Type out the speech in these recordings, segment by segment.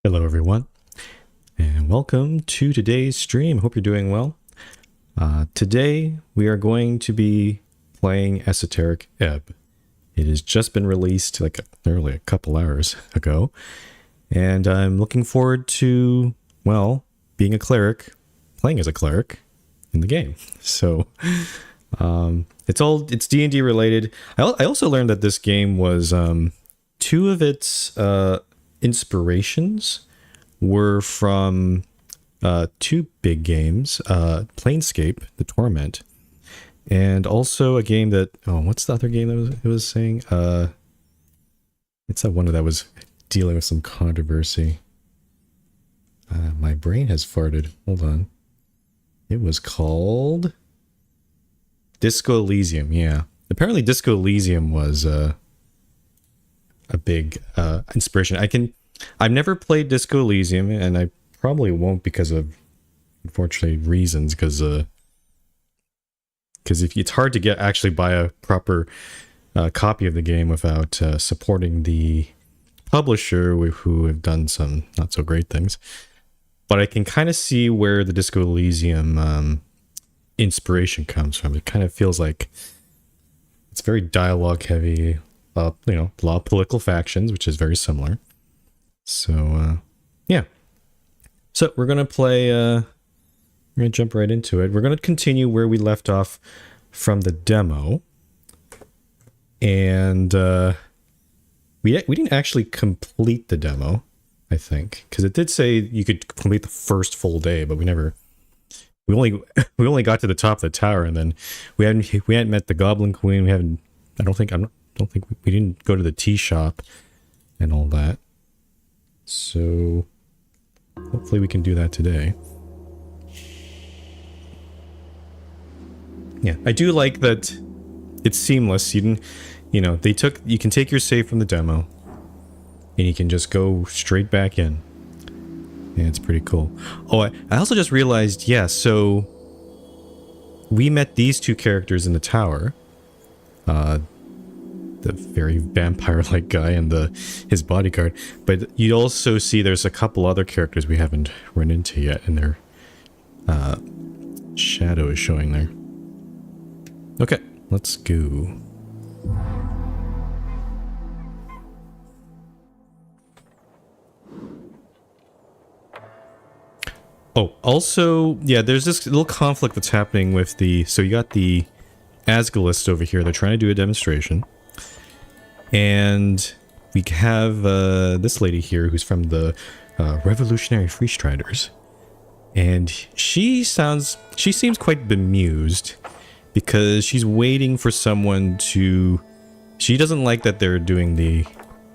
Hello everyone, and welcome to today's stream. Hope you're doing well. Today we are going to be playing Esoteric Ebb. It has just been released like nearly a couple hours ago, and I'm looking forward to, well, being a cleric, playing as a cleric in the game. So it's D&D related. I also learned that this game was two of its inspirations were from two big games, Planescape, The Torment, and also a game that, what's the other game that it was saying? It's that one that was dealing with some controversy. My brain has farted. Hold on. It was called Disco Elysium, yeah. Apparently Disco Elysium was a big inspiration. I've never played Disco Elysium, and I probably won't because of, unfortunately, reasons. Because if it's hard to actually buy a proper copy of the game without supporting the publisher, who have done some not so great things. But I can kind of see where the Disco Elysium inspiration comes from. It kind of feels like it's very dialogue heavy. A lot of political factions, which is very similar. So, yeah. So we're gonna play. We're gonna jump right into it. We're gonna continue where we left off from the demo, and we didn't actually complete the demo, I think, because it did say you could complete the first full day, but we only got to the top of the tower, and then we hadn't met the Goblin Queen. I don't think we didn't go to the tea shop and all that. So hopefully we can do that today. Yeah, I do like that it's seamless. You can take your save from the demo and you can just go straight back in. Yeah, it's pretty cool. Oh, I also just realized, yeah, so we met these two characters in the tower. The very vampire-like guy and his bodyguard. But you also see there's a couple other characters we haven't run into yet, and their shadow is showing there. Okay, let's go. Oh, also, yeah, there's this little conflict that's happening with so you got the Asgalist over here. They're trying to do a demonstration. And we have this lady here who's from the Revolutionary Free Striders. And she seems quite bemused because she's waiting for someone to... She doesn't like that they're doing the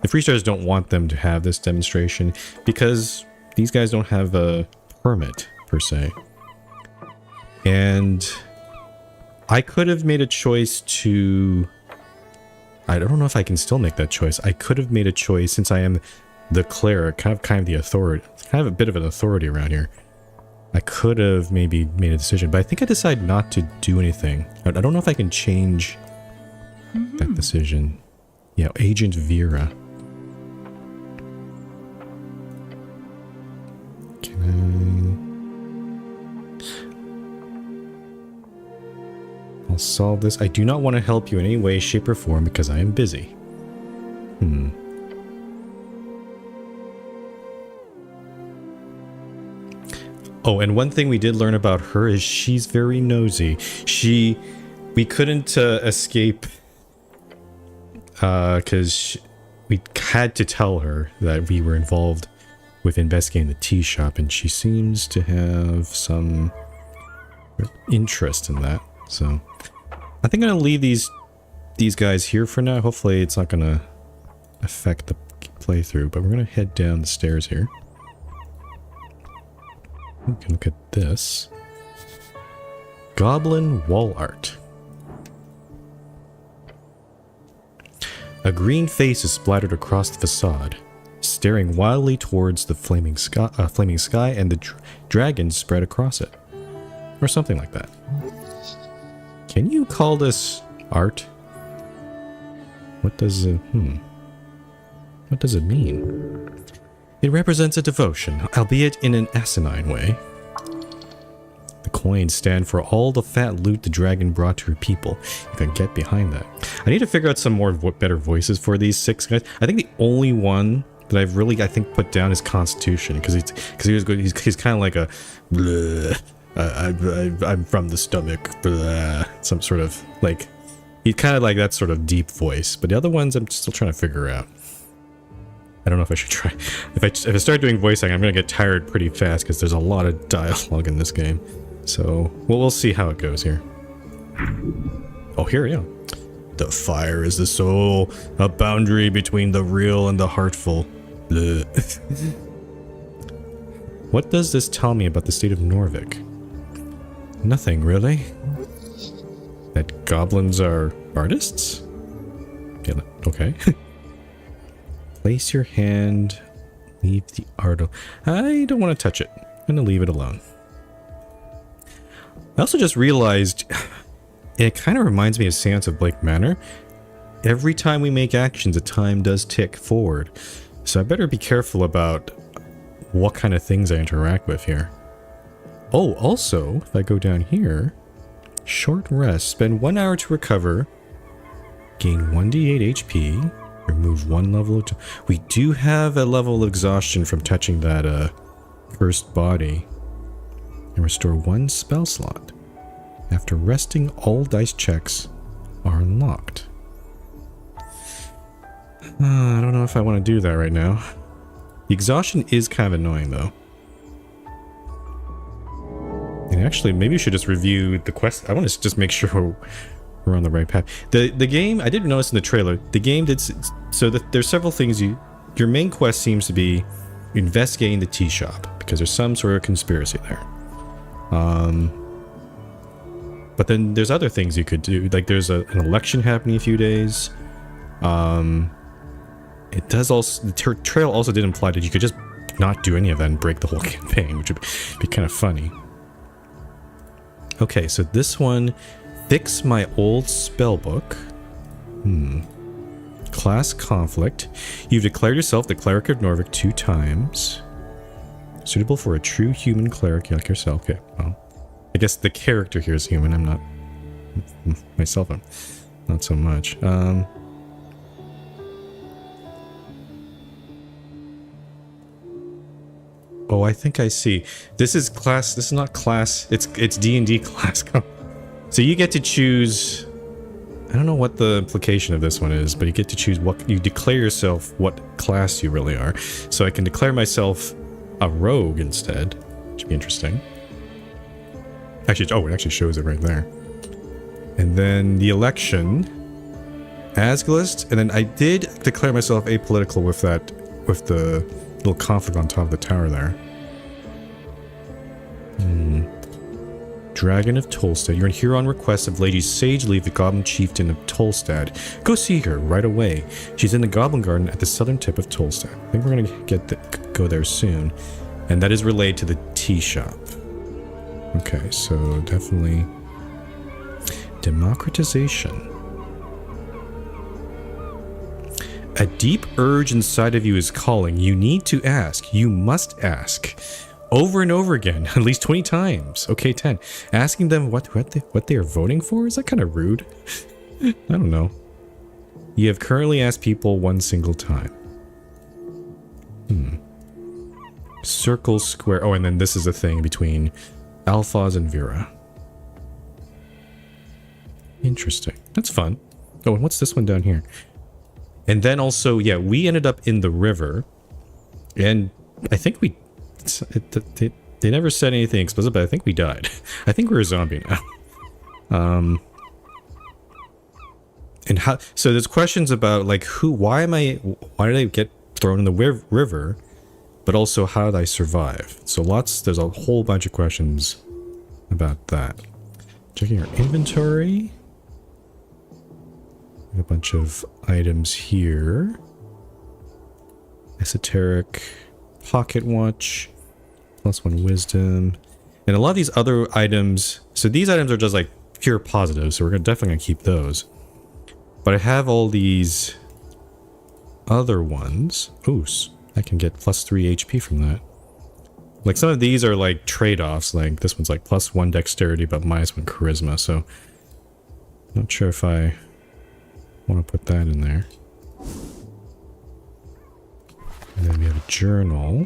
Free Striders don't want them to have this demonstration because these guys don't have a permit, per se. And I could have made a choice to... I don't know if I can still make that choice. I could have made a choice since I am the cleric, kind of the authority, kind of a bit of an authority around here. I could have maybe made a decision, but I think I decided not to do anything. I don't know if I can change that decision. Yeah, Agent Vera. Can I'll solve this. I do not want to help you in any way, shape, or form because I am busy. Oh, and one thing we did learn about her is she's very nosy. We couldn't escape because we had to tell her that we were involved with investigating the tea shop, and she seems to have some interest in that. So I think I'm gonna leave these guys here for now. Hopefully it's not gonna affect the playthrough, but we're gonna head down the stairs here. We can look at this. Goblin wall art. A green face is splattered across the facade, staring wildly towards the flaming sky and the dragons spread across it. Or something like that. Can you call this art? What does it mean? It represents a devotion, albeit in an asinine way. The coins stand for all the fat loot the dragon brought to her people. You can get behind that. I need to figure out some more better voices for these 6 guys. I think the only one that I've really, I think, put down is Constitution, because he's kind of like a bleh, I'm from the stomach, bleh, some sort of like, he's kind of like that sort of deep voice. But the other ones I'm still trying to figure out. I don't know if I should try. If I start doing voice acting, I'm gonna get tired pretty fast because there's a lot of dialogue in this game. So we'll see how it goes here. Oh, here we go. The fire is the soul, a boundary between the real and the heartful. What does this tell me about the state of Norvik? Nothing, really. That goblins are artists? Yeah, okay. Place your hand, leave the arto. I don't want to touch it. I'm going to leave it alone. I also just realized it kind of reminds me of Seance of Blake Manor. Every time we make actions, the time does tick forward. So I better be careful about what kind of things I interact with here. Oh, also, if I go down here, short rest, spend 1 hour to recover, gain 1d8 HP, remove 1 level of... We do have a level of exhaustion from touching that cursed body. And restore 1 spell slot. After resting, all dice checks are unlocked. I don't know if I want to do that right now. The exhaustion is kind of annoying, though. And actually, maybe we should just review the quest. I want to just make sure we're on the right path. The game, I did notice in the trailer, the game did... So there's several things your main quest seems to be investigating the tea shop, because there's some sort of conspiracy there. But then there's other things you could do. Like there's an election happening in a few days. It does also... The trail also did imply that you could just not do any of that and break the whole campaign, which would be kind of funny. Okay, so this one... Fix my old spell book. Class conflict. You've declared yourself the Cleric of Norvik 2 times. Suitable for a true human cleric like yourself. Okay, well... I guess the character here is human. I'm not... Myself, I'm not so much. Oh, I think I see. This is class... This is not class... It's D&D class. So you get to choose... I don't know what the implication of this one is, but you get to choose what... You declare yourself what class you really are. So I can declare myself a rogue instead, which would be interesting. Actually, oh, it actually shows it right there. And then the election, Asgalist, and then I did declare myself apolitical with that, with the little conflict on top of the tower there. Dragon of Tolstad. You're here on request of Lady Sageleaf, the Goblin Chieftain of Tolstad. Go see her right away. She's in the Goblin Garden at the southern tip of Tolstad. I think we're gonna go there soon, and that is related to the tea shop. Okay, so definitely democratization. A deep urge inside of you is calling. You need to ask. You must ask. Over and over again, at least 20 times. Okay, 10. Asking them what they are voting for? Is that kind of rude? I don't know. You have currently asked people 1 single time. Circle, square. Oh, and then this is a thing between Alphaz and Vera. Interesting. That's fun. Oh, and what's this one down here? And then also, yeah, we ended up in the river. And I think we... They never said anything explicit, but I think we died. I think we're a zombie now. And how... So there's questions about, like, why did I get thrown in the river? But also, how did I survive? So there's a whole bunch of questions about that. Checking our inventory. A bunch of items here. Esoteric, pocket watch, +1 wisdom. And a lot of these other items, so these items are just like pure positive, so we're definitely gonna keep those. But I have all these other ones. Ooh, I can get +3 HP from that. Like, some of these are like trade-offs. Like, this one's like +1 dexterity, but -1 charisma, so... Not sure if I want to put that in there. And then we have a journal.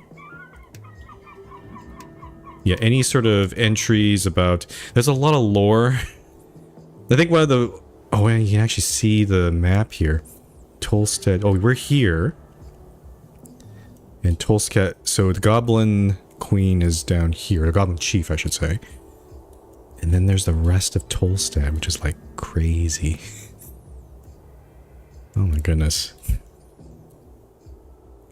Yeah, any sort of entries about... There's a lot of lore. I think one of the... Oh, and you can actually see the map here. Tolstad. Oh, we're here. And Tolstad... So the Goblin Queen is down here. The Goblin Chief, I should say. And then there's the rest of Tolstad, which is like crazy. Oh my goodness.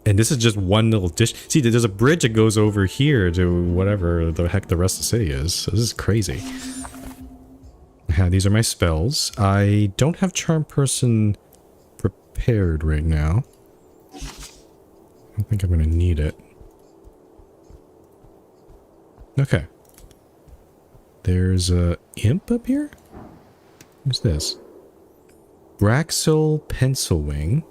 And this is just one little dish. See, there's a bridge that goes over here to whatever the heck the rest of the city is. So this is crazy. These are my spells. I don't have Charm Person prepared right now. I don't think I'm going to need it. Okay. There's a imp up here? Who's this? Braxel Pencilwing.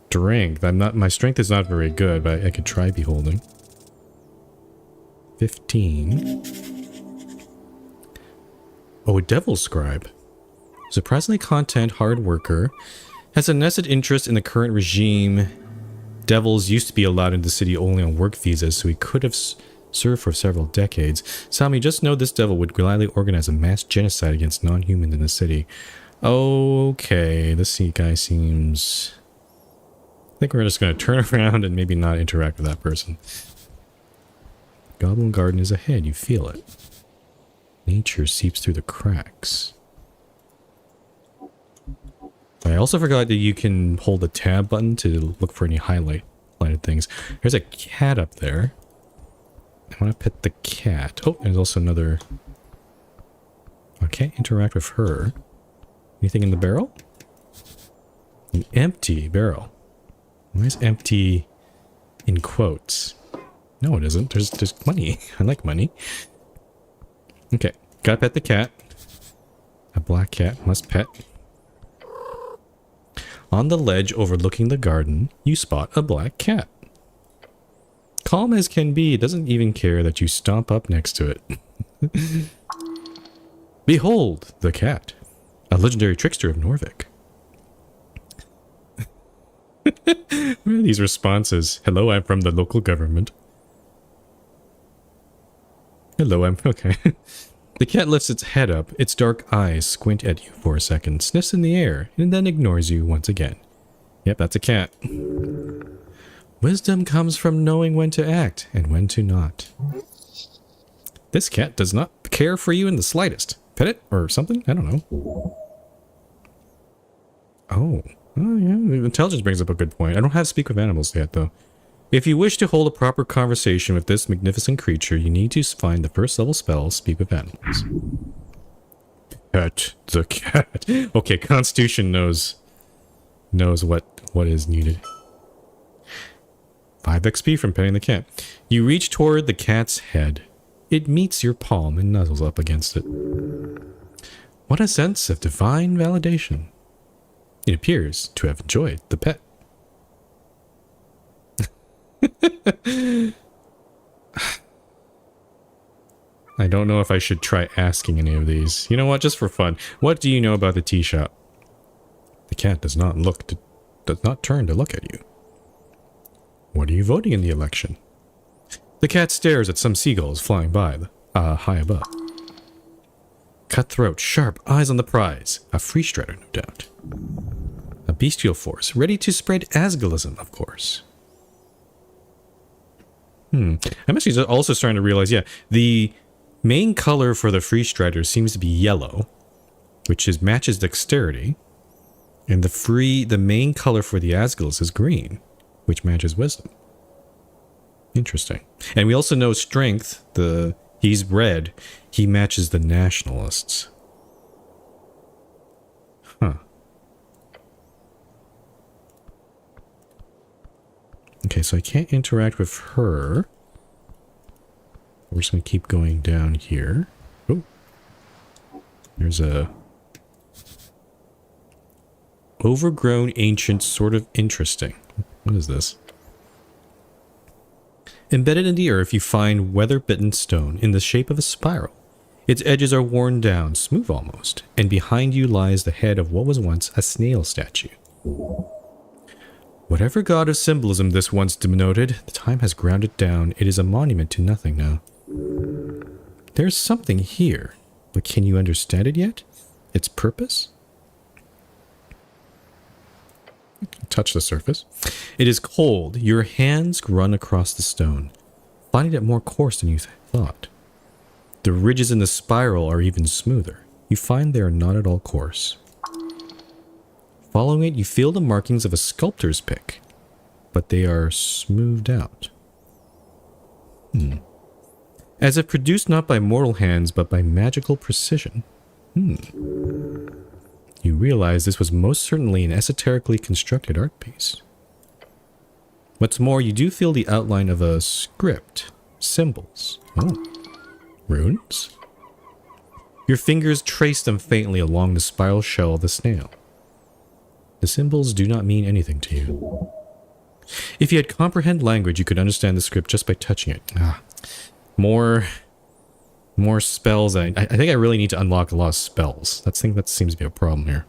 Strength. My strength is not very good, but I could try beholding. 15. Oh, a devil scribe. Surprisingly content, hard worker. Has a nested interest in the current regime. Devils used to be allowed into the city only on work visas, so he could have served for several decades. Sami, just know this devil would gladly organize a mass genocide against non-humans in the city. Okay, this guy seems... I think we're just going to turn around and maybe not interact with that person. Goblin Garden is ahead, you feel it. Nature seeps through the cracks. I also forgot that you can hold the tab button to look for any highlighted things. There's a cat up there. I want to pet the cat. Oh, there's also another... I can't interact with her. Anything in the barrel? An empty barrel. Why is empty in quotes? No, it isn't. There's money. I like money. Okay, gotta pet the cat. A black cat must pet. On the ledge overlooking the garden, you spot a black cat. Calm as can be, it doesn't even care that you stomp up next to it. Behold, the cat. A legendary trickster of Norvik. What are these responses? Hello, I'm from the local government. Hello, I'm... Okay. The cat lifts its head up, its dark eyes squint at you for a second, sniffs in the air, and then ignores you once again. Yep, that's a cat. Wisdom comes from knowing when to act and when to not. This cat does not care for you in the slightest. Pet it or something? I don't know. Oh yeah, intelligence brings up a good point. I don't have speak with animals yet, though. If you wish to hold a proper conversation with this magnificent creature, you need to find the first level spell, Speak with Animals. Pet the cat. Okay, Constitution knows what is needed. 5 XP from petting the cat. You reach toward the cat's head. It meets your palm and nuzzles up against it. What a sense of divine validation. It appears to have enjoyed the pet. I don't know if I should try asking any of these. You know what? Just for fun. What do you know about the tea shop? The cat does not turn to look at you. What are you voting in the election? The cat stares at some seagulls flying by, high above. Cutthroat, sharp, eyes on the prize. A free strider, no doubt. A bestial force, ready to spread asgalism, of course. I'm actually also starting to realize, yeah, the main color for the free strider seems to be yellow, which matches dexterity, and the main color for the asgulus is green, which matches wisdom. Interesting. And we also know strength, he's red, he matches the nationalists. Huh. Okay, so I can't interact with her. We're just going to keep going down here. Oh. There's a... Overgrown, ancient, sort of interesting. What is this? Embedded in the earth, you find weather-bitten stone in the shape of a spiral. Its edges are worn down, smooth almost, and behind you lies the head of what was once a snail statue. Whatever god of symbolism this once denoted, the time has ground it down. It is a monument to nothing now. There's something here, but can you understand it yet? Its purpose? Touch the surface. It is cold. Your hands run across the stone, finding it more coarse than you thought. The ridges in the spiral are even smoother. You find they are not at all coarse. Following it, you feel the markings of a sculptor's pick, but they are smoothed out. As if produced not by mortal hands, but by magical precision. You realize this was most certainly an esoterically constructed art piece. What's more, you do feel the outline of a script. Symbols. Oh. Runes? Your fingers trace them faintly along the spiral shell of the snail. The symbols do not mean anything to you. If you had comprehend language, you could understand the script just by touching it. More spells. I think I really need to unlock a lot of spells. I think that seems to be a problem here.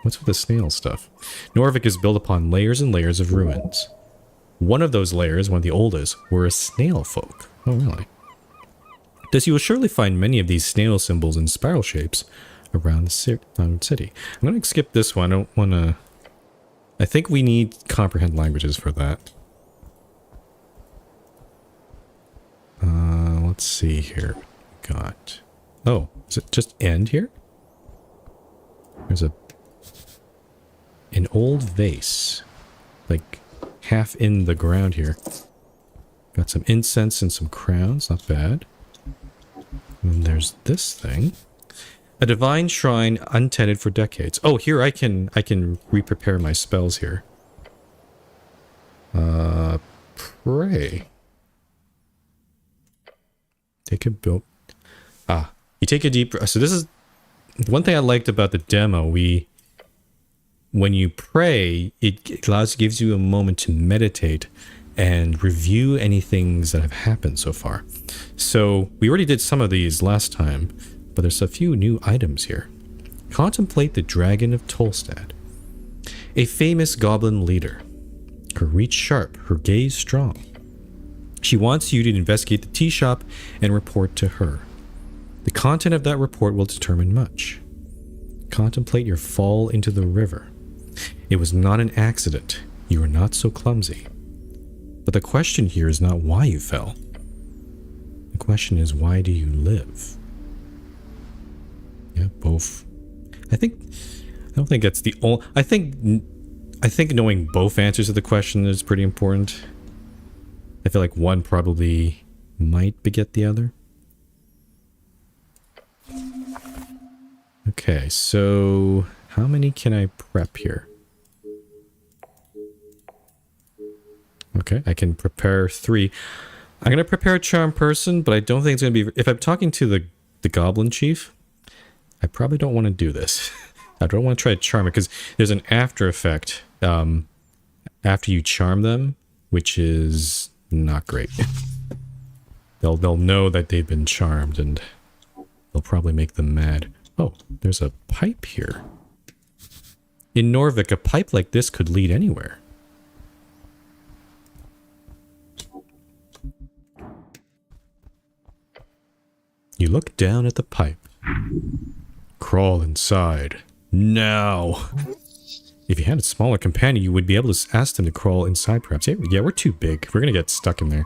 What's with the snail stuff? Norvik is built upon layers and layers of ruins. One of those layers, one of the oldest, were a snail folk. Oh, really? Thus, you will surely find many of these snail symbols in spiral shapes around the city. I'm going to skip this one. I don't want to... I think we need comprehend languages for that. Let's see here. Got... Oh, does it just end here? There's an old vase. Like, half in the ground here. Got some incense and some crowns. Not bad. And there's this thing. A divine shrine untended for decades. Oh, here I can re-prepare my spells here. Pray. Take a build. You take a deep... So this is... One thing I liked about the demo, when you pray, it gives you a moment to meditate and review any things that have happened so far. So we already did some of these last time, but there's a few new items here. Contemplate the Dragon of Tolstad, a famous goblin leader. Her reach sharp, her gaze strong. She wants you to investigate the tea shop and report to her. The content of that report will determine much. Contemplate your fall into the river. It was not an accident. You are not so clumsy. But the question here is not why you fell. The question is, why do you live? Yeah, both. I don't think that's the only... I think knowing both answers to the question is pretty important. I feel like one probably might beget the other. Okay, so how many can I prep here? Okay, I can prepare 3. I'm going to prepare a charm person, but I don't think it's going to be... If I'm talking to the goblin chief, I probably don't want to do this. I don't want to try to charm it, because there's an after effect after you charm them, which is not great. They'll know that they've been charmed, and they'll probably make them mad. Oh, there's a pipe here. In Norvik, a pipe like this could lead anywhere. You look down at the pipe. Crawl inside. Now! If you had a smaller companion, you would be able to ask them to crawl inside, perhaps. Yeah, we're too big. We're gonna get stuck in there.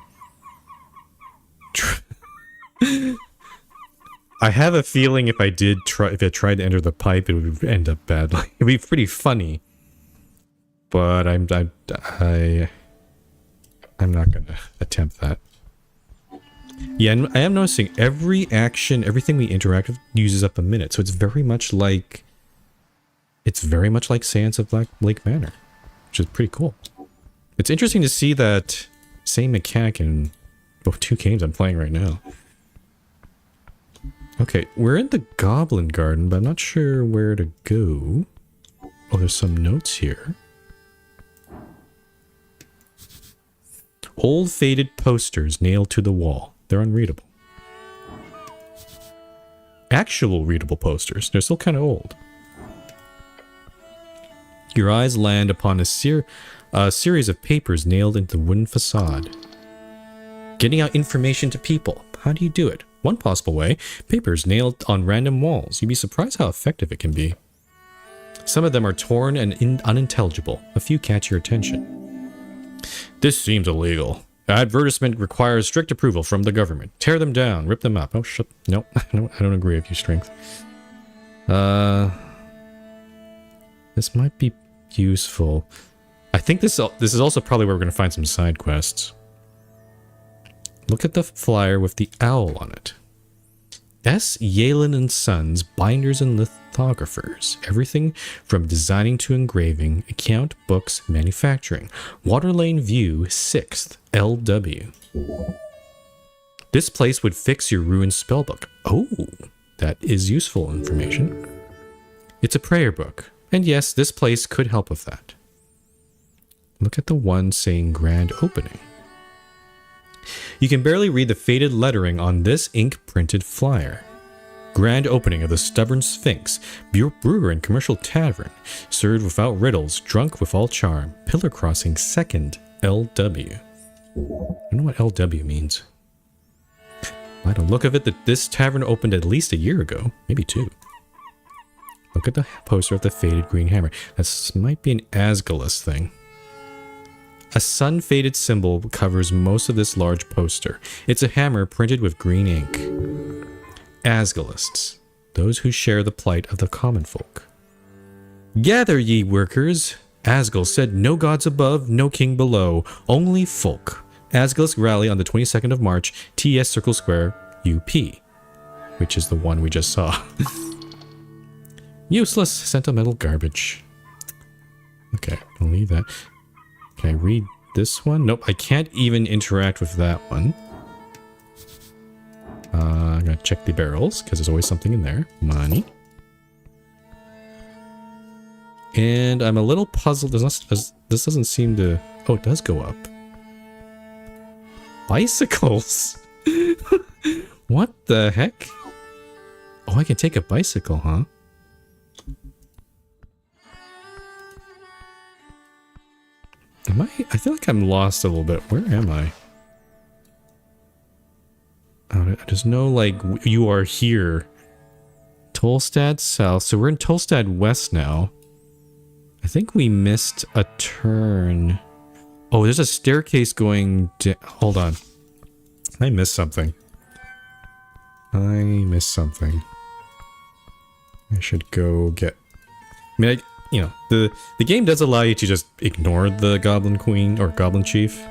I have a feeling if I tried to enter the pipe, it would end up badly. It'd be pretty funny. But I'm not gonna attempt that. Yeah, and I am noticing every action, everything we interact with uses up a minute. So it's very much like Sands of Black Lake Manor, which is pretty cool. It's interesting to see that same mechanic in both 2 games I'm playing right now. Okay, we're in the Goblin Garden, but I'm not sure where to go. Oh, there's some notes here. Old faded posters nailed to the wall. They're unreadable. Actual readable posters. They're still kind of old. Your eyes land upon a series of papers nailed into the wooden facade. Getting out information to people. How do you do it? One possible way, papers nailed on random walls. You'd be surprised how effective it can be. Some of them are torn and unintelligible. A few catch your attention. This seems illegal. Advertisement requires strict approval from the government. Tear them down, rip them up. Oh, shit. Nope, I don't agree with you, Strength. This might be useful. I think this is also probably where we're going to find some side quests. Look at the flyer with the owl on it. S. Yalen and Sons, binders and lithographers. Everything from designing to engraving, account, books, manufacturing. Waterlane View, 6th, LW. This place would fix your ruined spellbook. Oh, that is useful information. It's a prayer book. And yes, this place could help with that. Look at the one saying grand opening. You can barely read the faded lettering on this ink-printed flyer. Grand opening of the Stubborn Sphinx, brewer and commercial tavern, served without riddles, drunk with all charm, pillar crossing 2nd, LW. I don't know what LW means. By the look of it, that this tavern opened at least a year ago, maybe 2. Look at the poster of the faded green hammer. This might be an Asgulus thing. A sun-faded symbol covers most of this large poster. It's a hammer printed with green ink. Asgulists, those who share the plight of the common folk. Gather, ye workers. Asgul said, no gods above, no king below, only folk. Asgulus rally on the 22nd of March, TS Circle Square, UP. Which is the one we just saw. Useless, sentimental garbage. Okay, I'll leave that. Can I read this one? Nope, I can't even interact with that one. I'm gonna check the barrels, because there's always something in there. Money. And I'm a little puzzled. This doesn't seem to... Oh, it does go up. Bicycles! What the heck? Oh, I can take a bicycle, huh? I feel like I'm lost a little bit. Where am I? Oh, there's no, like, you are here. Tolstad South. So we're in Tolstad West now. I think we missed a turn. Oh, there's a staircase going down. Hold on. I missed something. I should go get... I mean, you know, the game does allow you to just ignore the Goblin Queen or Goblin Chief.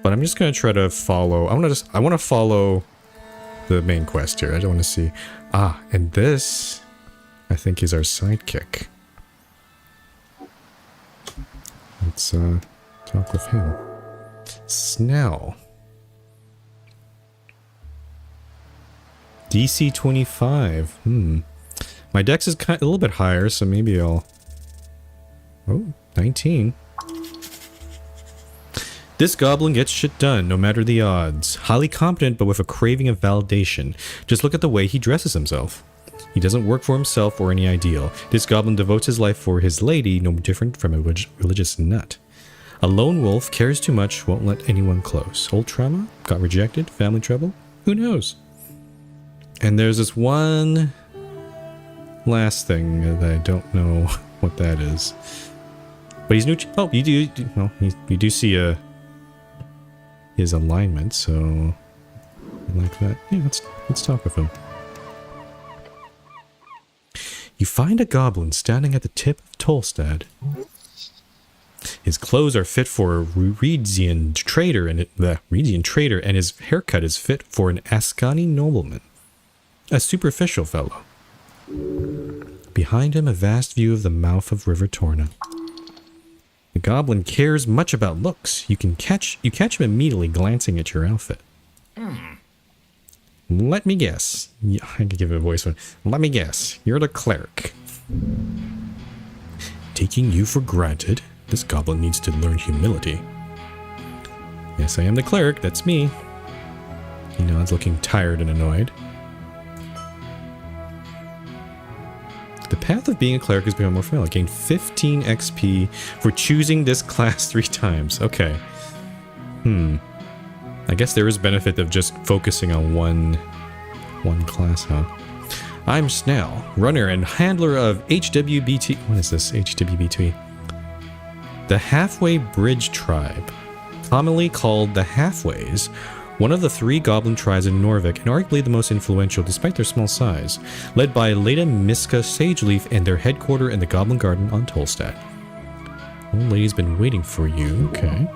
But I'm just gonna try to follow. I want to follow the main quest here. I don't want to see. Ah, and this, I think, is our sidekick. Let's talk with him. Snell. DC 25. My dex is a little bit higher, so maybe I'll... Oh, 19. This goblin gets shit done, no matter the odds. Highly competent, but with a craving of validation. Just look at the way he dresses himself. He doesn't work for himself or any ideal. This goblin devotes his life for his lady, no different from a religious nut. A lone wolf, cares too much, won't let anyone close. Old trauma? Got rejected? Family trouble? Who knows? And there's this one... last thing that I don't know what that is. But he's new. Oh, you do. Well, you do see his alignment, so I like that. Yeah, let's talk with him. You find a goblin standing at the tip of Tolstad. His clothes are fit for a Redian trader, and his haircut is fit for an Ascani nobleman. A superficial fellow. Behind him, a vast view of the mouth of River Torna. The goblin cares much about looks. You catch him immediately glancing at your outfit. Let me guess. Yeah, I can give it a voice one. Let me guess. You're the cleric. Taking you for granted, this goblin needs to learn humility. Yes, I am the cleric. That's me. He nods, looking tired and annoyed. The path of being a cleric has become more familiar. Gain 15 XP for choosing this class 3 times. Okay. I guess there is benefit of just focusing on one class, huh? I'm Snell, runner and handler of HWBT. What is this? HWBT. The Halfway Bridge Tribe, commonly called the Halfways, one of the 3 goblin tribes in Norvik, and arguably the most influential despite their small size, led by Leda Miska Sageleaf and their headquarter in the Goblin Garden on Tolstad. Old lady's been waiting for you, okay.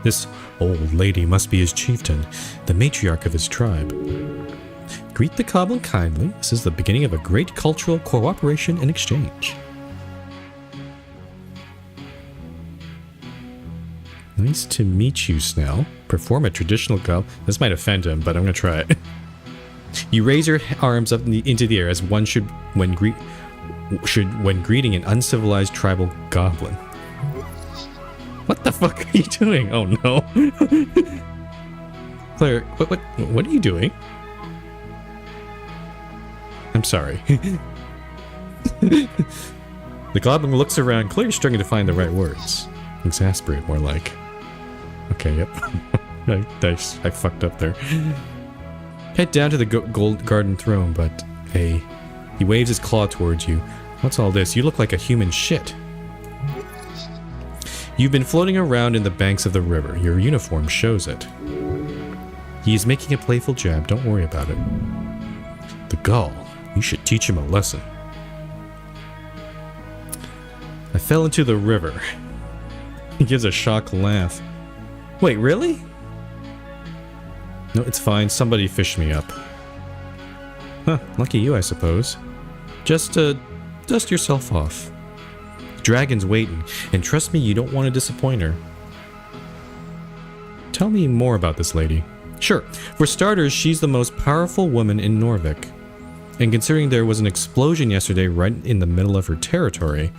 This old lady must be his chieftain, the matriarch of his tribe. Greet the goblin kindly. This is the beginning of a great cultural cooperation and exchange. Nice to meet you, Snell. Perform a traditional goblin. This might offend him, but I'm gonna try it. You raise your arms up into the air as one should when greeting an uncivilized tribal goblin. What the fuck are you doing? Oh no. Claire, what are you doing? I'm sorry. The goblin looks around, clearly struggling to find the right words. Exasperate, more like. Okay, yep. I fucked up there. Head down to the gold garden throne, but hey, he waves his claw towards you. What's all this? You look like a human shit. You've been floating around in the banks of the river. Your uniform shows it. He is making a playful jab. Don't worry about it. The gull. You should teach him a lesson. I fell into the river. He gives a shocked laugh. Wait, really? No, it's fine. Somebody fished me up. Huh, lucky you, I suppose. Just, dust yourself off. Dragon's waiting, and trust me, you don't want to disappoint her. Tell me more about this lady. Sure. For starters, she's the most powerful woman in Norvik. And considering there was an explosion yesterday right in the middle of her territory,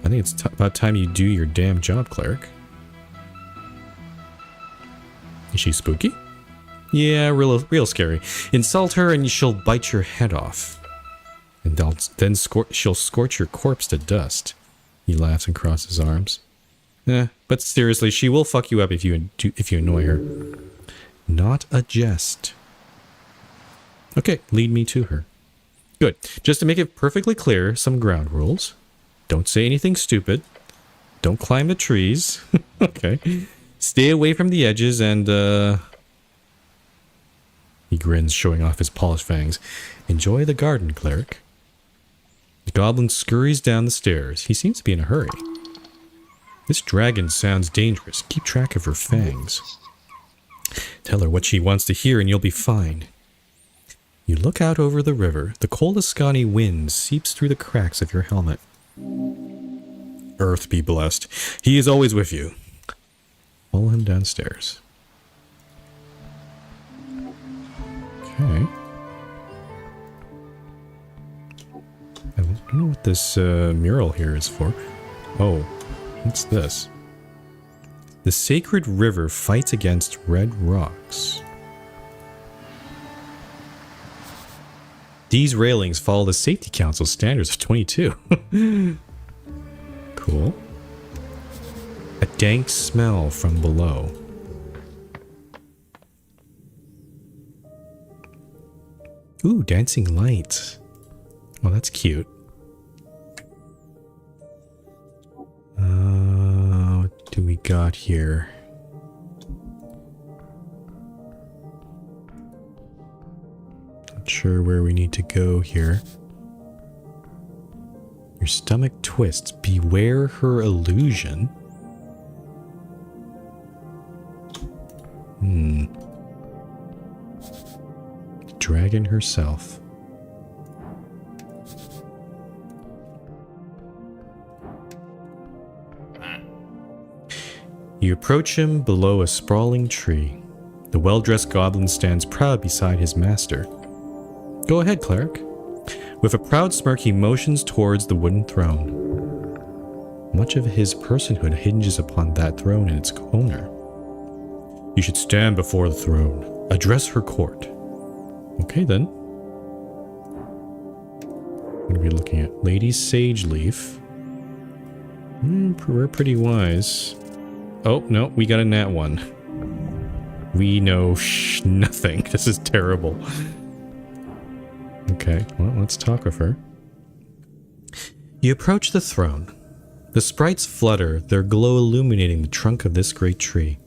I think it's about time you do your damn job, cleric. Is she spooky? Yeah, real scary. Insult her and she'll bite your head off. And then she'll scorch your corpse to dust. He laughs and crosses arms. But seriously, she will fuck you up if you annoy her. Not a jest. Okay, lead me to her. Good. Just to make it perfectly clear, some ground rules. Don't say anything stupid. Don't climb the trees. Okay. Stay away from the edges and, He grins, showing off his polished fangs. Enjoy the garden, cleric. The goblin scurries down the stairs. He seems to be in a hurry. This dragon sounds dangerous. Keep track of her fangs. Tell her what she wants to hear and you'll be fine. You look out over the river. The cold Ascani wind seeps through the cracks of your helmet. Earth be blessed. He is always with you. Follow him downstairs. Okay. I don't know what this mural here is for. Oh, what's this? The sacred river fights against red rocks. These railings follow the Safety Council standards of 22. Cool. A dank smell from below. Ooh, dancing lights. Oh, that's cute. What do we got here? Not sure where we need to go here. Your stomach twists. Beware her illusion. Dragon herself. You approach him below a sprawling tree. The well-dressed goblin stands proud beside his master. Go ahead, cleric. With a proud smirk, he motions towards the wooden throne. Much of his personhood hinges upon that throne and its owner. You should stand before the throne. Address her court. Okay, then. What are we looking at? Lady Sage Leaf. We're pretty wise. Oh, no, we got a nat one. We know nothing. This is terrible. Okay, well, let's talk with her. You approach the throne. The sprites flutter, their glow illuminating the trunk of this great tree.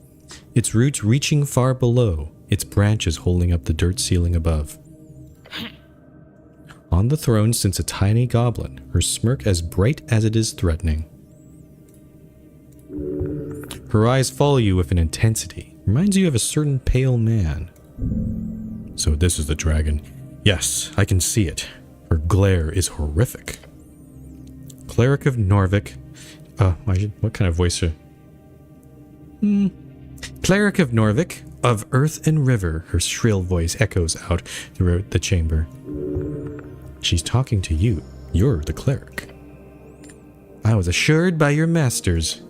Its roots reaching far below, its branches holding up the dirt ceiling above. On the throne sits a tiny goblin, her smirk as bright as it is threatening. Her eyes follow you with an intensity. Reminds you of a certain pale man. So this is the dragon. Yes, I can see it. Her glare is horrific. Cleric of Norvik. What kind of voice should... Cleric of Norvik, of Earth and River, her shrill voice echoes out throughout the chamber. She's talking to you. You're the cleric. I was assured by your masters.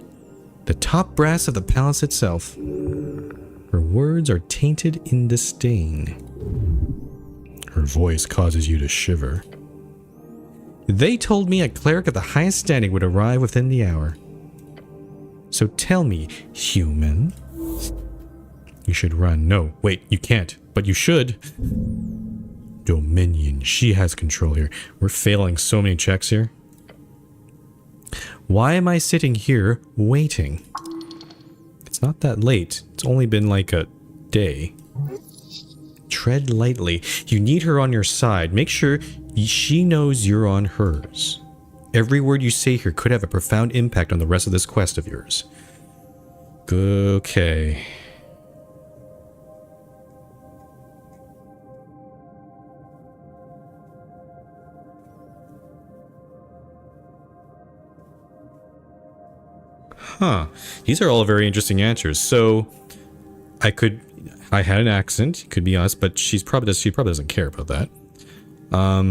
The top brass of the palace itself. Her words are tainted in disdain. Her voice causes you to shiver. They told me a cleric of the highest standing would arrive within the hour. So tell me, human. You should run. No, wait, you can't. But you should. Dominion. She has control here. We're failing so many checks here. Why am I sitting here waiting? It's not that late. It's only been like a day. Tread lightly. You need her on your side. Make sure she knows you're on hers. Every word you say here could have a profound impact on the rest of this quest of yours. Okay. Huh. These are all very interesting answers. So, I had an accent, could be us, but she probably doesn't care about that.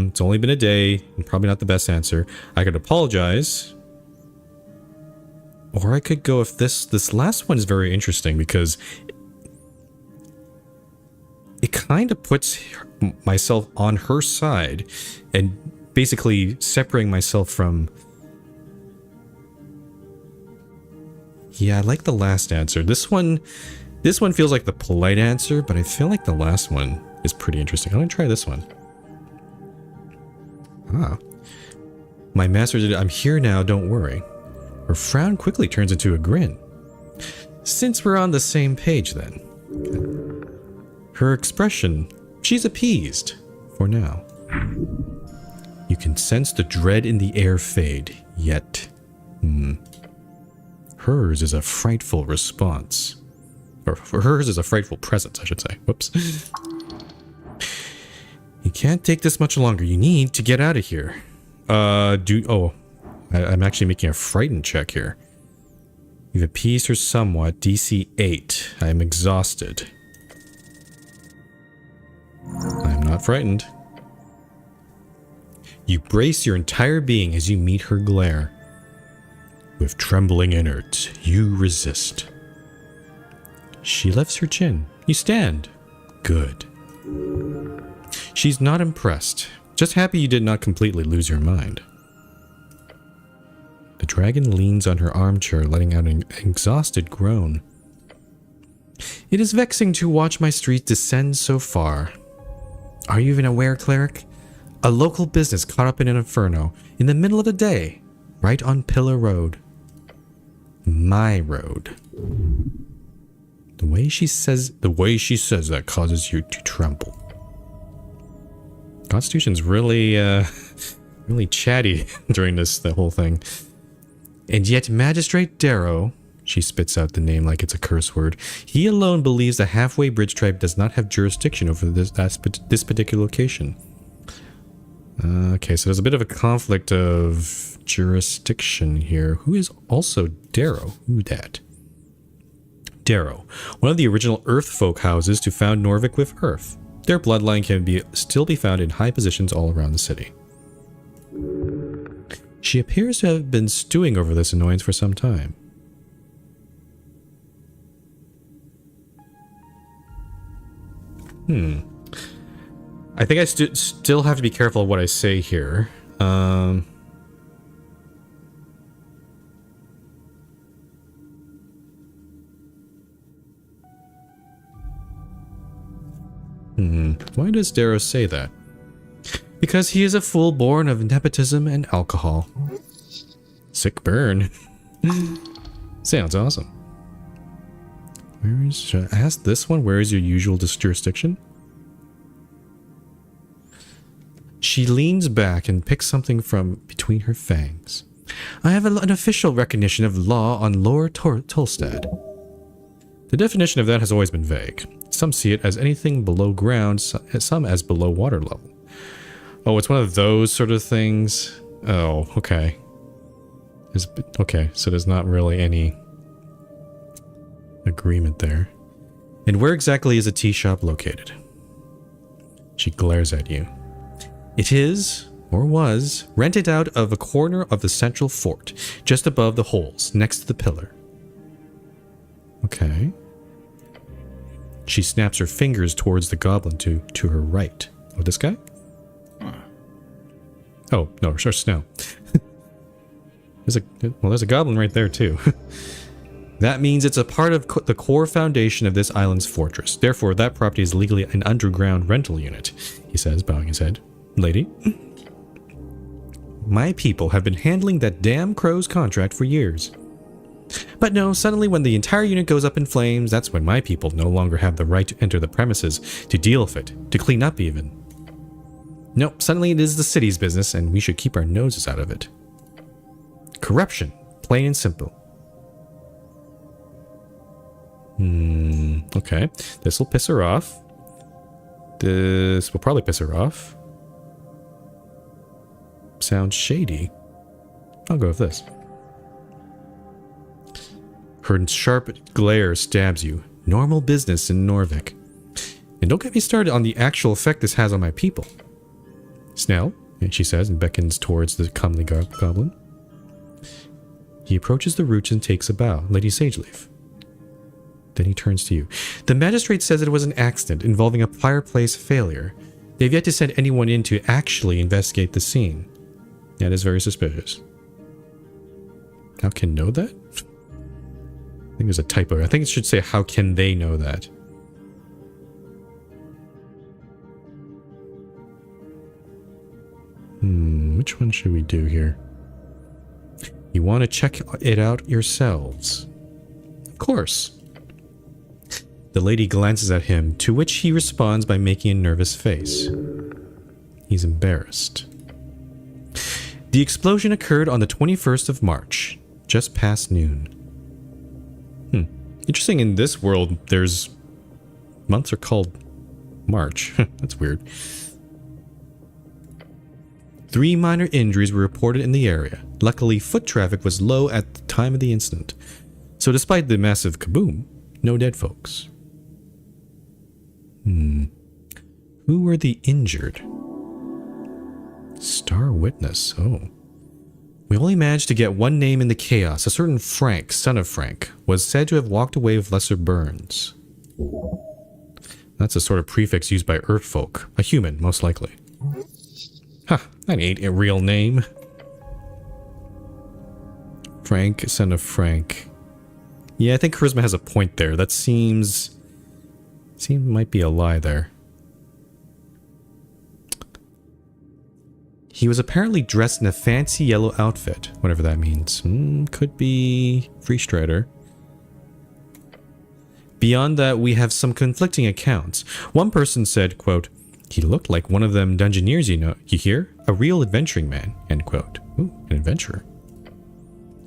It's only been a day, probably not the best answer. I could apologize. Or I could go if this last one is very interesting because it kind of puts myself on her side and basically separating myself from... Yeah, I like the last answer. This one feels like the polite answer, but I feel like the last one is pretty interesting. I'm gonna try this one. Ah. My master did. I'm here now, don't worry. Her frown quickly turns into a grin. Since we're on the same page then. Okay. Her expression, she's appeased. For now. You can sense the dread in the air fade, yet... Hers is a frightful response. Or hers is a frightful presence, I should say. Whoops. You can't take this much longer. You need to get out of here. I'm actually making a frightened check here. You've appeased her somewhat. DC 8. I am exhausted. I am not frightened. You brace your entire being as you meet her glare. With trembling innards, you resist. She lifts her chin. You stand. Good. She's not impressed. Just happy you did not completely lose your mind. The dragon leans on her armchair, letting out an exhausted groan. It is vexing to watch my streets descend so far. Are you even aware, cleric? A local business caught up in an inferno, in the middle of the day, right on Pillar Road. My road. The way she says that causes you to tremble. Constitution's really, really chatty during the whole thing. And yet Magistrate Darrow, she spits out the name like it's a curse word, he alone believes the Halfway Bridge tribe does not have jurisdiction over this particular location. Okay, so there's a bit of a conflict of jurisdiction here. Who is also Darrow? Who dat? Darrow, one of the original Earth folk houses to found Norvik with Earth. Their bloodline can still be found in high positions all around the city. She appears to have been stewing over this annoyance for some time. I think I still have to be careful of what I say here. Why does Darrow say that? Because he is a fool born of nepotism and alcohol. Sick burn. Sounds awesome. Should I ask this one? Where is your usual jurisdiction? She leans back and picks something from between her fangs. I have an official recognition of law on Lord Tolstad. The definition of that has always been vague. Some see it as anything below ground, some as below water level. Oh, it's one of those sort of things? Oh, okay. Okay, so there's not really any agreement there. And where exactly is a tea shop located? She glares at you. It is, or was, rented out of a corner of the central fort, just above the holes, next to the pillar. Okay. She snaps her fingers towards the goblin to her right. Oh, this guy? Oh, no, sure, Snow. There's a goblin right there, too. That means it's a part of the core foundation of this island's fortress. Therefore, that property is legally an underground rental unit, he says, bowing his head. Lady, my people have been handling that damn crow's contract for years. But no, suddenly when the entire unit goes up in flames, that's when my people no longer have the right to enter the premises, to deal with it, to clean up even. Nope, suddenly it is the city's business, and we should keep our noses out of it. Corruption, plain and simple. Okay. This will piss her off. This will probably piss her off. Sounds shady. I'll go with this. Her sharp glare stabs you. Normal business in Norvik. And don't get me started on the actual effect this has on my people. Snell, she says, and beckons towards the comely goblin. He approaches the roots and takes a bow. Lady Sageleaf. Then he turns to you. The magistrate says it was an accident involving a fireplace failure. They've yet to send anyone in to actually investigate the scene. That is very suspicious. How can know that? I think there's a typo. I think it should say, how can they know that? Which one should we do here? You want to check it out yourselves. Of course. The lady glances at him, to which he responds by making a nervous face. He's embarrassed. The explosion occurred on the 21st of March, just past noon. Interesting, in this world, there's... months are called March. That's weird. 3 minor injuries were reported in the area. Luckily, foot traffic was low at the time of the incident. So despite the massive kaboom, no dead folks. Who were the injured? Star witness. Oh. We only managed to get one name in the chaos. A certain Frank, son of Frank, was said to have walked away with lesser burns. That's a sort of prefix used by Earth folk. A human, most likely. Huh, that ain't a real name. Frank, son of Frank. Yeah, I think Charisma has a point there. That seems might be a lie there. He was apparently dressed in a fancy yellow outfit, whatever that means. Could be Free Strider. Beyond that, we have some conflicting accounts. One person said, quote, he looked like one of them Dungeoneers you hear? A real adventuring man, end quote. Ooh, an adventurer.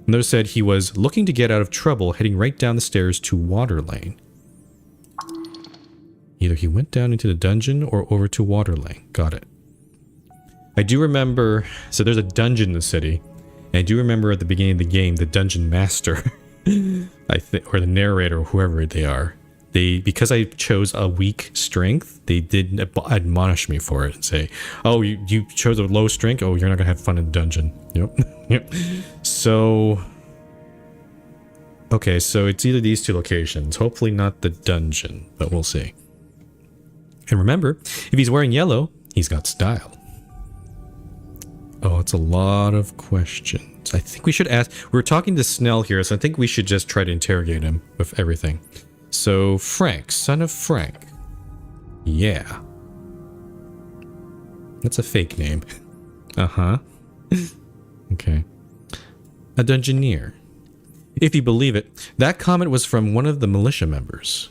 Another said he was looking to get out of trouble, heading right down the stairs to Water Lane. Either he went down into the dungeon or over to Water Lane. Got it. I do remember, so there's a dungeon in the city, and I do remember at the beginning of the game, the dungeon master I think, or the narrator, or whoever they are. Because I chose a weak strength, they did admonish me for it and say, "Oh, you chose a low strength. Oh, you're not gonna have fun in the dungeon." Yep. Yep. So, okay, so it's either these two locations. Hopefully not the dungeon, but we'll see. And remember, if he's wearing yellow, he's got style. Oh, it's a lot of questions. I think we should ask. We're talking to Snell here, so I think we should just try to interrogate him with everything. So, Frank, son of Frank. Yeah. That's a fake name. Uh-huh. Okay. A dungeoneer. If you believe it, that comment was from one of the militia members.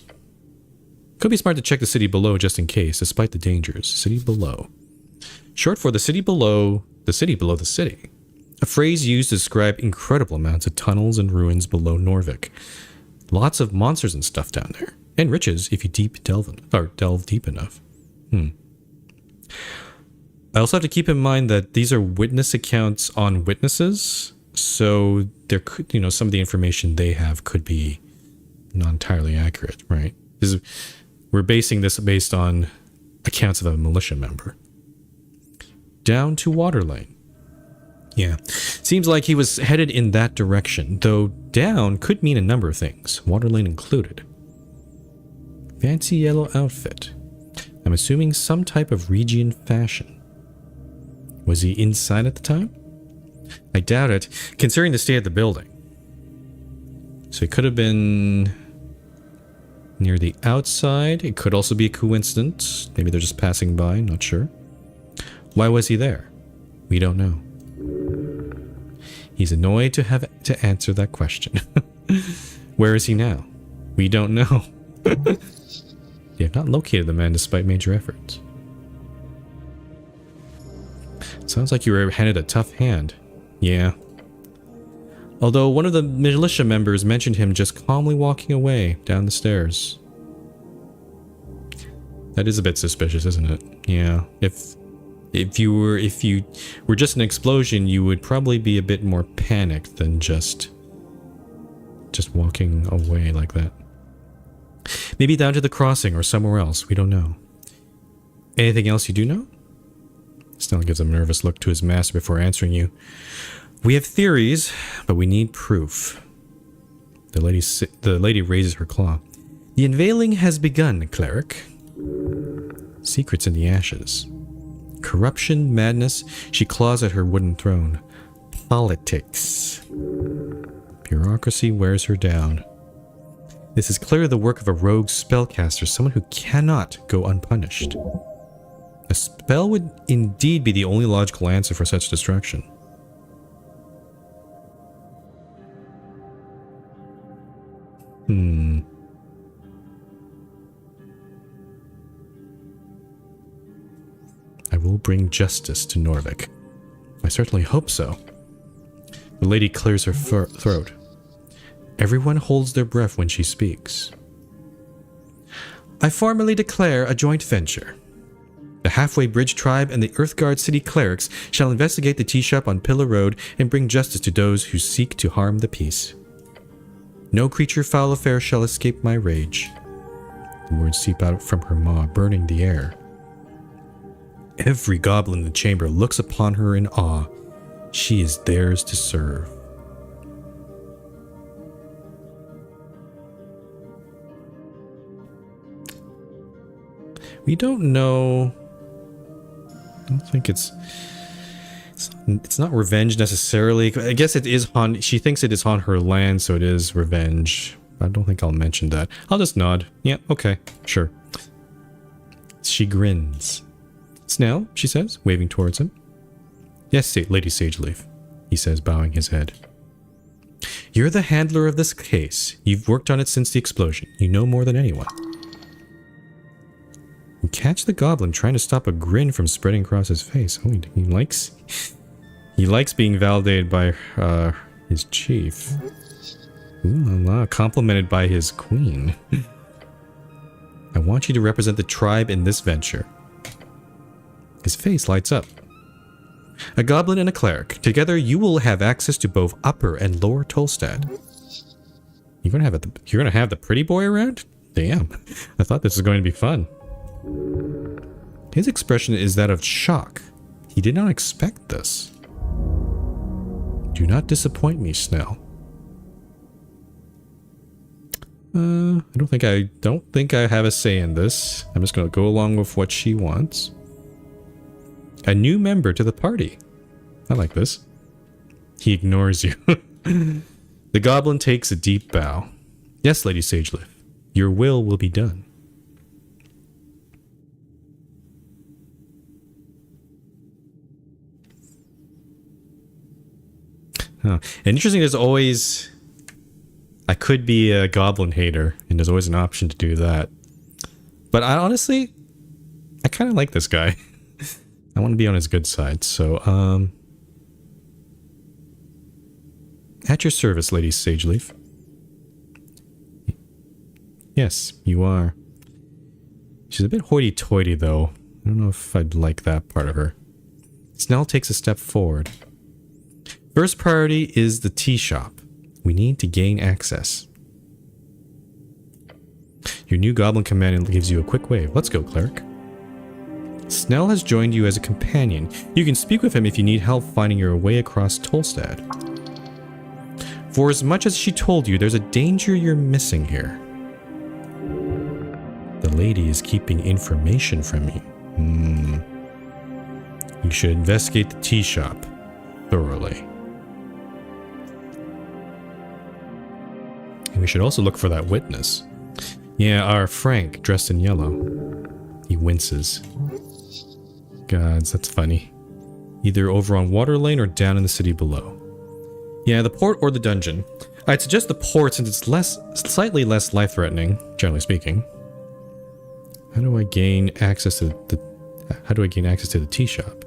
Could be smart to check the city below just in case, despite the dangers. City below. Short for the city below the city below the city. A phrase used to describe incredible amounts of tunnels and ruins below Norvik. Lots of monsters and stuff down there. And riches if you delve deep enough. I also have to keep in mind that these are witness accounts on witnesses. So there could, some of the information they have could be not entirely accurate, right? We're basing this based on accounts of a militia member. Down to Waterlane. Yeah, seems like he was headed in that direction, though down could mean a number of things, Waterlane included. Fancy yellow outfit. I'm assuming some type of Region fashion. Was he inside at the time? I doubt it, considering the state of the building. So he could have been near the outside. It could also be a coincidence. Maybe they're just passing by, not sure. Why was he there? We don't know. He's annoyed to have to answer that question. Where is he now? We don't know. You have not located the man despite major efforts. Sounds like you were handed a tough hand. Yeah. Although one of the militia members mentioned him just calmly walking away down the stairs. That is a bit suspicious, isn't it? Yeah. If you were just an explosion, you would probably be a bit more panicked than just walking away like that. Maybe down to the crossing or somewhere else. We don't know. Anything else you do know? Snell gives a nervous look to his master before answering you. We have theories, but we need proof. The lady raises her claw. The unveiling has begun, cleric. Secrets in the ashes. Corruption, madness, she claws at her wooden throne. Politics. Bureaucracy wears her down. This is clearly the work of a rogue spellcaster, someone who cannot go unpunished. A spell would indeed be the only logical answer for such destruction. I will bring justice to Norvik. I certainly hope so. The lady clears her throat. Everyone holds their breath when she speaks. I formally declare a joint venture. The Halfway Bridge Tribe and the Earthguard City Clerics shall investigate the tea shop on Pillar Road and bring justice to those who seek to harm the peace. No creature foul or fair shall escape my rage. The words seep out from her maw, burning the air. Every goblin in the chamber looks upon her in awe. She is theirs to serve. We don't know. I don't think it's not revenge necessarily. I guess it is on. She thinks it is on her land, so it is revenge. I don't think I'll mention that. I'll just nod. Yeah, okay, sure. She grins. Snell, she says, waving towards him. Yes, Lady Sageleaf, he says, bowing his head. You're the handler of this case. You've worked on it since the explosion. You know more than anyone. You catch the goblin trying to stop a grin from spreading across his face. Oh, he likes being validated by his chief. Ooh, complimented by his queen. I want you to represent the tribe in this venture. His face lights up. A goblin and a cleric. Together you will have access to both Upper and Lower Tolstad. you're gonna have the pretty boy around? Damn. I thought this was going to be fun. His expression is that of shock. He did not expect this. Do not disappoint me, Snell. I don't think I have a say in this. I'm just gonna go along with what she wants. A new member to the party. I like this. He ignores you. The goblin takes a deep bow. Yes, Lady Sageleaf. Your will be done. Huh. And interesting, there's always... I could be a goblin hater, and there's always an option to do that. But I kind of like this guy. I want to be on his good side, so, at your service, Lady Sageleaf. Yes, you are. She's a bit hoity-toity, though. I don't know if I'd like that part of her. Snell takes a step forward. First priority is the tea shop. We need to gain access. Your new goblin companion gives you a quick wave. Let's go, cleric. Snell has joined you as a companion. You can speak with him if you need help finding your way across Tolstad. For as much as she told you, there's a danger you're missing here. The lady is keeping information from you. You should investigate the tea shop thoroughly. And we should also look for that witness. Yeah, our Frank, dressed in yellow. He winces. Gods, that's funny. Either over on Water Lane or down in the city below. Yeah, the port or the dungeon. I'd suggest the port since it's slightly less life-threatening, generally speaking. How do I gain access to the tea shop?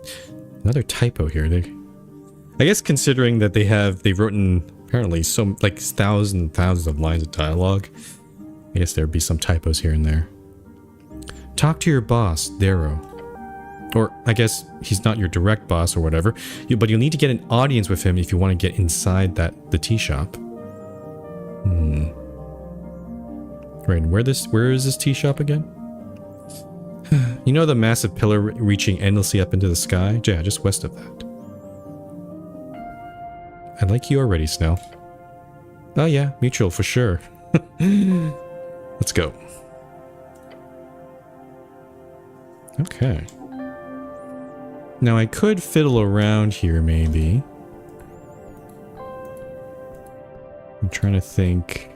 Another typo here. I guess considering that they've written apparently thousands and thousands of lines of dialogue, I guess there'd be some typos here and there. Talk to your boss, Darrow. Or, I guess he's not your direct boss or whatever, but you'll need to get an audience with him if you want to get inside the tea shop. Right, and where is this tea shop again? You know the massive pillar reaching endlessly up into the sky? Yeah, just west of that. I like you already, Snell. Oh yeah, mutual for sure. Let's go. Okay. Now I could fiddle around here, maybe. I'm trying to think.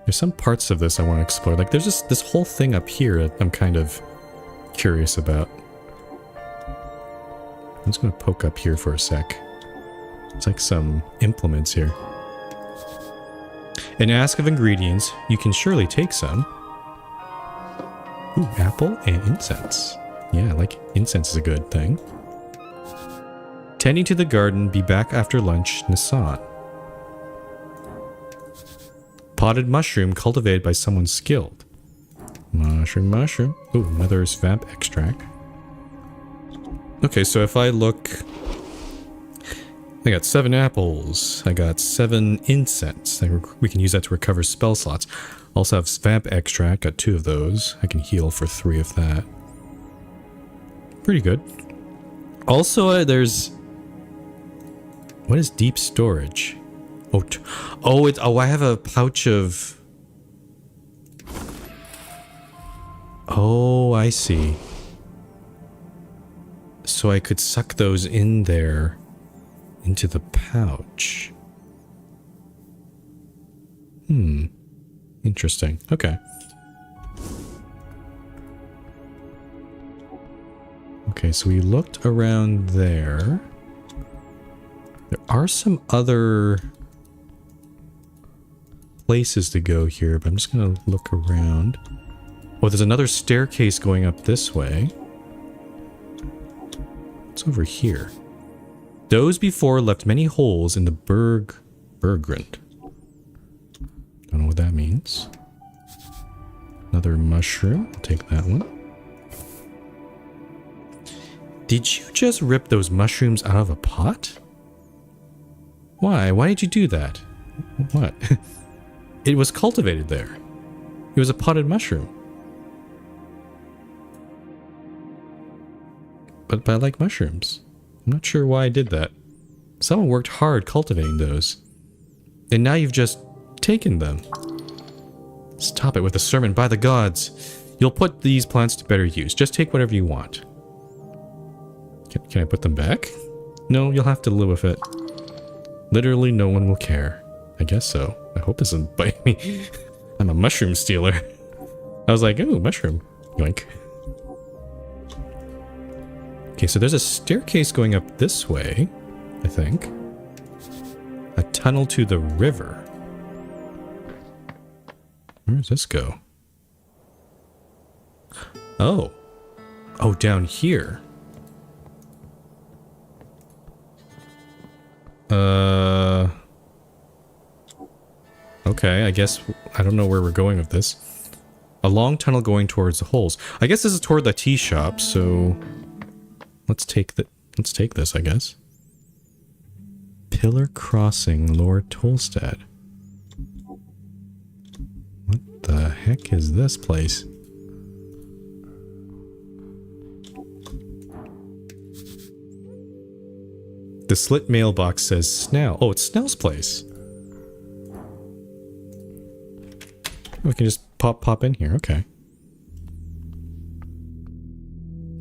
There's some parts of this I want to explore. Like, there's just this whole thing up here that I'm kind of curious about. I'm just going to poke up here for a sec. It's like some implements here. An ask of ingredients. You can surely take some. Ooh, apple and incense. Yeah, like incense is a good thing. Tending to the garden, be back after lunch, Nissan. Potted mushroom cultivated by someone skilled. Mushroom. Ooh, mother's vamp extract. Okay, so if I look... I got 7 apples. I got 7 incense. We can use that to recover spell slots. Also have vamp extract. Got 2 of those. I can heal for 3 of that. Pretty good. Also, there's... What is deep storage? I have a pouch of... Oh, I see. So I could suck those in there into the pouch. Interesting. Okay. Okay, so we looked around there. There are some other places to go here, but I'm just gonna look around. Oh, there's another staircase going up this way. What's over here? Those before left many holes in the Bergrund. Don't know what that means. Another mushroom. I'll take that one. Did you just rip those mushrooms out of a pot? Why? Why did you do that? What? It was cultivated there. It was a potted mushroom. But I like mushrooms. I'm not sure why I did that. Someone worked hard cultivating those. And now you've just taken them. Stop it with the sermon, by the gods. You'll put these plants to better use. Just take whatever you want. Can I put them back? No, you'll have to live with it. Literally no one will care. I guess so. I hope this doesn't bite me. I'm a mushroom stealer. I was like, ooh, mushroom. Yoink. Okay, so there's a staircase going up this way, I think. A tunnel to the river. Where does this go? Oh. Oh, down here. Okay, I guess I don't know where we're going with this. A long tunnel going towards the holes. I guess this is toward the tea shop, so let's take this, I guess. Pillar Crossing, Lord Tolstad. What the heck is this place? The slit mailbox says Snell. Oh, it's Snell's place. We can just pop in here. Okay.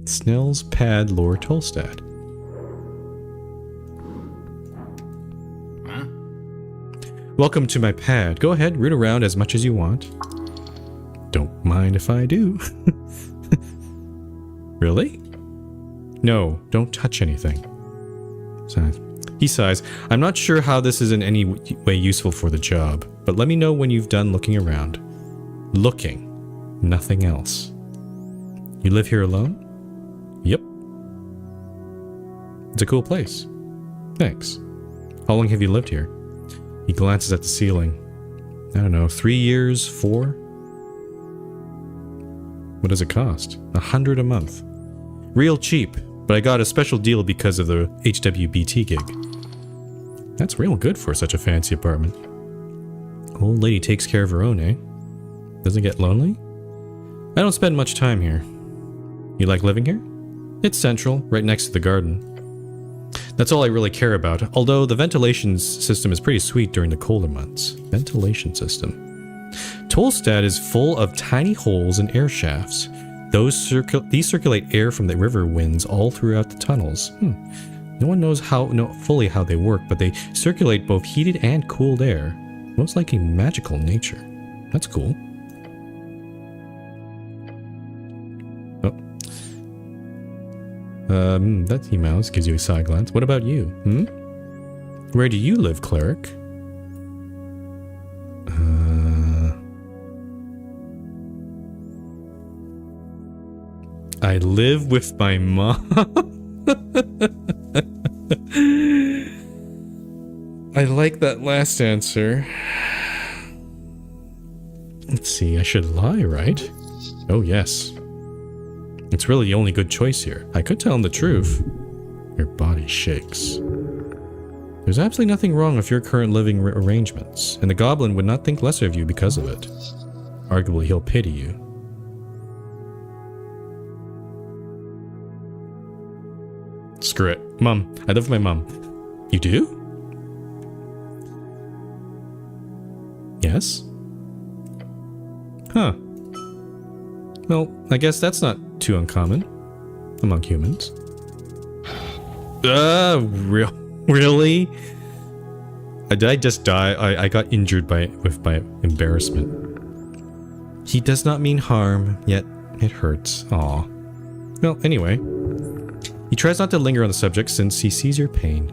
Snell's pad, Lord Tolstad. Huh? Welcome to my pad. Go ahead, root around as much as you want. Don't mind if I do. Really? No, don't touch anything. He sighs. I'm not sure how this is in any way useful for the job, but let me know when you've done looking around. Looking. Nothing else. You live here alone? Yep. It's a cool place. Thanks. How long have you lived here? He glances at the ceiling. I don't know, 3 years, 4? What does it cost? $100 a month. Real cheap, but I got a special deal because of the HWBT gig. That's real good for such a fancy apartment. Old lady takes care of her own, eh? Doesn't get lonely? I don't spend much time here. You like living here? It's central, right next to the garden. That's all I really care about, although the ventilation system is pretty sweet during the colder months. Ventilation system. Tolstad is full of tiny holes and air shafts. These circulate air from the river winds all throughout the tunnels. No one knows fully how they work, but they circulate both heated and cooled air. Most likely magical in nature. That's cool. That email gives you a side glance. What about you? Where do you live, cleric? I live with my mom. I like that last answer. Let's see, I should lie, right? Oh, yes. It's really the only good choice here. I could tell him the truth. Your body shakes. There's absolutely nothing wrong with your current living arrangements, and the goblin would not think lesser of you because of it. Arguably, he'll pity you. Screw it. Mum. I live with my mum. You do? Yes? Huh. Well, I guess that's not too uncommon among humans. Really? Did I just die? I got injured with my embarrassment. He does not mean harm, yet it hurts. Aw. Well, anyway. He tries not to linger on the subject since he sees your pain.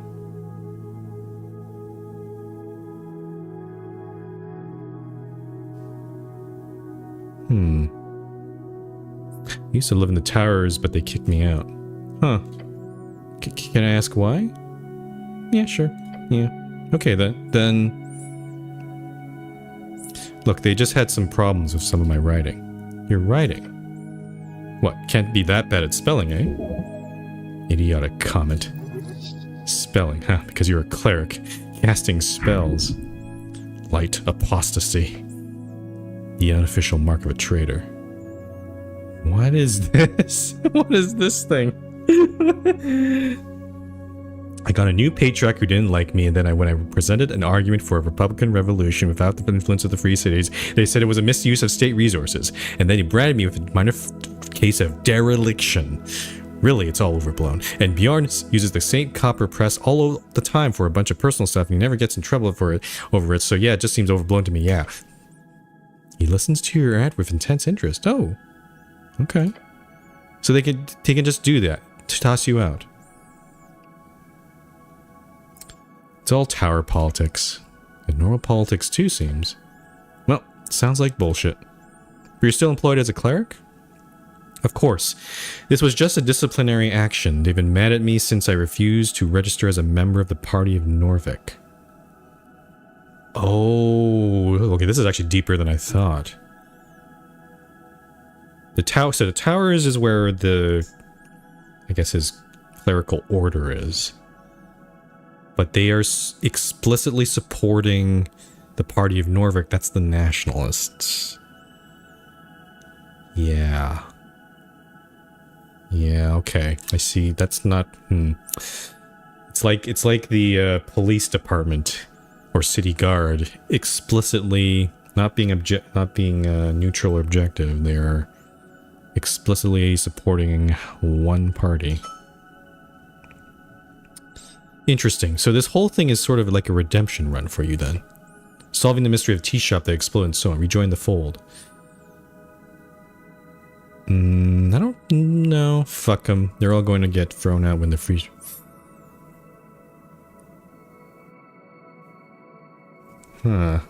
I used to live in the towers, but they kicked me out. Huh. Can I ask why? Yeah, sure. Yeah. Okay, then... Look, they just had some problems with some of my writing. Your writing? What, can't be that bad at spelling, eh? Idiotic comment. Spelling, huh? Because you're a cleric. Casting spells. Light apostasy. The unofficial mark of a traitor. What is this? What is this thing? I got a new patriarch who didn't like me, and then when I presented an argument for a Republican revolution without the influence of the free cities, they said it was a misuse of state resources, and then he branded me with a minor case of dereliction. Really, it's all overblown. And Bjorn uses the same copper press all the time for a bunch of personal stuff, and he never gets in trouble for it over it, so yeah, it just seems overblown to me, yeah. He listens to your ad with intense interest. Oh. Okay. So they can just do that, to toss you out. It's all tower politics. And normal politics too, seems. Well, sounds like bullshit. But you're still employed as a cleric? Of course. This was just a disciplinary action. They've been mad at me since I refused to register as a member of the Party of Norvik. Oh, okay, this is actually deeper than I thought. The tower, so the towers is where the, I guess his clerical order is. But they are explicitly supporting the Party of Norvik. That's the nationalists. Yeah. Yeah, okay. I see. That's not, It's like the police department or city guard explicitly not being neutral or objective. They are explicitly supporting one party. Interesting. So this whole thing is sort of like a redemption run for you then. Solving the mystery of tea shop that exploded and so on. Rejoin the fold. I don't know. Fuck them. They're all going to get thrown out when the free... Huh.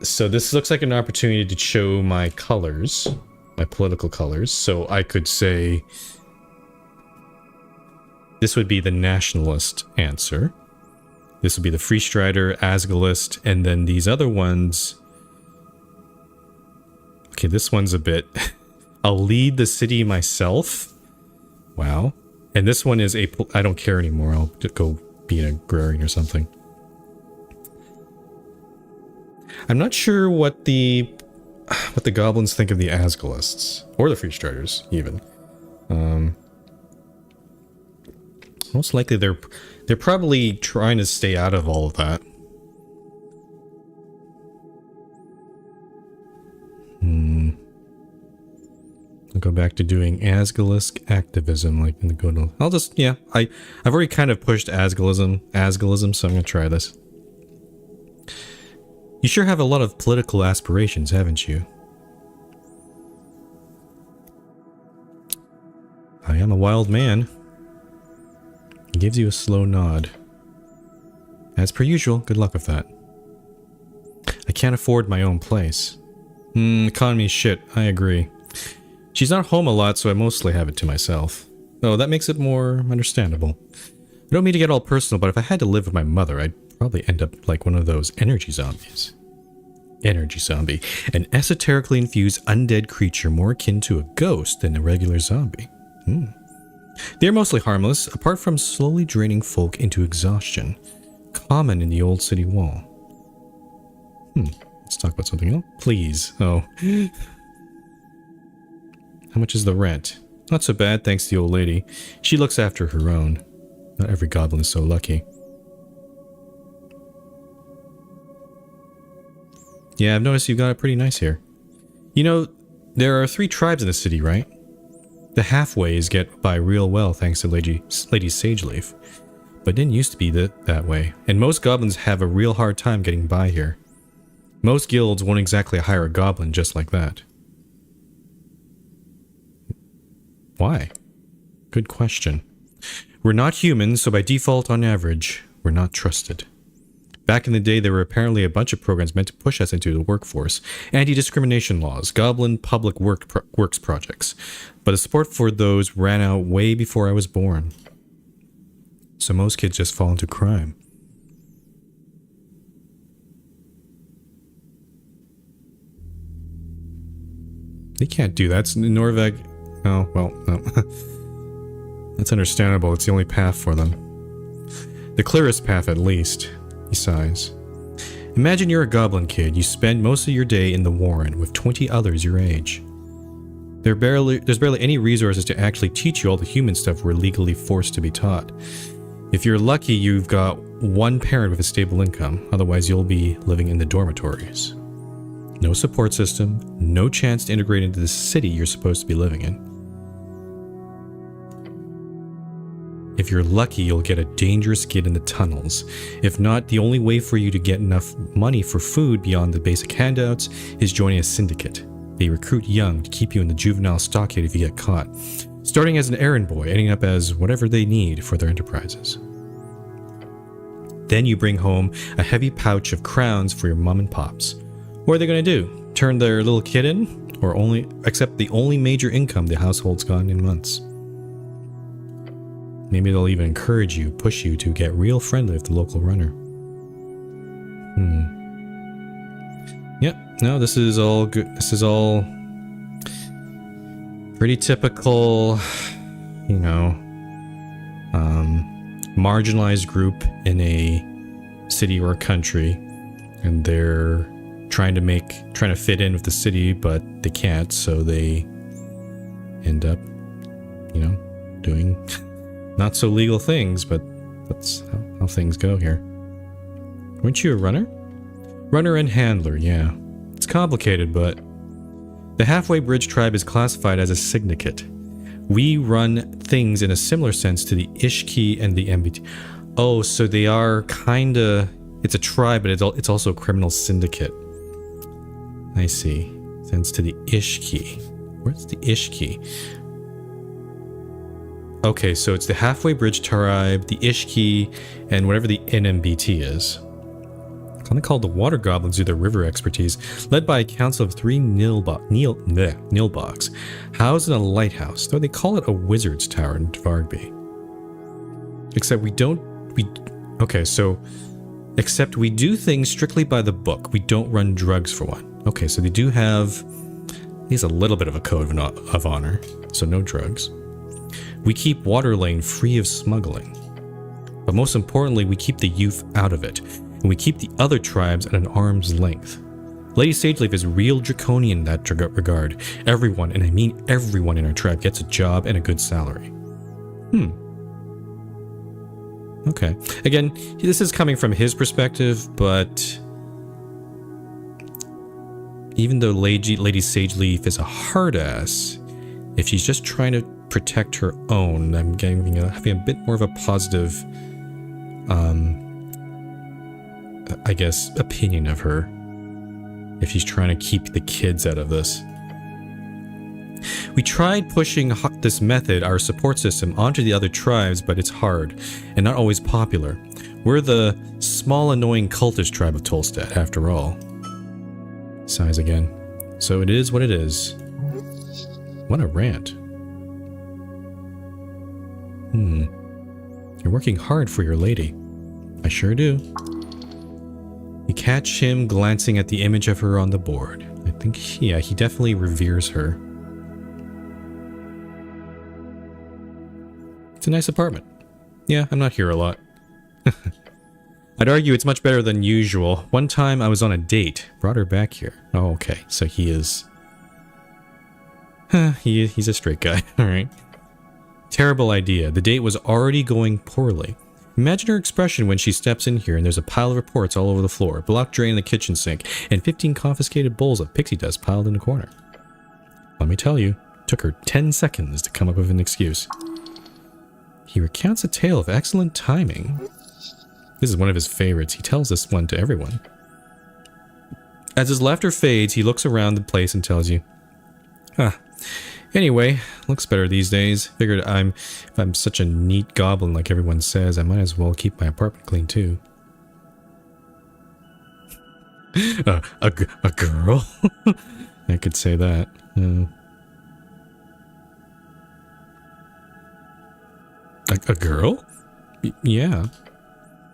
So this looks like an opportunity to show my colors. My political colors. So I could say... This would be the nationalist answer. This would be the Free Strider, Asgalist, and then these other ones... Okay, this one's a bit... I'll lead the city myself. Wow. And this one is a... I don't care anymore. I'll go be an agrarian or something. I'm not sure what the goblins think of the Asgalists. Or the Free Striders, even. Most likely they're probably trying to stay out of all of that. I'll go back to doing Asgalist activism, like in the good old... I'll just, yeah, I've already kind of pushed Asgalism, so I'm gonna try this. You sure have a lot of political aspirations, haven't you? I am a wild man. He gives you a slow nod. As per usual, good luck with that. I can't afford my own place. Economy's shit, I agree. She's not home a lot, so I mostly have it to myself. Oh, that makes it more understandable. I don't mean to get all personal, but if I had to live with my mother, I'd probably end up like one of those energy zombies. Energy zombie. An esoterically infused undead creature more akin to a ghost than a regular zombie. They're mostly harmless, apart from slowly draining folk into exhaustion. Common in the old city wall. Let's talk about something else. Please. Oh. How much is the rent? Not so bad, thanks to the old lady. She looks after her own. Not every goblin is so lucky. Yeah, I've noticed you've got it pretty nice here. You know, there are 3 tribes in the city, right? The halfways get by real well thanks to Lady Sageleaf. But it didn't used to be that way, and most goblins have a real hard time getting by here. Most guilds won't exactly hire a goblin just like that. Why? Good question. We're not humans, so by default, on average, we're not trusted. Back in the day, there were apparently a bunch of programs meant to push us into the workforce. Anti-discrimination laws, goblin public works projects. But the support for those ran out way before I was born. So most kids just fall into crime. They can't do that. It's Norveg. Oh, well, no. That's understandable. It's the only path for them. The clearest path, at least. He sighs. Imagine you're a goblin kid. You spend most of your day in the Warren with 20 others your age. There's barely any resources to actually teach you all the human stuff we're legally forced to be taught. If you're lucky, you've got one parent with a stable income. Otherwise, you'll be living in the dormitories. No support system, no chance to integrate into the city you're supposed to be living in. If you're lucky, you'll get a dangerous gig in the tunnels. If not, the only way for you to get enough money for food beyond the basic handouts is joining a syndicate. They recruit young to keep you in the juvenile stockade if you get caught, starting as an errand boy, ending up as whatever they need for their enterprises. Then you bring home a heavy pouch of crowns for your mom and pops. What are they going to do? Turn their little kid in? Or accept the only major income the household's gotten in months? Maybe they'll even encourage you, push you to get real friendly with the local runner. Yep, no, this is all good. This is all pretty typical, you know, marginalized group in a city or a country, and they're trying to fit in with the city, but they can't, so they end up, you know, doing not so legal things, but that's how things go here. Weren't you a runner? Runner and handler, yeah. It's complicated, but the Halfway Bridge tribe is classified as a syndicate. We run things in a similar sense to the Ishki and the MBT. Oh, so they are kinda... It's a tribe, but it's also a criminal syndicate. I see. Sense to the Ishki. Where's the Ishki? Okay, so it's the Halfway Bridge tribe, the Ishki, and whatever the NMBT is. Kind of called the Water Goblins due to their river expertise, led by a council of 3 Nilbogs, housed in a lighthouse, though they call it a wizard's tower in Vargby. Except except we do things strictly by the book. We don't run drugs for one. Okay, so they do have at least a little bit of a code of honor, so no drugs. We keep Waterlane free of smuggling. But most importantly, we keep the youth out of it, and we keep the other tribes at an arm's length. Lady Sageleaf is real draconian in that regard. Everyone, and I mean everyone in our tribe, gets a job and a good salary. Okay. Again, this is coming from his perspective, but even though Lady Sageleaf is a hard ass, if she's just trying to protect her own, I'm having a bit more of a positive, I guess, opinion of her. If she's trying to keep the kids out of this. We tried pushing this method, our support system, onto the other tribes, but it's hard, and not always popular. We're the small, annoying cultist tribe of Tolstad, after all. Sighs again. So it is what it is. What a rant. You're working hard for your lady. I sure do. You catch him glancing at the image of her on the board. I think, yeah, he definitely reveres her. It's a nice apartment. Yeah, I'm not here a lot. I'd argue it's much better than usual. One time I was on a date. Brought her back here. Oh, okay. So he is... he's a straight guy. Alright. Terrible idea. The date was already going poorly. Imagine her expression when she steps in here and there's a pile of reports all over the floor, a block drain in the kitchen sink, and 15 confiscated bowls of pixie dust piled in the corner. Let me tell you, it took her 10 seconds to come up with an excuse. He recounts a tale of excellent timing. This is one of his favorites. He tells this one to everyone. As his laughter fades, he looks around the place and tells you, anyway, looks better these days. Figured if I'm such a neat goblin like everyone says, I might as well keep my apartment clean too. A girl? I could say that. A girl? Yeah.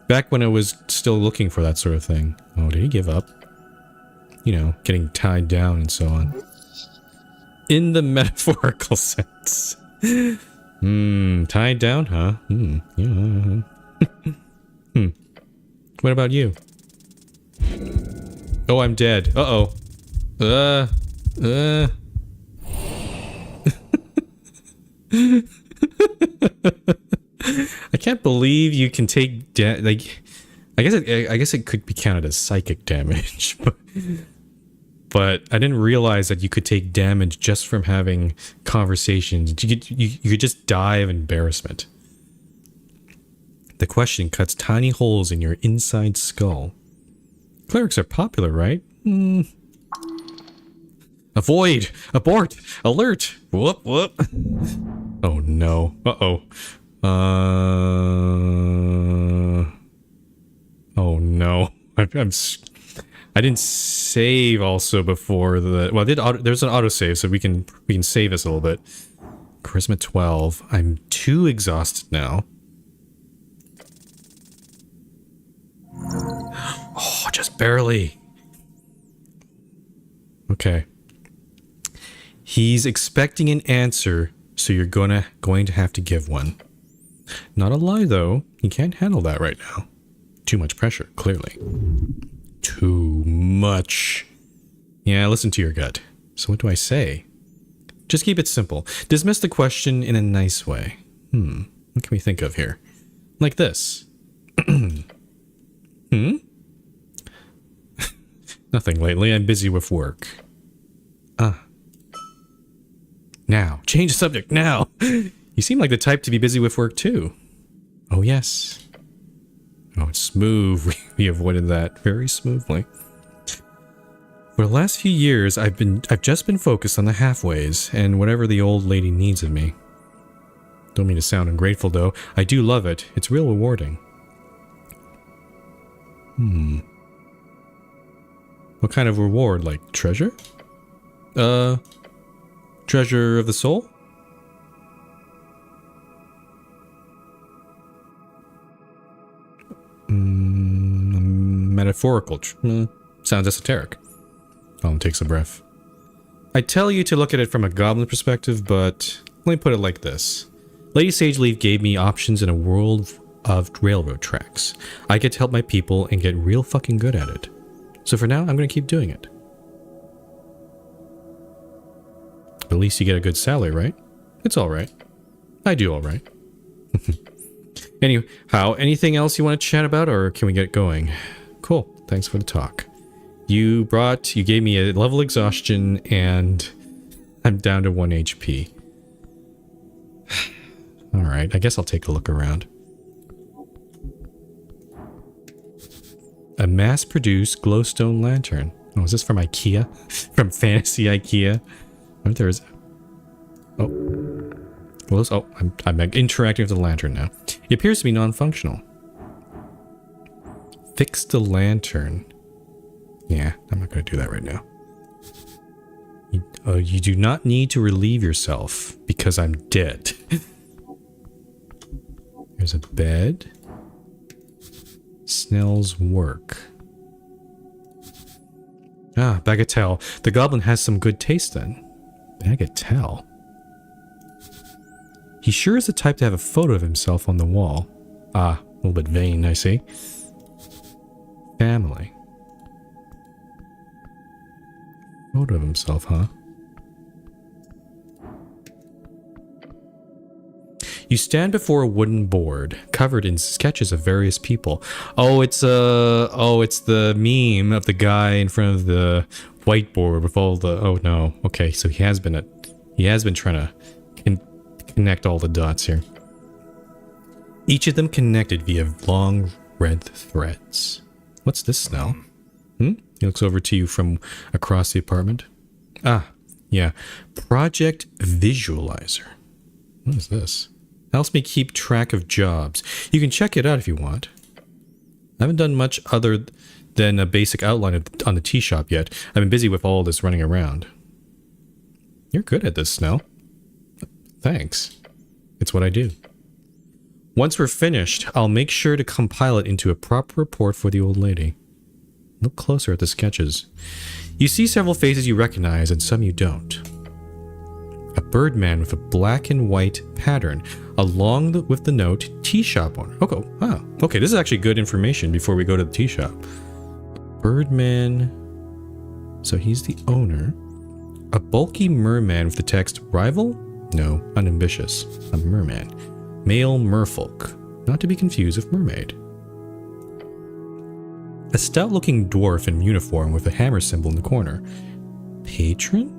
Back when I was still looking for that sort of thing. Oh, did he give up? You know, getting tied down and so on. In the metaphorical sense. Tied down, huh? Yeah. What about you? Oh, I'm dead. Uh-oh. I can't believe you can take like, I guess it could be counted as psychic damage, but I didn't realize that you could take damage just from having conversations. You could just die of embarrassment. The question cuts tiny holes in your inside skull. Clerics are popular, right? Avoid! Abort! Alert! Whoop, whoop. Oh no. Uh-oh. Oh no. I didn't save also before the... Well, there's an autosave, so we can save this a little bit. Charisma 12. I'm too exhausted now. Oh, just barely. Okay. He's expecting an answer, so you're going to have to give one. Not a lie, though. He can't handle that right now. Too much pressure, clearly. Too much. Yeah, listen to your gut. So what do I say? Just keep it simple. Dismiss the question in a nice way. What can we think of here? Like this. Nothing lately. I'm busy with work. Now. Change the subject, now! You seem like the type to be busy with work, too. Oh, yes. Oh, it's smooth. We avoided that very smoothly. For the last few years, I've just been focused on the halfways, and whatever the old lady needs of me. Don't mean to sound ungrateful, though. I do love it. It's real rewarding. What kind of reward? Like treasure? Treasure of the soul? Metaphorical. Sounds esoteric. Colin takes a breath. I tell you to look at it from a goblin perspective, but let me put it like this. Lady Sageleaf gave me options in a world of railroad tracks. I get to help my people and get real fucking good at it. So for now, I'm going to keep doing it. At least you get a good salary, right? It's alright. I do alright. Anyhow, anything else you want to chat about, or can we get going? Cool. Thanks for the talk. You gave me a level exhaustion, and I'm down to 1 HP. Alright, I guess I'll take a look around. A mass-produced glowstone lantern. Oh, is this from IKEA? From Fantasy IKEA? What if there is... Oh. Well, I'm interacting with the lantern now. It appears to be non-functional. Fix the lantern. Yeah, I'm not going to do that right now. You do not need to relieve yourself, because I'm dead. There's a bed. Snell's work. Ah, bagatelle. The goblin has some good taste then. Bagatelle. He sure is the type to have a photo of himself on the wall. Ah, a little bit vain, I see. Family. Photo of himself, huh? You stand before a wooden board covered in sketches of various people. Oh, it's the meme of the guy in front of the whiteboard with all the... Oh no. Okay, so he has been trying to connect all the dots here. Each of them connected via long red threads. What's this, Snell? He looks over to you from across the apartment. Ah, yeah. Project Visualizer. What is this? Helps me keep track of jobs. You can check it out if you want. I haven't done much other than a basic outline on the tea shop yet. I've been busy with all this running around. You're good at this, Snell. Thanks. It's what I do. Once we're finished, I'll make sure to compile it into a proper report for the old lady. Look closer at the sketches. You see several faces you recognize and some you don't. A birdman with a black and white pattern, along with the note, tea shop owner. Okay, wow. Okay, this is actually good information before we go to the tea shop. Birdman, so he's the owner. A bulky merman with the text, rival? No, unambitious. A merman. Male merfolk, not to be confused with mermaid. A stout-looking dwarf in uniform with a hammer symbol in the corner. Patron?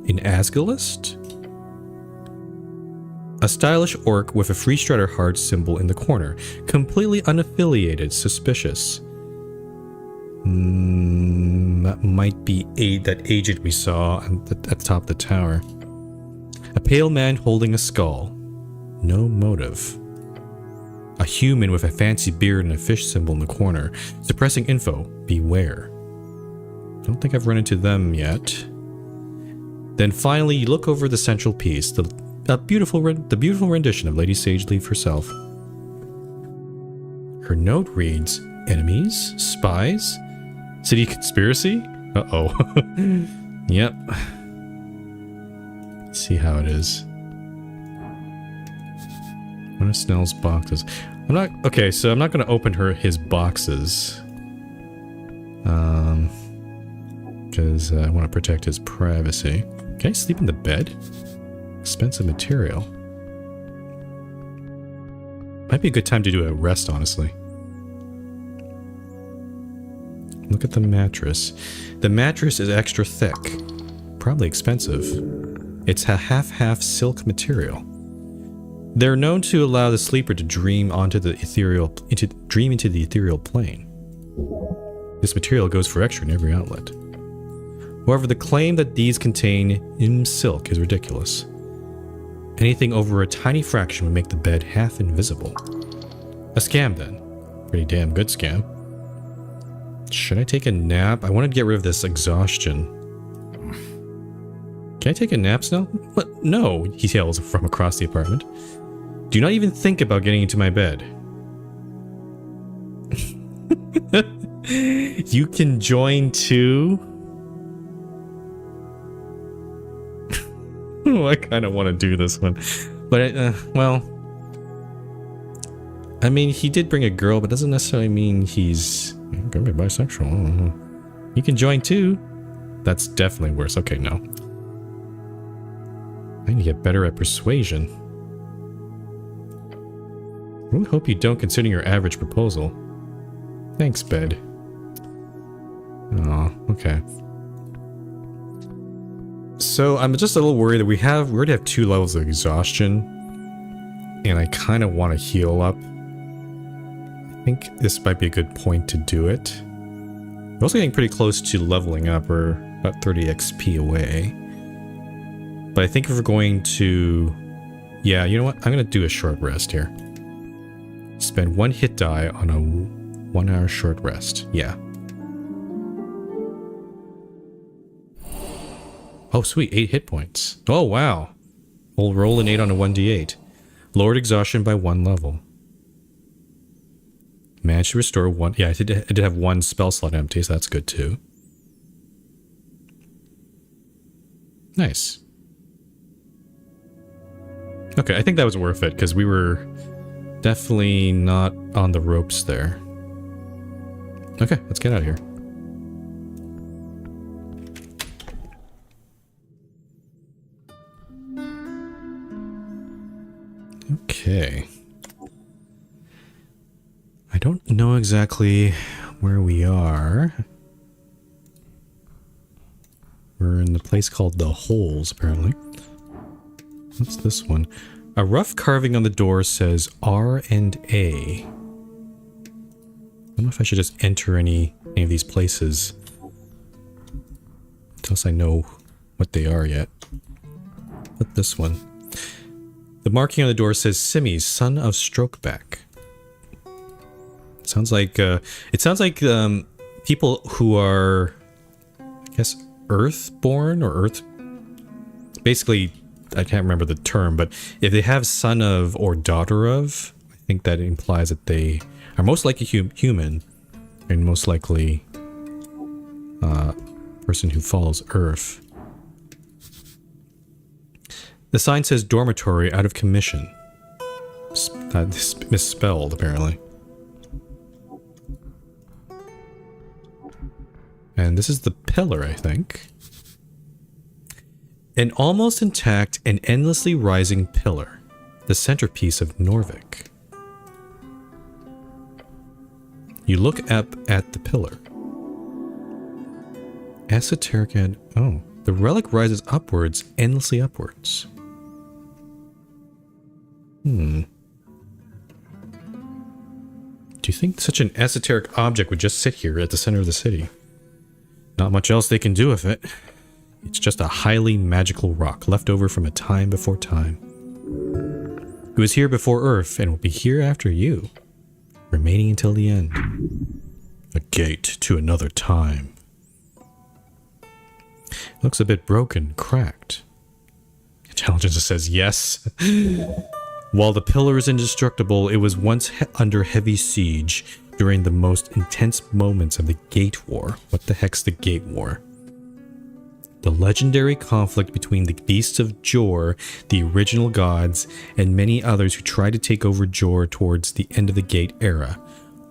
In Asgalist? A stylish orc with a free strider heart symbol in the corner. Completely unaffiliated, suspicious. That might be that agent we saw at the top of the tower. A pale man holding a skull. No motive. A human with a fancy beard and a fish symbol in the corner. Suppressing info. Beware. Don't think I've run into them yet. Then finally, you look over the central piece. The beautiful rendition of Lady Sageleaf herself. Her note reads, enemies? Spies? City conspiracy? Uh-oh. Yep. Let's see how it is. One of Snell's boxes. Okay, so I'm not going to open his boxes. Because I want to protect his privacy. Can I sleep in the bed? Expensive material. Might be a good time to do a rest, honestly. Look at the mattress. The mattress is extra thick. Probably expensive. It's a half-half silk material. They're known to allow the sleeper to dream into the ethereal plane. This material goes for extra in every outlet. However, the claim that these contain silk is ridiculous. Anything over a tiny fraction would make the bed half invisible. A scam then. Pretty damn good scam. Should I take a nap? I want to get rid of this exhaustion. Can I take a nap, Snell? What? No, he yells from across the apartment. Do not even think about getting into my bed. You can join too? Oh, I kind of want to do this one. But, well... I mean, he did bring a girl, but doesn't necessarily mean he's gonna be bisexual. You can join too. That's definitely worse. Okay, no. I need to get better at persuasion. I really hope you don't consider your average proposal. Thanks, bed. Oh, okay. So I'm just a little worried that we already have 2 levels of exhaustion. And I kind of want to heal up. I think this might be a good point to do it. We're also getting pretty close to leveling up. We're about 30 XP away. But I think if we're going to... Yeah, you know what? I'm going to do a short rest here. Spend 1 hit die on a 1 hour short rest. Yeah. Oh, sweet. 8 hit points. Oh, wow. We'll roll an 8 on a 1d8. Lowered exhaustion by 1 level. Managed to restore 1... Yeah, I did have 1 spell slot empty, so that's good too. Nice. Okay, I think that was worth it, because we were definitely not on the ropes there. Okay, let's get out of here. Okay. I don't know exactly where we are. We're in the place called The Holes, apparently. What's this one? A rough carving on the door says R and A. I don't know if I should just enter any of these places. Unless I know what they are yet. But this one. The marking on the door says Simi, son of Strokeback. Sounds like people who are, I guess, Earthborn or Earth. Basically, I can't remember the term, but if they have son of or daughter of, I think that implies that they are most likely human and most likely person who follows Earth. The sign says dormitory out of commission. That's misspelled, apparently. And this is the pillar, I think. An almost intact and endlessly rising pillar. The centerpiece of Norvik. You look up at the pillar. Esoteric and... oh. The relic rises upwards, endlessly upwards. Do you think such an esoteric object would just sit here at the center of the city? Not much else they can do with it. It's just a highly magical rock left over from a time before time. It was here before Earth and will be here after you, remaining until the end. A gate to another time. Looks a bit broken, cracked. Intelligence says yes. While the pillar is indestructible, it was once under heavy siege during the most intense moments of the Gate War. What the heck's the Gate War? The legendary conflict between the beasts of Jor, the original gods, and many others who tried to take over Jor towards the end of the Gate era.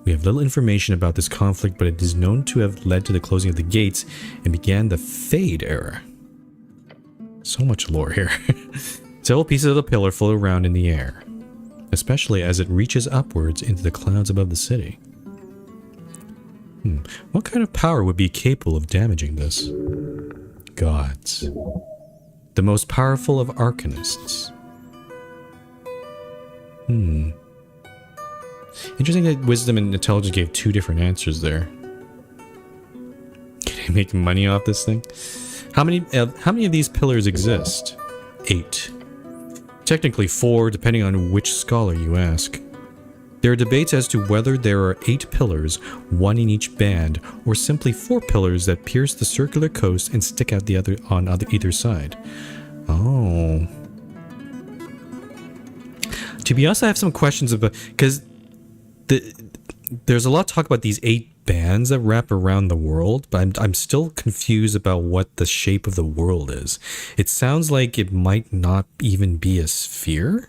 We have little information about this conflict, but it is known to have led to the closing of the gates and began the Fade era. So much lore here. Several pieces of the pillar float around in the air, especially as it reaches upwards into the clouds above the city. What kind of power would be capable of damaging this? Gods. The most powerful of arcanists. Interesting that wisdom and intelligence gave two different answers there. Can I make money off this thing? How many of these pillars exist? 8. Technically 4, depending on which scholar you ask. There are debates as to whether there are 8 pillars, 1 in each band, or simply 4 pillars that pierce the circular coast and stick out the other on either side. Oh. To be honest, I have some questions about, because there's a lot of talk about these 8 bands that wrap around the world, but I'm still confused about what the shape of the world is. It sounds like it might not even be a sphere.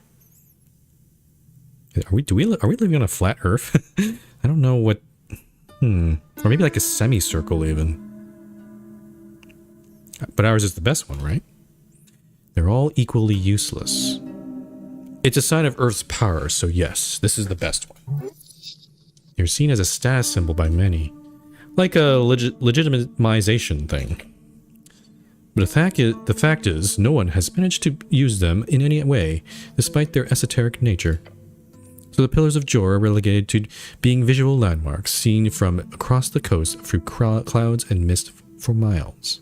Are we living on a flat Earth? I don't know what. Or maybe like a semicircle even. But ours is the best one, right? They're all equally useless. It's a sign of Earth's power, so yes, this is the best one. You're seen as a status symbol by many, like a legitimization thing. But the fact is, no one has managed to use them in any way, despite their esoteric nature. So the pillars of Jor are relegated to being visual landmarks seen from across the coast through clouds and mist for miles.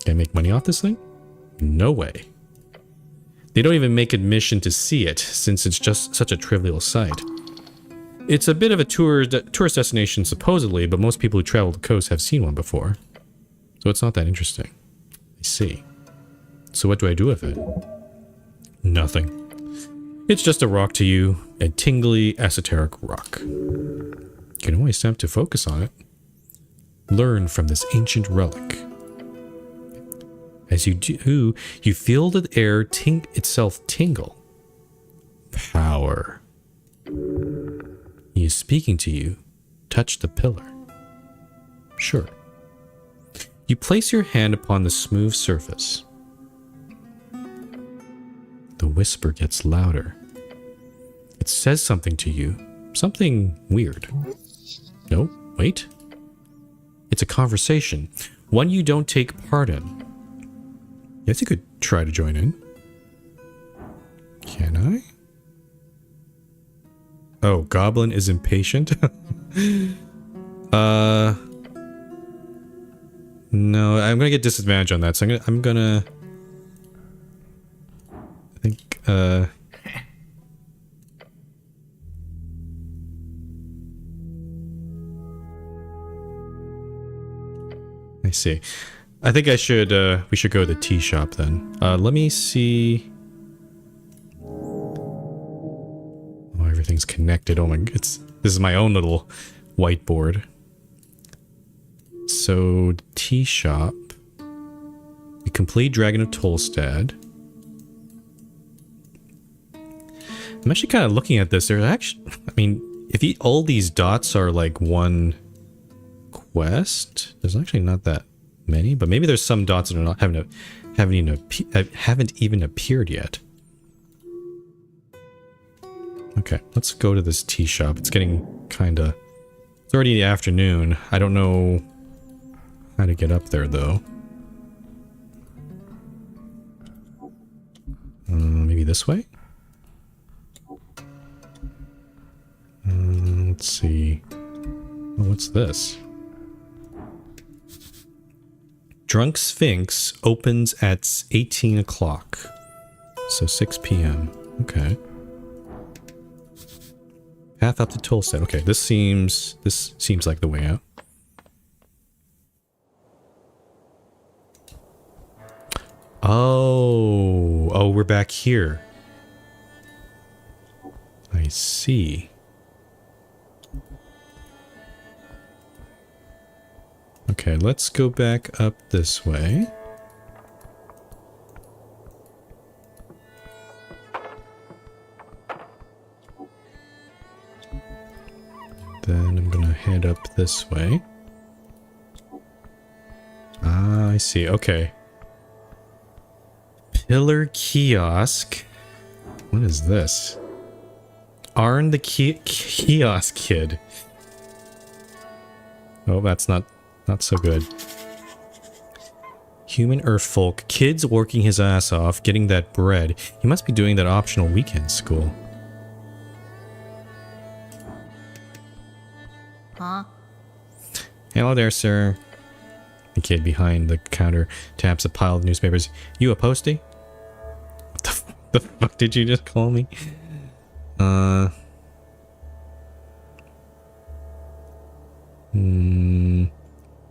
Can I make money off this thing? No way. They don't even make admission to see it, since it's just such a trivial sight. It's a bit of a tourist destination supposedly, but most people who travel the coast have seen one before. So it's not that interesting. I see. So what do I do with it? Nothing. It's just a rock to you, a tingly, esoteric rock. You can always attempt to focus on it. Learn from this ancient relic. As you do, you feel the air itself tingle. Power. He is speaking to you. Touch the pillar. Sure. You place your hand upon the smooth surface. The whisper gets louder. It says something to you. Something weird. No, wait. It's a conversation. One you don't take part in. Yes, you could try to join in. Can I? Oh, Goblin is impatient? No, I'm gonna get disadvantage on that, so I'm gonna I think, I see. I think I should, we should go to the tea shop then. Let me see. Oh, everything's connected. Oh my, this is my own little whiteboard. So, tea shop. The complete Dragon of Tolstad. I'm actually kind of looking at this. There's actually, I mean, if all these dots are like one quest, there's actually not that many, but maybe there's some dots that are not haven't even appeared yet. Okay, let's go to this tea shop. It's getting kinda... It's already the afternoon. I don't know how to get up there, though. Maybe this way? Let's see. Oh, what's this? Drunk Sphinx opens at 18 o'clock. So 6 p.m. Okay. Path up to Tolstad. Okay, this seems like the way out. Oh, we're back here. I see. Okay, let's go back up this way. Then I'm gonna head up this way. Ah, I see. Okay. Pillar kiosk. What is this? Arn the kiosk kid. Oh, that's not so good. Human Earthfolk. Kid's working his ass off, getting that bread. He must be doing that optional weekend school. Huh? Hello there, sir. The kid behind the counter taps a pile of newspapers. You a postie? What the fuck did you just call me?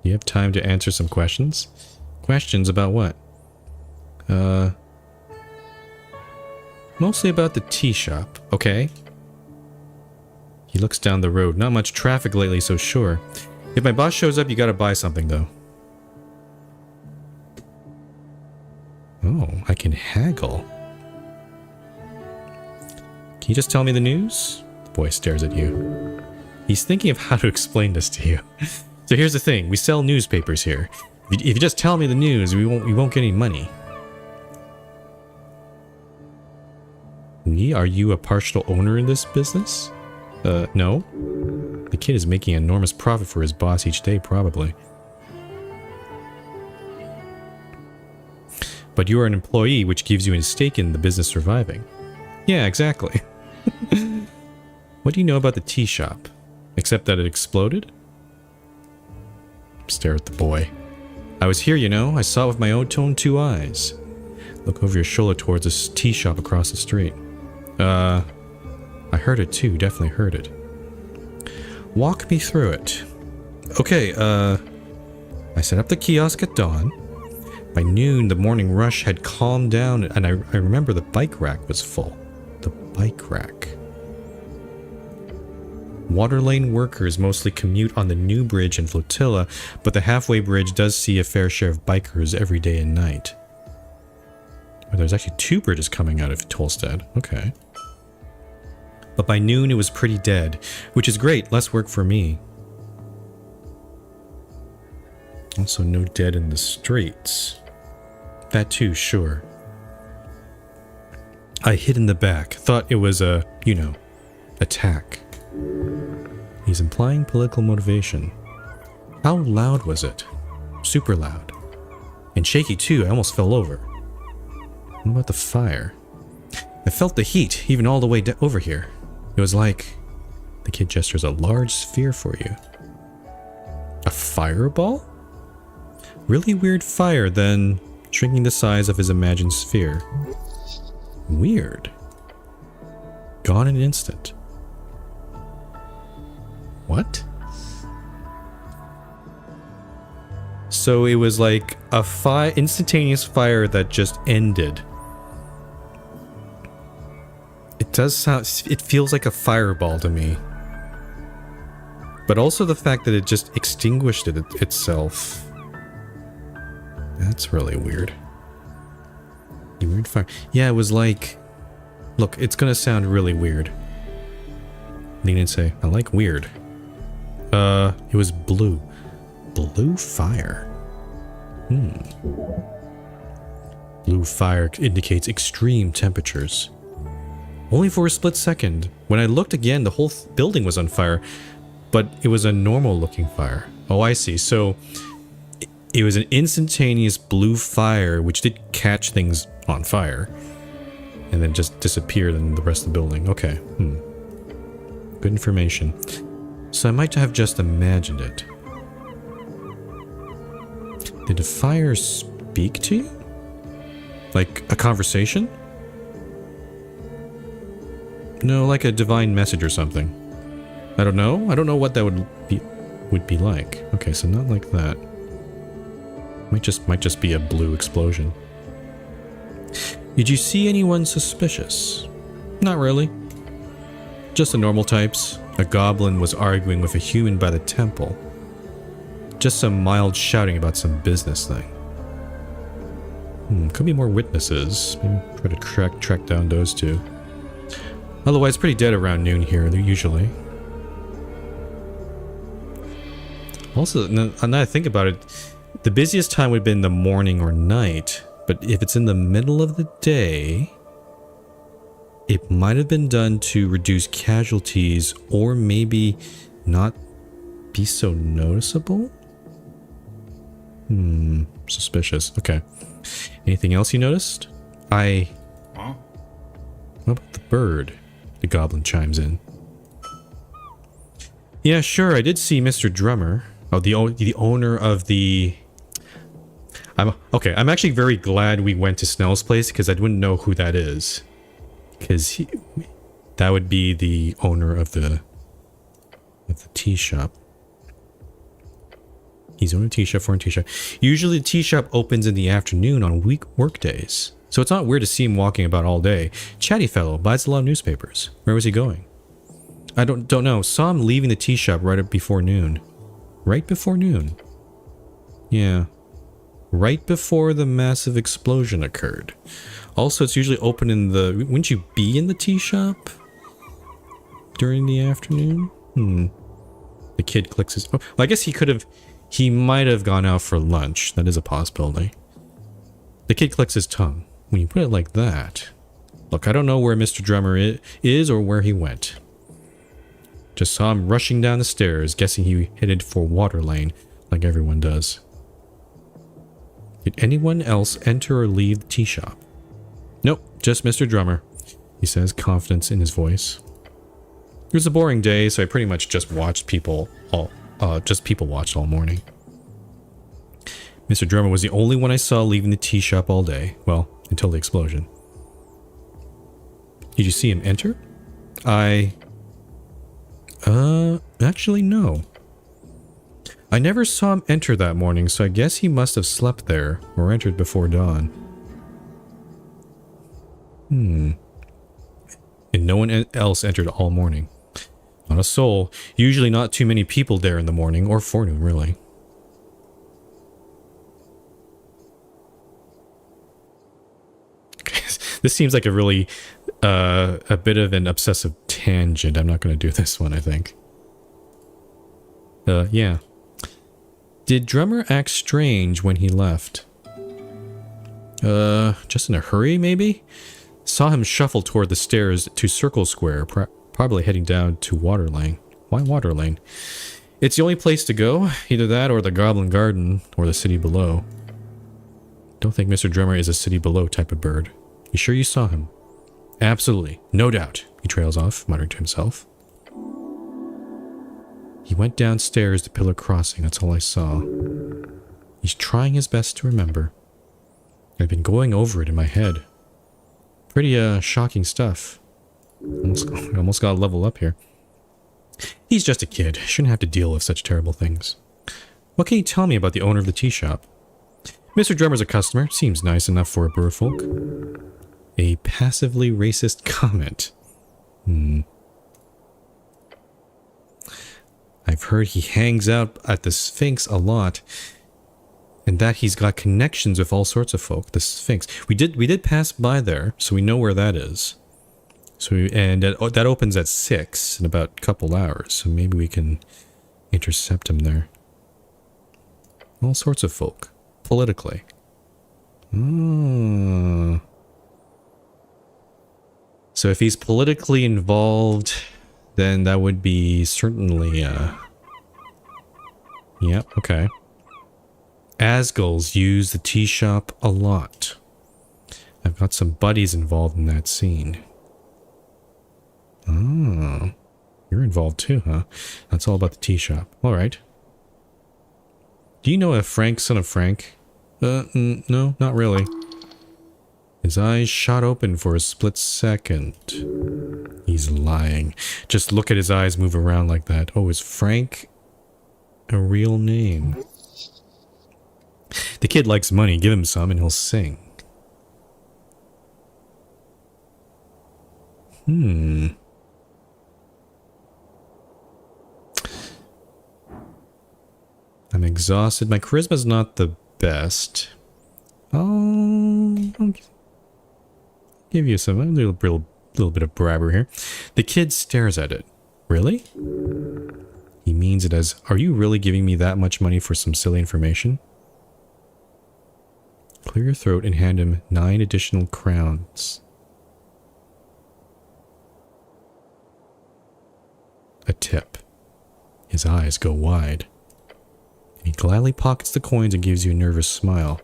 You have time to answer some questions? Questions about what? Mostly about the tea shop, okay? He looks down the road. Not much traffic lately, so sure. If my boss shows up, you gotta buy something, though. Oh, I can haggle. Can you just tell me the news? The boy stares at you. He's thinking of how to explain this to you. So here's the thing. We sell newspapers here. If you just tell me the news, we won't get any money. Are you a partial owner in this business? No. The kid is making enormous profit for his boss each day, probably. But you are an employee, which gives you a stake in the business surviving. Yeah, exactly. What do you know about the tea shop? Except that it exploded? Stare at the boy. I was here, you know. I saw it with my own two eyes. Look over your shoulder towards this tea shop across the street. I heard it too. Definitely heard it. Walk me through it. Okay, I set up the kiosk at dawn. By noon, the morning rush had calmed down, and I remember the bike rack was full. The bike rack. Water lane workers mostly commute on the New Bridge and Flotilla, but the halfway bridge does see a fair share of bikers every day and night. Oh, there's actually 2 bridges coming out of Tolstad. Okay. But by noon it was pretty dead, which is great, less work for me. Also no dead in the streets. That too, sure. I hid in the back, thought it was a, you know, attack. He's implying political motivation. How loud was it? Super loud. And shaky too, I almost fell over. What about the fire? I felt the heat, even all the way over here. It was like... The kid gestures a large sphere for you. A fireball? Really weird fire, then shrinking the size of his imagined sphere. Weird. Gone in an instant. What? So it was like a instantaneous fire that just ended. It does sound... It feels like a fireball to me. But also the fact that it just extinguished itself. That's really weird. Weird fire. Yeah, it was like... Look, it's gonna sound really weird. Lean in and say, I like weird. It was blue. Blue fire. Blue fire indicates extreme temperatures. Only for a split second. When I looked again, the whole building was on fire, but it was a normal looking fire. Oh, I see. So it was an instantaneous blue fire, which did catch things on fire, and then just disappeared in the rest of the building. Okay. Good information. So I might have just imagined it. Did the fire speak to you? Like a conversation? No, like a divine message or something. I don't know. I don't know what that would be like. Okay, so not like that. Might just be a blue explosion. Did you see anyone suspicious? Not really. Just the normal types. A goblin was arguing with a human by the temple. Just some mild shouting about some business thing. Could be more witnesses. Maybe try to track down those two. Otherwise, pretty dead around noon here, usually. Also, now that I think about it, the busiest time would have been the morning or night. But if it's in the middle of the day, it might have been done to reduce casualties or maybe not be so noticeable? Suspicious. Okay. Anything else you noticed? What about the bird? The goblin chimes in. Yeah, sure, I did see Mr. Drummer. Oh, the owner of the... I'm actually very glad we went to Snell's place because I wouldn't know who that is. Because that would be the owner of the tea shop. He's owning a tea shop, foreign tea shop. Usually the tea shop opens in the afternoon on work days. So it's not weird to see him walking about all day. Chatty fellow, buys a lot of newspapers. Where was he going? I don't know. Saw him leaving the tea shop right before noon. Right before noon. Yeah. Right before the massive explosion occurred. Also, it's usually open in the... Wouldn't you be in the tea shop during the afternoon? The kid clicks his... Oh, well, I guess he could have... He might have gone out for lunch. That is a possibility. The kid clicks his tongue. When you put it like that... Look, I don't know where Mr. Drummer is or where he went. Just saw him rushing down the stairs, guessing he headed for Water Lane, like everyone does. Did anyone else enter or leave the tea shop? Nope, just Mr. Drummer, he says, confidence in his voice. It was a boring day, so I pretty much just watched people watched all morning. Mr. Drummer was the only one I saw leaving the tea shop all day. Well, until the explosion. Did you see him enter? Actually no. I never saw him enter that morning, so I guess he must have slept there, or entered before dawn. And no one else entered all morning. Not a soul. Usually not too many people there in the morning, or forenoon, really. This seems like a really, a bit of an obsessive tangent. I'm not going to do this one, I think. Yeah. Did Drummer act strange when he left? Just in a hurry, maybe? Saw him shuffle toward the stairs to Circle Square, probably heading down to Water Lane. Why Water Lane? It's the only place to go. Either that or the Goblin Garden or the city below. Don't think Mr. Drummer is a city below type of bird. You sure you saw him? Absolutely. No doubt. He trails off, muttering to himself. He went downstairs to Pillar Crossing. That's all I saw. He's trying his best to remember. I've been going over it in my head. Pretty, shocking stuff. Almost got a level up here. He's just a kid. Shouldn't have to deal with such terrible things. What can you tell me about the owner of the tea shop? Mr. Drummer's a customer. Seems nice enough for a Burfolk. A passively racist comment. I've heard he hangs out at the Sphinx a lot, and that he's got connections with all sorts of folk. The Sphinx. We did pass by there, so we know where that is. So that opens at 6 in about a couple hours. So maybe we can intercept him there. All sorts of folk. Politically. So if he's politically involved, then that would be certainly, yeah, okay. Asgulls use the tea shop a lot. I've got some buddies involved in that scene. Oh, you're involved too, huh? That's all about the tea shop. Alright. Do you know a Frank, son of Frank? No, not really. His eyes shot open for a split second. He's lying. Just look at his eyes move around like that. Oh, is Frank a real name? The kid likes money. Give him some and he'll sing. I'm exhausted. My charisma's not the best. I'll give you some, a little bit of brabber here. The kid stares at it. Really? He means it as, are you really giving me that much money for some silly information? Clear your throat and hand him 9 additional crowns. A tip. His eyes go wide. He gladly pockets the coins and gives you a nervous smile.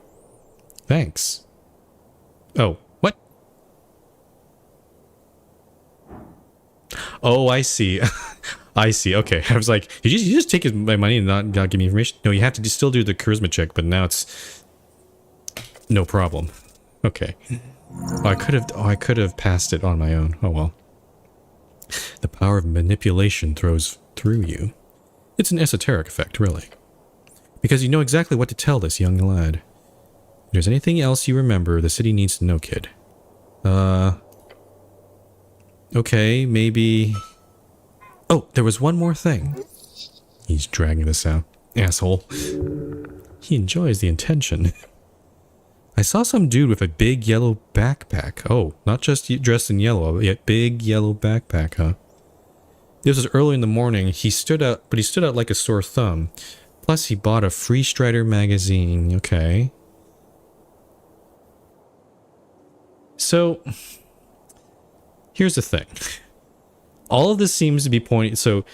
Thanks. Oh, what? Oh, I see. I see. Okay. I was like, you just take my money and not give me information? No, you have to still do the charisma check, but now it's no problem. Okay. Oh, I could have passed it on my own. Oh well. The power of manipulation throws through you. It's an esoteric effect, really. Because you know exactly what to tell this young lad. If there's anything else you remember, the city needs to know, kid. Okay, maybe... Oh, there was one more thing. He's dragging this out. Asshole. He enjoys the intention. I saw some dude with a big yellow backpack. Oh, not just dressed in yellow, yet big yellow backpack, huh? This was early in the morning. He stood out, but he stood out like a sore thumb. Plus, he bought a Free Strider magazine. Okay. So, here's the thing. All of this seems to be pointing... So,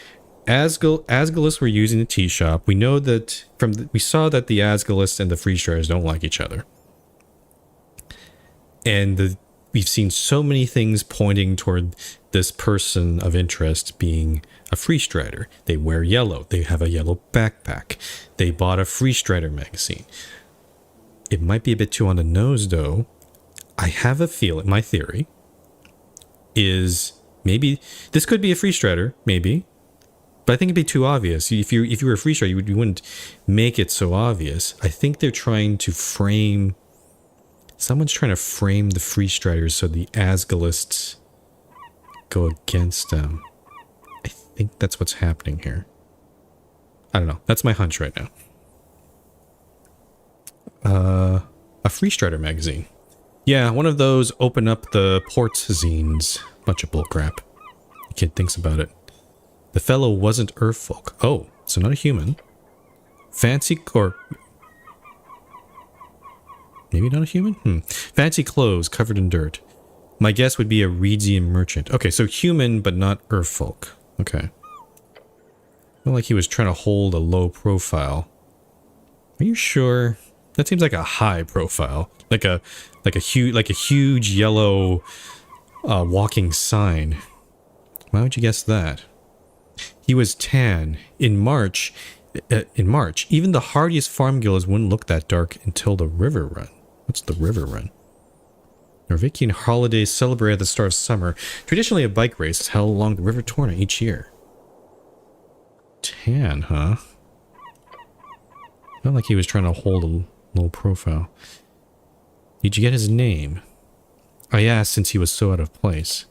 Asgulus were using the tea shop. We know that... we saw that the Asgulus and the Free Striders don't like each other. And we've seen so many things pointing toward this person of interest being a Free Strider. They wear yellow. They have a yellow backpack. They bought a Free Strider magazine. It might be a bit too on the nose, though. I have a feeling, my theory, is maybe this could be a Free Strider, maybe. But I think it'd be too obvious. If you were a Free Strider, you wouldn't make it so obvious. I think they're trying to frame... Someone's trying to frame the Free Striders so the Asgulists go against them. I think that's what's happening here. I don't know. That's my hunch right now. A Free Strider magazine. Yeah, one of those open up the ports zines. Bunch of bullcrap. The kid thinks about it. The fellow wasn't Earthfolk. Oh, so not a human. Fancy or... Maybe not a human? Fancy clothes covered in dirt. My guess would be a Reedsian merchant. Okay, so human, but not Earthfolk. Okay. Felt like he was trying to hold a low profile. Are you sure? That seems like a high profile. Like a huge yellow walking sign. Why would you guess that? He was tan. In March, even the hardiest farm guilds wouldn't look that dark until the river run. What's the river run? Norvikian holidays celebrated at the start of summer. Traditionally, a bike race is held along the River Torna each year. Tan, huh? Felt like he was trying to hold a low profile. Did you get his name? I asked since he was so out of place.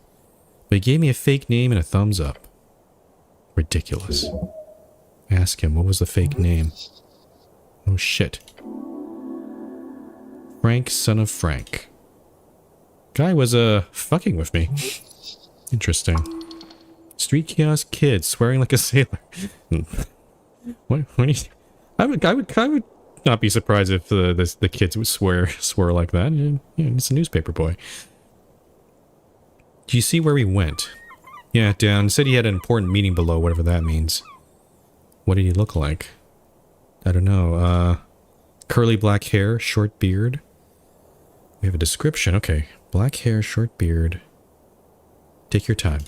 But he gave me a fake name and a thumbs up. Ridiculous. Ask him, what was the fake name? Oh shit. Frank, son of Frank. Guy was, fucking with me. Interesting. Street kiosk kid swearing like a sailor. what do you... I would not be surprised if the kids would swear like that. Yeah, it's a newspaper boy. Do you see where he went? Yeah, down. Said he had an important meeting below, whatever that means. What did he look like? I don't know. Curly black hair, short beard. We have a description. Okay. Black hair, short beard. Take your time.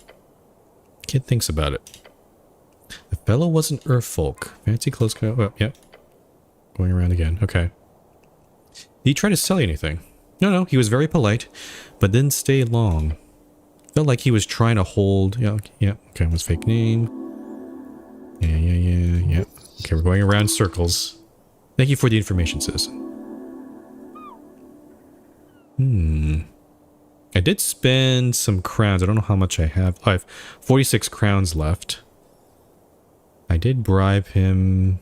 Kid thinks about it. The fellow wasn't Earthfolk. Fancy clothes. Oh, yeah. Going around again. Okay. Did he try to sell you anything? No, he was very polite, but didn't stay long. Felt like he was trying to hold... Yeah, okay, what's fake name? Yeah. Okay, we're going around circles. Thank you for the information, citizen. I did spend some crowns. I don't know how much I have. I have 46 crowns left. I did bribe him.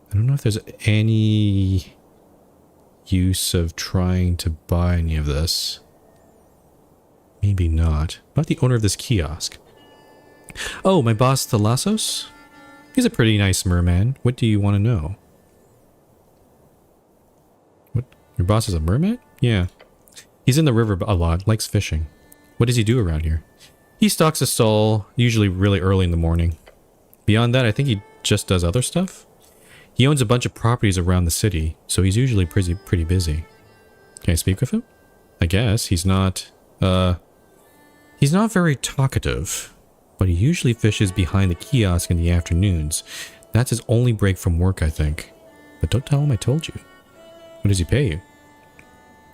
I don't know if there's any use of trying to buy any of this. Maybe not. About the owner of this kiosk. Oh, my boss, Thalassos? He's a pretty nice merman. What do you want to know? What? Your boss is a merman? Yeah. He's in the river a lot, likes fishing. What does he do around here? He stocks a stall, usually really early in the morning. Beyond that, I think he just does other stuff. He owns a bunch of properties around the city, so he's usually pretty busy. Can I speak with him? I guess. He's not very talkative, but he usually fishes behind the kiosk in the afternoons. That's his only break from work, I think. But don't tell him I told you. What does he pay you?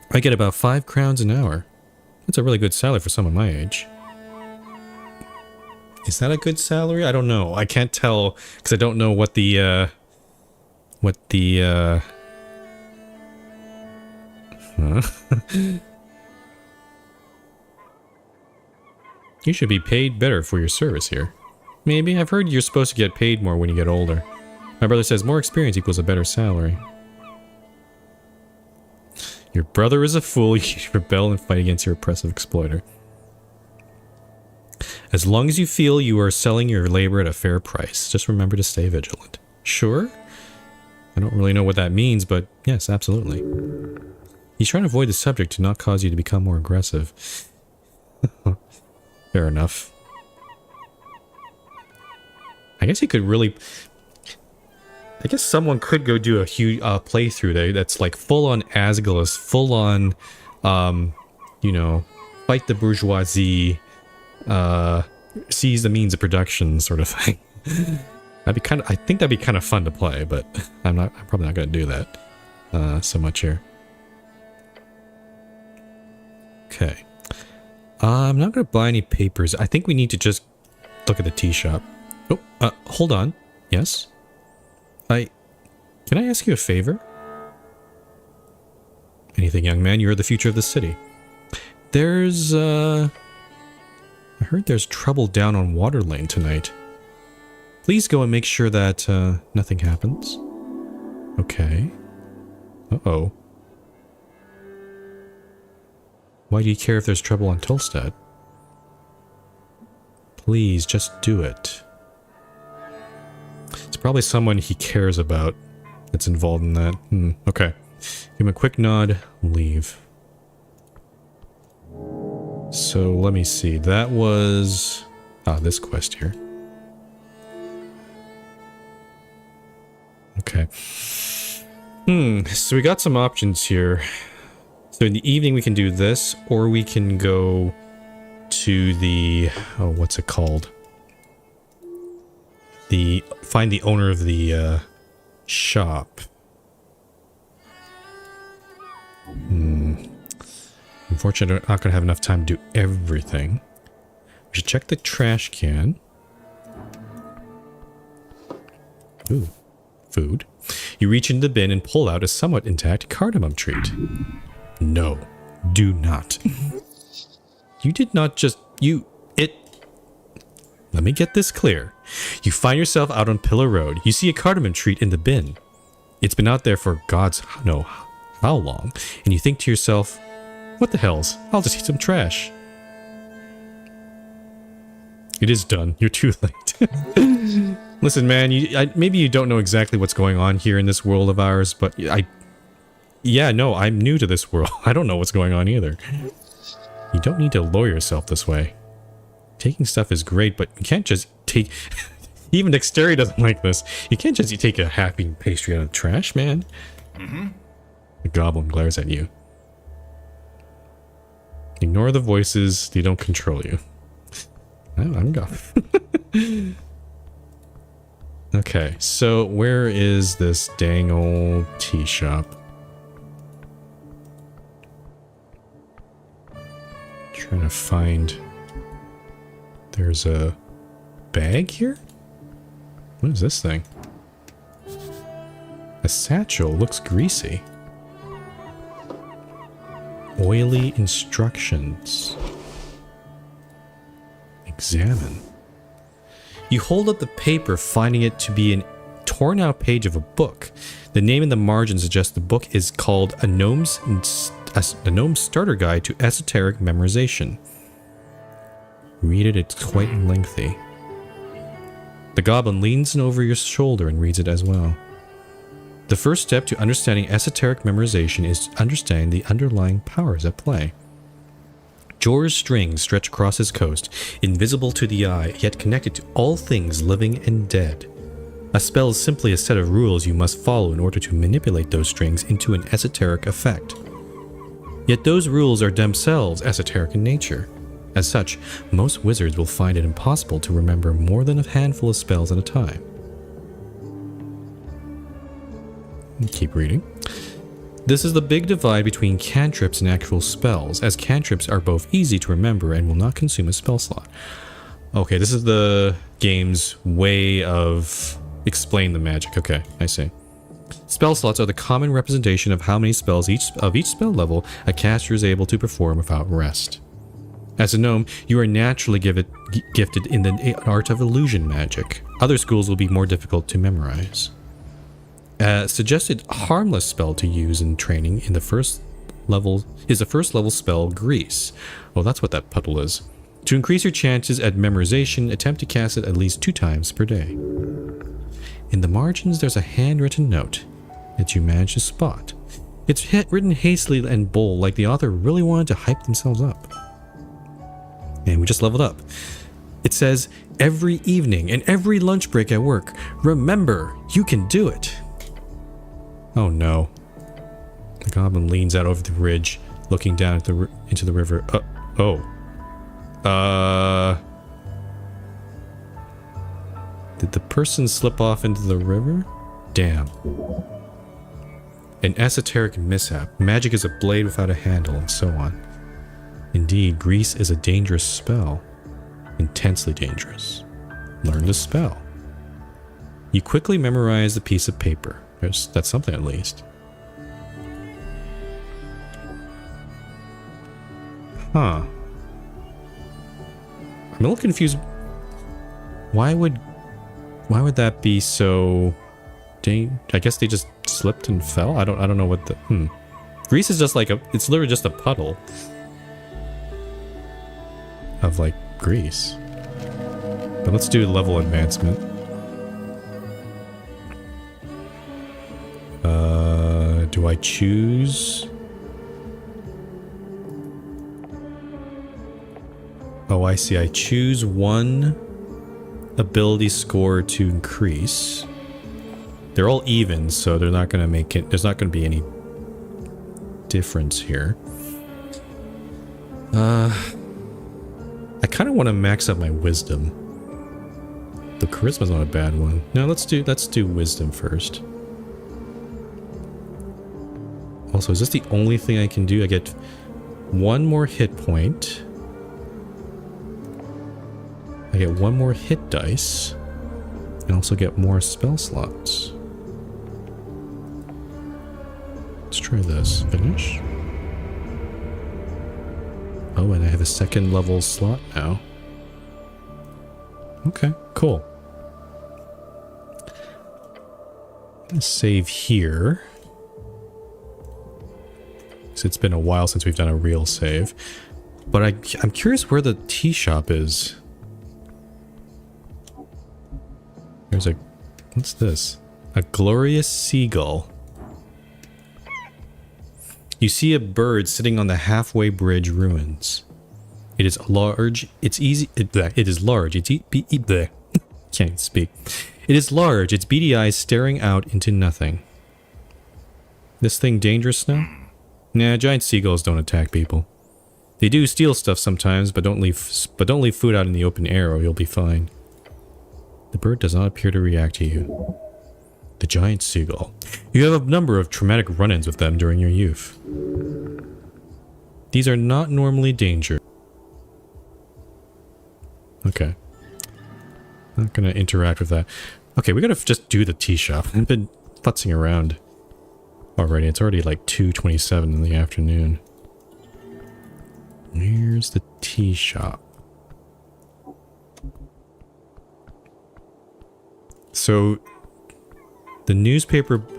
I get about 5 crowns an hour. That's a really good salary for someone my age. Is that a good salary? I don't know. I can't tell because I don't know what the You should be paid better for your service here. Maybe. I've heard you're supposed to get paid more when you get older. My brother says more experience equals a better salary. Your brother is a fool. You should rebel and fight against your oppressive exploiter. As long as you feel you are selling your labor at a fair price, just remember to stay vigilant. Sure? I don't really know what that means, but yes, absolutely. He's trying to avoid the subject to not cause you to become more aggressive. Fair enough. I guess he could really... I guess someone could go do a huge playthrough there that's like full-on Asgulus, full-on, you know, fight the bourgeoisie, seize the means of production sort of thing. That'd be kind of... I think that'd be kind of fun to play, but I'm probably not going to do that so much here. Okay. I'm not going to buy any papers. I think we need to just look at the tea shop. Oh, hold on. Yes? Can I ask you a favor? Anything, young man. You're the future of the city. There's, I heard there's trouble down on Water Lane tonight. Please go and make sure that, nothing happens. Okay. Uh-oh. Why do you care if there's trouble on Tolstad? Please, just do it. It's probably someone he cares about that's involved in that. Okay. Give him a quick nod, leave. So, let me see. That was... this quest here. Okay. So we got some options here. So in the evening we can do this, or we can go to the... oh, what's it called? Find the owner of the shop. Unfortunately, I'm not going to have enough time to do everything. We should check the trash can. Ooh, food. You reach into the bin and pull out a somewhat intact cardamom treat. No, do not. You did not just... Let me get this clear. You find yourself out on Pillar Road. You see a cardamom treat in the bin. It's been out there for God's know how long, and you think to yourself, what the hells, I'll just eat some trash. It is done. You're too late. Listen, man, maybe you don't know exactly what's going on here in this world of ours, but yeah, no, I'm new to this world. I don't know what's going on either. You don't need to lower yourself this way. Taking stuff is great, but you can't just take... Even Dexterity doesn't like this. You can't just take a happy pastry out of the trash, man. Mm-hmm. The goblin glares at you. Ignore the voices. They don't control you. I'm gone. Okay, so where is this dang old tea shop? Trying to find... There's a bag here? What is this thing? A satchel. Looks greasy. Oily instructions. Examine. You hold up the paper, finding it to be a torn out page of a book. The name in the margin suggests the book is called A Gnome's Starter Guide to Esoteric Memorization. Read it, it's quite lengthy. The goblin leans over your shoulder and reads it as well. The first step to understanding esoteric memorization is understanding the underlying powers at play. Jor's strings stretch across his coast, invisible to the eye, yet connected to all things living and dead. A spell is simply a set of rules you must follow in order to manipulate those strings into an esoteric effect. Yet those rules are themselves esoteric in nature. As such, most wizards will find it impossible to remember more than a handful of spells at a time. Keep reading. This is the big divide between cantrips and actual spells, as cantrips are both easy to remember and will not consume a spell slot. Okay, this is the game's way of explain the magic. Okay, I see. Spell slots are the common representation of how many spells each spell level a caster is able to perform without rest. As a gnome, you are naturally gifted in the art of illusion magic. Other schools will be more difficult to memorize. A suggested harmless spell to use in training in the first level is the first level spell Grease. Oh, that's what that puddle is. To increase your chances at memorization, attempt to cast it at least 2 times per day. In the margins, there's a handwritten note that you manage to spot. It's written hastily and bold, like the author really wanted to hype themselves up. And we just leveled up. It says, every evening and every lunch break at work, remember, you can do it. Oh no. The goblin leans out over the ridge, looking down at into the river. Did the person slip off into the river? Damn. An esoteric mishap. Magic is a blade without a handle, and so on. Indeed, Grease is a dangerous spell. Intensely dangerous. Learn the spell. You quickly memorize the piece of paper. That's something at least. Huh. I'm a little confused. Why would that be so... I guess they just slipped and fell? I don't know what the... Grease is just like it's literally just a puddle of like grease. But let's do level advancement. Do I choose? Oh, I see. I choose one ability score to increase. They're all even, so they're not going to make it. There's not going to be any difference here. I kind of want to max up my wisdom. The charisma's not a bad one. No, let's do wisdom first. Also, is this the only thing I can do? I get one more hit point. I get one more hit dice. And also get more spell slots. Let's try this. Finish. Oh, and I have a second level slot now. Okay, cool. Let's save here. So it's been a while since we've done a real save. But I'm curious where the tea shop is. There's a... What's this? A glorious seagull. You see a bird sitting on the halfway bridge ruins. It is large. It's easy. It is large. It's can't speak. It is large. Its beady eyes staring out into nothing. This thing dangerous now? Nah, giant seagulls don't attack people. They do steal stuff sometimes, but don't leave food out in the open air or you'll be fine. The bird does not appear to react to you. The giant seagull. You have a number of traumatic run-ins with them during your youth. These are not normally danger. Okay. Not gonna interact with that. Okay, we gotta just do the tea shop. I've been futzing around already. It's already like 2:27 in the afternoon. Where's the tea shop? So the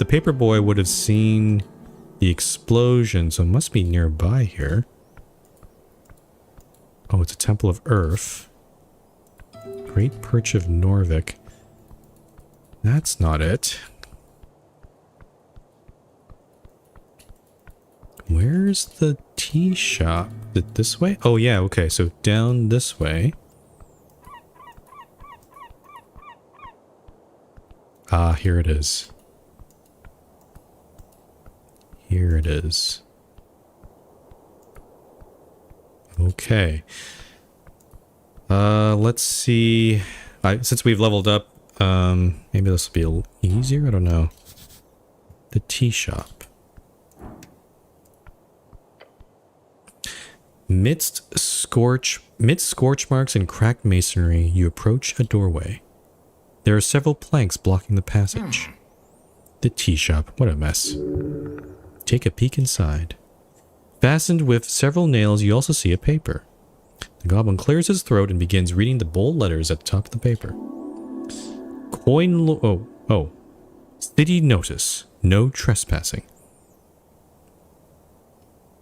paper boy would have seen the explosion, so it must be nearby here. Oh, it's a Temple of Earth. Great Perch of Norvik. That's not it. Where's the tea shop? Is it this way? Oh yeah, okay, so down this way. Ah, here it is. Here it is. Okay. Let's see. Since we've leveled up, maybe this will be a little easier? I don't know. The tea shop. Midst scorch marks and cracked masonry, you approach a doorway. There are several planks blocking the passage. The tea shop. What a mess. Take a peek inside. Fastened with several nails, you also see a paper. The goblin clears his throat and begins reading the bold letters at the top of the paper. City notice. No trespassing.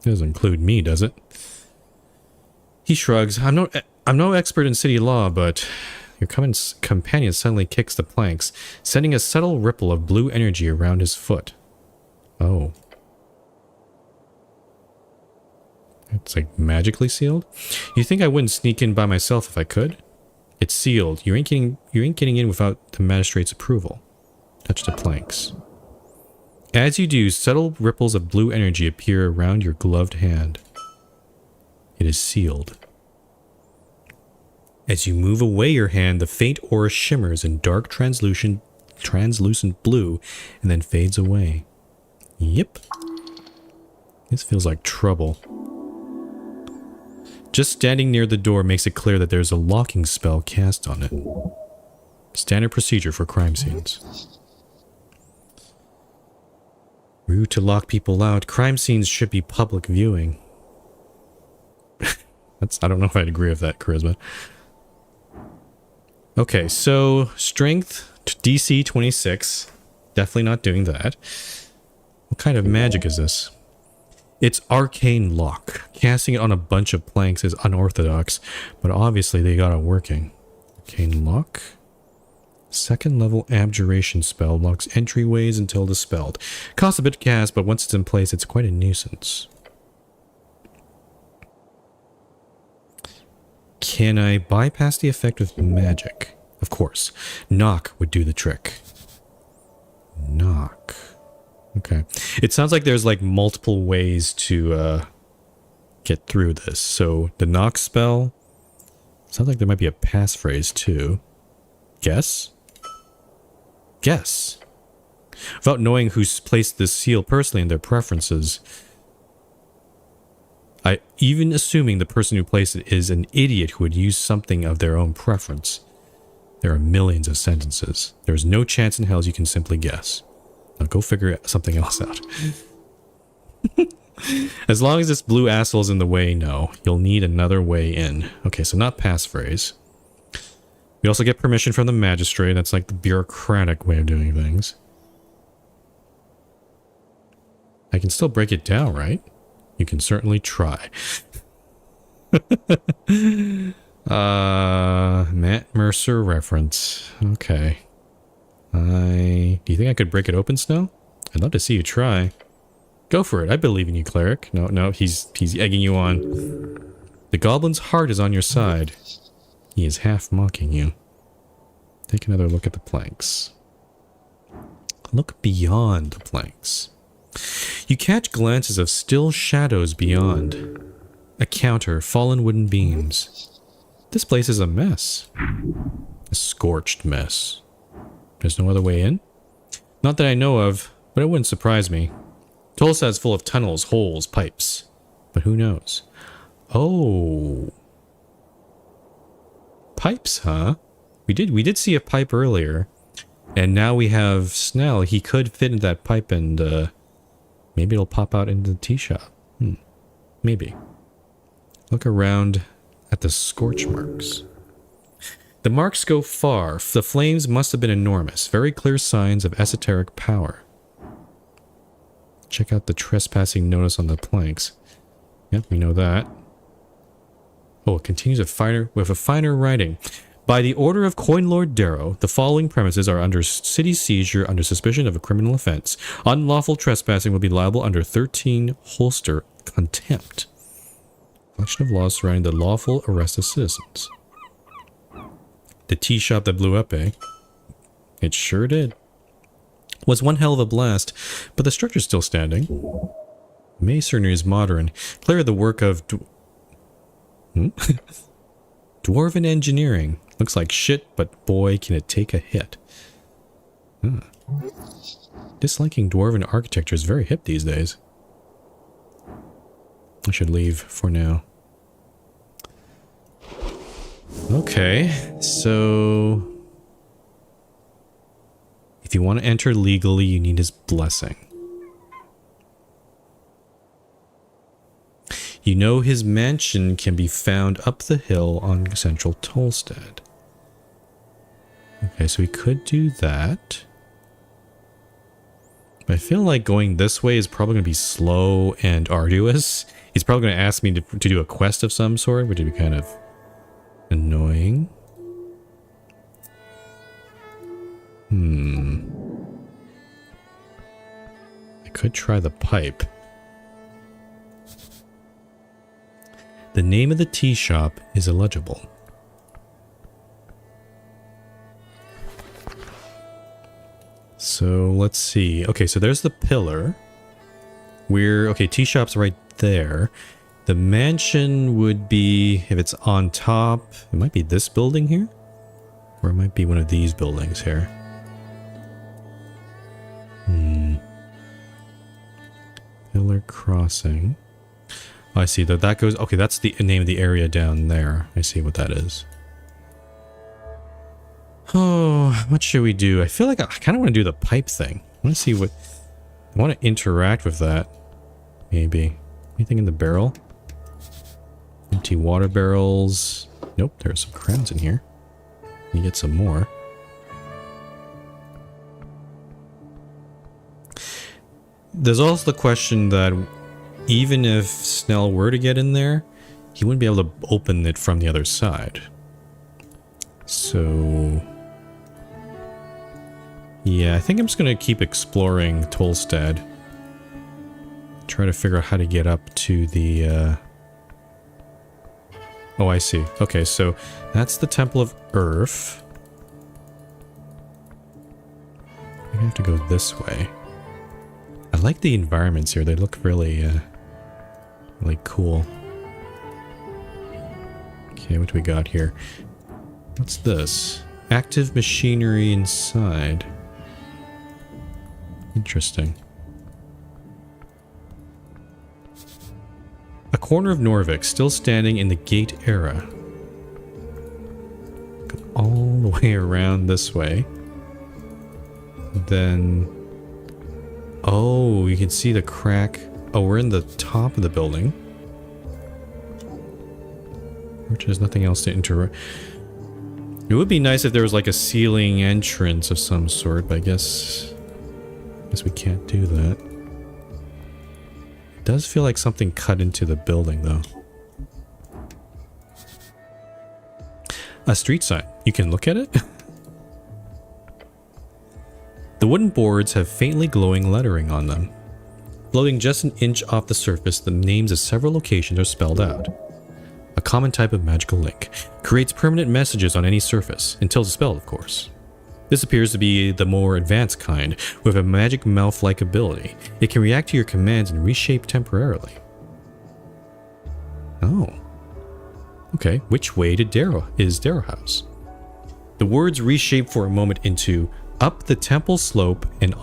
Doesn't include me, does it? He shrugs. I'm no expert in city law, but your companion suddenly kicks the planks, sending a subtle ripple of blue energy around his foot. Oh. It's like magically sealed? You think I wouldn't sneak in by myself if I could? It's sealed. You ain't getting in without the magistrate's approval. Touch the planks. As you do, subtle ripples of blue energy appear around your gloved hand. It is sealed. As you move away your hand, the faint aura shimmers in dark translucent blue and then fades away. Yep. This feels like trouble. Just standing near the door makes it clear that there's a locking spell cast on it. Standard procedure for crime scenes. Rude to lock people out. Crime scenes should be public viewing. I don't know if I'd agree with that, Charisma. Okay, so strength DC 26. Definitely not doing that. What kind of magic is this? It's arcane lock. Casting it on a bunch of planks is unorthodox, but obviously they got it working. Arcane lock. Second level abjuration spell locks entryways until dispelled. Costs a bit to cast, but once it's in place, it's quite a nuisance. Can I bypass the effect with magic? Of course. Knock would do the trick. Knock. Okay. It sounds like there's like multiple ways to get through this. So the knock spell. Sounds like there might be a passphrase too. Guess? Guess. Without knowing who's placed this seal personally and their preferences. Even assuming the person who placed it is an idiot who would use something of their own preference. There are millions of sentences. There's no chance in hell you can simply guess. Now go figure something else out. As long as this blue asshole's in the way, no. You'll need another way in. Okay, so not passphrase. We also get permission from the magistrate. That's like the bureaucratic way of doing things. I can still break it down, right? You can certainly try. Matt Mercer reference. Okay. Do you think I could break it open, Snow? I'd love to see you try. Go for it. I believe in you, cleric. No, he's egging you on. The goblin's heart is on your side. He is half mocking you. Take another look at the planks. Look beyond the planks. You catch glances of still shadows beyond. A counter, fallen wooden beams. This place is a mess. A scorched mess. There's no other way in? Not that I know of, but it wouldn't surprise me. Tolstad's full of tunnels, holes, pipes. But who knows? Oh. Pipes, huh? We did see a pipe earlier. And now we have Snell. He could fit in that pipe and maybe it'll pop out into the tea shop. Maybe. Look around at the scorch marks. The marks go far. The flames must have been enormous. Very clear signs of esoteric power. Check out the trespassing notice on the planks. Yep, we know that. Oh, it continues with a finer writing. By the order of Coin Lord Darrow, the following premises are under city seizure under suspicion of a criminal offense. Unlawful trespassing will be liable under 13 Holster contempt. Collection of laws surrounding the lawful arrest of citizens. The tea shop that blew up, eh? It sure did. Was one hell of a blast, but the structure's still standing. Masonry is modern. Clearly the work of dwarven engineering. Looks like shit, but boy, can it take a hit. Disliking dwarven architecture is very hip these days. I should leave for now. Okay, so if you want to enter legally, you need his blessing. You know his mansion can be found up the hill on central Tolstad. Okay, so we could do that. But I feel like going this way is probably going to be slow and arduous. He's probably going to ask me to do a quest of some sort, which would be kind of annoying. I could try the pipe. The name of the tea shop is illegible. So let's see. Okay, so there's the pillar. Okay, tea shop's right there. The mansion would be, if it's on top, it might be this building here. Or it might be one of these buildings here. Pillar crossing. Oh, I see that goes, okay, that's the name of the area down there. I see what that is. Oh, what should we do? I feel like I kind of want to do the pipe thing. I want to see what, I want to interact with that. Maybe. Anything in the barrel? Empty water barrels. Nope, there's some crowns in here. You get some more. There's also the question that even if Snell were to get in there, he wouldn't be able to open it from the other side. So yeah, I think I'm just going to keep exploring Tolstad. Try to figure out how to get up to the... Oh, I see. Okay, so that's the Temple of Earth. I have to go this way. I like the environments here. They look really, really cool. Okay, what do we got here? What's this? Active machinery inside. Interesting. A corner of Norvik, still standing in the Gate era. Go all the way around this way. Then... oh, you can see the crack. Oh, we're in the top of the building. Which has nothing else to interrupt. It would be nice if there was like a ceiling entrance of some sort, but I guess we can't do that. It does feel like something cut into the building, though. A street sign. You can look at it? The wooden boards have faintly glowing lettering on them. Floating just an inch off the surface, the names of several locations are spelled out. A common type of magical link. Creates permanent messages on any surface, until dispelled, of course. This appears to be the more advanced kind, with a magic mouth-like ability. It can react to your commands and reshape temporarily. Oh. Okay, which way is Darrow House? The words reshape for a moment into up the temple slope and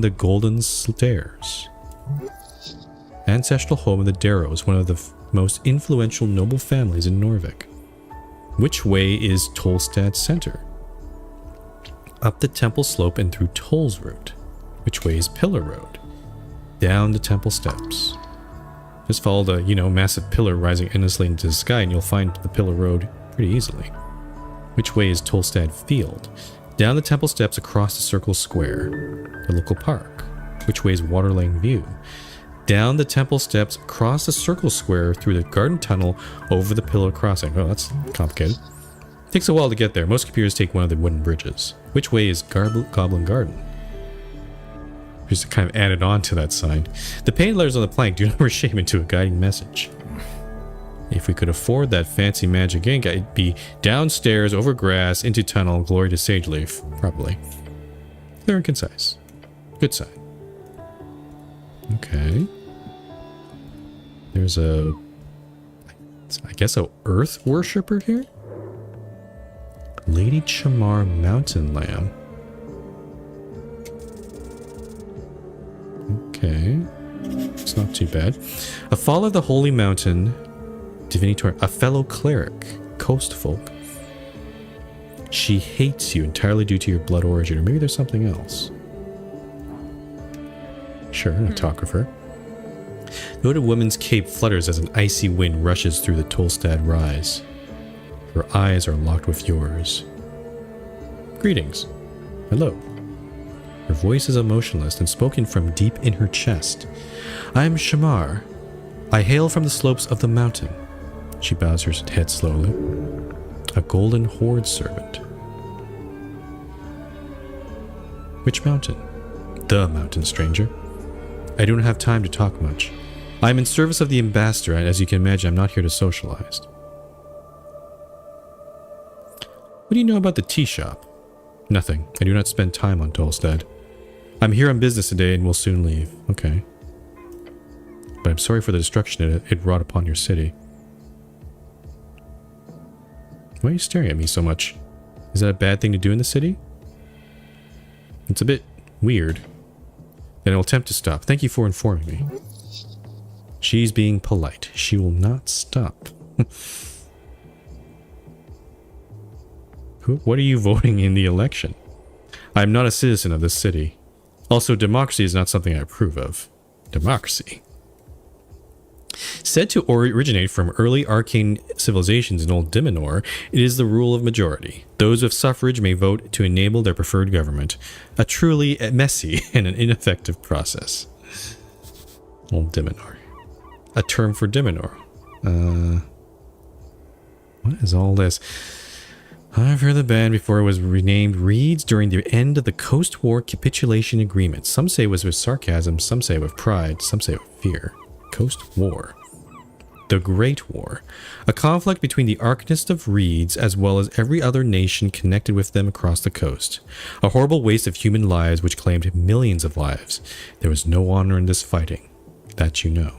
the golden stairs. Ancestral home of the Darrows, one of the most influential noble families in Norvik. Which way is Tolstad Center? Up the temple slope and through Toll's route. Which way is Pillar Road? Down the temple steps. Just follow the, massive pillar rising endlessly into the sky and you'll find the Pillar Road pretty easily. Which way is Tolstad Field? Down the temple steps across the circle square. The local park. Which way is Water Lane View? Down the temple steps, across the circle square, through the garden tunnel, over the pillar crossing. Oh, that's complicated. Takes a while to get there. Most computers take one of the wooden bridges. Which way is Goblin Garden? Just kind of added on to that sign. The painted letters on the plank do not reshape into a guiding message. If we could afford that fancy magic ink, I'd be downstairs, over grass, into tunnel, glory to Sageleaf. Probably. Clear and concise. Good sign. Okay. There's I guess a earth worshipper here? Lady Chamar Mountain Lamb. Okay. It's not too bad. A fall of the holy mountain, divinitor, a fellow cleric, coast folk. She hates you entirely due to your blood origin, or maybe there's something else. Sure, I'll talk with her. The hooded woman's cape flutters as an icy wind rushes through the Tolstad rise. Her eyes are locked with yours. Greetings. Hello. Her voice is emotionless and spoken from deep in her chest. I am Shamar. I hail from the slopes of the mountain. She bows her head slowly. A golden horde servant. Which mountain? The mountain, stranger. I don't have time to talk much. I am in service of the ambassador, and as you can imagine, I'm not here to socialize. What do you know about the tea shop? Nothing. I do not spend time on Tolstad. I'm here on business today and will soon leave. Okay. But I'm sorry for the destruction it wrought upon your city. Why are you staring at me so much? Is that a bad thing to do in the city? It's a bit weird. Then I'll attempt to stop. Thank you for informing me. She's being polite. She will not stop. What are you voting in the election? I am not a citizen of this city. Also, democracy is not something I approve of. Democracy. Said to originate from early arcane civilizations in Old Dimenor, it is the rule of majority. Those with suffrage may vote to enable their preferred government. A truly messy and an ineffective process. Old Dimenor. A term for Dimenor. What is all this? I've heard the band before it was renamed Reeds during the end of the Coast War Capitulation Agreement. Some say it was with sarcasm, some say with pride, some say with fear. Coast War. The Great War. A conflict between the Arcanist of Reeds as well as every other nation connected with them across the coast. A horrible waste of human lives which claimed millions of lives. There was no honor in this fighting. That you know.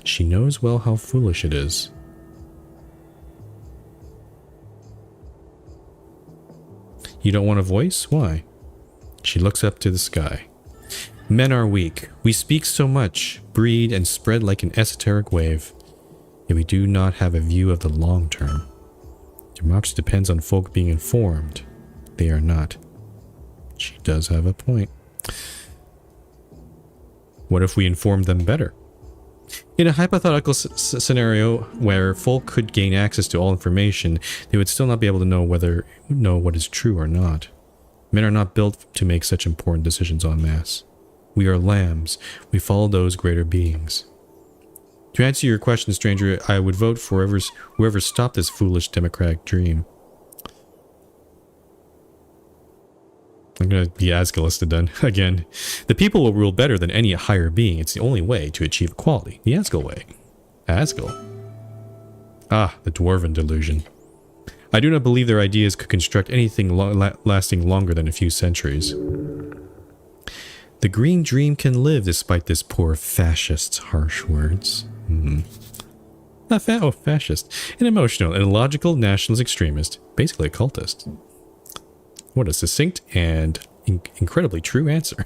She knows well how foolish it is. You don't want a voice? Why? She looks up to the sky. Men are weak. We speak so much, breed, and spread like an esoteric wave. Yet we do not have a view of the long term. Democracy depends on folk being informed. They are not. She does have a point. What if we informed them better? In a hypothetical scenario where folk could gain access to all information, they would still not be able to know what is true or not. Men are not built to make such important decisions en masse. We are lambs. We follow those greater beings. To answer your question, stranger, I would vote for whoever stopped this foolish democratic dream. I'm gonna be Asgalisted then. Again, the people will rule better than any higher being. It's the only way to achieve equality. The Asgal way. Asgal. Ah, the Dwarven delusion. I do not believe their ideas could construct anything lasting longer than a few centuries. The green dream can live despite this poor fascist's harsh words. Not fascist. An emotional and illogical nationalist extremist. Basically a cultist. What a succinct and incredibly true answer.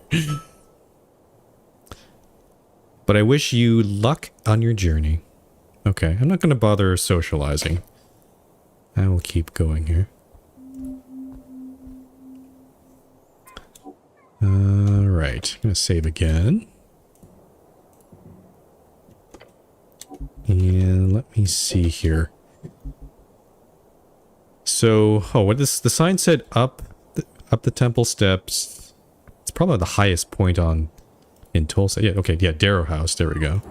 But I wish you luck on your journey. Okay, I'm not going to bother socializing. I will keep going here. Alright, I'm going to save again. And let me see here. So, what this, the sign said up the temple steps. It's probably the highest point in Tolstad. Yeah, okay, yeah, Darrow House, there we go.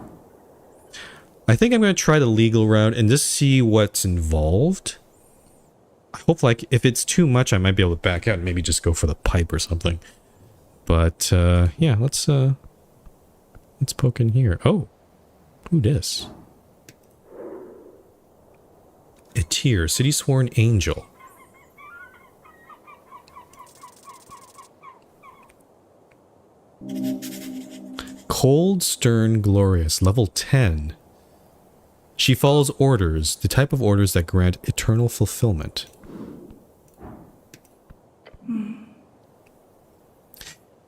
I think I'm going to try the legal route and just see what's involved. I hope, like, if it's too much, I might be able to back out and maybe just go for the pipe or something. But, yeah, let's poke in here. Oh, who dis? Etir, City Sworn Angel. Cold, Stern, Glorious, level 10. She follows orders, the type of orders that grant eternal fulfillment.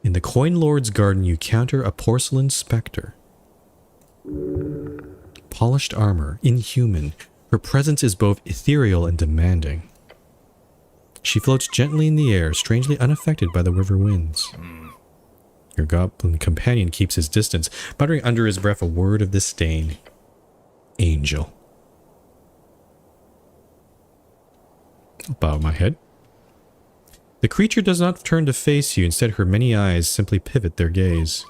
In the Coin Lord's garden, you counter a porcelain specter. Polished armor, inhuman. Her presence is both ethereal and demanding. She floats gently in the air, strangely unaffected by the river winds. Your goblin companion keeps his distance, muttering under his breath a word of disdain. Angel. I'll bow my head. The creature does not turn to face you, instead her many eyes simply pivot their gaze.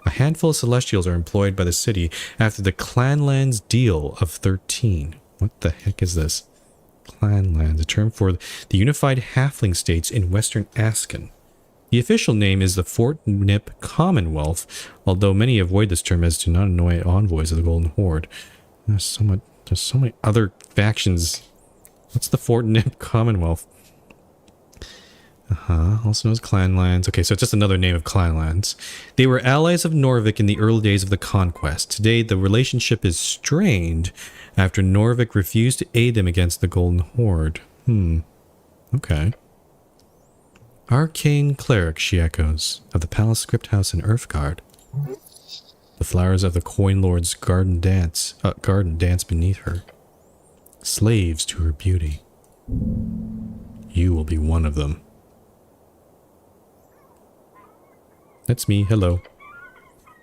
A handful of celestials are employed by the city after the Clanlands Deal of 13. What the heck is this? Clanlands, a term for the unified halfling states in western Asken. The official name is the Fort Nip Commonwealth, although many avoid this term as to not annoy envoys of the Golden Horde. There's so many other factions. What's the Fort Nip Commonwealth? Also known as Clanlands. Okay, so it's just another name of Clanlands. They were allies of Norvik in the early days of the conquest. Today, the relationship is strained after Norvik refused to aid them against the Golden Horde. Okay. Arcane Cleric, she echoes, of the Palace Script House in Earthguard. The flowers of the Coin Lord's garden dance beneath her. Slaves to her beauty. You will be one of them. That's me, hello.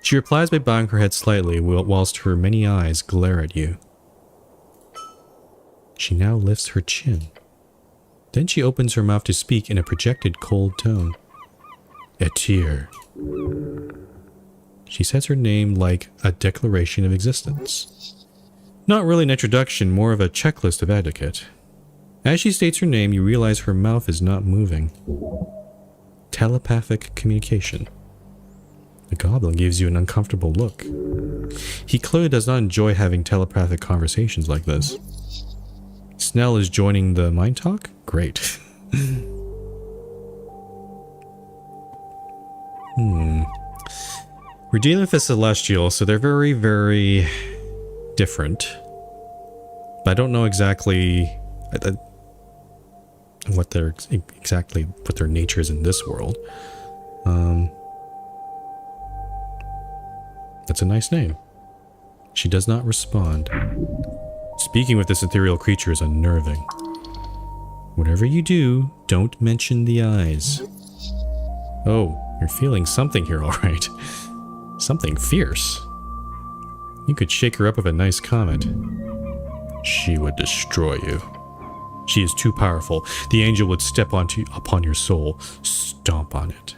She replies by bowing her head slightly, whilst her many eyes glare at you. She now lifts her chin. Then she opens her mouth to speak in a projected cold tone. Etir. She says her name like a declaration of existence. Not really an introduction, more of a checklist of etiquette. As she states her name, you realize her mouth is not moving. Telepathic communication. The goblin gives you an uncomfortable look. He clearly does not enjoy having telepathic conversations like this. Snell is joining the mind talk? Great. We're dealing with a celestial, so they're very, very different. But I don't know exactly what their nature is in this world. That's a nice name. She does not respond. Speaking with this ethereal creature is unnerving. Whatever you do, don't mention the eyes. Oh, you're feeling something here, all right. Something fierce. You could shake her up with a nice comment. She would destroy you. She is too powerful. The angel would step upon your soul, stomp on it.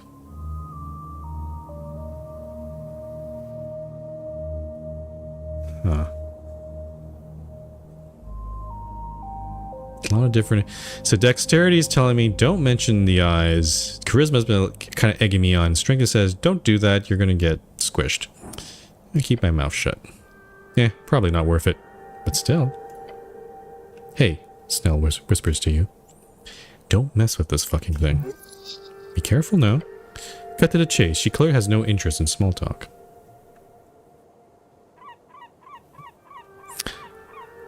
A lot of different... So dexterity is telling me don't mention the eyes. Charisma's been kind of egging me on. Strength says don't do that, you're gonna get squished. I keep my mouth shut. Yeah, probably not worth it. But still. Hey, Snell whispers to you. Don't mess with this fucking thing. Be careful now. Cut to the chase. She clearly has no interest in small talk.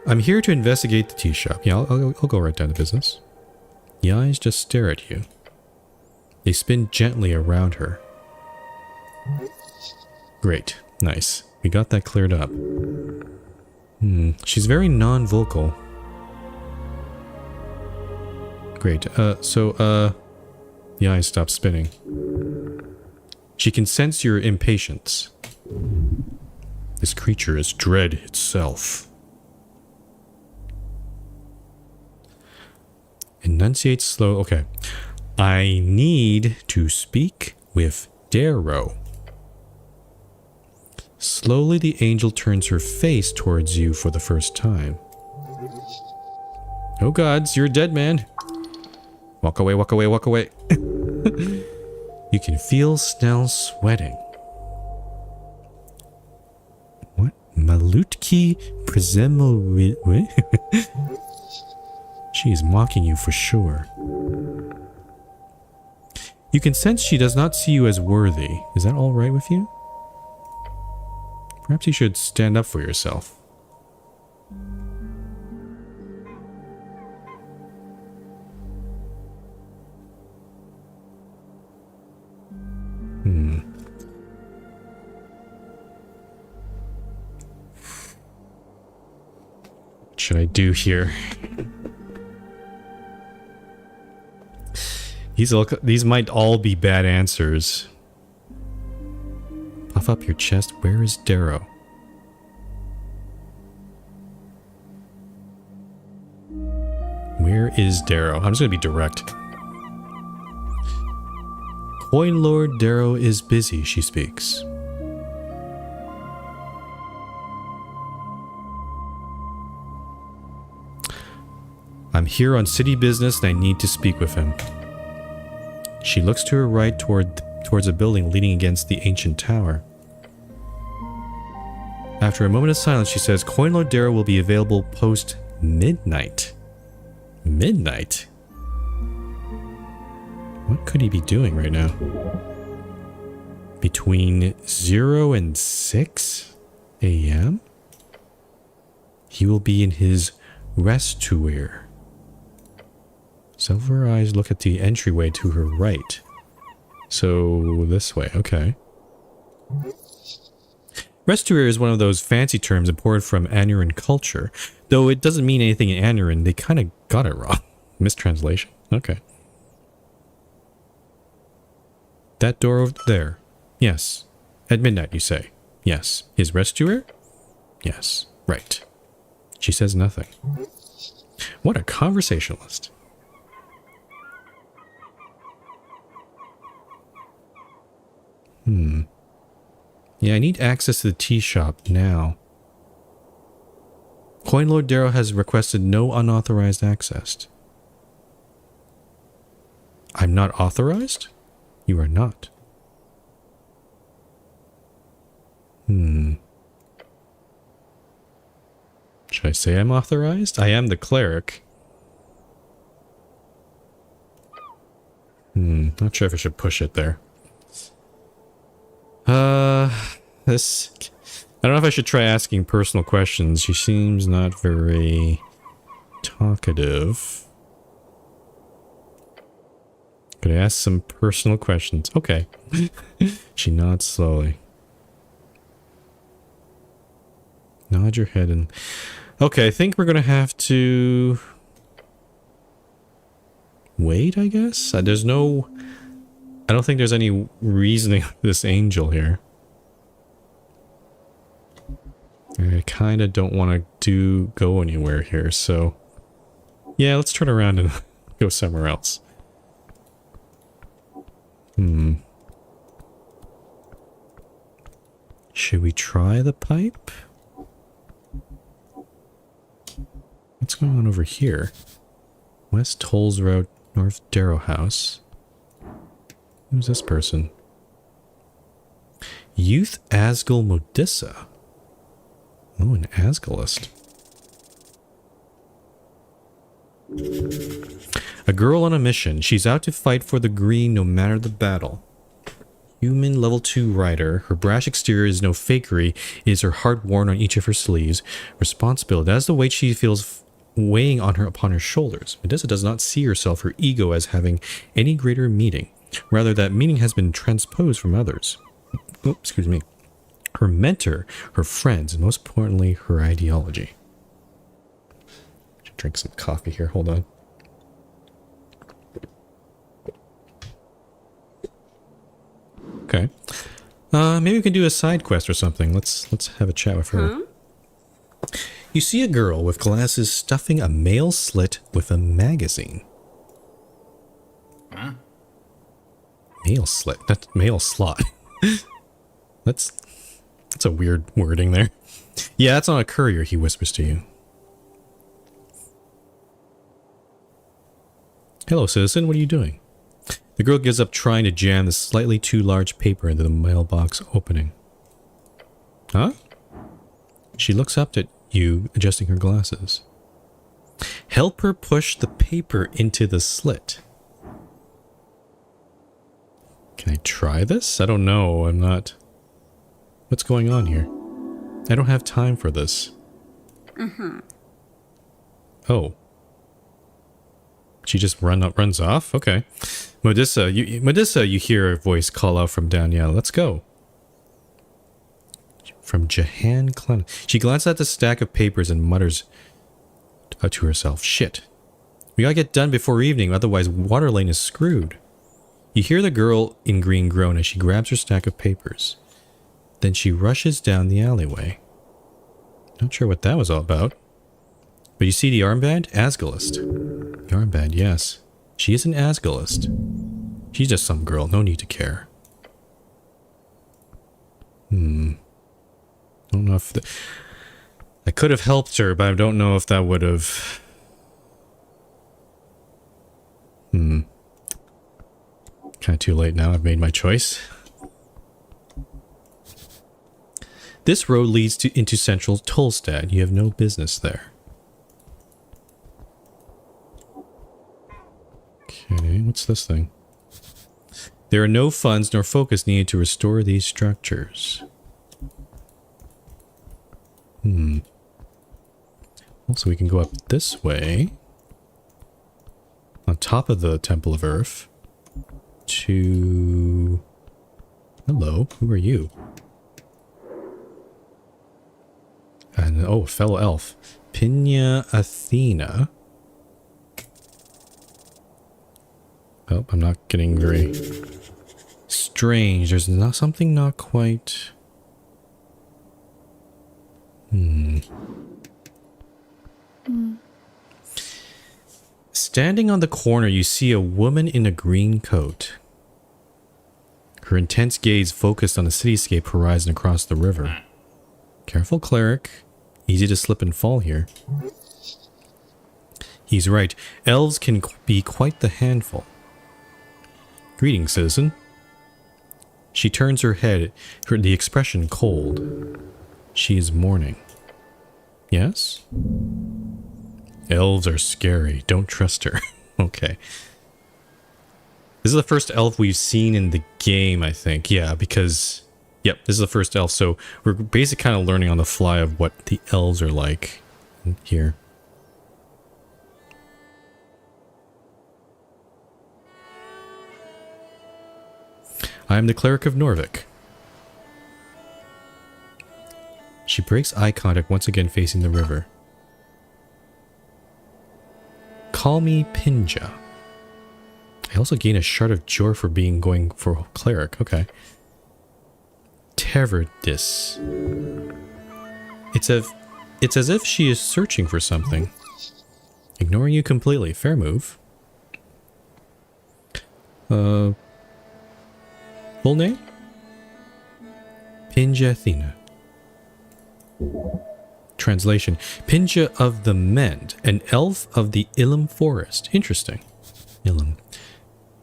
I'm here to investigate the tea shop. Yeah, I'll go right down to business. The eyes just stare at you. They spin gently around her. Great. Nice. We got that cleared up. She's very non-vocal. Great. The eyes stop spinning. She can sense your impatience. This creature is dread itself. Enunciate slow. Okay. I need to speak with Darrow. Slowly the angel turns her face towards you for the first time. Oh gods, you're a dead man. Walk away, walk away, walk away. You can feel Snell sweating. What? Malutki Prezemo... She is mocking you for sure. You can sense she does not see you as worthy. Is that all right with you? Perhaps you should stand up for yourself. What should I do here? These might all be bad answers. Puff up your chest. Where is Darrow? Where is Darrow? I'm just gonna be direct. Coin Lord Darrow is busy, she speaks. I'm here on city business and I need to speak with him. She looks to her right towards a building leaning against the ancient tower. After a moment of silence, she says, Coin Lord Darrow will be available post-midnight. Midnight? What could he be doing right now? Between 0 and 6 a.m.? He will be in his restuary. Silver eyes look at the entryway to her right. So, this way, okay. Restuary is one of those fancy terms imported from Anuran culture. Though it doesn't mean anything in Anuran, they kind of got it wrong. Mistranslation. Okay. That door over there. Yes. At midnight, you say. Yes. His restuary? Yes. Right. She says nothing. What a conversationalist. Yeah, I need access to the tea shop now. Coin Lord Darrow has requested no unauthorized access. I'm not authorized? You are not. Should I say I'm authorized? I am the cleric. Not sure if I should push it there. This... I don't know if I should try asking personal questions. She seems not very talkative. Could I ask some personal questions? Okay. She nods slowly. Nod your head and... Okay, I think we're gonna have to... wait, I guess? There's no... I don't think there's any reasoning with this angel here. I kind of don't want to go anywhere here, so... Yeah, let's turn around and go somewhere else. Should we try the pipe? What's going on over here? West Tolls Road, North Darrow House. Who's this person? Youth Asgul Modissa. Oh, an Asgulist. A girl on a mission. She's out to fight for the green no matter the battle. Human level 2 rider. Her brash exterior is no fakery. It is her heart worn on each of her sleeves. Responsibility. That's the weight she feels weighing on her upon her shoulders. Modissa does not see herself, her ego, as having any greater meaning. Rather, that meaning has been transposed from others. Oh, excuse me. Her mentor, her friends, and most importantly, her ideology. Should drink some coffee here. Hold on. Okay. Maybe we can do a side quest or something. Let's have a chat with her. You see a girl with glasses stuffing a mail slit with a magazine. Huh? Mail slit. That's mail slot. That's a weird wording there. Yeah, that's not a courier, he whispers to you. Hello, citizen. What are you doing? The girl gives up trying to jam the slightly too large paper into the mailbox opening. Huh? She looks up at you, adjusting her glasses. Help her push the paper into the slit. Can I try this? I don't know. I'm not... What's going on here? I don't have time for this. Oh. She just runs off? Okay. Modissa, you hear a voice call out from Danielle. Let's go. From Jahan Clan. She glances at the stack of papers and mutters to herself. Shit. We gotta get done before evening, otherwise Waterlane is screwed. You hear the girl in green groan as she grabs her stack of papers. Then she rushes down the alleyway. Not sure what that was all about. But you see the armband? Asgulist. The armband, yes. She is an Asgulist. She's just some girl, no need to care. Don't know if... I could have helped her, but I don't know if that would have... Kind of too late now, I've made my choice. This road leads into central Tolstad. You have no business there. Okay, what's this thing? There are no funds nor focus needed to restore these structures. Also, we can go up this way. On top of the Temple of Earth. To... Hello, who are you? And, oh, a fellow elf. Pina Athena. Oh, I'm not getting very strange. There's something not quite... Standing on the corner, you see a woman in a green coat. Her intense gaze focused on the cityscape horizon across the river. Careful, cleric. Easy to slip and fall here. He's right. Elves can be quite the handful. Greetings, citizen. She turns her head, the expression cold. She is mourning. Yes? Elves are scary. Don't trust her. Okay. This is the first elf we've seen in the game, I think. Yeah, because... Yep, this is the first elf, so we're basically kind of learning on the fly of what the elves are like here. I am the cleric of Norvik. She breaks eye contact, once again facing the river. Call me Pinja. I also gain a shard of joy for going for cleric. Okay. Teverdis. It's as if she is searching for something. Ignoring you completely. Fair move. Full name? Pinja Athena. Translation: Pinja of the Mend, an elf of the Ilum forest. Interesting. Ilum.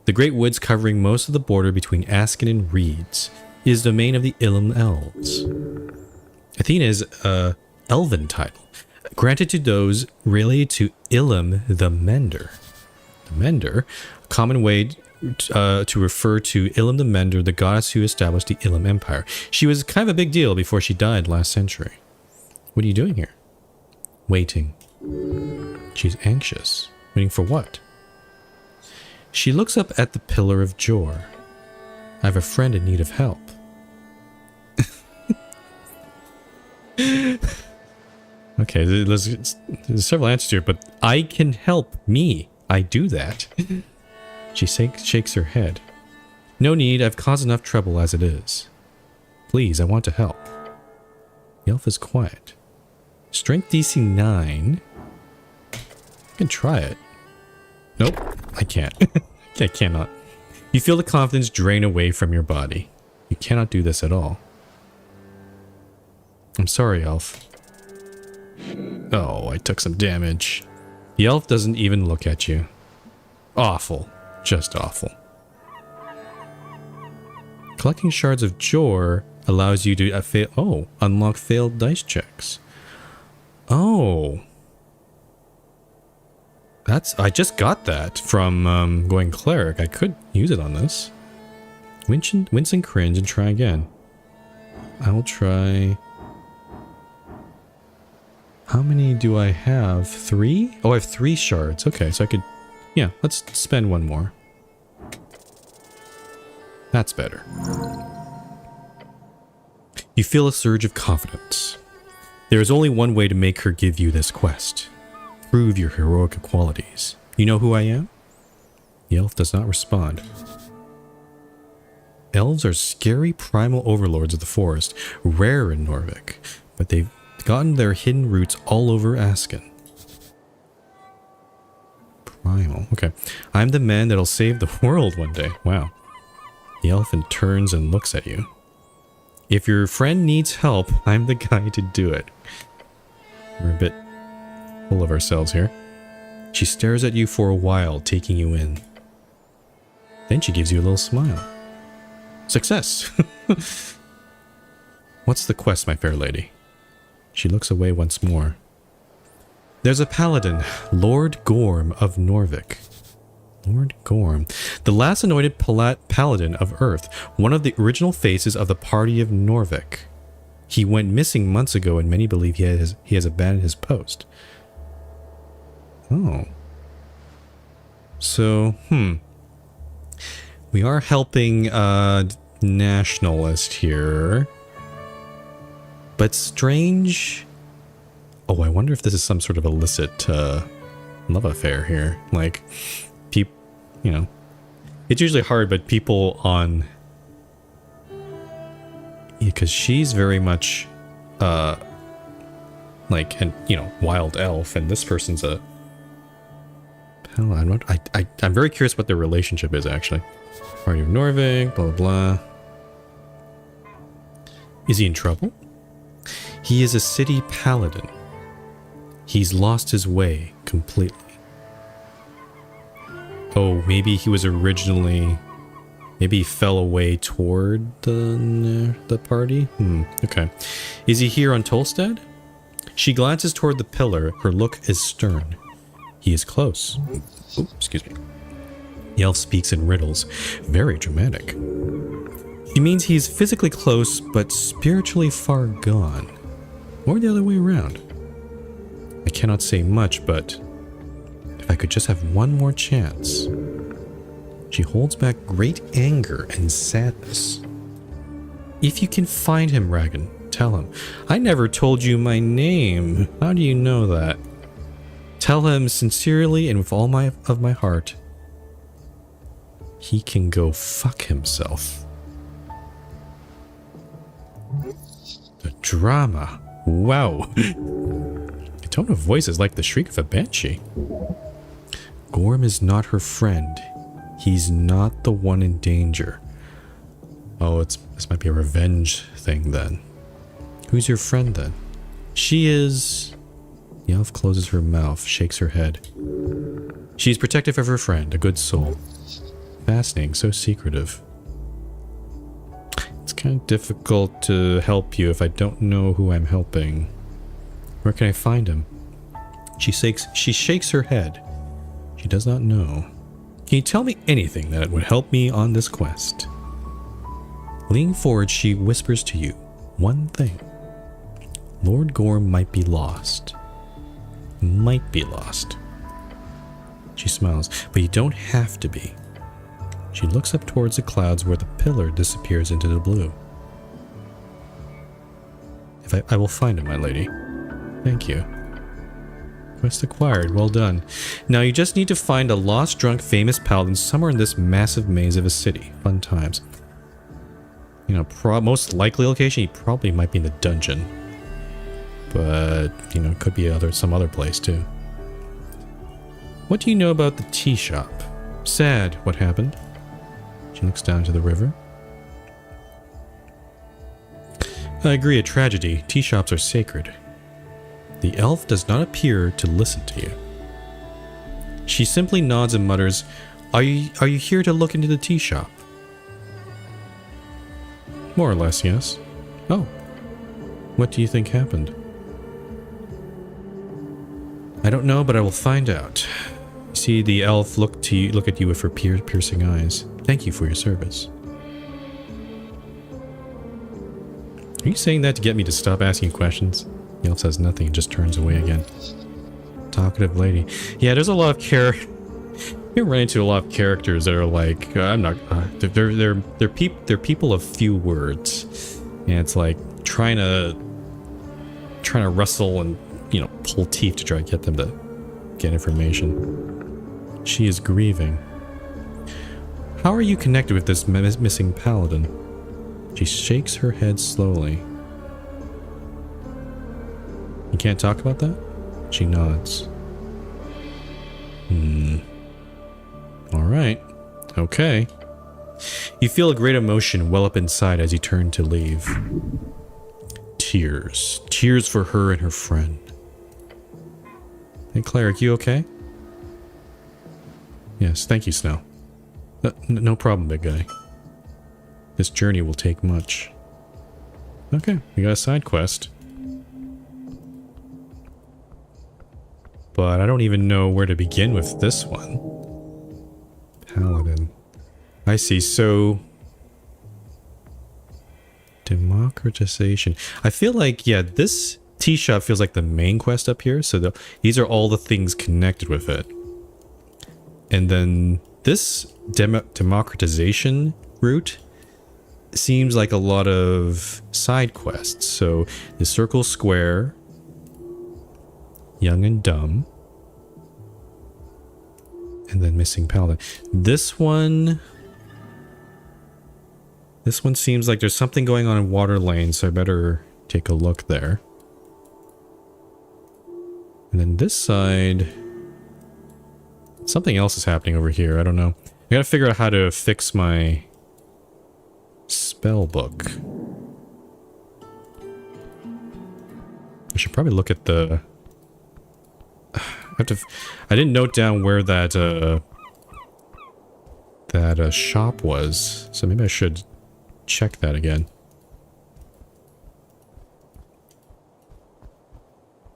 The great woods covering most of the border between Asken and Reeds is domain of the Ilum elves. Athena is a elven title, granted to those related to Ilum the Mender. The Mender, a common way to refer to Ilum the Mender, the goddess who established the Ilum Empire. She was kind of a big deal before she died last century. What are you doing here? Waiting. She's anxious. Waiting for what? She looks up at the Pillar of Jor. I have a friend in need of help. Okay, there's several answers here, but I can help me. I do that. She shakes her head. No need, I've caused enough trouble as it is. Please, I want to help. The elf is quiet. Strength DC 9. I can try it. Nope, I can't. I cannot. You feel the confidence drain away from your body. You cannot do this at all. I'm sorry, elf. Oh, I took some damage. The elf doesn't even look at you. Awful. Just awful. Collecting shards of Jor allows you to unlock failed dice checks. Oh. I just got that from going cleric. I could use it on this. Wince and cringe and try again. I will try. How many do I have? 3? Oh, I have 3 shards. Okay, so I could... Yeah, let's spend one more. That's better. You feel a surge of confidence. There is only one way to make her give you this quest. Prove your heroic qualities. You know who I am? The elf does not respond. Elves are scary primal overlords of the forest, rare in Norvik, but they've gotten their hidden roots all over Asken. Primal. Okay. I'm the man that'll save the world one day. Wow. The elephant turns and looks at you. If your friend needs help, I'm the guy to do it. We're a bit full of ourselves here. She stares at you for a while, taking you in. Then she gives you a little smile. Success! What's the quest, my fair lady? She looks away once more. There's a paladin, Lord Gorm of Norvik. Lord Gorm. The last anointed paladin of Earth, one of the original faces of the party of Norvik. He went missing months ago and many believe he has abandoned his post. Oh. So, we are helping a nationalist here. But strange... Oh, I wonder if this is some sort of illicit love affair here. Like, people, you know, it's usually hard, but people on... Because she's very much, like, an, you know, wild elf, and this person's a... Paladin. I'm very curious what their relationship is, actually. Party of Norvik, blah, blah, blah. Is he in trouble? He is a city paladin. He's lost his way completely. Oh, maybe he was originally... Maybe he fell away toward the party? Okay. Is he here on Tolstad? She glances toward the pillar. Her look is stern. He is close. Oh, excuse me. The elf speaks in riddles. Very dramatic. He means he's physically close, but spiritually far gone. Or the other way around. I cannot say much, but if I could just have one more chance. She holds back great anger and sadness. If you can find him, Ragan, tell him. I never told you my name. How do you know that? Tell him sincerely and with all of my heart. He can go fuck himself. The drama. Wow. The tone of voice is like the shriek of a banshee. Gorm is not her friend. He's not the one in danger. Oh, this might be a revenge thing then. Who's your friend then? She is... The elf closes her mouth, shakes her head. She is protective of her friend, a good soul. Fascinating, so secretive. It's kind of difficult to help you if I don't know who I'm helping. Where can I find him? She shakes her head. She does not know. Can you tell me anything that would help me on this quest? Leaning forward, she whispers to you one thing. Lord Gorm might be lost. Might be lost. She smiles, but you don't have to be. She looks up towards the clouds where the pillar disappears into the blue. I will find him, my lady. Thank you. Quest acquired. Well done. Now you just need to find a lost, drunk, famous paladin somewhere in this massive maze of a city. Fun times. You know, most likely location, he probably might be in the dungeon. But, you know, it could be some other place too. What do you know about the tea shop? Sad, what happened? She looks down to the river. I agree, a tragedy. Tea shops are sacred. The elf does not appear to listen to you. She simply nods and mutters, Are you here to look into the tea shop? More or less, yes. Oh. What do you think happened? I don't know, but I will find out. You see, the elf look at you with her piercing eyes. Thank you for your service. Are you saying that to get me to stop asking questions? The elf says nothing and just turns away again. Talkative lady. Yeah, there's a lot of you run into a lot of characters that are like, I'm not. They're people of few words, and it's like trying to wrestle and, you know, pull teeth to try to get them to get information. She is grieving. How are you connected with this missing paladin? She shakes her head slowly. You can't talk about that? She nods. Alright. Okay. You feel a great emotion well up inside as you turn to leave. Tears. Tears for her and her friend. Hey, Cleric, you okay? Yes, thank you, Snow. No problem, big guy. This journey will take much. Okay, we got a side quest. But I don't even know where to begin with this one. Paladin. I see, so... Democratization. I feel like, yeah, this tea shop feels like the main quest up here, so these are all the things connected with it. And then this democratization route seems like a lot of side quests. So the circle square, young and dumb, and then missing paladin. This one seems like there's something going on in Water Lane, so I better take a look there. And then this side, something else is happening over here. I don't know. I gotta figure out how to fix my spell book. I should probably look at the... I didn't note down where that shop was, so maybe I should check that again.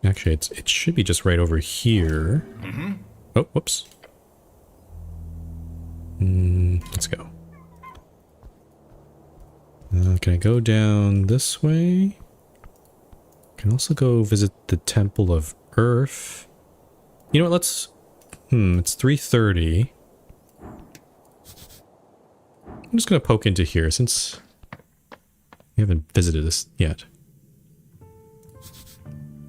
Actually, it should be just right over here. Oh, whoops. Let's go. Can I go down this way? Can also go visit the Temple of Earth. You know what, let's... it's 3:30. I'm just gonna poke into here since we haven't visited this yet.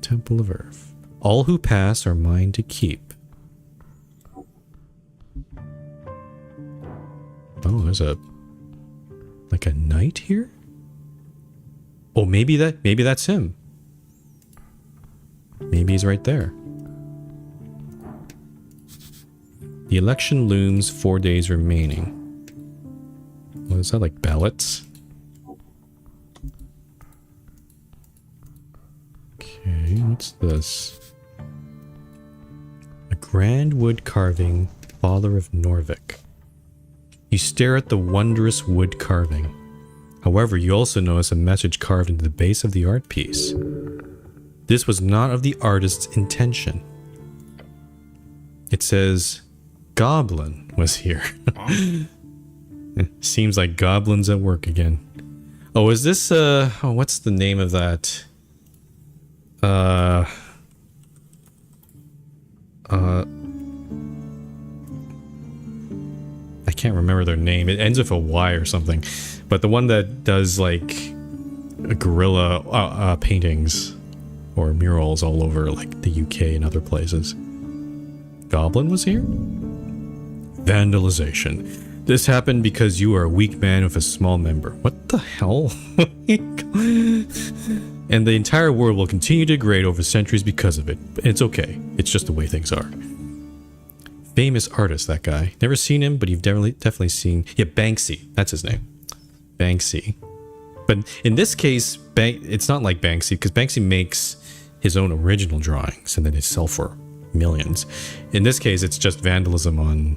Temple of Earth. All who pass are mine to keep. Oh, there's like a knight here? Oh, maybe that's him. Maybe he's right there. The election looms, 4 days remaining. What is that, like ballots? Okay. What's this? A grand wood carving, father of Norvik. You stare at the wondrous wood carving. However, you also notice a message carved into the base of the art piece. This was not of the artist's intention. It says, Goblin was here. Seems like goblins at work again. Oh, is this, what's the name of that? I can't remember their name. It ends with a Y or something. But the one that does, like, gorilla paintings or murals all over, like, the UK and other places. Goblin was here? Vandalization. This happened because you are a weak man with a small member. What the hell? And the entire world will continue to degrade over centuries because of it. It's okay. It's just the way things are. Famous artist, that guy. Never seen him, but you've definitely seen... Yeah, Banksy. That's his name. Banksy. But in this case, it's not like Banksy, because Banksy makes his own original drawings, and then they sell for millions. In this case, it's just vandalism on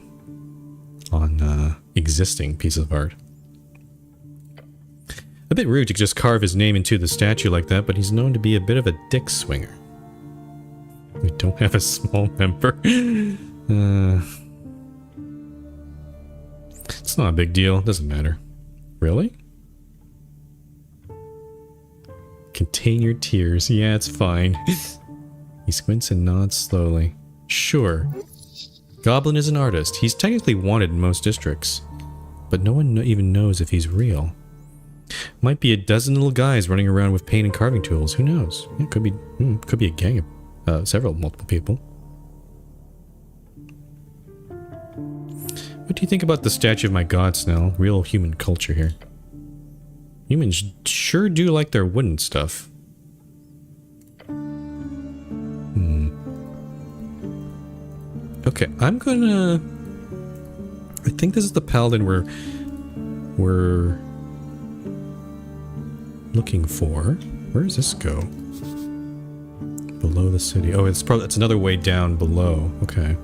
existing pieces of art. A bit rude to just carve his name into the statue like that, but he's known to be a bit of a dick swinger. We don't have a small member. It's not a big deal. It doesn't matter. Really? Contain your tears. Yeah, it's fine. He squints and nods slowly. Sure. Goblin is an artist. He's technically wanted in most districts. But no one even knows if he's real. Might be a dozen little guys running around with paint and carving tools. Who knows? It could be a gang of multiple people. What do you think about the statue of my god, Snell? Real human culture here. Humans sure do like their wooden stuff. Okay, I'm gonna... I think this is the paladin we're looking for. Where does this go? Below the city. Oh, it's another way down below. Okay.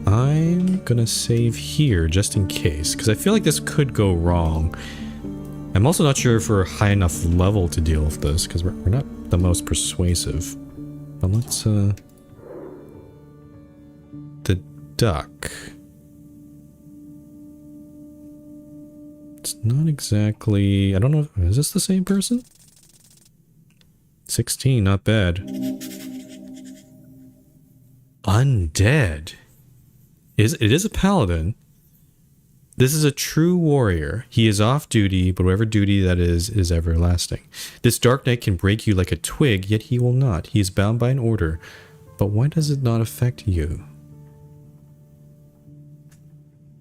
I'm gonna save here just in case, because I feel like this could go wrong. I'm also not sure if we're high enough level to deal with this, because we're not the most persuasive. But let's, the duck. It's not exactly... I don't know, is this the same person? 16, not bad. Undead. It is a paladin. This is a true warrior. He is off duty, but whatever duty that is everlasting. This dark knight can break you like a twig, yet he will not. He is bound by an order. But why does it not affect you?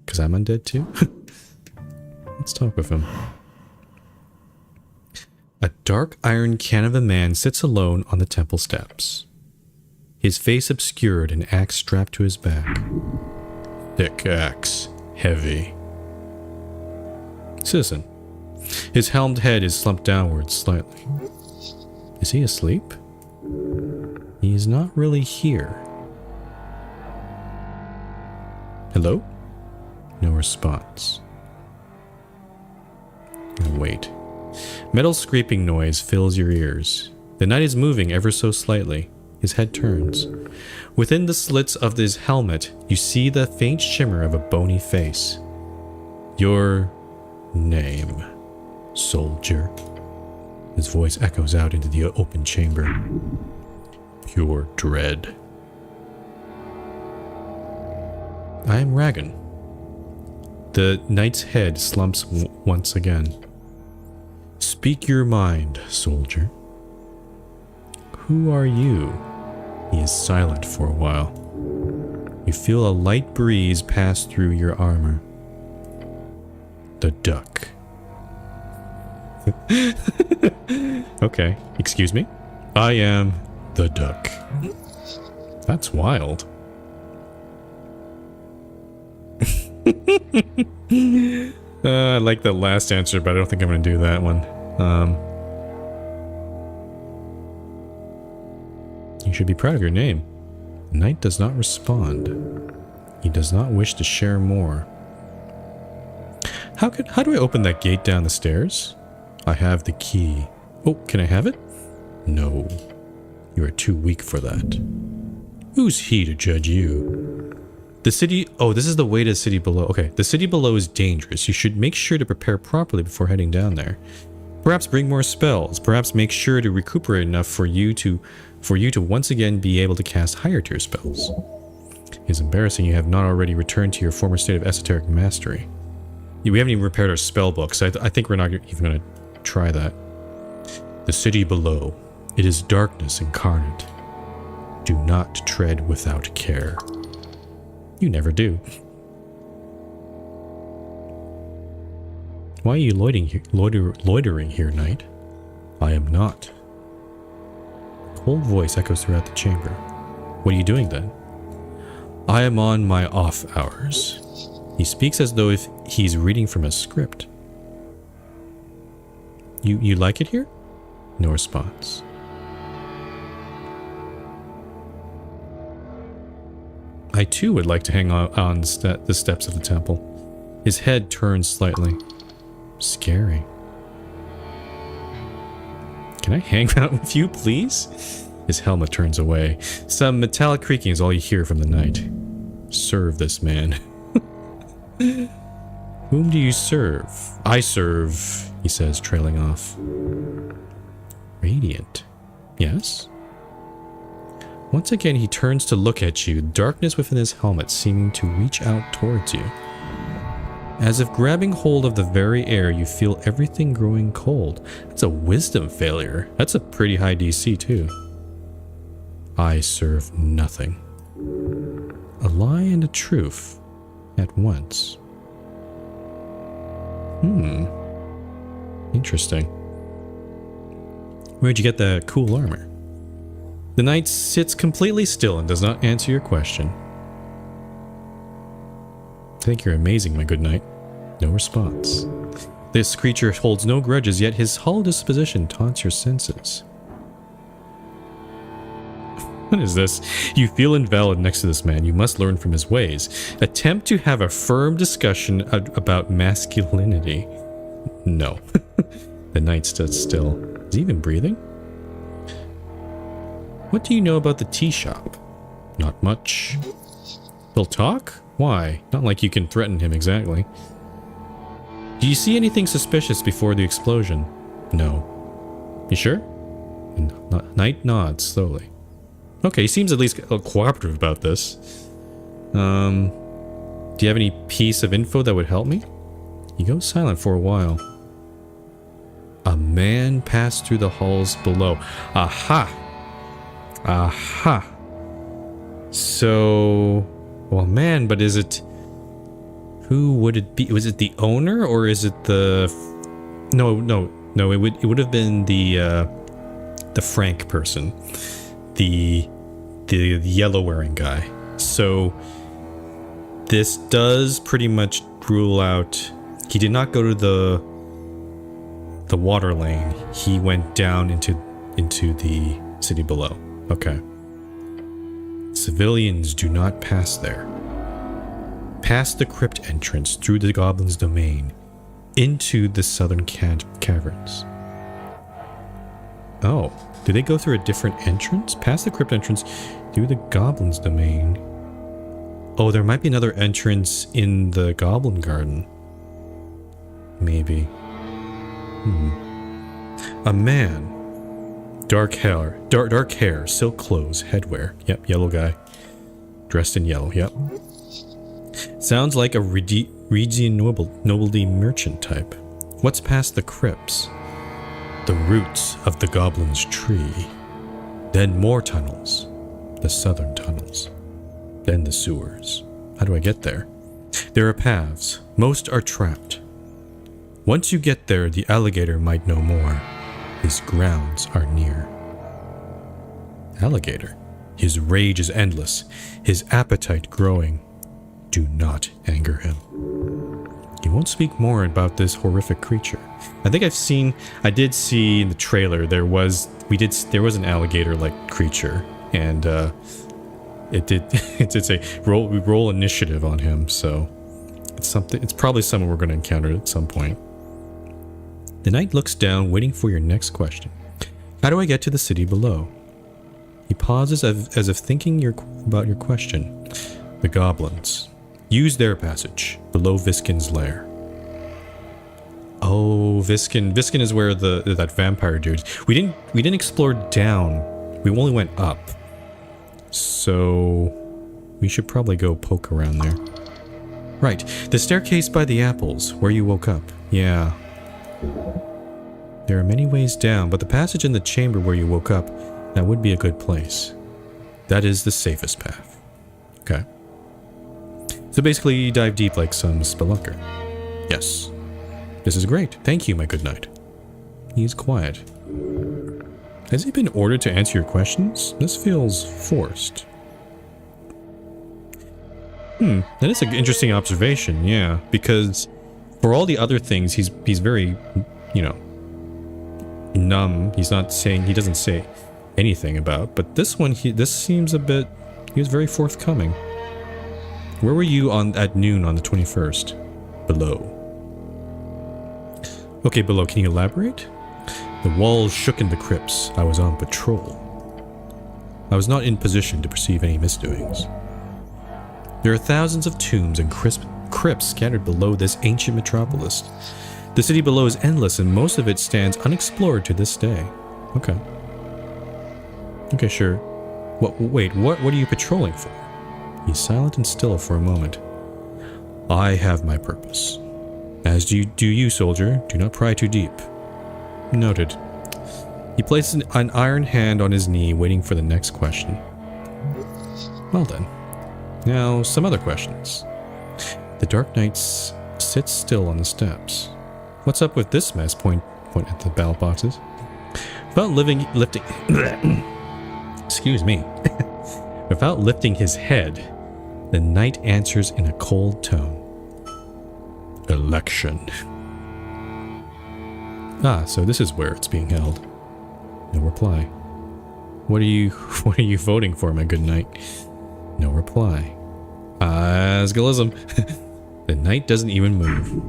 Because I'm undead too? Let's talk with him. A dark iron can of a man sits alone on the temple steps. His face obscured, an axe strapped to his back. Thick axe. Heavy. Citizen. His helmed head is slumped downwards slightly. Is he asleep? He is not really here. Hello? No response. Wait. Metal scraping noise fills your ears. The knight is moving ever so slightly. His head turns. Within the slits of his helmet, you see the faint shimmer of a bony face. Your name, soldier. His voice echoes out into the open chamber. Pure dread. I am Ragan. The knight's head slumps once again. Speak your mind, soldier. Who are you? He is silent for a while. You feel a light breeze pass through your armor. The duck. Okay, excuse me? I am the duck. That's wild. I like the last answer, but I don't think I'm going to do that one. You should be proud of your name. The knight does not respond. He does not wish to share more. How do I open that gate down the stairs? I have the key. Oh, can I have it? No. You are too weak for that. Who's he to judge you? The city... Oh, this is the way to the city below. Okay, the city below is dangerous. You should make sure to prepare properly before heading down there. Perhaps bring more spells. Perhaps make sure to recuperate enough for you to once again be able to cast higher tier spells. It's embarrassing you have not already returned to your former state of esoteric mastery. We haven't even repaired our spell book, so I think we're not even going to try that. The city below. It is darkness incarnate. Do not tread without care. You never do. Why are you loitering here, knight? I am not. A cold voice echoes throughout the chamber. What are you doing then? I am on my off hours. He speaks as though if he's reading from a script. You like it here? No response. I too would like to hang on the steps of the temple. His head turns slightly. Scary. Can I hang out with you, please? His helmet turns away. Some metallic creaking is all you hear from the night. Serve this man. Whom do you serve? I serve, he says, trailing off. Radiant. Yes? Once again, he turns to look at you, darkness within his helmet seeming to reach out towards you. As if grabbing hold of the very air, you feel everything growing cold. That's a wisdom failure. That's a pretty high DC too. I serve nothing. A lie and a truth at once. Interesting. Where'd you get that cool armor? The knight sits completely still and does not answer your question. I think you're amazing, my good knight. No response. This creature holds no grudges, yet his hollow disposition taunts your senses. What is this? You feel invalid next to this man. You must learn from his ways. Attempt to have a firm discussion about masculinity. No. The knight stood still. Is he even breathing? What do you know about the tea shop? Not much. He'll talk? Why? Not like you can threaten him exactly. Do you see anything suspicious before the explosion? No. You sure? Knight nods slowly. Okay, he seems at least cooperative about this. Do you have any piece of info that would help me? He goes silent for a while. A man passed through the halls below. Aha! Aha! So... Well, man, but is it... Who would it be? Was it the owner, or is it the... No, it would have been the Frank person. The yellow wearing guy. So this does pretty much rule out he did not go to the water lane. He went down into the city below. Okay. Civilians do not pass there. Past the crypt entrance through the goblin's domain into the southern caverns. Oh, did they go through a different entrance? Past the crypt entrance through the goblin's domain. Oh, there might be another entrance in the goblin garden. Maybe. A man. Dark hair, silk clothes, headwear. Yep, yellow guy. Dressed in yellow, yep. Sounds like a Region nobility merchant type. What's past the crypts? The roots of the goblin's tree. Then more tunnels. The southern tunnels. Then the sewers. How do I get there? There are paths. Most are trapped. Once you get there, the alligator might know more. His grounds are near. Alligator. His rage is endless. His appetite growing. Do not anger him. He won't speak more about this horrific creature. I did see in the trailer there was an alligator-like creature and it did it did say roll initiative on him, so it's probably someone we're going to encounter at some point. The knight looks down, waiting for your next question. How do I get to the city below? He pauses as if thinking about your question. The goblins. Use their passage, below Viskin's lair. Oh, Viskin is where that vampire dude. We didn't explore down. We only went up. So we should probably go poke around there. Right, the staircase by the apples, where you woke up. Yeah. There are many ways down, but the passage in the chamber where you woke up, that would be a good place. That is the safest path. Okay. So basically, you dive deep like some spelunker. Yes. This is great. Thank you, my good knight. He is quiet. Has he been ordered to answer your questions? This feels forced. That is an interesting observation, yeah. Because for all the other things, he's very, you know, numb. He doesn't say anything about. But this one, this seems a bit. He was very forthcoming. Where were you at noon on the 21st? Below. Okay, below. Can you elaborate? The walls shook in the crypts. I was on patrol. I was not in position to perceive any misdoings. There are thousands of tombs and crypts scattered below this ancient metropolis. The city below is endless, and most of it stands unexplored to this day. Okay. Okay, sure. Wait, what are you patrolling for? He's silent and still for a moment. I have my purpose. As do you, soldier. Do not pry too deep. Noted. He places an iron hand on his knee, waiting for the next question. Well then. Now, some other questions. The Dark Knight sits still on the steps. What's up with this mess? Point at the ballot boxes. Without lifting... Excuse me. Without lifting his head, the knight answers in a cold tone. Election. Ah, so this is where it's being held. No reply. What are you voting for, my good knight? No reply. Asgalism. The knight doesn't even move.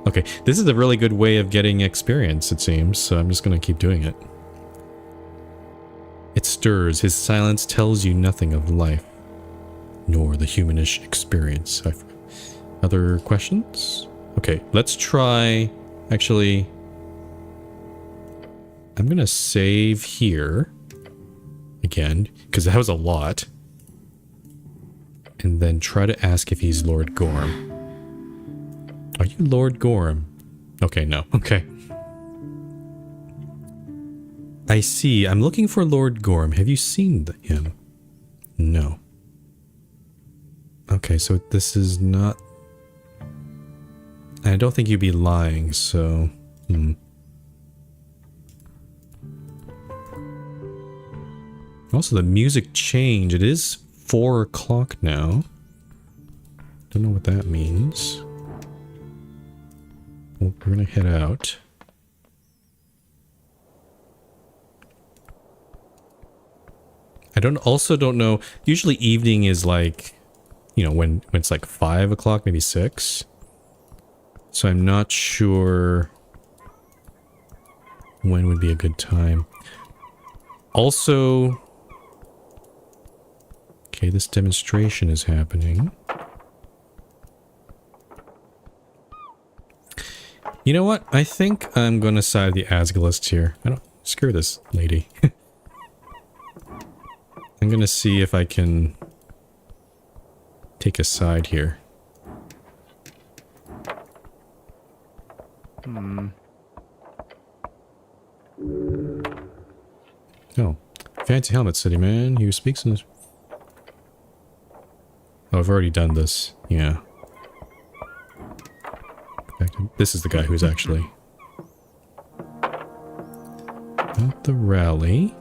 Okay, this is a really good way of getting experience, it seems, so I'm just gonna keep doing it. It stirs. His silence tells you nothing of life, nor the humanish experience. Other questions? Okay, let's try... Actually, I'm gonna save here again, because that was a lot. And then try to ask if he's Lord Gorm. Are you Lord Gorm? Okay, no. Okay. I see. I'm looking for Lord Gorm. Have you seen him? No. Okay, so this is not... I don't think you'd be lying, so... Also, the music changed. It is 4 o'clock now. Don't know what that means. Well, we're gonna head out. I don't know. Usually evening is like, you know, when it's like 5 o'clock, maybe 6. So I'm not sure when would be a good time. Also, okay, this demonstration is happening. You know what? I think I'm gonna side the Asgalists here. Screw this lady. I'm gonna see if I can take a side here. Oh, fancy helmet city, man. Who speaks in this? Oh, I've already done this. Yeah. This is the guy who's actually at the rally.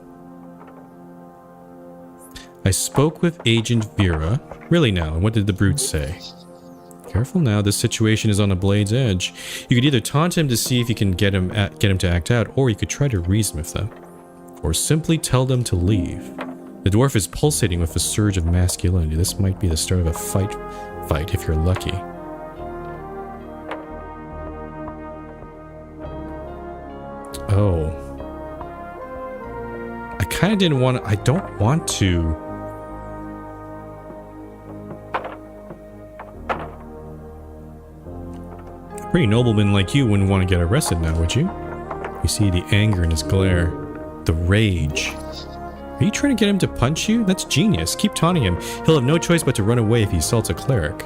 I spoke with Agent Vera. Really now, what did the brute say? Careful now, this situation is on a blade's edge. You could either taunt him to see if you can get him to act out, or you could try to reason with them. or simply tell them to leave. The dwarf is pulsating with a surge of masculinity. This might be the start of a fight if you're lucky. Oh. I kind of didn't want to... I don't want to... A pretty nobleman like you wouldn't want to get arrested now, would you? You see the anger in his glare. The rage. Are you trying to get him to punch you? That's genius. Keep taunting him. He'll have no choice but to run away if he assaults a cleric.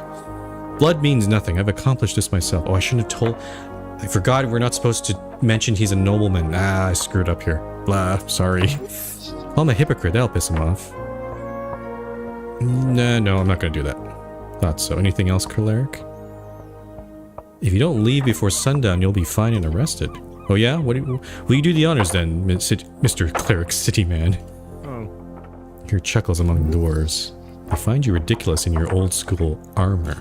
Blood means nothing. I've accomplished this myself. Oh, I shouldn't have told... I forgot we're not supposed to mention he's a nobleman. Ah, I screwed up here. Blah, sorry. I'm a hypocrite. That'll piss him off. No, I'm not going to do that. Thought so. Anything else, cleric? If you don't leave before sundown, you'll be fined and arrested. Oh yeah? Will you do the honors then, Mr. Cleric City Man? Oh. Hear chuckles among the dwarves. They find you ridiculous in your old school armor.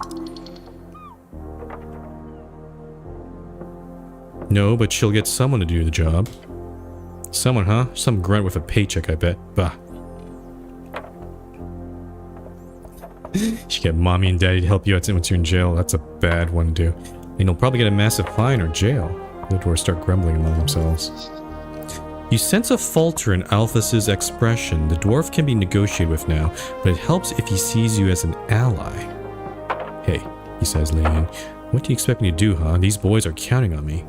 No, but she'll get someone to do the job. Someone, huh? Some grunt with a paycheck, I bet. Bah. She get mommy and daddy to help you out once you're in jail. That's a bad one to do. And you'll probably get a massive fine or jail. The dwarves start grumbling among themselves. You sense a falter in Alphys's expression. The dwarf can be negotiated with now, but it helps if he sees you as an ally. Hey, he says, leaning in. What do you expect me to do, huh? These boys are counting on me.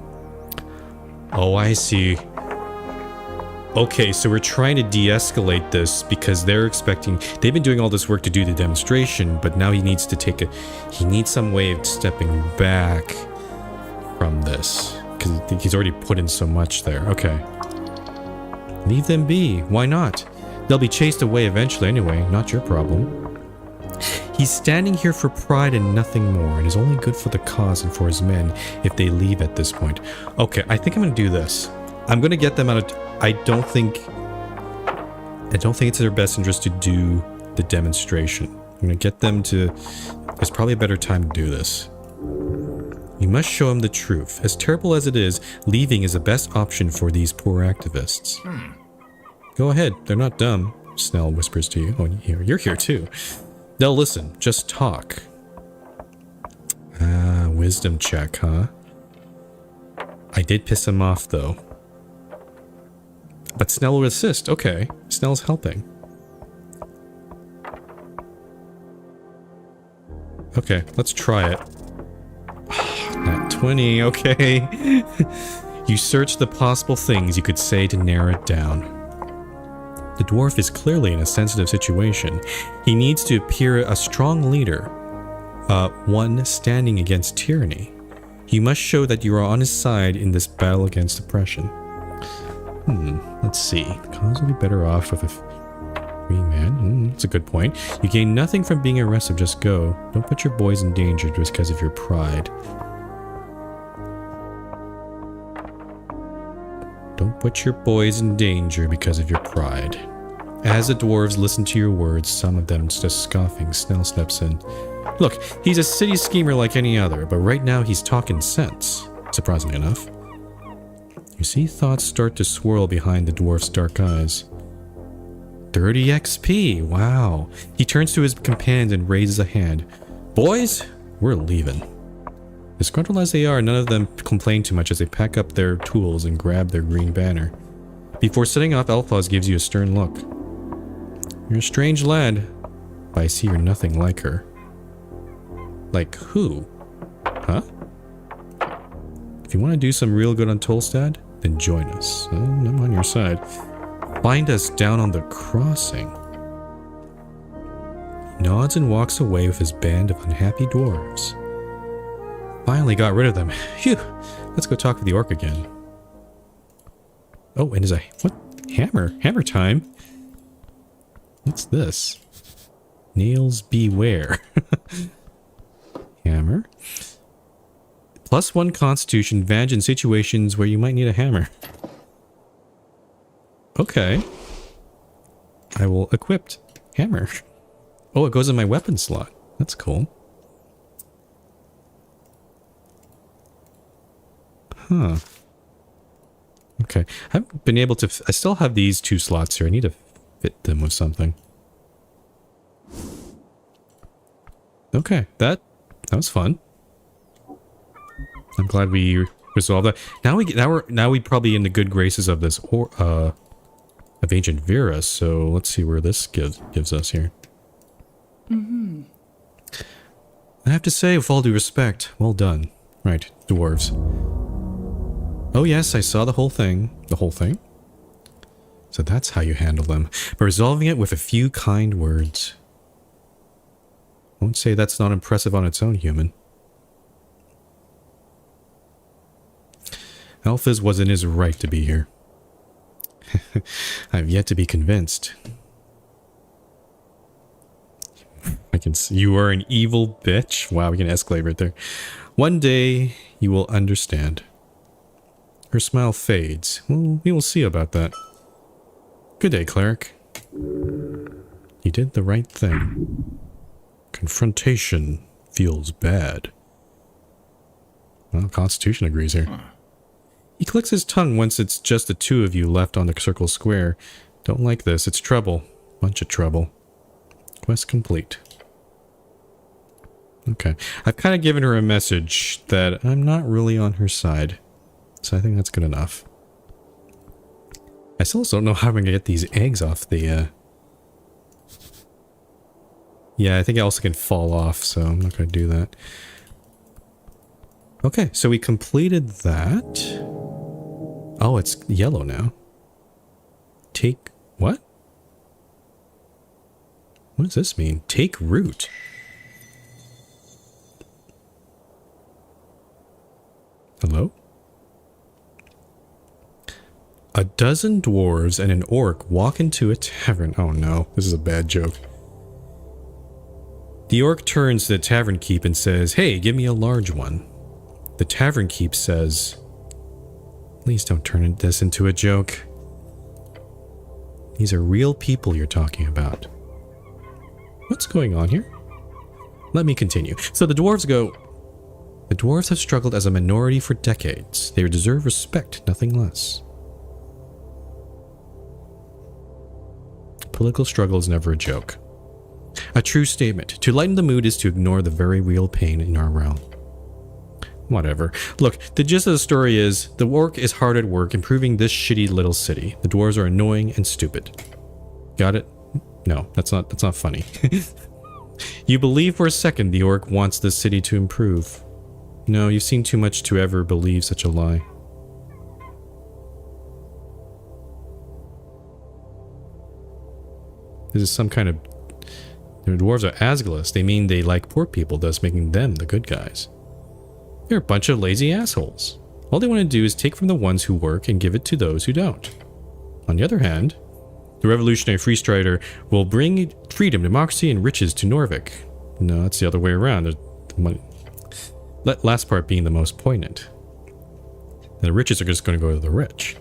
Oh, I see. Okay, so we're trying to de-escalate this because they're expecting... They've been doing all this work to do the demonstration, but now he needs to take a... He needs some way of stepping back from this. Because he's already put in so much there. Okay. Leave them be. Why not? They'll be chased away eventually anyway. Not your problem. He's standing here for pride and nothing more. It is only good for the cause and for his men if they leave at this point. Okay, I think I'm going to do this. I'm going to get them out of... I don't think it's in their best interest to do the demonstration. I'm going to get them to... There's probably a better time to do this. You must show him the truth. As terrible as it is, leaving is the best option for these poor activists. Go ahead, they're not dumb, Snell whispers to you. Oh, you're here too. They'll listen, just talk. Ah, wisdom check, huh? I did piss him off though. But Snell will assist. Okay, Snell's helping. Okay, let's try it. Nat 20, okay. You search the possible things you could say to narrow it down. The dwarf is clearly in a sensitive situation. He needs to appear a strong leader, one standing against tyranny. You must show that you are on his side in this battle against oppression. Let's see. Cause will be better off with a free man. That's a good point. You gain nothing from being arrested, just go. Don't put your boys in danger just because of your pride. Don't put your boys in danger because of your pride. As the dwarves listen to your words, some of them just scoffing, Snell steps in. Look, he's a city schemer like any other, but right now he's talking sense, surprisingly enough. You see thoughts start to swirl behind the dwarf's dark eyes. 30 XP, wow. He turns to his companions and raises a hand. Boys, we're leaving. Disgruntled as they are, none of them complain too much as they pack up their tools and grab their green banner. Before setting off, Alphaz gives you a stern look. You're a strange lad, but I see you're nothing like her. Like who? Huh? If you want to do some real good on Tolstad, then join us. I'm on your side. Find us down on the crossing. He nods and walks away with his band of unhappy dwarves. Finally got rid of them. Phew. Let's go talk with the orc again. Oh, and is a... What? Hammer? Hammer time? What's this? Nails beware. Hammer. +1 constitution advantage in situations where you might need a hammer. Okay. I will equip hammer. Oh, it goes in my weapon slot. That's cool. Huh. Okay. I haven't been able to... I still have these 2 slots here. I need to fit them with something. Okay. That was fun. I'm glad we resolved that. Now we'd probably in the good graces of this of ancient Vera. So let's see where this gives us here. Mm-hmm. I have to say, with all due respect, well done. Right, dwarves. Oh yes, I saw the whole thing. The whole thing? So that's how you handle them. By resolving it with a few kind words. I won't say that's not impressive on its own, human. Alphys was in his right to be here. I've yet to be convinced. I can see you are an evil bitch. Wow, we can escalate right there. One day you will understand. Her smile fades. Well, we will see about that. Good day, cleric. You did the right thing. Confrontation feels bad. Well, Constitution agrees here. He clicks his tongue once it's just the 2 of you left on the circle square. Don't like this. It's trouble. Bunch of trouble. Quest complete. Okay. I've kind of given her a message that I'm not really on her side. So I think that's good enough. I still don't know how I'm going to get these eggs off the... Yeah, I think I also can fall off, so I'm not going to do that. Okay, so we completed that. Oh, it's yellow now. Take... What? What does this mean? Take root. Hello? A dozen dwarves and an orc walk into a tavern. Oh no, this is a bad joke. The orc turns to the tavern keep and says, "Hey, give me a large one." The tavern keep says, "Please don't turn this into a joke. These are real people you're talking about." What's going on here? Let me continue. So the dwarves go, "The dwarves have struggled as a minority for decades. They deserve respect, nothing less. Political struggle is never a joke. A true statement. To lighten the mood is to ignore the very real pain in our realm." Whatever. Look, the gist of the story is, the orc is hard at work improving this shitty little city. The dwarves are annoying and stupid. Got it? No, that's not funny. You believe for a second the orc wants this city to improve. No, you've seen too much to ever believe such a lie. This is some kind of... The dwarves are Asgulus. They mean they like poor people, thus making them the good guys. They're a bunch of lazy assholes. All they want to do is take from the ones who work and give it to those who don't. On the other hand, the revolutionary free strider will bring freedom, democracy, and riches to Norvik. No, that's the other way around. The money. Last part being the most poignant. The riches are just going to go to the rich.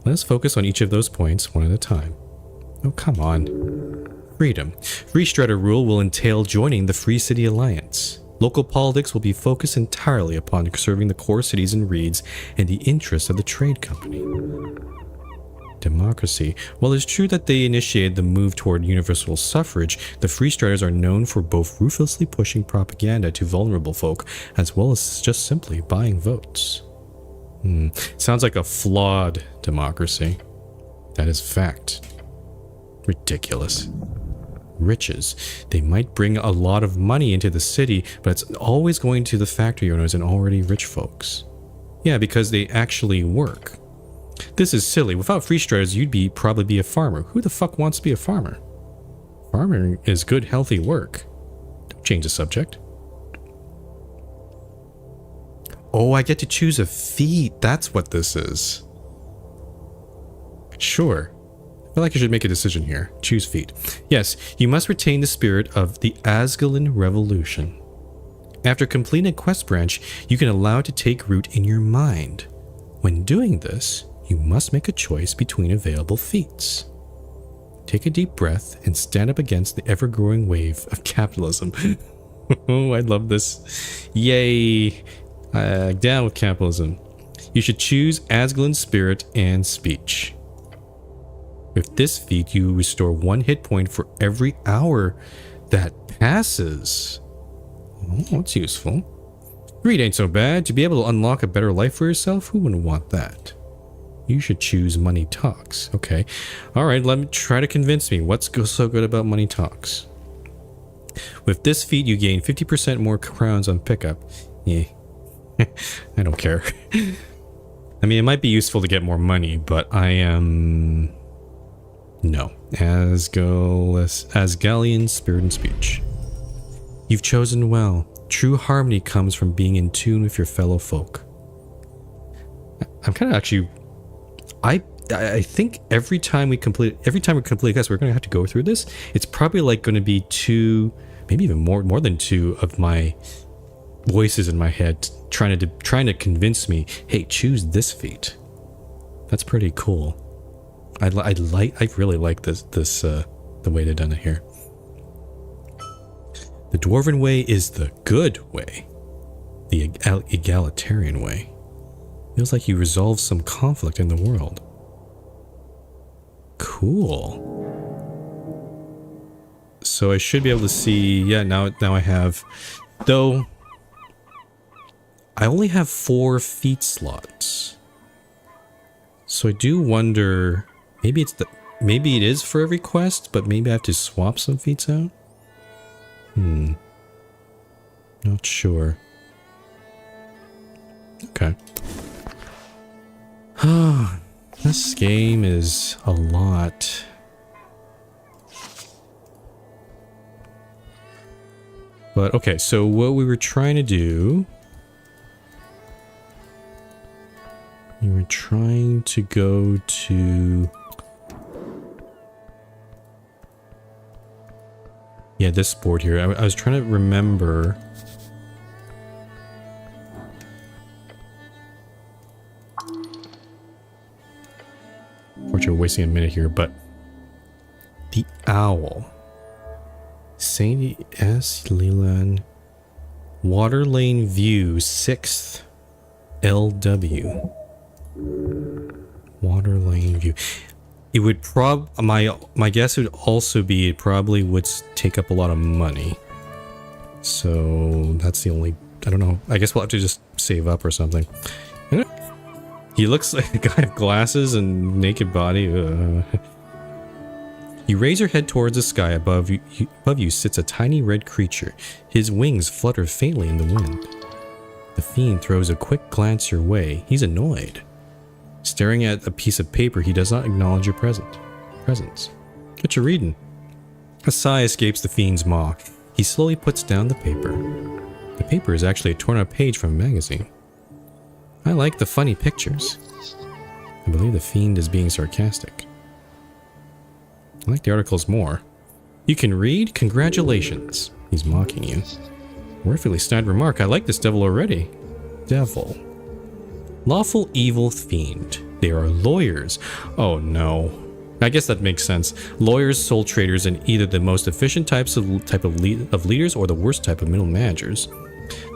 Let us focus on each of those points one at a time. Oh, come on. Freedom. Free Strider rule will entail joining the Free City Alliance. Local politics will be focused entirely upon serving the core cities and reeds and the interests of the trade company. Democracy. While it's true that they initiated the move toward universal suffrage, the Free Striders are known for both ruthlessly pushing propaganda to vulnerable folk, as well as just simply buying votes. Sounds like a flawed democracy. That is fact. Ridiculous. Riches. They might bring a lot of money into the city, but it's always going to the factory owners and already rich folks. Yeah, because they actually work. This is silly. Without Free Striders, you'd probably be a farmer. Who the fuck wants to be a farmer? Farming is good, healthy work. Don't change the subject. Oh, I get to choose a feat. That's what this is. Sure. I feel like I should make a decision here. Choose feat. Yes, you must retain the spirit of the Asgulin Revolution. After completing a quest branch, you can allow it to take root in your mind. When doing this, you must make a choice between available feats. Take a deep breath and stand up against the ever-growing wave of capitalism. Oh, I love this. Yay! Down with capitalism. You should choose Asgul's Spirit and Speech. With this feat, you restore 1 hit point for every hour that passes. Oh, that's useful. Greed ain't so bad. To be able to unlock a better life for yourself, who wouldn't want that? You should choose Money Talks. Okay. Alright, let me try to convince me. What's so good about Money Talks? With this feat, you gain 50% more crowns on pickup. Yeah. I don't care. I mean, it might be useful to get more money, but I am... No. Asgalian Spirit and Speech. You've chosen well. True harmony comes from being in tune with your fellow folk. I'm kind of actually... I think every time we complete a quest, we're going to have to go through this. It's probably like going to be 2, maybe even more than 2 of my voices in my head trying to convince me, hey, choose this feat. That's pretty cool. I really like this the way they've done it here. The Dwarven way is the good way, the egalitarian way. Feels like you resolve some conflict in the world. Cool. So I should be able to see, yeah, now I have, though I only have 4 feat slots. So I do wonder, maybe it is for every quest, but maybe I have to swap some feats out? Not sure. Okay. This game is a lot. But okay, so what we were trying to do... We were trying to go to... Yeah, this board here. I was trying to remember... Unfortunately, we're wasting a minute here, but... The owl. Saint S. Leland. Water Lane View, 6th LW. Water Lane View. It would my guess would also be it probably would take up a lot of money. So that's the only, I don't know. I guess we'll have to just save up or something. He looks like a guy with glasses and naked body. You raise your head towards the sky. Above you sits a tiny red creature. His wings flutter faintly in the wind. The fiend throws a quick glance your way. He's annoyed. Staring at a piece of paper, he does not acknowledge your presence. What you reading? A sigh escapes the fiend's maw. He slowly puts down the paper. The paper is actually a torn-out page from a magazine. I like the funny pictures. I believe the fiend is being sarcastic. I like the articles more. You can read? Congratulations. He's mocking you. Worthily snide remark. I like this devil already. Devil. Lawful evil fiend. They are lawyers. Oh no. I guess that makes sense. Lawyers, soul traders, and either the most efficient type of leaders or the worst type of middle managers.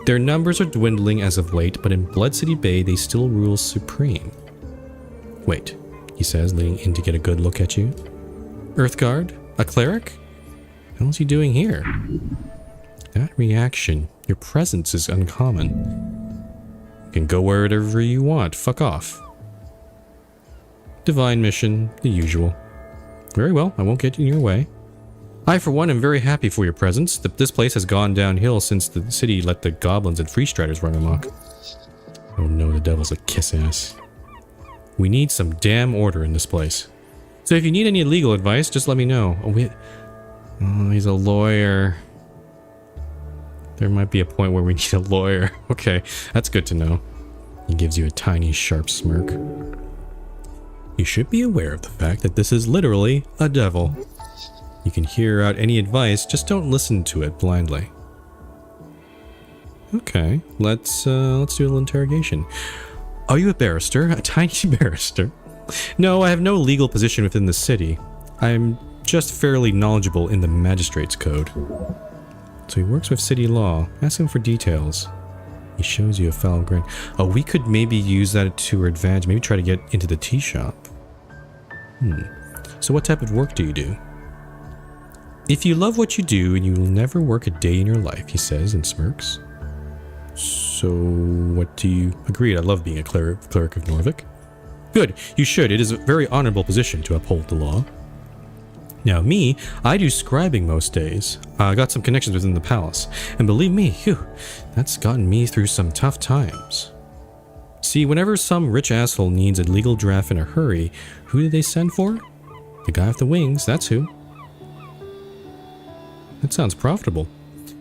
Their numbers are dwindling as of late, but in Blood City Bay they still rule supreme. Wait, he says, leaning in to get a good look at you. Earthguard? A cleric? What else are you doing here? That reaction. Your presence is uncommon. You can go wherever you want. Fuck off. Divine mission. The usual. Very well, I won't get in your way. I, for one, am very happy for your presence. This place has gone downhill since the city let the goblins and freestriders run amok. Oh no, the devil's a kiss-ass. We need some damn order in this place. So if you need any legal advice, just let me know. Oh, he's a lawyer. There might be a point where we need a lawyer. Okay, that's good to know. He gives you a tiny, sharp smirk. You should be aware of the fact that this is literally a devil. You can hear out any advice, just don't listen to it blindly. Okay, let's do a little interrogation. Are you a barrister? A tiny barrister? No, I have no legal position within the city. I'm just fairly knowledgeable in the magistrate's code. So he works with city law. Ask him for details. He shows you a foul grin. Oh, we could maybe use that to our advantage. Maybe try to get into the tea shop. So what type of work do you do? If you love what you do and you will never work a day in your life, he says and smirks. So what do you... Agreed, I love being a cleric of Norvik. Good, you should. It is a very honorable position to uphold the law. Now me, I do scribing most days. I got some connections within the palace. And believe me, phew, that's gotten me through some tough times. See, whenever some rich asshole needs a legal draft in a hurry, who do they send for? The guy with the wings, that's who. That sounds profitable.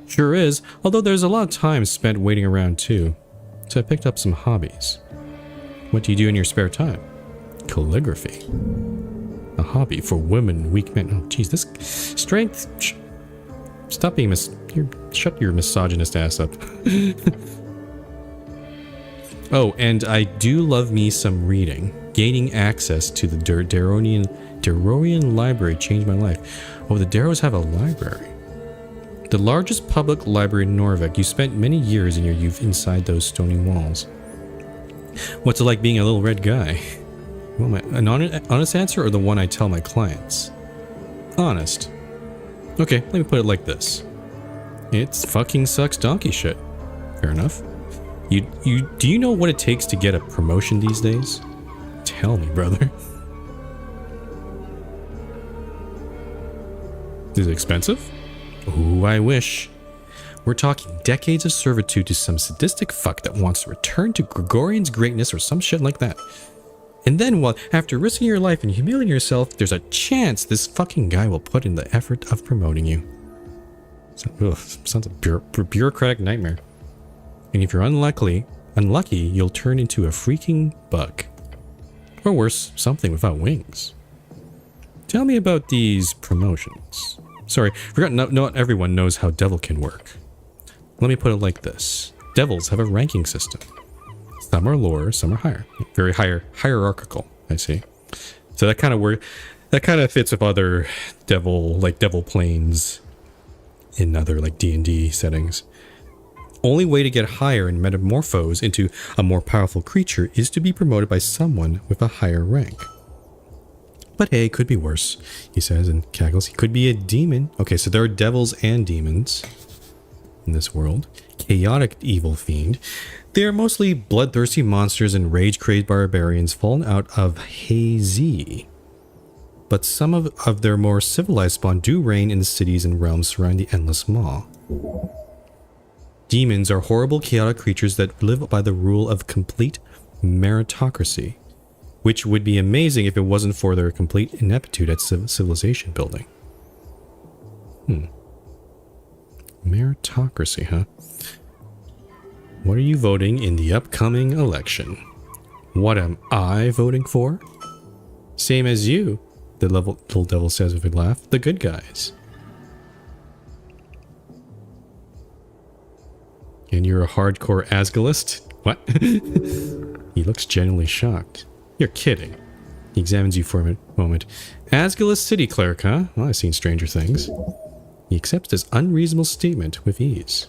Sure is, although there's a lot of time spent waiting around too. So I picked up some hobbies. What do you do in your spare time? Calligraphy. A hobby for women and weak men. Oh jeez, this strength... Stop being shut your misogynist ass up. Oh, and I do love me some reading. Gaining access to the Daronian library changed my life. Oh, the Darrows have a library. The largest public library in Norvik. You spent many years in your youth inside those stony walls. What's it like being a little red guy? Well, an honest answer or the one I tell my clients? Honest. Okay, let me put it like this. It fucking sucks donkey shit. Fair enough. Do you know what it takes to get a promotion these days? Tell me, brother. Is it expensive? Ooh, I wish. We're talking decades of servitude to some sadistic fuck that wants to return to Gregorian's greatness or some shit like that. And then, well, after risking your life and humiliating yourself, there's a chance this fucking guy will put in the effort of promoting you. Sounds a bureaucratic nightmare. And if you're unlucky, you'll turn into a freaking bug. Or worse, something without wings. Tell me about these promotions. Sorry, forgot not everyone knows how devil can work. Let me put it like this. Devils have a ranking system. Some are lower, some are higher. Very hierarchical, I see. So that kind of fits with other devil planes in other like D&D settings. Only way to get higher and metamorphose into a more powerful creature is to be promoted by someone with a higher rank. But hey, it could be worse, he says and cackles. He could be a demon. Okay, so there are devils and demons in this world. Chaotic evil fiend. They are mostly bloodthirsty monsters and rage-crazed barbarians fallen out of Hazy. But some of their more civilized spawn do reign in the cities and realms surrounding the Endless Maw. Demons are horrible, chaotic creatures that live by the rule of complete meritocracy, which would be amazing if it wasn't for their complete ineptitude at civilization building. Meritocracy, huh? What are you voting in the upcoming election? What am I voting for? Same as you, the little devil says with a laugh. The good guys. And you're a hardcore Asgalist? What? He looks genuinely shocked. You're kidding. He examines you for a moment. Asgalist city cleric, huh? Well, I've seen stranger things. He accepts this unreasonable statement with ease.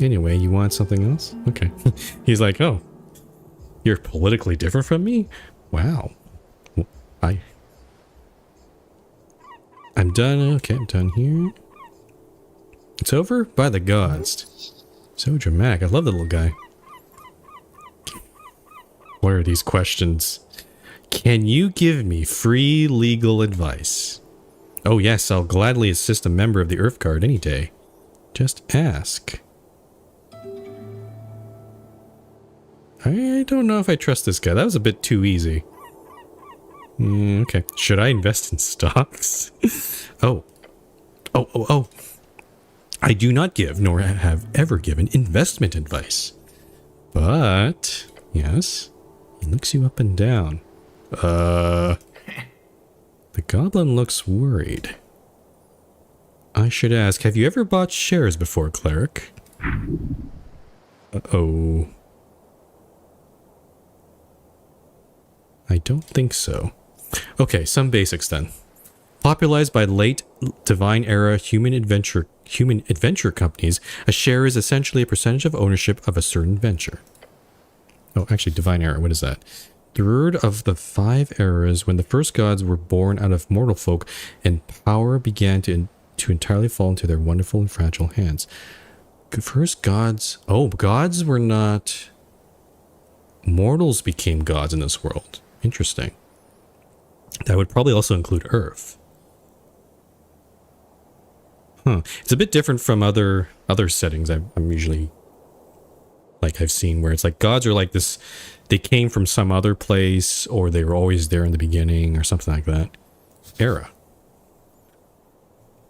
Anyway, you want something else? Okay. He's like, oh, you're politically different from me? Wow. I'm done. Okay, I'm done here. It's over? By the gods. So dramatic. I love the little guy. What are these questions? Can you give me free legal advice? Oh yes, I'll gladly assist a member of the Earth Guard any day. Just ask. I don't know if I trust this guy. That was a bit too easy. Okay. Should I invest in stocks? Oh. I do not give, nor have ever given, investment advice. But, yes, he looks you up and down. The goblin looks worried. I should ask, have you ever bought shares before, cleric? Uh-oh. I don't think so. Okay, some basics then. Popularized by late Divine Era human adventure companies, a share is essentially a percentage of ownership of a certain venture. Oh, actually, Divine Era, what is that? Third of the 5 eras when the first gods were born out of mortal folk and power began to entirely fall into their wonderful and fragile hands. First gods... Oh, gods were not... Mortals became gods in this world. Interesting. That would probably also include Earth. Huh. It's a bit different from other settings I'm usually... like I've seen where it's like gods are like this, they came from some other place or they were always there in the beginning or something like that. Era.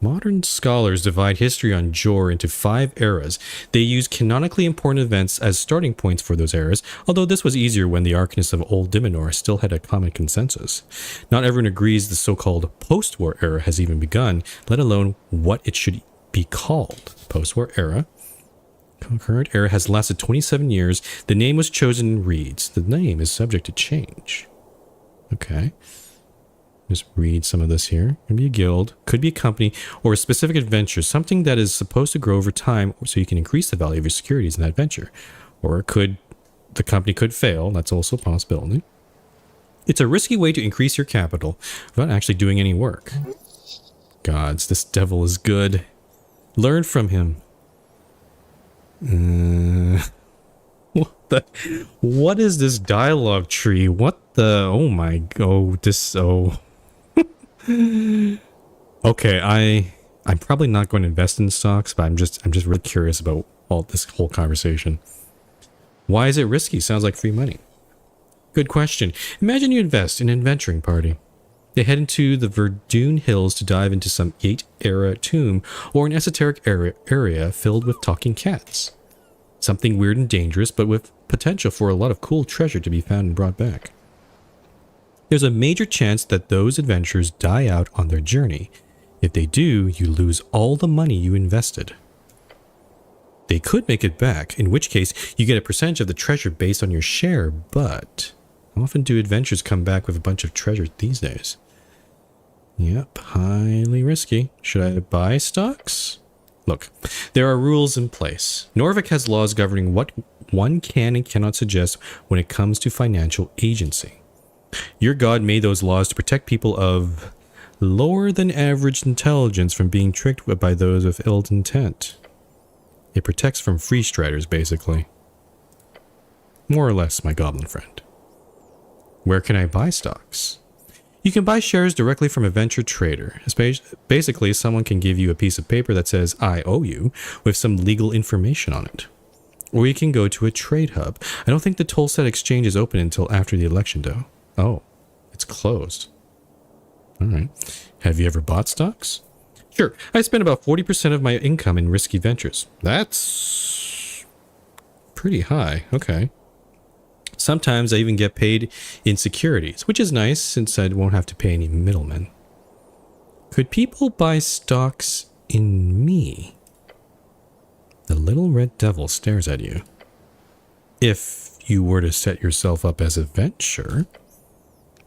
Modern scholars divide history on Jor into 5 eras. They use canonically important events as starting points for those eras, although this was easier when the arcanists of Old Dimenor still had a common consensus. Not everyone agrees the so-called post-war era has even begun, let alone what it should be called. Post-war era. Current era has lasted 27 years. The name was chosen in reads. The name is subject to change. Okay. Just read some of this here. Could be a guild, could be a company, or a specific adventure, something that is supposed to grow over time so you can increase the value of your securities in that venture. Or it could, the company could fail. That's also a possibility. It's a risky way to increase your capital without actually doing any work. Gods, this devil is good. Learn from him. What is this dialogue tree? What the? Oh my! Oh, this. Oh. Okay, I'm probably not going to invest in stocks, but I'm just really curious about all this whole conversation. Why is it risky? Sounds like free money. Good question. Imagine you invest in an adventuring party. They head into the Verdun Hills to dive into some 8th-era tomb or an esoteric area filled with talking cats. Something weird and dangerous, but with potential for a lot of cool treasure to be found and brought back. There's a major chance that those adventurers die out on their journey. If they do, you lose all the money you invested. They could make it back, in which case you get a percentage of the treasure based on your share, but how often do adventurers come back with a bunch of treasure these days? Yep, highly risky. Should I buy stocks? Look, there are rules in place. Norvik has laws governing what one can and cannot suggest when it comes to financial agency. Your god made those laws to protect people of lower than average intelligence from being tricked by those with ill intent. It protects from free striders, basically. More or less, my goblin friend. Where can I buy stocks? You can buy shares directly from a venture trader. Basically, someone can give you a piece of paper that says, I owe you, with some legal information on it. Or you can go to a trade hub. I don't think the Tolstad exchange is open until after the election, though. Oh, it's closed. All right. Have you ever bought stocks? Sure. I spend about 40% of my income in risky ventures. That's pretty high. Okay. Sometimes I even get paid in securities, which is nice since I won't have to pay any middlemen. Could people buy stocks in me? The little red devil stares at you. If you were to set yourself up as a venture,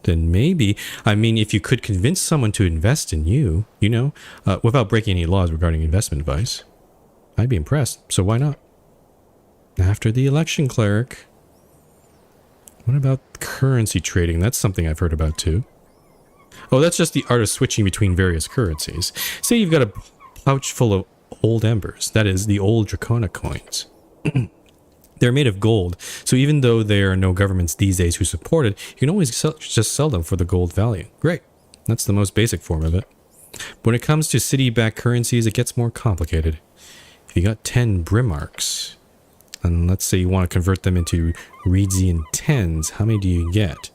then maybe, I mean, if you could convince someone to invest in you, you know, without breaking any laws regarding investment advice, I'd be impressed, so why not? After the election, cleric. What about currency trading? That's something I've heard about too. Oh, that's just the art of switching between various currencies. Say you've got a pouch full of old embers, that is, the old Dracona coins. They're made of gold, so even though there are no governments these days who support it, you can always just sell them for the gold value. Great. That's the most basic form of it. But when it comes to city-backed currencies, it gets more complicated. If you got 10 Brimarks, and let's say you want to convert them into Reedsian 10s, how many do you get?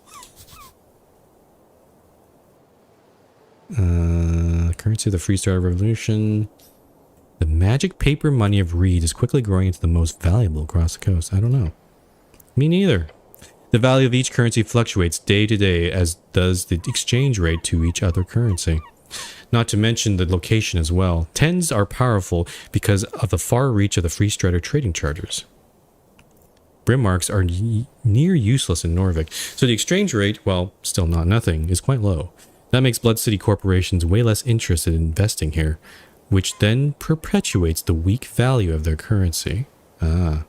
Currency of the Freestar Revolution. The magic paper money of Reed is quickly growing into the most valuable across the coast. I don't know. Me neither. The value of each currency fluctuates day to day, as does the exchange rate to each other currency. Not to mention the location as well. Tens are powerful because of the far reach of the Free Strider trading charters. Brimarks are near useless in Norvik, so the exchange rate, while still not nothing, is quite low. That makes Blood City corporations way less interested in investing here, which then perpetuates the weak value of their currency. Ah,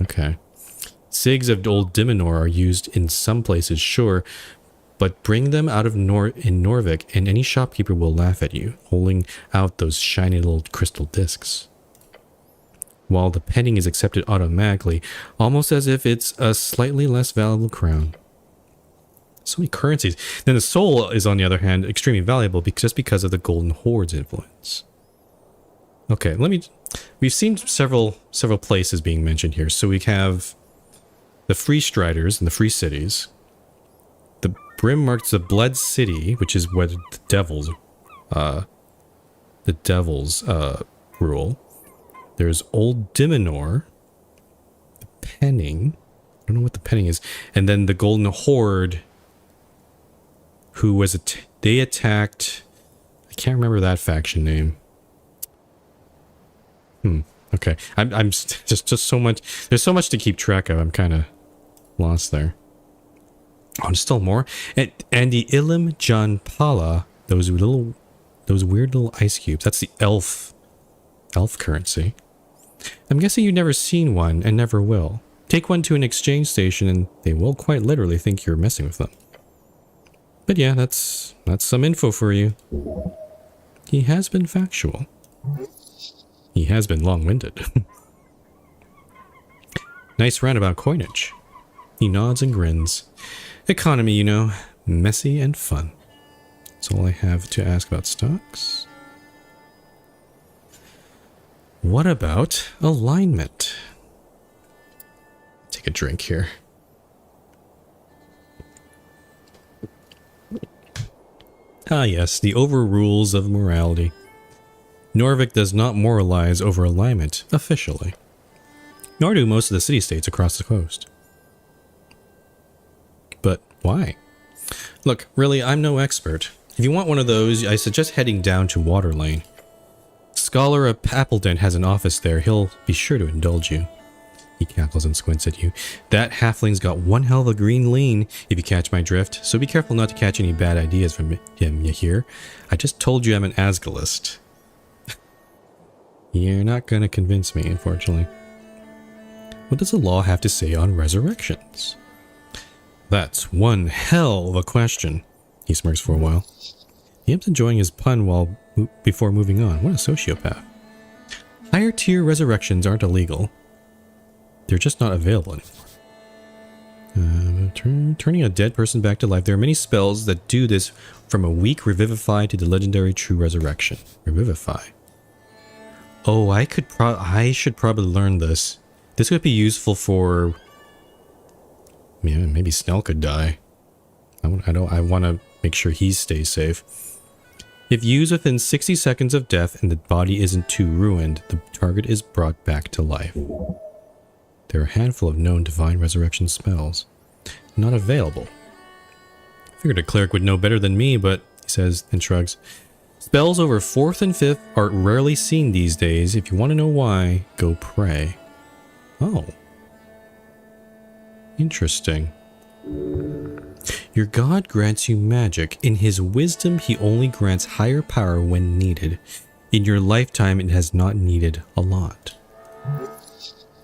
okay. SIGs of Old Diminor are used in some places, sure, but bring them out of in Norvik and any shopkeeper will laugh at you, holding out those shiny little crystal discs. While the penning is accepted automatically, almost as if it's a slightly less valuable crown. So many currencies. Then the soul is, on the other hand, extremely valuable just because of the Golden Horde's influence. Okay, we've seen several places being mentioned here. So we have the Free Striders and the Free Cities. The brim marks the Blood City, which is where the devils rule. There's Old Diminor, the penning. I don't know what the penning is, and then the Golden Horde, who was they attacked. I can't remember that faction name. Okay, I'm just so much. There's so much to keep track of. I'm kind of lost there. Oh, and still more. And the Ilim John Pala, those weird little ice cubes. That's the elf currency. I'm guessing you've never seen one and never will. Take one to an exchange station and they will quite literally think you're messing with them. But yeah, that's some info for you. He has been factual. He has been long-winded. Nice roundabout coinage. He nods and grins. Economy, you know, messy and fun. That's all I have to ask about stocks. What about alignment? Take a drink here. Ah yes, the overrules of morality. Norvik does not moralize over alignment, officially. Nor do most of the city-states across the coast. But why? Look, really, I'm no expert. If you want one of those, I suggest heading down to Waterlane. Scholar of Appledon has an office there. He'll be sure to indulge you. He cackles and squints at you. That halfling's got one hell of a green lean, if you catch my drift, so be careful not to catch any bad ideas from him, you hear? I just told you I'm an Asgalist. You're not gonna convince me, unfortunately. What does the law have to say on resurrections? That's one hell of a question. He smirks for a while. He ends enjoying his pun before moving on. What a sociopath. Higher tier resurrections aren't illegal. They're just not available anymore. Turning a dead person back to life. There are many spells that do this, from a weak Revivify to the legendary True Resurrection. Revivify. Oh, I should probably learn this. This would be useful for... Yeah, maybe Snell could die. I want to make sure he stays safe. If used within 60 seconds of death and the body isn't too ruined, the target is brought back to life. There are a handful of known divine resurrection spells. Not available. Figured a cleric would know better than me, but he says and shrugs. Spells over 4th and 5th are rarely seen these days. If you want to know why, go pray. Oh. Interesting. Your god grants you magic. In his wisdom, he only grants higher power when needed. In your lifetime, it has not needed a lot.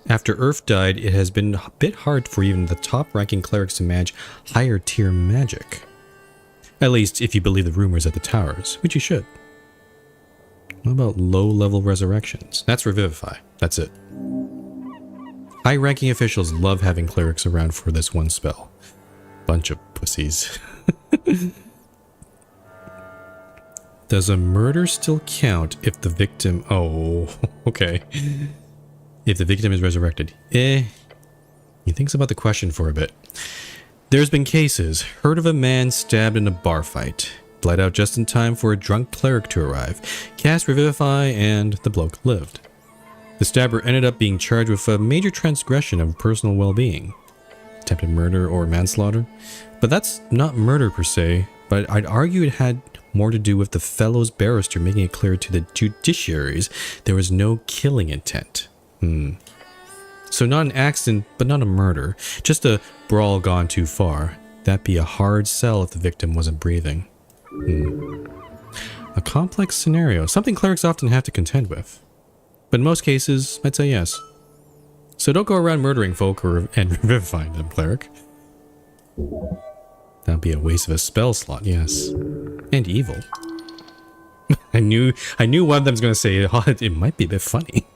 After Earth died, it has been a bit hard for even the top-ranking clerics to manage higher-tier magic. At least, if you believe the rumors at the towers, which you should. What about low-level resurrections? That's Revivify. That's it. High-ranking officials love having clerics around for this one spell. Bunch of pussies. Does a murder still count if the victim... Oh, okay. If the victim is resurrected. He thinks about the question for a bit. There's been cases. Heard of a man stabbed in a bar fight. Bled out just in time for a drunk cleric to arrive. Cast Revivify and the bloke lived. The stabber ended up being charged with a major transgression of personal well-being. Attempted murder or manslaughter. But that's not murder per se, but I'd argue it had more to do with the fellow's barrister making it clear to the judiciaries there was no killing intent. So not an accident, but not a murder. Just a brawl gone too far. That'd be a hard sell if the victim wasn't breathing. A complex scenario, something clerics often have to contend with. But in most cases, I'd say yes. So don't go around murdering folk and revivifying them, cleric. That'd be a waste of a spell slot, yes. And evil. I knew one of them's gonna say, oh, it might be a bit funny.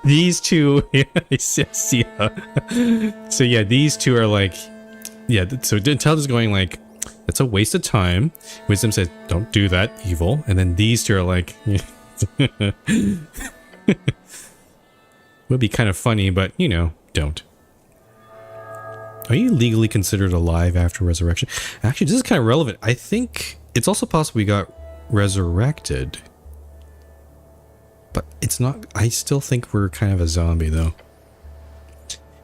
These two, yeah, I see. So yeah, these two are like, yeah, so Tolstad's going like, that's a waste of time. Wisdom says, don't do that, evil. And then these two are like, would be kind of funny, but you know, don't. Are you legally considered alive after resurrection? Actually, this is kind of relevant. I think it's also possible we got resurrected. But it's not, I still think we're kind of a zombie though.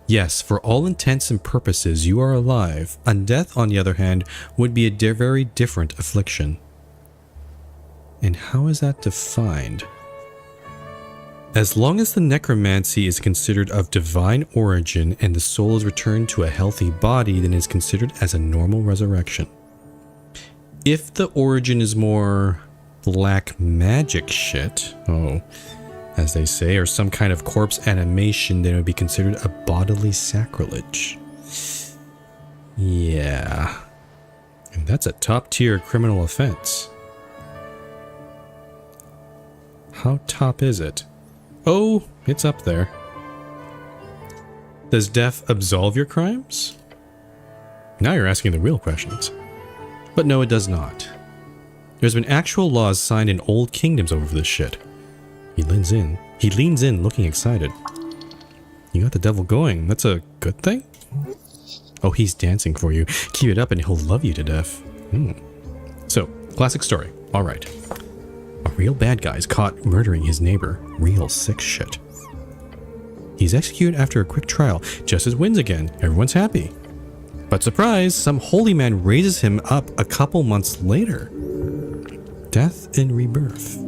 Yes, for all intents and purposes, you are alive. Undeath, on the other hand, would be a very different affliction. And how is that defined? As long as the necromancy is considered of divine origin and the soul is returned to a healthy body, then it is considered as a normal resurrection. If the origin is more black magic shit, as they say, or some kind of corpse animation, then it would be considered a bodily sacrilege. Yeah. And that's a top tier criminal offense. How top is it? Oh, it's up there. Does death absolve your crimes? Now you're asking the real questions. But no, it does not. There's been actual laws signed in old kingdoms over this shit. He leans in, looking excited. You got the devil going. That's a good thing? Oh, he's dancing for you. Keep it up and he'll love you to death. So, classic story. Alright. A real bad guy's caught murdering his neighbor. Real sick shit. He's executed after a quick trial. Justice wins again. Everyone's happy. But surprise, some holy man raises him up a couple months later. Death and rebirth.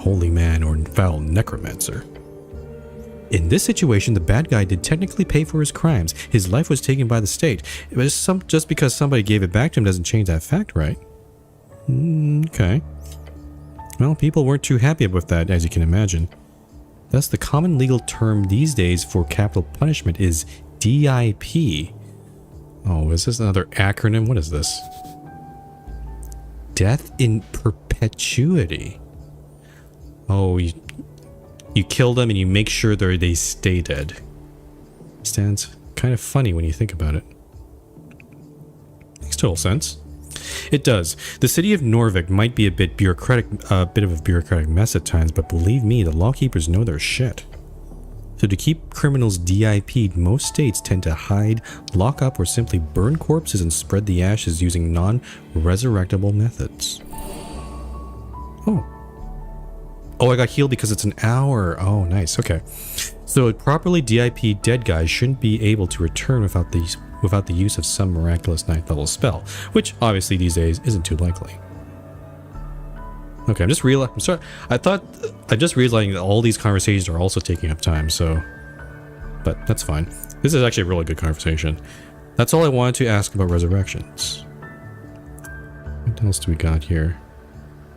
Holy man or foul necromancer. In this situation, the bad guy did technically pay for his crimes. His life was taken by the state. But just because somebody gave it back to him doesn't change that fact, right? Okay. Well, people weren't too happy with that, as you can imagine. Thus, the common legal term these days for capital punishment is DIP. Oh, is this another acronym? What is this? Death in perpetuity. Oh, you kill them and you make sure they stay dead. Sounds kind of funny when you think about it. Makes total sense. It does. The city of Norvik might be a bit of a bureaucratic mess at times, but believe me, the lawkeepers know their shit. So to keep criminals DIP'd, most states tend to hide, lock up, or simply burn corpses and spread the ashes using non-resurrectable methods. Oh, I got healed because it's an hour. Oh, nice. Okay. So a properly DIP dead guy shouldn't be able to return without the use of some miraculous 9th level spell, which obviously these days isn't too likely. Okay, I'm sorry. I'm just realizing that all these conversations are also taking up time, so... But that's fine. This is actually a really good conversation. That's all I wanted to ask about resurrections. What else do we got here?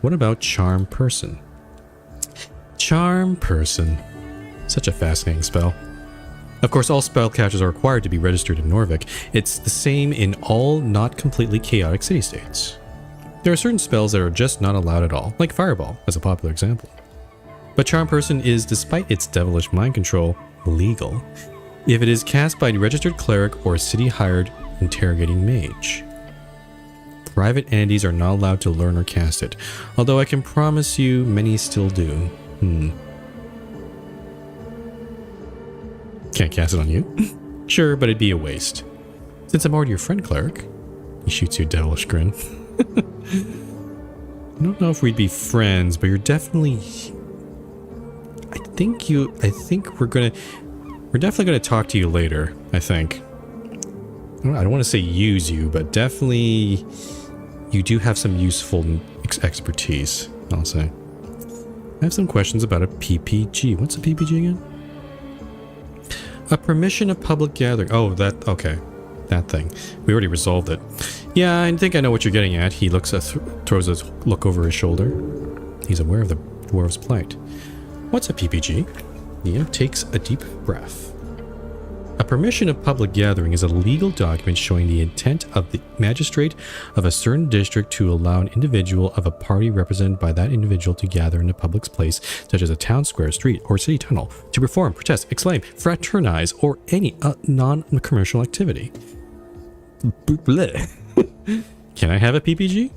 What about Charm Person? Charm Person. Such a fascinating spell. Of course, all spellcasters are required to be registered in Norvik. It's the same in all not completely chaotic city-states. There are certain spells that are just not allowed at all, like Fireball, as a popular example. But Charm Person is, despite its devilish mind control, legal, if it is cast by a registered cleric or a city-hired interrogating mage. Private entities are not allowed to learn or cast it, although I can promise you many still do. Can't cast it on you? Sure, but it'd be a waste. Since I'm already your friend, cleric. He shoots you a devilish grin. I don't know if we'd be friends, but you're definitely... I think we're definitely gonna talk to you later, I think. I don't want to say use you, but definitely you do have some useful expertise, I'll say. I have some questions about a PPG. What's a PPG again? A permission of public gathering. Oh, okay. That thing. We already resolved it. Yeah, I think I know what you're getting at. He looks throws a look over his shoulder. He's aware of the dwarves' plight. What's a PPG? The imp takes a deep breath. A permission of public gathering is a legal document showing the intent of the magistrate of a certain district to allow an individual of a party represented by that individual to gather in a public place, such as a town square, street, or city tunnel, to perform, protest, exclaim, fraternize, or any non-commercial activity. Can I have a PPG?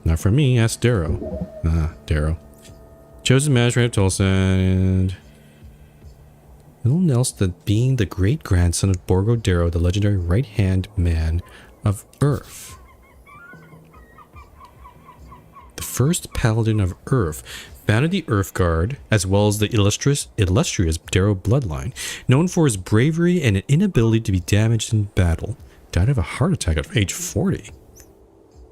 Not from me, ask Darrow. Darrow. Chosen magistrate of Tolstad. Little else than being the great-grandson of Borgo Darrow, the legendary right-hand man of Earth. The first paladin of Earth, founded the Earth Guard, as well as the illustrious Darrow bloodline, known for his bravery and an inability to be damaged in battle. Died of a heart attack at age 40.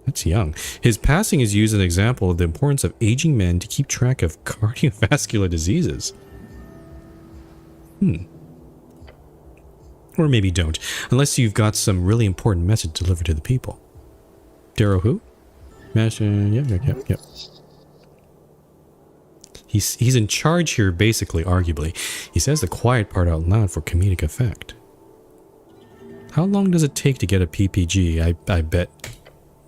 That's young. His passing is used as an example of the importance of aging men to keep track of cardiovascular diseases. Or maybe don't, unless you've got some really important message to deliver to the people. Darrow who? Master, yep. He's in charge here, basically, arguably. He says the quiet part out loud for comedic effect. How long does it take to get a PPG? I bet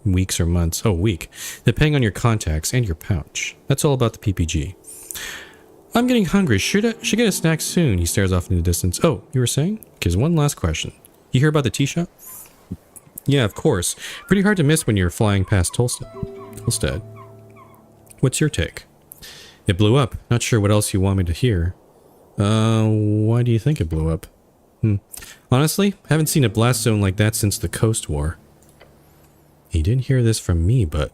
weeks or months. Oh, week. Depending on your contacts and your pouch. That's all about the PPG. I'm getting hungry. Should get a snack soon. He stares off in the distance. Oh, you were saying? Okay, one last question. You hear about the tea shop? Yeah, of course. Pretty hard to miss when you're flying past Tolstad. What's your take? It blew up. Not sure what else you want me to hear. Why do you think it blew up? Honestly, haven't seen a blast zone like that since the Coast War. He didn't hear this from me, but...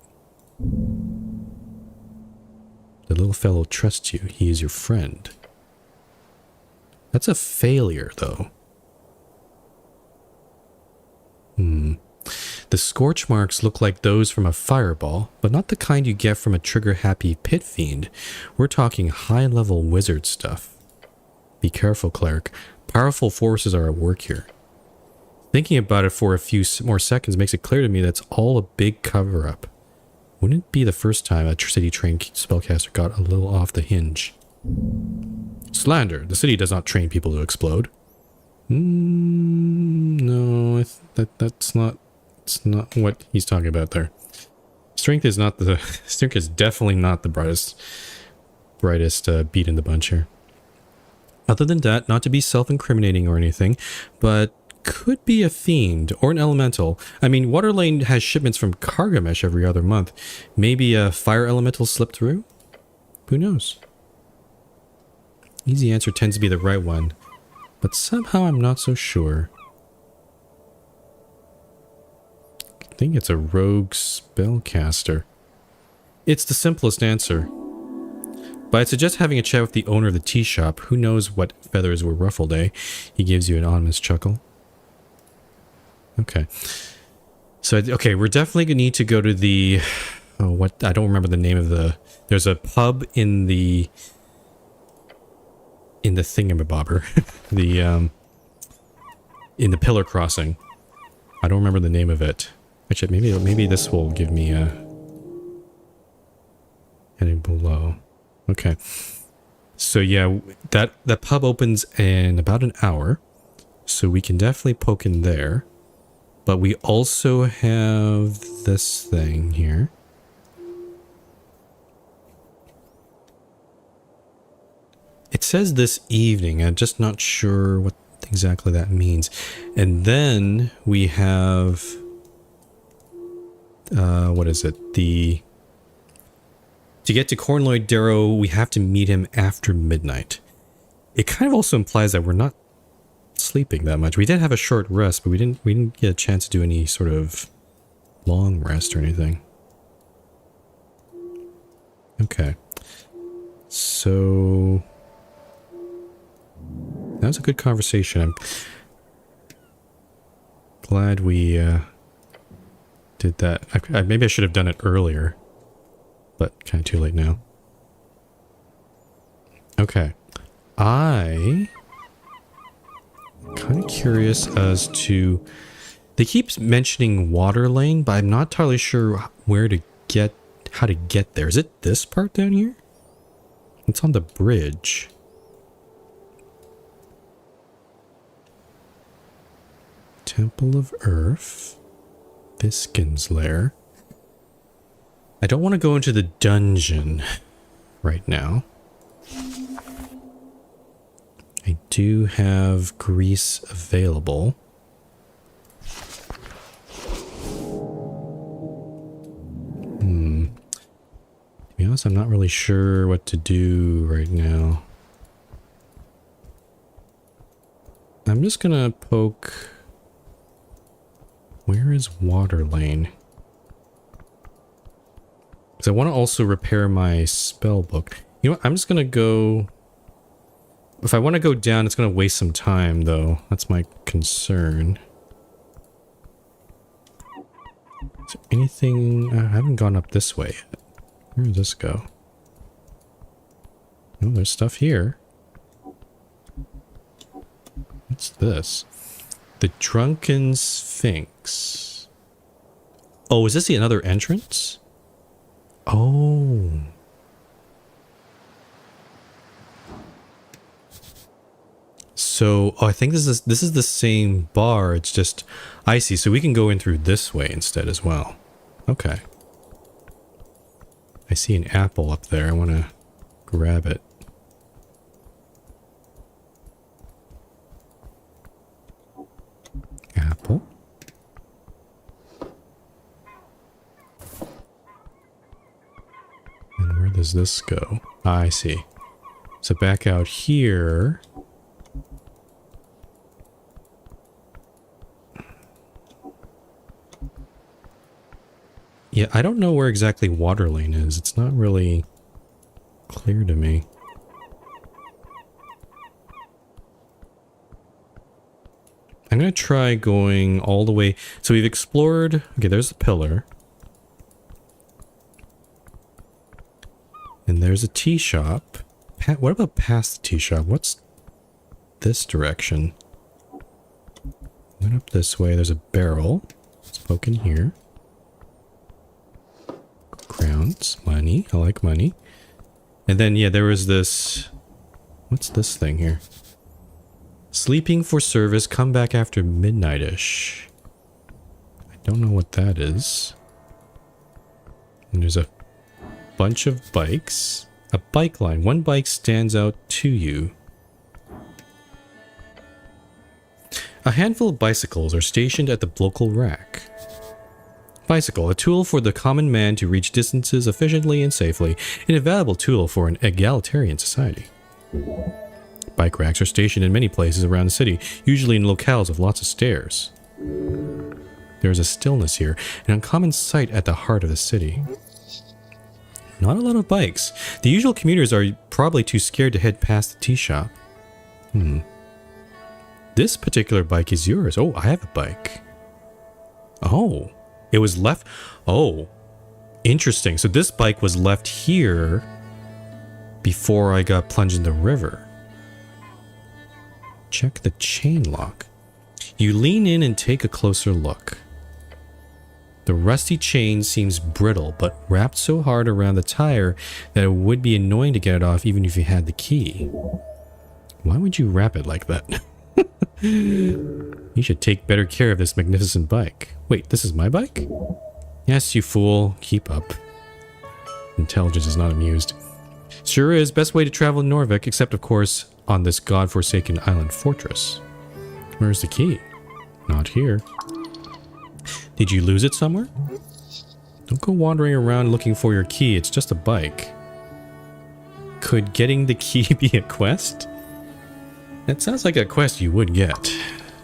The little fellow trusts you. He is your friend. That's a failure, though. The scorch marks look like those from a fireball, but not the kind you get from a trigger-happy pit fiend. We're talking high-level wizard stuff. Be careful, cleric. Powerful forces are at work here. Thinking about it for a few more seconds makes it clear to me that's all a big cover-up. Wouldn't it be the first time a city-trained spellcaster got a little off the hinge? Slander. The city does not train people to explode. No, that's not what he's talking about there. Strength is definitely not the brightest beat in the bunch here. Other than that, not to be self-incriminating or anything, but could be a fiend or an elemental. I mean, Waterlane has shipments from Cargamesh every other month. Maybe a fire elemental slipped through? Who knows? Easy answer tends to be the right one, but somehow I'm not so sure. I think it's a rogue spellcaster. It's the simplest answer. But I'd suggest having a chat with the owner of the tea shop. Who knows what feathers were ruffled, eh? He gives you an ominous chuckle. Okay. So, okay, we're definitely going to need to go to the... Oh, what? I don't remember the name of the... There's a pub in the thingamabobber. In the pillar crossing. I don't remember the name of it. Actually, maybe this will give me a... Heading below. Okay. So yeah, that pub opens in about an hour. So we can definitely poke in there. But we also have this thing here. It says this evening. I'm just not sure what exactly that means. And then we have... what is it? To get to Cornloyd Darrow, we have to meet him after midnight. It kind of also implies that we're not sleeping that much. We did have a short rest, but we didn't get a chance to do any sort of long rest or anything. Okay. So that was a good conversation. I'm glad we did that. Maybe I should have done it earlier, but kind of too late now. Okay. I'm kind of curious as to They keep mentioning water lane, but I'm not entirely sure how to get there. Is it this part down here? It's on the bridge. Temple of Earth. Viskin's Lair. I don't want to go into the dungeon right now. I do have grease available. To be honest, I'm not really sure what to do right now. I'm just gonna poke... Where is water lane? Because I want to also repair my spell book. You know what? I'm just gonna go... If I want to go down, it's gonna waste some time, though. That's my concern. Is there anything... I haven't gone up this way yet. Where does this go? Oh, there's stuff here. What's this? The Drunken Sphinx. Oh, is this another entrance? Oh. So, I think this is the same bar. It's just, I see. So we can go in through this way instead as well. Okay. I see an apple up there. I want to grab it. Apple. And where does this go? Ah, I see. So back out here. Yeah, I don't know where exactly water lane is. It's not really clear to me. I'm going to try going all the way. So we've explored... Okay, there's the pillar. And there's a tea shop. What about past the tea shop? What's this direction? Went up this way. There's a barrel. Let's poke in here. Crowns. Money. I like money. And then, yeah, there was this... What's this thing here? Sleeping for service, come back after midnight-ish. I don't know what that is. And there's a bunch of bikes. A bike line. One bike stands out to you. A handful of bicycles are stationed at the local rack. Bicycle, a tool for the common man to reach distances efficiently and safely. An invaluable tool for an egalitarian society. Bike racks are stationed in many places around the city, usually in locales with lots of stairs. There is a stillness here, an uncommon sight at the heart of the city. Not a lot of bikes. The usual commuters are probably too scared to head past the tea shop. This particular bike is yours. Oh, I have a bike. Oh, it was left... Oh, interesting. So this bike was left here before I got plunged in the river. Check the chain lock. You lean in and take a closer look. The rusty chain seems brittle, but wrapped so hard around the tire that it would be annoying to get it off even if you had the key. Why would you wrap it like that? You should take better care of this magnificent bike. Wait, this is my bike? Yes, you fool. Keep up. Intelligence is not amused. Sure is. Best way to travel in Norvik, except of course on this god-forsaken island fortress. Where's the key? Not here. Did you lose it somewhere? Don't go wandering around looking for your key. It's just a bike. Could getting the key be a quest? That sounds like a quest you would get.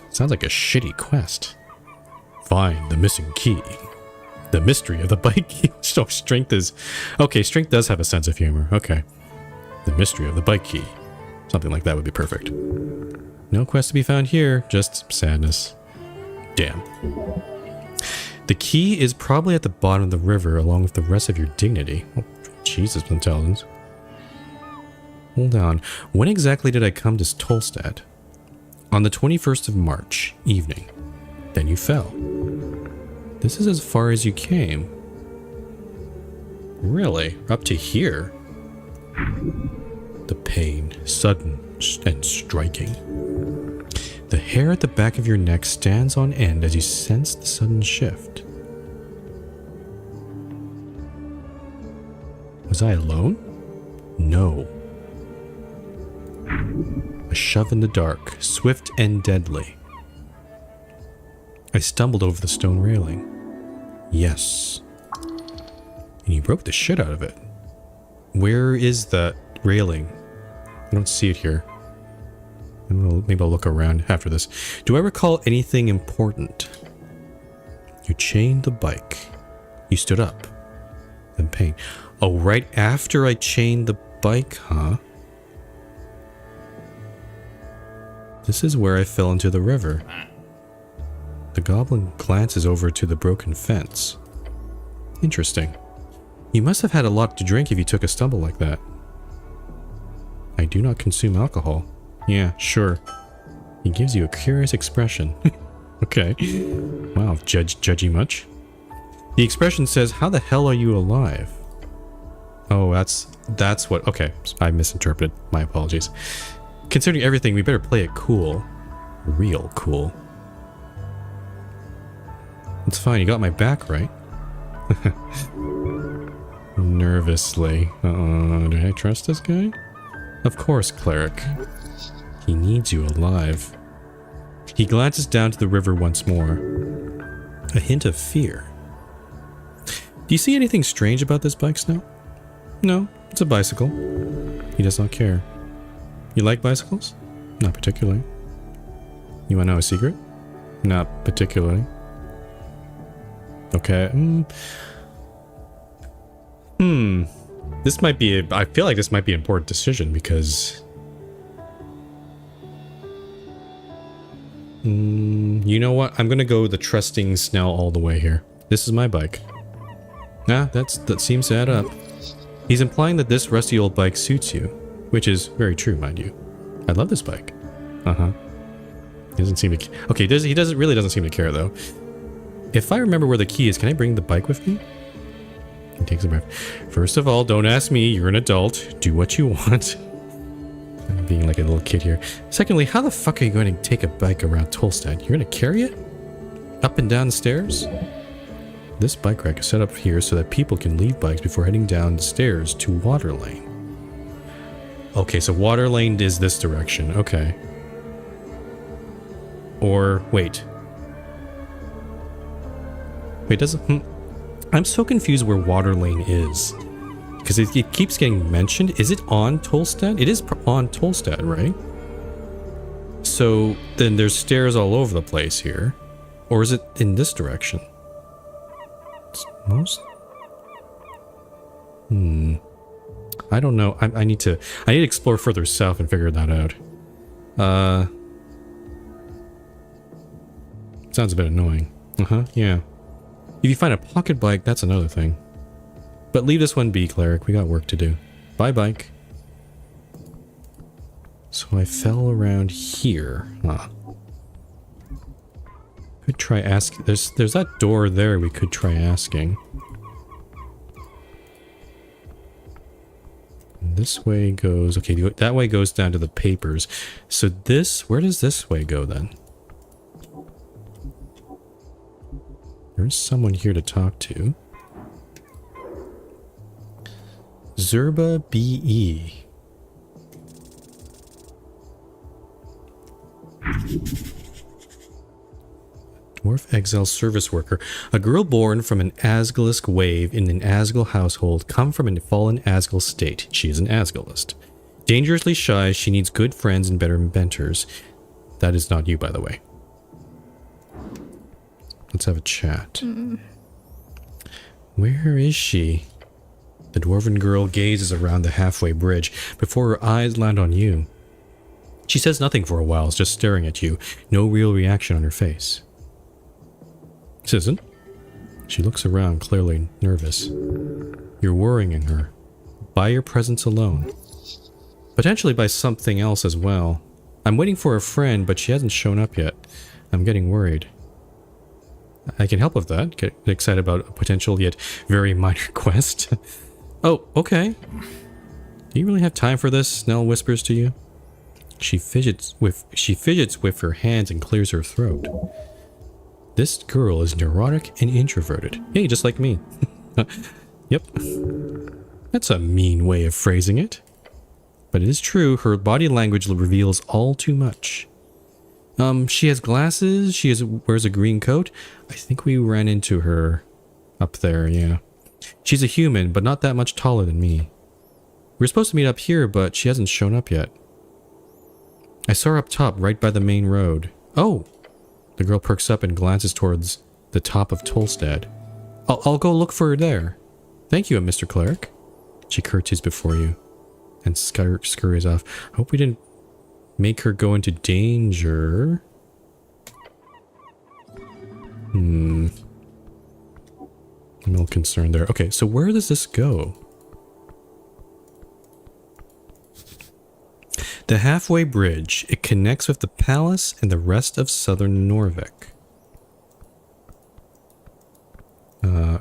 Sounds like a shitty quest. Find the missing key. The mystery of the bike key. So strength is... Okay, strength does have a sense of humor. Okay. The mystery of the bike key. Something like that would be perfect. No quest to be found here. Just sadness. Damn. The key is probably at the bottom of the river along with the rest of your dignity. Oh, Jesus, intelligence. Hold on. When exactly did I come to Tolstad? On the 21st of March, evening. Then you fell. This is as far as you came. Really? Up to here? The pain, sudden and striking. The hair at the back of your neck stands on end as you sense the sudden shift. Was I alone? No. A shove in the dark, swift and deadly. I stumbled over the stone railing. Yes. And you broke the shit out of it. Where is that railing? I don't see it here. Maybe I'll look around after this. Do I recall anything important? You chained the bike. You stood up. Then pain. Oh, right after I chained the bike, huh? This is where I fell into the river. The goblin glances over to the broken fence. Interesting. You must have had a lot to drink if you took a stumble like that. I do not consume alcohol. Yeah, sure. He gives you a curious expression. Okay. Wow, judgy much? The expression says, how the hell are you alive? Oh, that's what... Okay, I misinterpreted. My apologies. Considering everything, we better play it cool. Real cool. It's fine, you got my back, right? Nervously. Do I trust this guy? Of course, cleric. He needs you alive. He glances down to the river once more. A hint of fear. Do you see anything strange about this bike, Snow? No, it's a bicycle. He does not care. You like bicycles? Not particularly. You want to know a secret? Not particularly. Okay. This might be I feel like this might be an important decision because... you know what? I'm going to go the trusting Snell all the way here. This is my bike. Nah, that seems to add up. He's implying that this rusty old bike suits you, which is very true, mind you. I love this bike. Uh-huh. He doesn't seem to... Okay, he really doesn't seem to care, though. If I remember where the key is, can I bring the bike with me? He takes a breath. First of all, don't ask me. You're an adult. Do what you want. I'm being like a little kid here. Secondly, how the fuck are you going to take a bike around Tolstad? You're going to carry it? Up and down the stairs? This bike rack is set up here so that people can leave bikes before heading down the stairs to Water Lane. Okay, so Water Lane is this direction. Okay. Or, wait. Wait, doesn't... I'm so confused where Water Lane is. Because it keeps getting mentioned. Is it on Tolstad? It is on Tolstad, right? So, then there's stairs all over the place here. Or is it in this direction? It's most... I don't know. I need to explore further south and figure that out. Sounds a bit annoying. Yeah. If you find a pocket bike, that's another thing. But leave this one be, cleric. We got work to do. Bye, bike. So I fell around here. Huh. Could try asking. There's that door there we could try asking. This way goes... Okay, that way goes down to the papers. So this... Where does this way go, then? There's someone here to talk to. Zerba B.E. Dwarf exile service worker. A girl born from an Asgilisk wave in an Asgil household, come from a fallen Asgil state. She is an Asgilist. Dangerously shy, she needs good friends and better mentors. That is not you, by the way. Let's have a chat. Where is she? The dwarven girl gazes around the halfway bridge before her eyes land on you. She says nothing for a while, just staring at you. No real reaction on her face. Citizen? She looks around, clearly nervous. You're worrying her. By your presence alone. Potentially by something else as well. I'm waiting for a friend, but she hasn't shown up yet. I'm getting worried. I can help with that. Get excited about a potential yet very minor quest. Oh, okay. Do you really have time for this? Nell whispers to you. She fidgets with her hands and clears her throat. This girl is neurotic and introverted. Hey, just like me. Yep. That's a mean way of phrasing it. But it is true, her body language reveals all too much. She has glasses, wears a green coat. I think we ran into her up there, yeah. She's a human, but not that much taller than me. We were supposed to meet up here, but she hasn't shown up yet. I saw her up top, right by the main road. Oh! The girl perks up and glances towards the top of Tolstad. I'll go look for her there. Thank you, Mr. Cleric. She curtsies before you and scurries off. I hope we didn't make her go into danger. I'm a little concerned there. Okay, so where does this go? The halfway bridge. It connects with the palace and the rest of southern Norvik.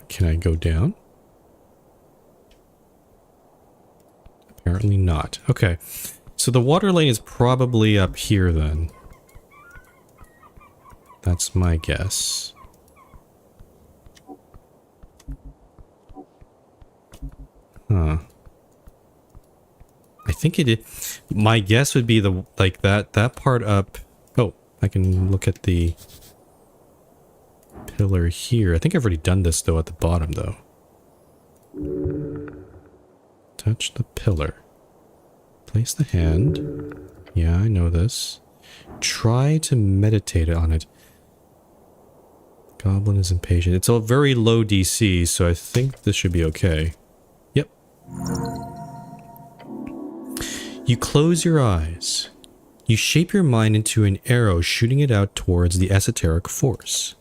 Can I go down? Apparently not. Okay. So the water lane is probably up here then. That's my guess. Huh. I think it is. My guess would be that part up. Oh, I can look at the pillar here. I think I've already done this though at the bottom though. Touch the pillar. Place the hand. Yeah, I know this. Try to meditate on it. Goblin is impatient. It's a very low DC, so I think this should be okay. Yep. You close your eyes. You shape your mind into an arrow, shooting it out towards the esoteric force.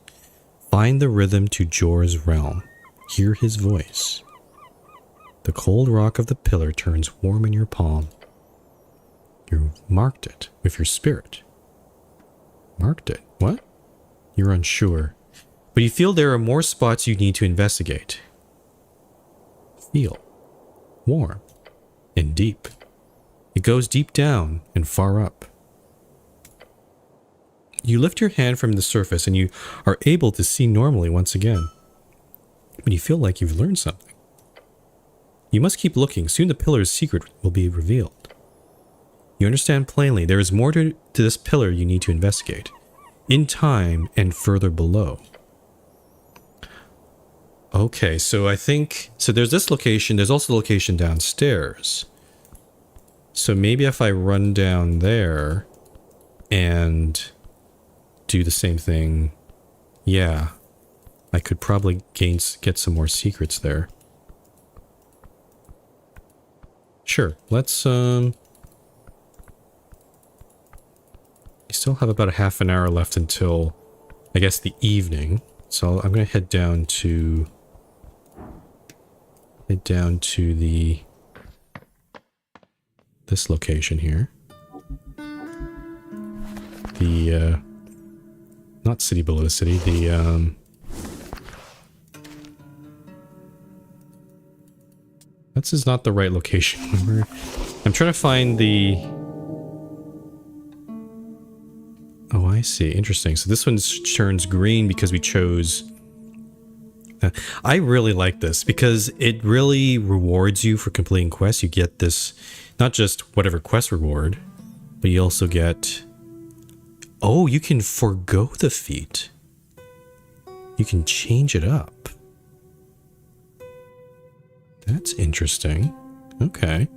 Find the rhythm to Jor's realm. Hear his voice. The cold rock of the pillar turns warm in your palm. You marked it with your spirit. Marked it? What? You're unsure. But you feel there are more spots you need to investigate. Feel. Warm. And deep. It goes deep down and far up. You lift your hand from the surface and you are able to see normally once again. But you feel like you've learned something. You must keep looking. Soon the pillar's secret will be revealed. You understand plainly there is more to this pillar you need to investigate. In time and further below. Okay, so I think... So there's this location. There's also the location downstairs. So maybe if I run down there and do the same thing, yeah, I could probably get some more secrets there. Sure, let's you still have about a half an hour left until, I guess, the evening. So I'm going to head down to this location here. The not city below the city, the this is not the right location. I'm trying to find the... Oh, I see. Interesting. So this one turns green because we chose... I really like this because it really rewards you for completing quests. You get this, not just whatever quest reward, but you also get... Oh, you can forego the feat. You can change it up. That's interesting. Okay.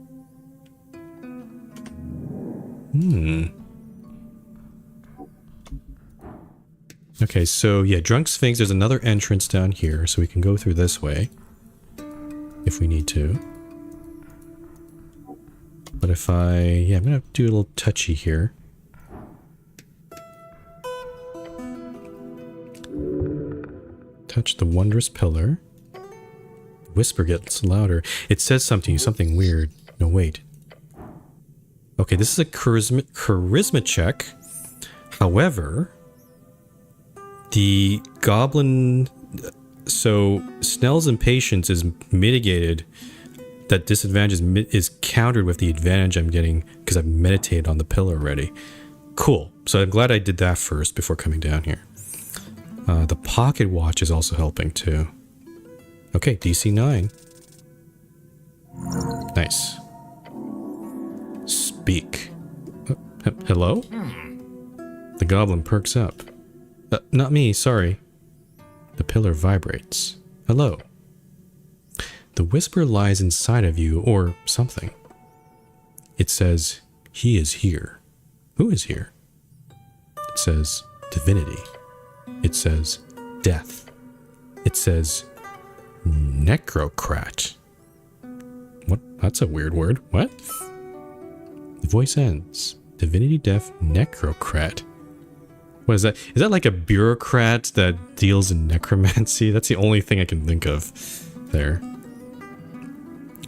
Okay, so yeah, Drunk Sphinx, there's another entrance down here, so we can go through this way. If we need to. But if yeah, I'm gonna do a little touchy here. Touch the wondrous pillar. The whisper gets louder. It says something weird. No, wait. Okay, this is a charisma check. However, The goblin... So, Snell's impatience is mitigated. That disadvantage is countered with the advantage I'm getting because I've meditated on the pillar already. Cool. So I'm glad I did that first before coming down here. The pocket watch is also helping too. Okay, DC 9. Nice. Speak. Hello? The goblin perks up. Not me, sorry. The pillar vibrates. Hello. The whisper lies inside of you, or something. It says, he is here. Who is here? It says, divinity. It says, death. It says, necrocrat. What? That's a weird word. What? The voice ends. Divinity, death, necrocrat. What is that? Is that like a bureaucrat that deals in necromancy? That's the only thing I can think of there.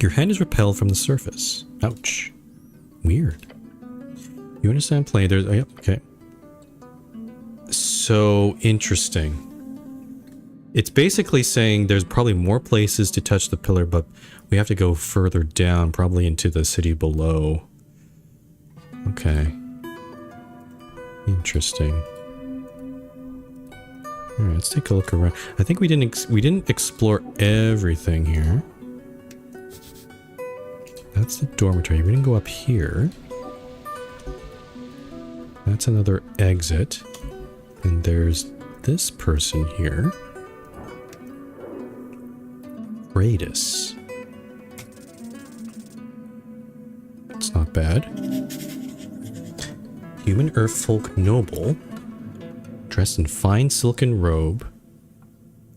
Your hand is repelled from the surface. Ouch. Weird. You understand play? There's... Oh, yep, okay. So interesting. It's basically saying there's probably more places to touch the pillar, but we have to go further down, probably into the city below. Okay. Interesting. Alright, let's take a look around. I think we didn't explore everything here. That's the dormitory. We didn't go up here. That's another exit. And there's this person here. Radis. It's not bad. Human Earthfolk noble. Dressed in fine silken robe.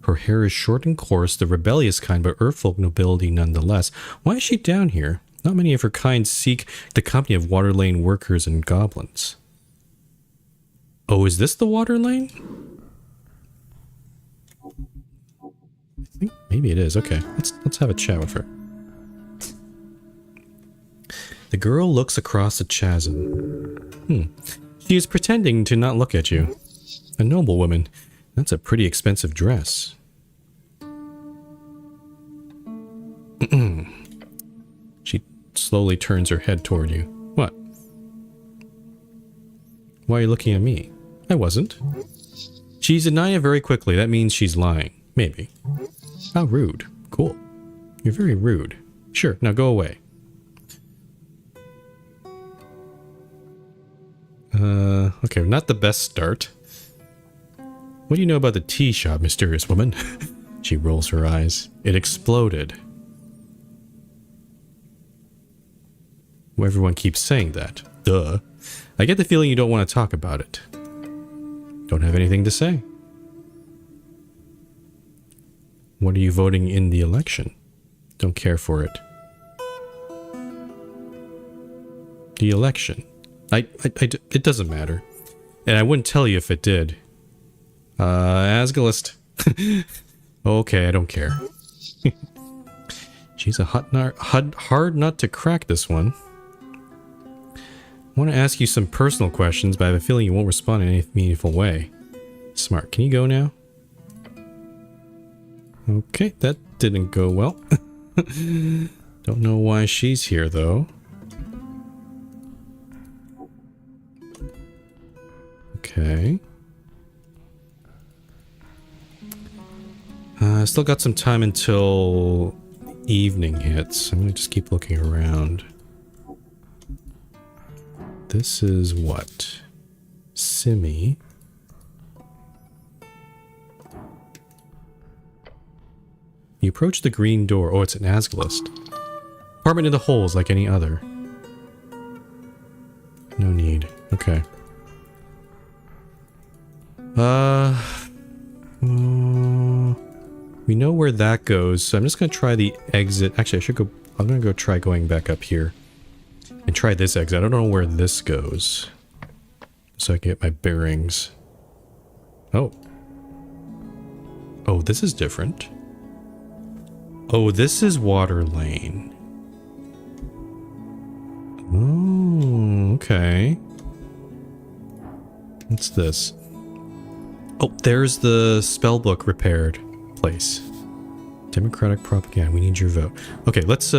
Her hair is short and coarse, the rebellious kind, but Earthfolk nobility nonetheless. Why is she down here? Not many of her kind seek the company of water lane workers and goblins. Oh, is this the water lane? I think maybe it is. Okay, let's have a chat with her. The girl looks across the chasm. She is pretending to not look at you. A noble woman. That's a pretty expensive dress. She slowly turns her head toward you. What? Why are you looking at me? I wasn't. She's denying it very quickly. That means she's lying. Maybe. How rude. Cool. You're very rude. Sure, now go away. Okay, not the best start. What do you know about the tea shop, mysterious woman? She rolls her eyes. It exploded. Well, everyone keeps saying that. Duh. I get the feeling you don't want to talk about it. Don't have anything to say. What are you voting in the election? Don't care for it. The election. It doesn't matter. And I wouldn't tell you if it did. Asgalist. Okay, I don't care. She's a hard nut to crack, this one. I want to ask you some personal questions, but I have a feeling you won't respond in any meaningful way. Smart. Can you go now? Okay, that didn't go well. Don't know why she's here, though. Okay. Still got some time until evening hits. I'm gonna just keep looking around. This is what? Simi. You approach the green door. Oh, it's an Asgalist. Apartment in the holes like any other. No need. Okay. We know where that goes, so I'm just gonna try the exit. Actually, I should go. I'm gonna go try going back up here and try this exit. I don't know where this goes, so I can get my bearings. Oh. Oh, this is different. Oh, this is water lane. Oh, okay. What's this? Oh, there's the spellbook repaired place. Democratic propaganda. We need your vote. Okay, let's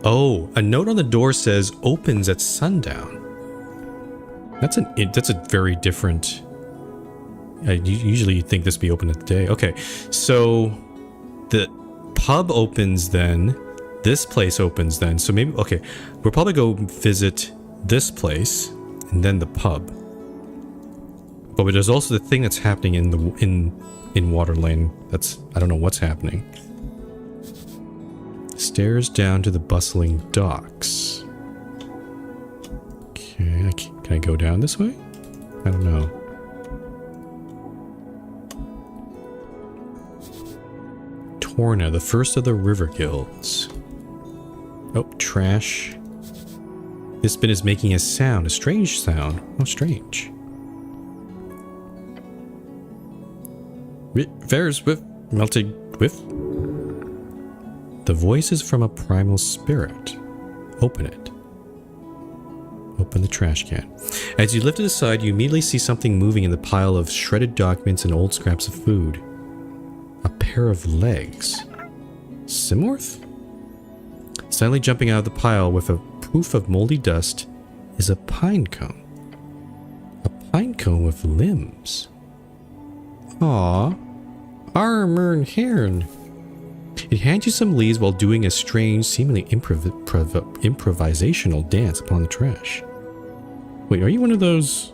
oh, a note on the door says opens at sundown. That's a very different. I usually think this would be open at the day. Okay, so the pub opens then. This place opens then. So maybe, okay, we'll probably go visit this place and then the pub. But there's also the thing that's happening in Water Lane. That's, I don't know what's happening. Stairs down to the bustling docks. Okay, can I go down this way? I don't know. Torna, the first of the river guilds. Oh, trash. This bin is making a sound, a strange sound. Oh, strange. Fares with melted with. The voice is from a primal spirit. Open it. Open the trash can. As you lift it aside, you immediately see something moving in the pile of shredded documents and old scraps of food. A pair of legs. Simorth? Suddenly jumping out of the pile with a poof of moldy dust is a pine cone. A pine cone with limbs. Aww. Armor and Hearn. It hands you some leaves while doing a strange, seemingly improvisational dance upon the trash. Wait, are you one of those?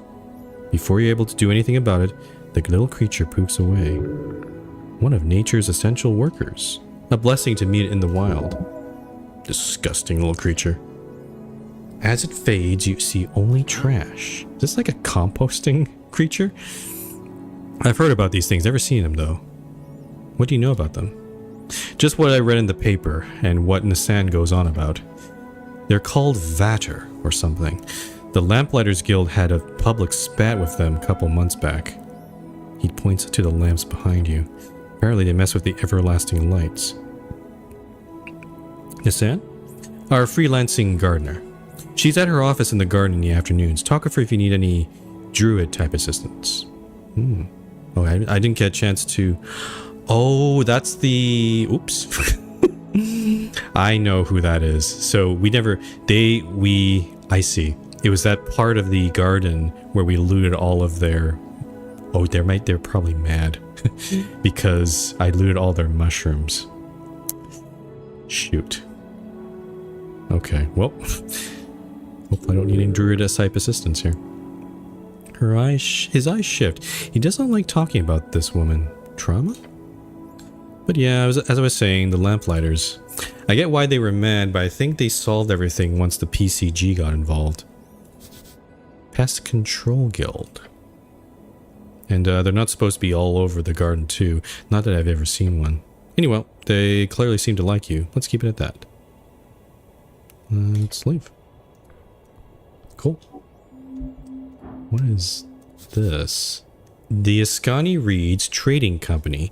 Before you're able to do anything about it, the little creature poofs away. One of nature's essential workers. A blessing to meet it in the wild. Disgusting little creature. As it fades, you see only trash. Is this like a composting creature? I've heard about these things, never seen them though. What do you know about them? Just what I read in the paper and what Nissan goes on about. They're called Vater or something. The Lamplighters Guild had a public spat with them a couple months back. He points to the lamps behind you. Apparently they mess with the everlasting lights. Nissan? Our freelancing gardener. She's at her office in the garden in the afternoons. Talk with her if you need any druid type assistance. Oh, I didn't get a chance to... Oh, that's the... Oops. I know who that is. So we never... I see. It was that part of the garden where we looted all of their... Oh, they're probably mad. Because I looted all their mushrooms. Shoot. Okay, well... Hopefully I don't need any druid type assistance here. His eyes shift. He doesn't like talking about this woman. Trauma? But yeah, as I was saying, the Lamplighters. I get why they were mad, but I think they solved everything once the PCG got involved. Pest Control Guild. And they're not supposed to be all over the garden too. Not that I've ever seen one. Anyway, they clearly seem to like you. Let's keep it at that. Let's leave. Cool. What is this? The Ascani Reeds Trading Company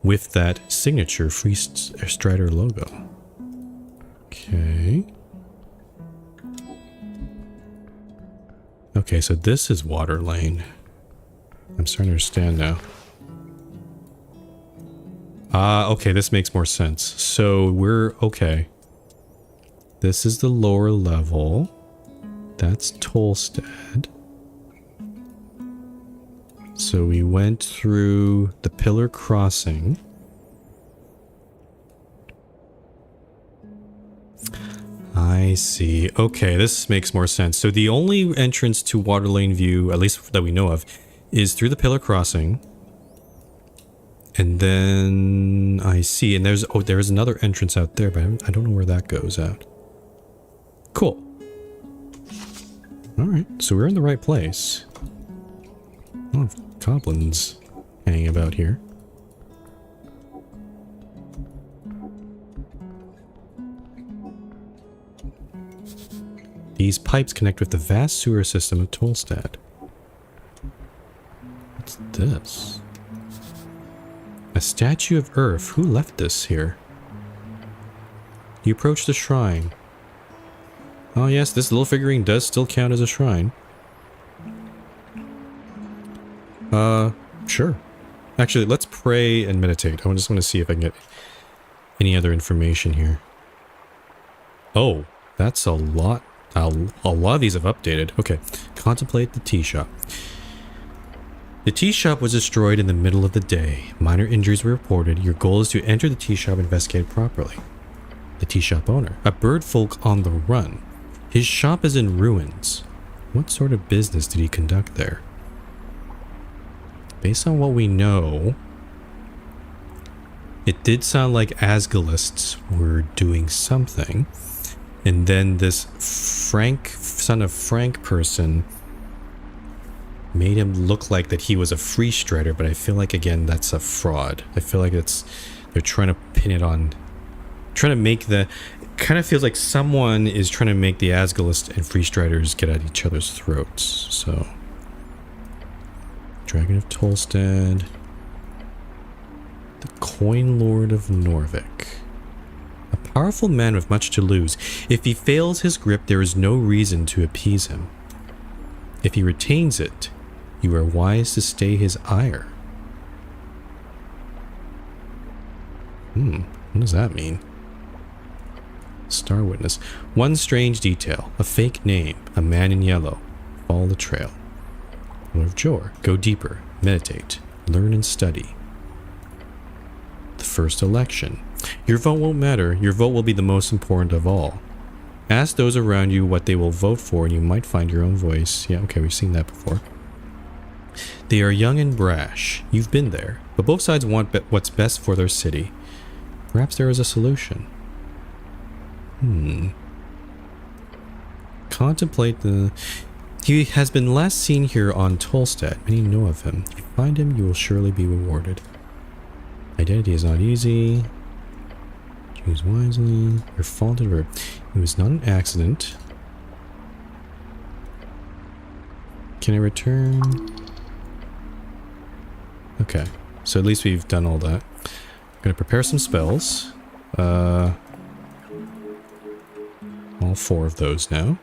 with that signature Free Strider logo. Okay. Okay, so this is Water Lane. I'm starting to understand now. Okay, this makes more sense. So we're okay. This is the lower level. That's Tolstad. So we went through the Pillar Crossing. I see. Okay, this makes more sense. So the only entrance to Water Lane View, at least that we know of, is through the Pillar Crossing. And then I see, and there's another entrance out there, but I don't know where that goes out. Cool. Alright, so we're in the right place. A lot of goblins hanging about here. These pipes connect with the vast sewer system of Tolstad. What's this? A statue of Earth. Who left this here? You approach the shrine. Oh yes, this little figurine does still count as a shrine. Sure. Actually, let's pray and meditate. I just want to see if I can get any other information here. Oh, that's a lot. A lot of these have updated. Okay. Contemplate the tea shop. The tea shop was destroyed in the middle of the day. Minor injuries were reported. Your goal is to enter the tea shop and investigate it properly. The tea shop owner. A bird folk on the run. His shop is in ruins. What sort of business did he conduct there? Based on what we know, it did sound like Asgalists were doing something. And then this Frank, son of Frank person made him look like that he was a free strider, but I feel like, again, that's a fraud. I feel like they're trying to pin it on, trying to make it kind of feels like someone is trying to make the Asgalist and free striders get at each other's throats. So, Dragon of Tolstad, the Coin Lord of Norvik. A powerful man with much to lose. If he fails his grip, there is no reason to appease him. If he retains it, you are wise to stay his ire. What does that mean? Star Witness. One strange detail. A fake name. A man in yellow. Follow the trail. Lord of Jor. Go deeper. Meditate. Learn and study. The first election. Your vote won't matter. Your vote will be the most important of all. Ask those around you what they will vote for and you might find your own voice. Yeah, okay, we've seen that before. They are young and brash. You've been there. But both sides want what's best for their city. Perhaps there is a solution. Contemplate the... He has been last seen here on Tolstad. Many know of him. If you find him, you will surely be rewarded. Identity is not easy. Choose wisely. Your faulted verb. It was not an accident. Can I return? Okay. So at least we've done all that. I'm going to prepare some spells. All 4 of those now.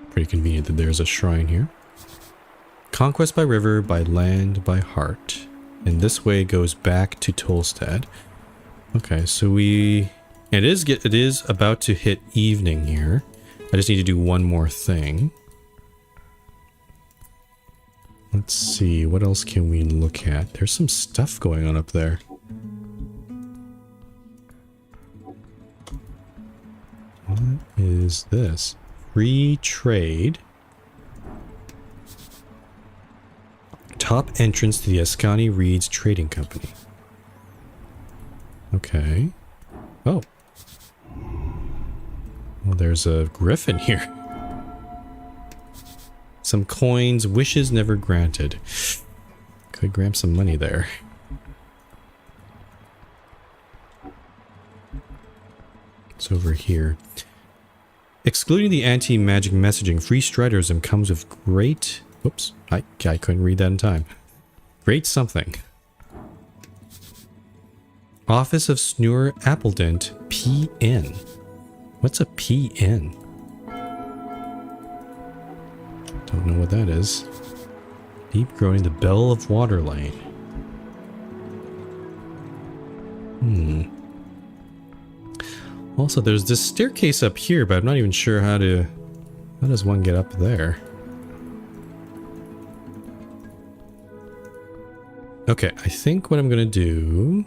Pretty convenient that there's a shrine here. Conquest by river, by land, by heart. And this way goes back to Tolstad. Okay, so it is about to hit evening here. I just need to do one more thing. Let's see, what else can we look at? There's some stuff going on up there. What is this? Free trade. Top entrance to the Ascani Reeds Trading Company. Okay. Oh. Well, there's a griffin here. Some coins, wishes never granted. Could grab some money there. It's over here. Excluding the anti-magic messaging, free striderism comes with great... Oops, I couldn't read that in time. Great something. Office of Snur Appledent, PN. What's a PN? Don't know what that is. Deep growing the Bell of Water Lane. Also, there's this staircase up here, but I'm not even sure how does one get up there? Okay, I think what I'm gonna do...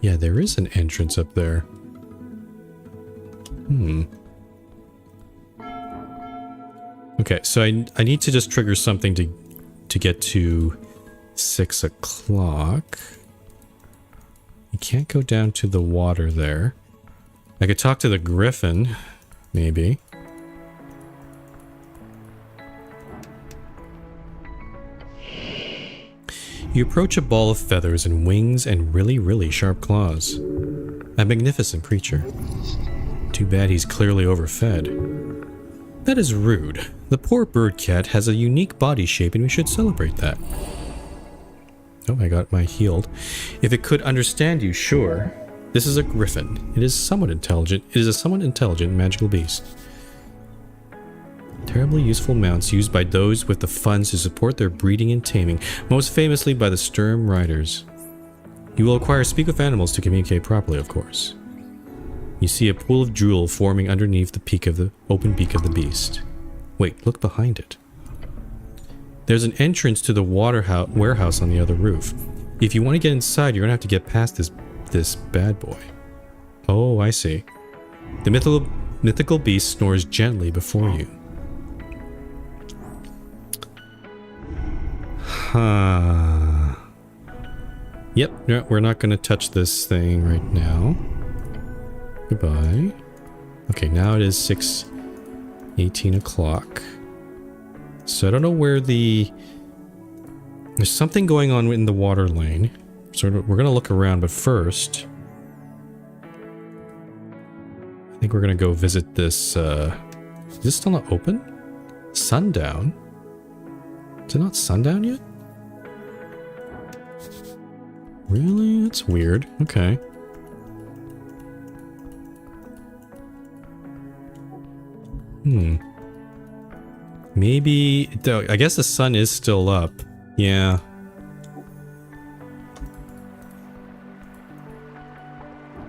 Yeah, there is an entrance up there. Okay, so I need to just trigger something to get to 6 o'clock. You can't go down to the water there. I could talk to the griffin, maybe. You approach a ball of feathers and wings and really, really sharp claws. A magnificent creature. Too bad he's clearly overfed. That is rude. The poor bird cat has a unique body shape and we should celebrate that. Oh, I got my healed. If it could understand you, sure. This is a griffin. It is somewhat intelligent. It is a somewhat intelligent magical beast. Terribly useful mounts used by those with the funds to support their breeding and taming, most famously by the Sturm Riders. You will acquire speak with animals to communicate properly, of course. You see a pool of drool forming underneath the peak of the open beak of the beast. Wait, look behind it. There's an entrance to the warehouse on the other roof. If you want to get inside, you're going to have to get past this bad boy. Oh, I see. The mythical beast snores gently before you. Huh. Yep, no, we're not going to touch this thing right now. Goodbye. Okay, now it is 6:18 o'clock. So I don't know where there's something going on in the water lane. So we're going to look around, but first I think we're going to go visit this, is this still not open? Sundown? Is it not sundown yet? Really? That's weird. Okay. Maybe... I guess the sun is still up. Yeah.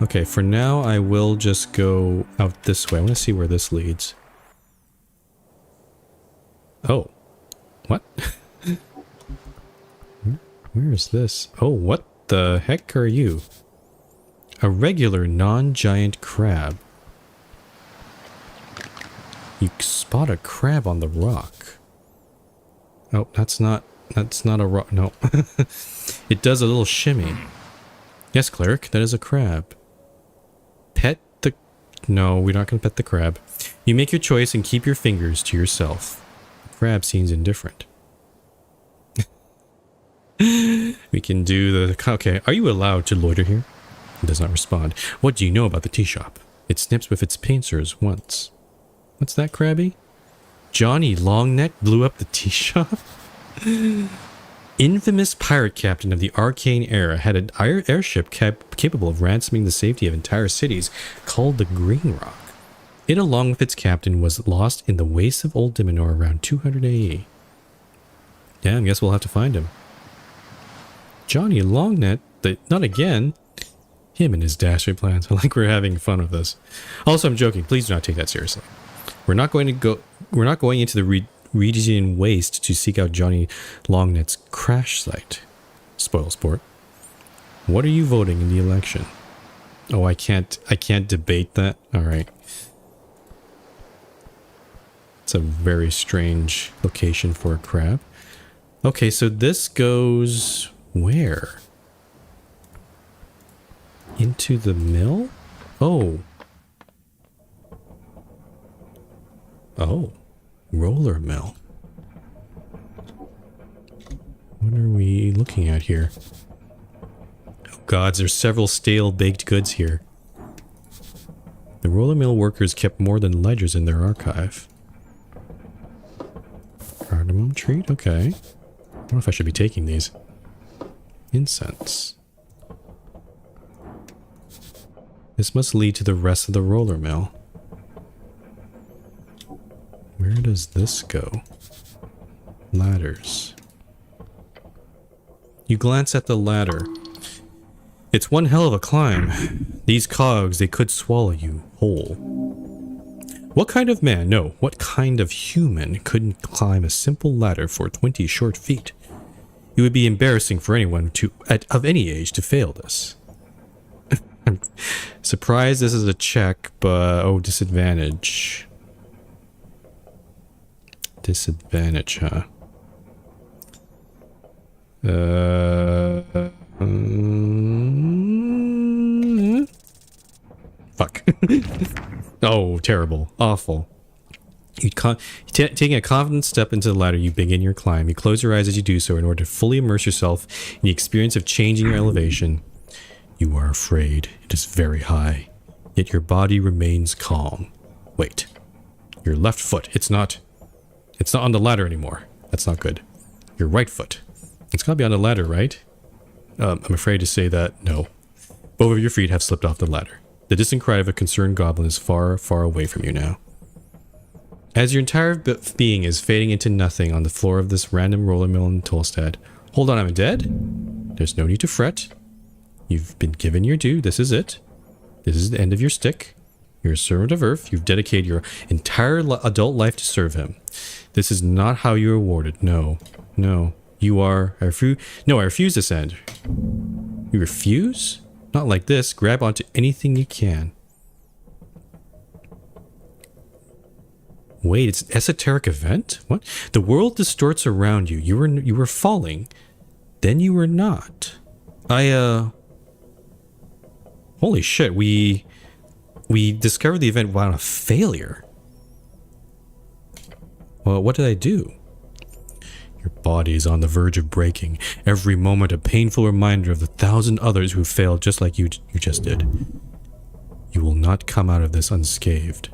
Okay, for now I will just go out this way. I want to see where this leads. Oh. What? Where is this? Oh, what the heck are you? A regular non-giant crab. You spot a crab on the rock. Oh, that's not a rock. No. It does a little shimmy. Yes, cleric, that is a crab. Pet the... No, we're not going to pet the crab. You make your choice and keep your fingers to yourself. The crab seems indifferent. We can do the... Okay, are you allowed to loiter here? It does not respond. What do you know about the tea shop? It snips with its pincers once. What's that, Krabby? Johnny Longneck blew up the tea shop? Infamous pirate captain of the arcane era had an airship capable of ransoming the safety of entire cities called the Green Rock. It, along with its captain, was lost in the wastes of Old Diminor around 200 AE. Yeah, I guess we'll have to find him. Johnny Longneck, not again. Him and his dastardly plans. I like we're having fun with this. Also, I'm joking. Please do not take that seriously. We're not going into the Regisian waste to seek out Johnny Longneck's crash site. Spoil sport. What are you voting in the election? Oh, I can't debate that. All right. It's a very strange location for a crab. Okay, so this goes where? Into the mill? Oh. Oh. Roller mill. What are we looking at here? Oh gods, there's several stale baked goods here. The roller mill workers kept more than ledgers in their archive. Cardamom treat? Okay. I don't know if I should be taking these. Incense. This must lead to the rest of the roller mill. Where does this go? Ladders. You glance at the ladder. It's one hell of a climb. These cogs, they could swallow you whole. What kind of man, no, what kind of human couldn't climb a simple ladder for 20 short feet? It would be embarrassing for anyone of any age to fail this. I'm surprised this is a check, but oh, disadvantage. Disadvantage, huh? Fuck. Oh, terrible. Awful. Taking a confident step into the ladder, you begin your climb. You close your eyes as you do so in order to fully immerse yourself in the experience of changing your elevation. You are afraid. It is very high. Yet your body remains calm. Wait. Your left foot. It's not on the ladder anymore. That's not good. Your right foot. It's gotta be on the ladder, right? I'm afraid to say that, no. Both of your feet have slipped off the ladder. The distant cry of a concerned goblin is far, far away from you now. As your entire being is fading into nothing on the floor of this random roller mill in Tolstad. Hold on, I'm dead? There's no need to fret. You've been given your due. This is it. This is the end of your stick. You're a servant of Earth. You've dedicated your entire adult life to serve him. This is not how you're awarded. No. No. You are... I refuse this end. You refuse? Not like this. Grab onto anything you can. Wait, it's an esoteric event? What? The world distorts around you. You were falling. Then you were not. Holy shit, we discovered the event while a failure. Well, what did I do? Your body is on the verge of breaking. Every moment a painful reminder of the 1,000 others who failed just like you just did. You will not come out of this unscathed.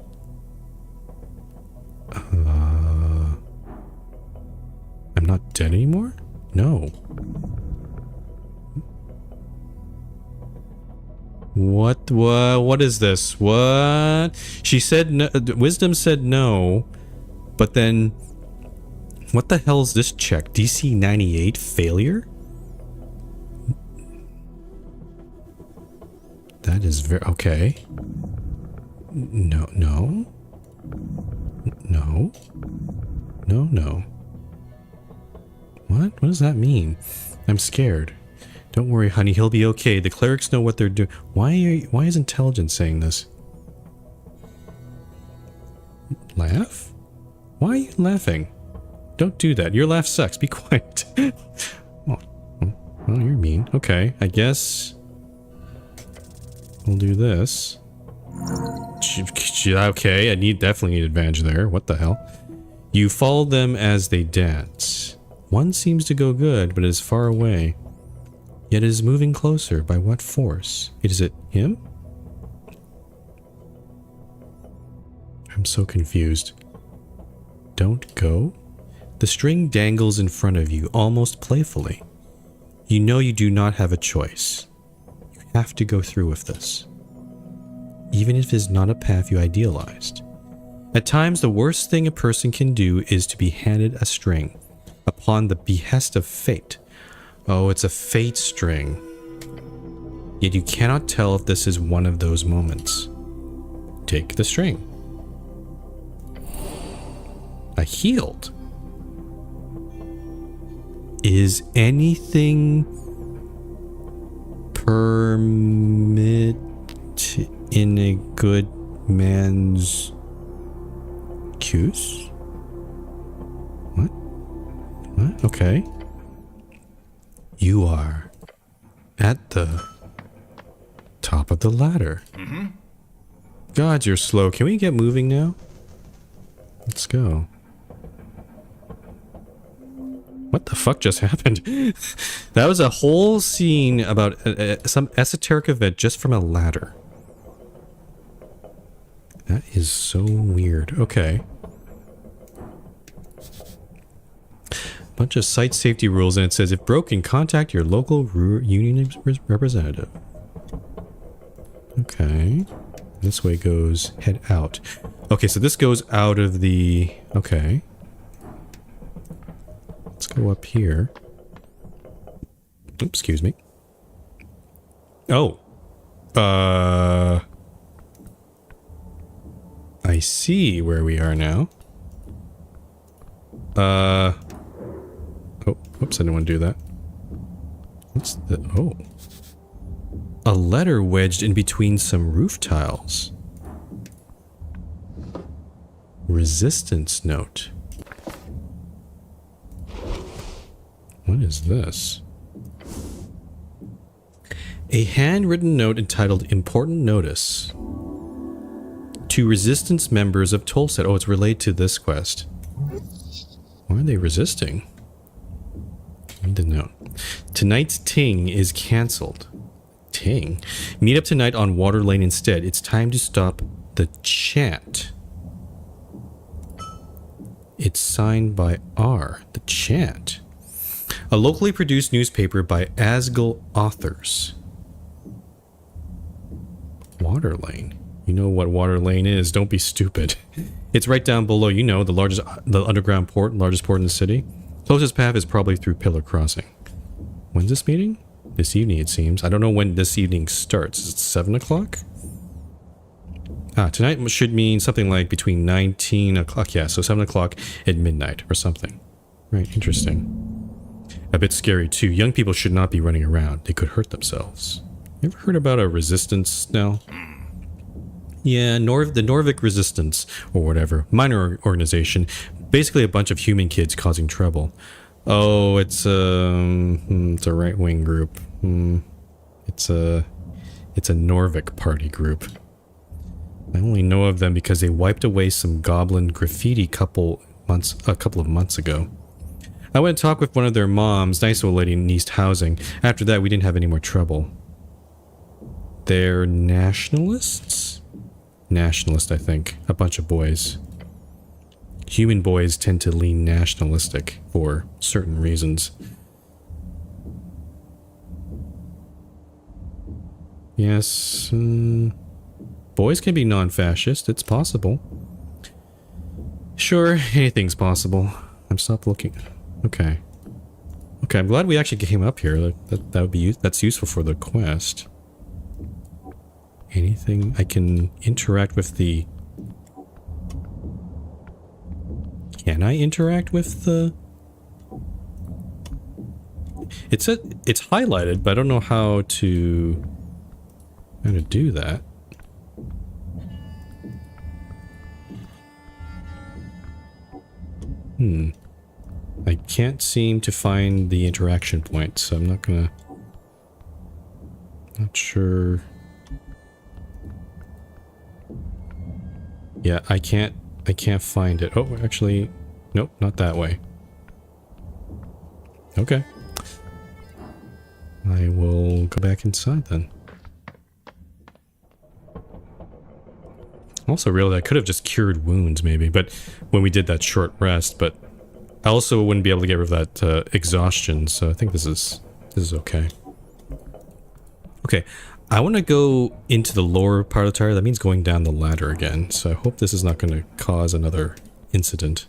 I'm not dead anymore? No. What is this? What? She said no, wisdom said no, but then what the hell is this check? DC 98 failure? That is very okay. No. What does that mean? I'm scared. Don't worry, honey, he'll be okay. The clerics know what they're doing. Why is intelligence saying this? Laugh? Why are you laughing? Don't do that. Your laugh sucks. Be quiet. Oh, you're mean. Okay, I guess we'll do this. Okay, I definitely need advantage there. What the hell? You follow them as they dance. One seems to go good, but is far away. Yet it is moving closer. By what force? Is it him? I'm so confused. Don't go? The string dangles in front of you, almost playfully. You know you do not have a choice. You have to go through with this. Even if it is not a path you idealized. At times, the worst thing a person can do is to be handed a string, upon the behest of fate. Oh, it's a fate string. Yet you cannot tell if this is one of those moments. Take the string. I healed. Is anything permit in a good man's cues? What? Okay. You are at the top of the ladder. God, you're slow. Can we get moving now? Let's go. What the fuck just happened? That was a whole scene about some esoteric event just from a ladder. That is so weird. Okay. Bunch of site safety rules, and it says if broken, contact your local union representative. Okay. This way goes head out. Okay, so this goes out of the... Okay. Let's go up here. Oops, excuse me. Oh. I see where we are now. Oh, whoops, I didn't want to do that. What's the... Oh. A letter wedged in between some roof tiles. Resistance note. What is this? A handwritten note entitled Important Notice. To resistance members of Tolstad. Oh, it's related to this quest. Why are they resisting? Read the note. Tonight's ting is cancelled. Ting? Meet up tonight on Water Lane instead. It's time to stop the chant. It's signed by R. The chant. A locally produced newspaper by Asgal authors. Water Lane. You know what water lane is. Don't be stupid. It's right down below. You know, the underground port, largest port in the city. Closest path is probably through Pillar Crossing. When's this meeting? This evening, it seems. I don't know when this evening starts. Is it 7 o'clock? Ah, tonight should mean something like between 19 o'clock. Yeah, so 7 o'clock at midnight or something. Right, interesting. A bit scary, too. Young people should not be running around. They could hurt themselves. You ever heard about a resistance now? Yeah, the Norvik Resistance, or whatever. Minor organization. Basically a bunch of human kids causing trouble. Oh, it's a right-wing group. It's a Norvik party group. I only know of them because they wiped away some goblin graffiti a couple of months ago. I went and talked with one of their moms, nice old lady in East Housing. After that, we didn't have any more trouble. They're nationalists? Nationalist, I think. A bunch of boys. Human boys tend to lean nationalistic for certain reasons. Yes, boys can be non-fascist. It's possible. Sure, anything's possible. I'm stopped looking. Okay. Okay, I'm glad we actually came up here. That's useful for the quest. Anything I can interact with the... Can I interact with the... It's highlighted, but I don't know how to do that. I can't seem to find the interaction point, so I'm not gonna... Not sure... Yeah, I can't find it. Oh, actually, nope, not that way. Okay. I will go back inside then. Also realized I could have just cured wounds maybe, but when we did that short rest, but I also wouldn't be able to get rid of that exhaustion, so I think this is okay. Okay, I want to go into the lower part of the tower. That means going down the ladder again, so I hope this is not going to cause another incident.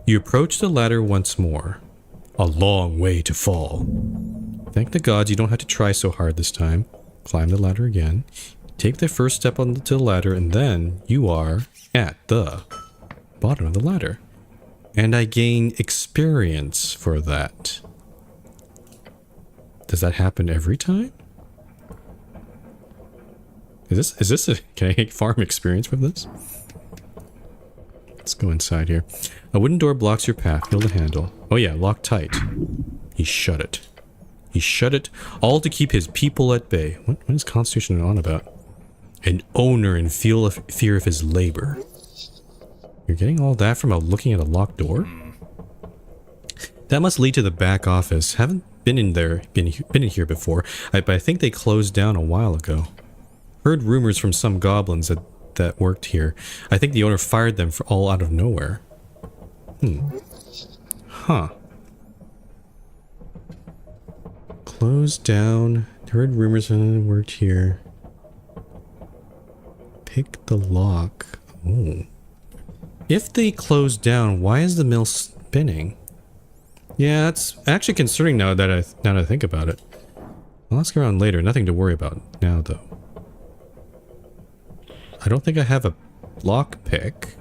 You approach the ladder once more. A long way to fall. Thank the gods you don't have to try so hard this time. Climb the ladder again. Take the first step onto the ladder, and then you are at the bottom of the ladder. And I gain experience for that. Does that happen every time? Is this a... Can I farm experience with this? Let's go inside here. A wooden door blocks your path. Feel the handle. Oh yeah, locked tight. He shut it. He shut it, all to keep his people at bay. What is Constitution on about? An owner in fear of his labor. You're getting all that from looking at a locked door? That must lead to the back office. Haven't been in here before, but I think they closed down a while ago. Heard rumors from some goblins that worked here. I think the owner fired them for all out of nowhere. Huh. Closed down. Heard rumors that worked here. Pick the lock. Oh. If they closed down, why is the mill spinning? Yeah, it's actually concerning now that I think about it. I'll ask around later. Nothing to worry about now, though. I don't think I have a lock pick.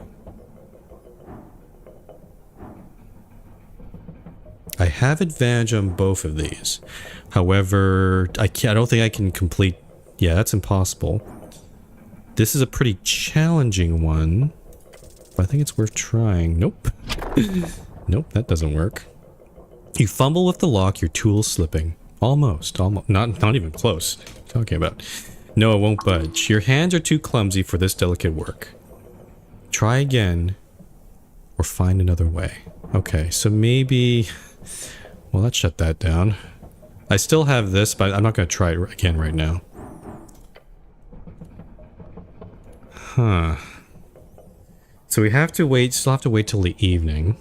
I have advantage on both of these. However, I don't think I can complete... Yeah, that's impossible. This is a pretty challenging one. But I think it's worth trying. Nope. Nope, that doesn't work. You fumble with the lock, your tool's slipping. Almost. Not even close. What are you talking about? No, it won't budge. Your hands are too clumsy for this delicate work. Try again. Or find another way. Okay, so maybe... Well, let's shut that down. I still have this, but I'm not going to try it again right now. Huh. So we have to wait, still have to wait till the evening.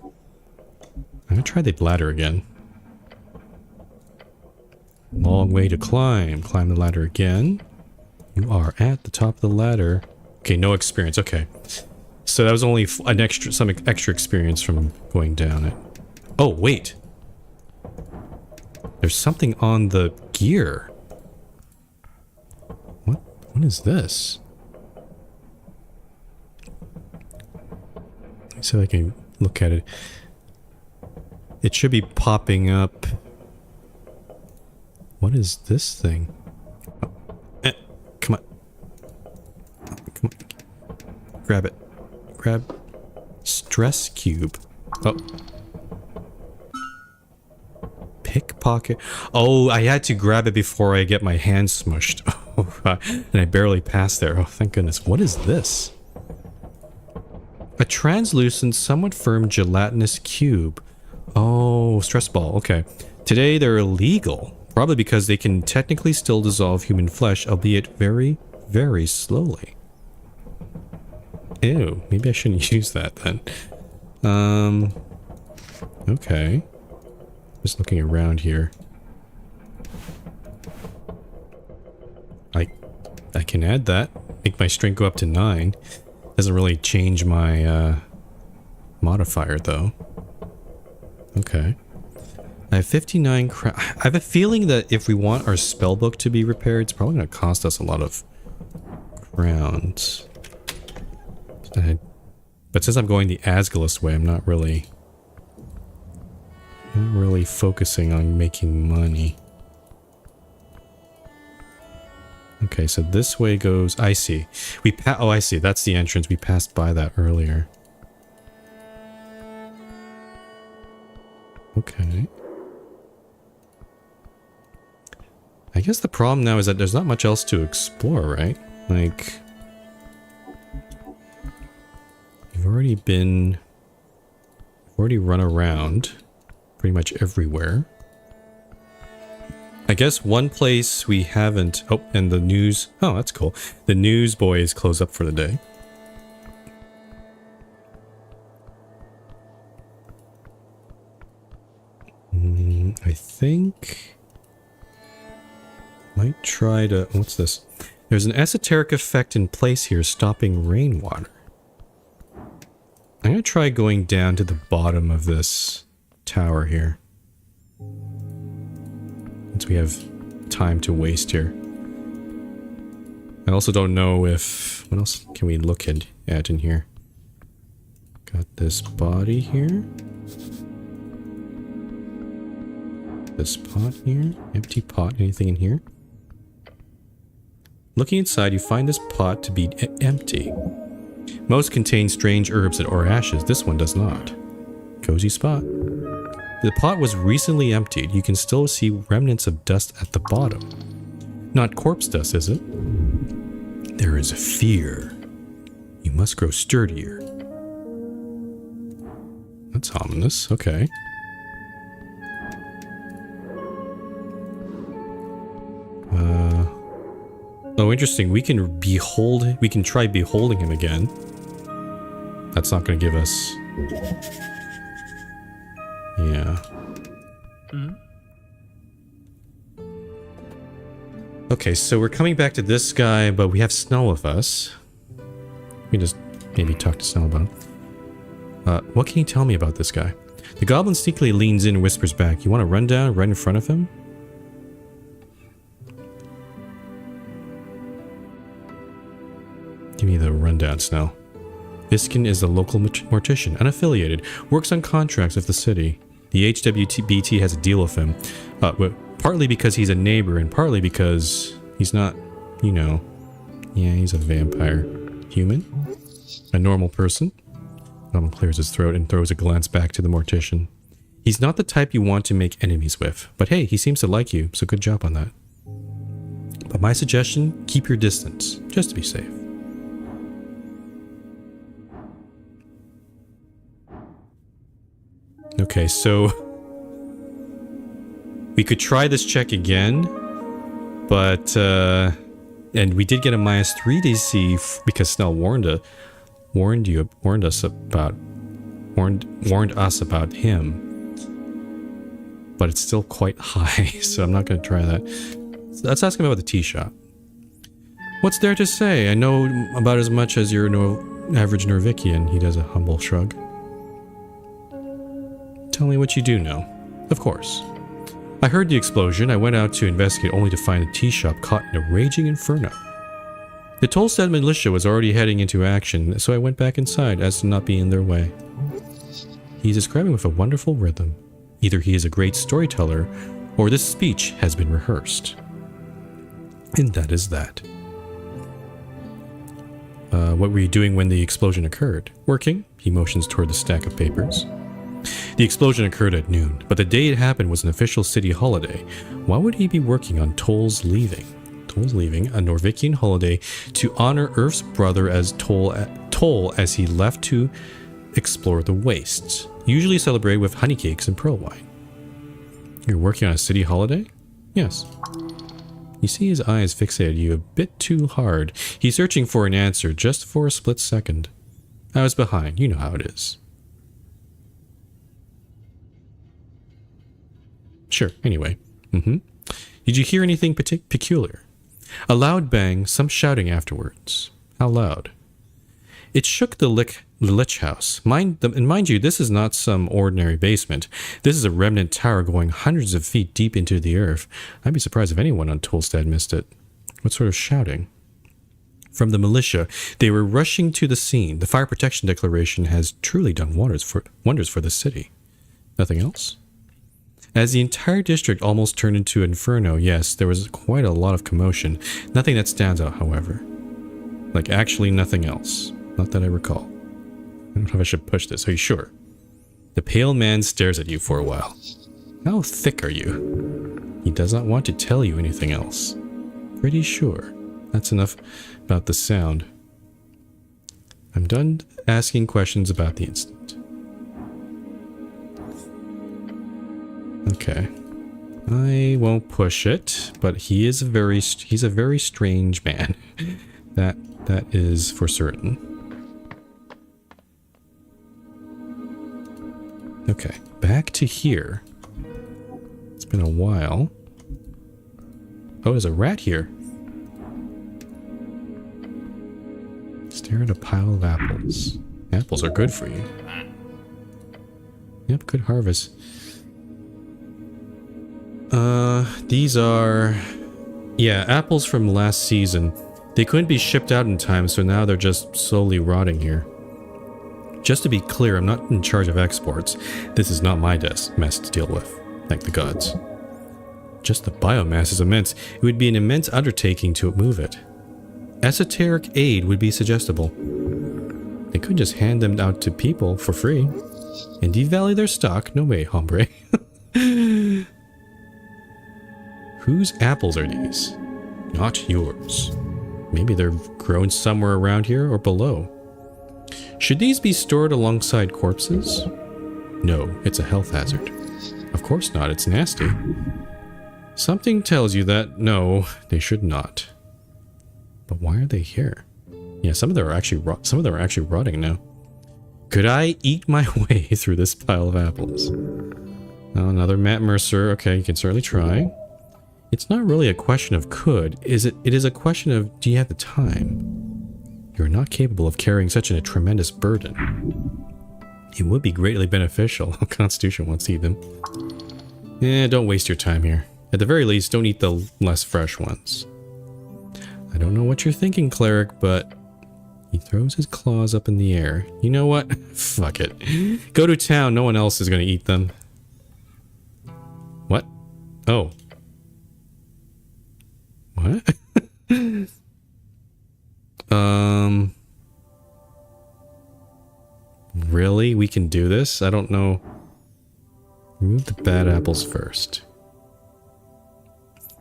I'm going to try the ladder again. Long way to climb. Climb the ladder again. You are at the top of the ladder. Okay, no experience. Okay. So that was only some extra experience from going down it. Oh, wait. There's something on the gear. What is this? So I can look at it. It should be popping up. What is this thing? Oh. Come on. Come on. Grab it. Grab. Stress cube. Oh. Pickpocket. Oh, I had to grab it before I get my hand smushed. And I barely passed there. Oh, thank goodness. What is this? A translucent, somewhat firm gelatinous cube. Oh, stress ball. Okay. Today they're illegal. Probably because they can technically still dissolve human flesh, albeit very, very slowly. Ew. Maybe I shouldn't use that then. Okay. Just looking around here. I can add that. Make my strength go up to 9. Doesn't really change my modifier though. Okay. I have 59 I have a feeling that if we want our spellbook to be repaired, it's probably going to cost us a lot of crowns. But since I'm going the Asgulus way, I'm not really focusing on making money. Okay, so this way goes... I see. Oh, I see. That's the entrance. We passed by that earlier. Okay. I guess the problem now is that there's not much else to explore, right? Like... You've already been... You've already run around pretty much everywhere. I guess one place we haven't... Oh, and the news... Oh, that's cool. The newsboys close up for the day. I think... Might try to... What's this? There's an esoteric effect in place here, stopping rainwater. I'm gonna try going down to the bottom of this tower here. Since we have time to waste here. I also don't know if... What else can we look at in here? Got this body here. This pot here. Empty pot. Anything in here? Looking inside, you find this pot to be empty. Most contain strange herbs or ashes. This one does not. Cozy spot. The pot was recently emptied. You can still see remnants of dust at the bottom. Not corpse dust, is it? There is a fear. You must grow sturdier. That's ominous. Okay. Oh, interesting. We can try beholding him again. That's not going to give us... Yeah. Okay, so we're coming back to this guy, but we have Snow with us. We can just maybe talk to Snow about him. What can you tell me about this guy? The goblin sneakily leans in and whispers back. You want to run down right in front of him? Give me the rundown, Snow. Viskin is the local mortician, unaffiliated, works on contracts with the city. The HWBT has a deal with him, partly because he's a neighbor and partly because he's not, you know, yeah, he's a vampire. Human? A normal person? Goblin clears his throat and throws a glance back to the mortician. He's not the type you want to make enemies with, but hey, he seems to like you, so good job on that. But my suggestion, keep your distance, just to be safe. Okay, so we could try this check again, but and we did get a -3 DC because Snell warned us about him, but it's still quite high, so I'm not going to try that. So let's ask him about the tea shop. What's there to say? I know about as much as your average Norvikian. He does a humble shrug. Tell me what you do know. Of course. I heard the explosion. I went out to investigate only to find the tea shop caught in a raging inferno. The Tolstad militia was already heading into action, so I went back inside as to not be in their way. He's describing with a wonderful rhythm. Either he is a great storyteller, or this speech has been rehearsed. And that is that. What were you doing when the explosion occurred? Working. He motions toward the stack of papers. The explosion occurred at noon, but the day it happened was an official city holiday. Why would he be working on Toll's leaving? Toll's leaving, a Norvikian holiday to honor Earth's brother as Toll as he left to explore the wastes, usually celebrated with honey cakes and pearl wine. You're working on a city holiday? Yes. You see his eyes fixated you a bit too hard. He's searching for an answer just for a split second. I was behind. You know how it is. Sure, anyway. Did you hear anything peculiar? A loud bang, some shouting afterwards. How loud? It shook the Lich house. And mind you, this is not some ordinary basement. This is a remnant tower going hundreds of feet deep into the earth. I'd be surprised if anyone on Tolstad missed it. What sort of shouting? From the militia, they were rushing to the scene. The fire protection declaration has truly done wonders for the city. Nothing else? As the entire district almost turned into inferno, yes, there was quite a lot of commotion. Nothing that stands out, however. Like, actually nothing else. Not that I recall. I don't know if I should push this. Are you sure? The pale man stares at you for a while. How thick are you? He does not want to tell you anything else. Pretty sure. That's enough about the sound. I'm done asking questions about the incident. Okay. I won't push it, but he's a very strange man. That is for certain. Okay, back to here. It's been a while. Oh, there's a rat here. Stare at a pile of apples. Apples are good for you. Yep, good harvest. These are... yeah, apples from last season. They couldn't be shipped out in time, so now they're just slowly rotting here. Just to be clear, I'm not in charge of exports. This is not my mess to deal with. Thank the gods. Just the biomass is immense. It would be an immense undertaking to move it. Esoteric aid would be suggestible. They could just hand them out to people for free. And devalue their stock? No way, hombre. Whose apples are these? Not yours. Maybe they're grown somewhere around here or below. Should these be stored alongside corpses? No, it's a health hazard. Of course not, it's nasty. Something tells you that no, they should not. But why are they here? Yeah, some of them are actually rotting now. Could I eat my way through this pile of apples? Oh, another Matt Mercer. Okay, you can certainly try. It's not really a question of could, is it? It is a question of do you have the time? You are not capable of carrying such a tremendous burden. It would be greatly beneficial. Constitution wants to eat them. Don't waste your time here. At the very least, don't eat the less fresh ones. I don't know what you're thinking, cleric, but he throws his claws up in the air. You know what? Fuck it. Go to town. No one else is going to eat them. What? Oh. What? Really? We can do this? I don't know. Remove the bad apples first.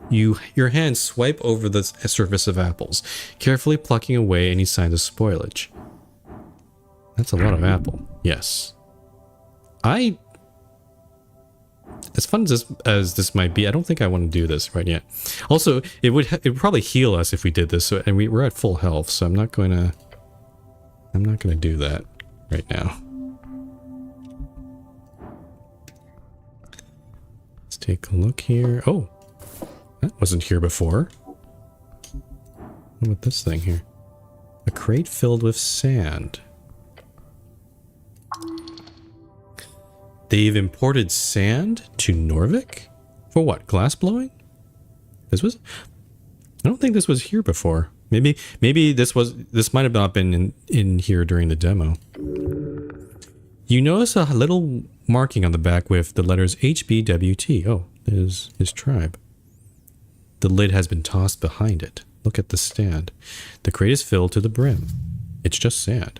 Your hands swipe over the surface of apples, carefully plucking away any signs of spoilage. That's a lot of apple. Yes. As fun as this might be, I don't think I want to do this right yet. Also, it would probably heal us if we did this, and we're at full health, so I'm not going to do that right now. Let's take a look here. Oh, that wasn't here before. What about this thing here? A crate filled with sand. They've imported sand to Norvik? For what? Glass blowing? This was... I don't think this was here before. Maybe this might have not been in here during the demo. You notice a little marking on the back with the letters HBWT. Oh, there's his tribe. The lid has been tossed behind it. Look at the stand. The crate is filled to the brim. It's just sand.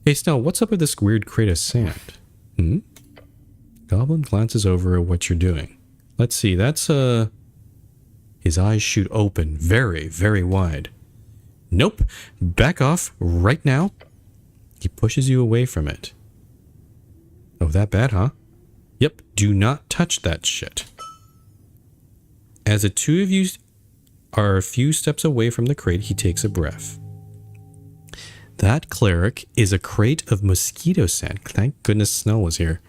Hey, Snell, what's up with this weird crate of sand? Hmm? Goblin glances over at what you're doing. Let's see, that's his eyes shoot open, very, very wide. Nope. Back off right now. He pushes you away from it. Oh, that bad, huh? Yep, do not touch that shit. As the two of you are a few steps away from the crate, he takes a breath. That cleric is a crate of mosquito sand. Thank goodness Snell was here.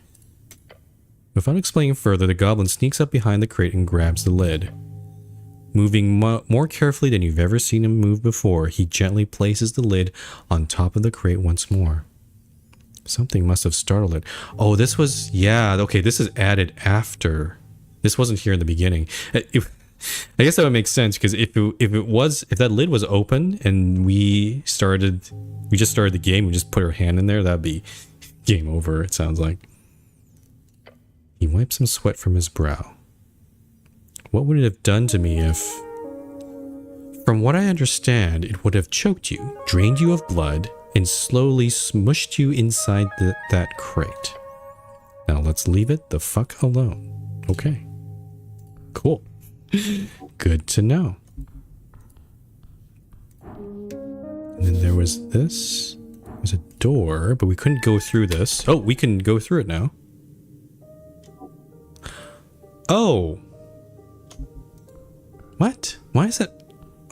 Without explaining further, the goblin sneaks up behind the crate and grabs the lid. Moving more carefully than you've ever seen him move before, he gently places the lid on top of the crate once more. Something must have startled it. Oh, this was... Yeah, okay, this is added after. This wasn't here in the beginning. I guess that would make sense, because if that lid was open and we just started the game, we just put our hand in there, that'd be game over, it sounds like. He wipes some sweat from his brow. What would it have done to me if... From what I understand, it would have choked you, drained you of blood, and slowly smushed you inside that crate. Now let's leave it the fuck alone. Okay. Cool. Good to know. And then there was this. There's a door, but we couldn't go through this. Oh, we can go through it now. Oh. What? Why is that?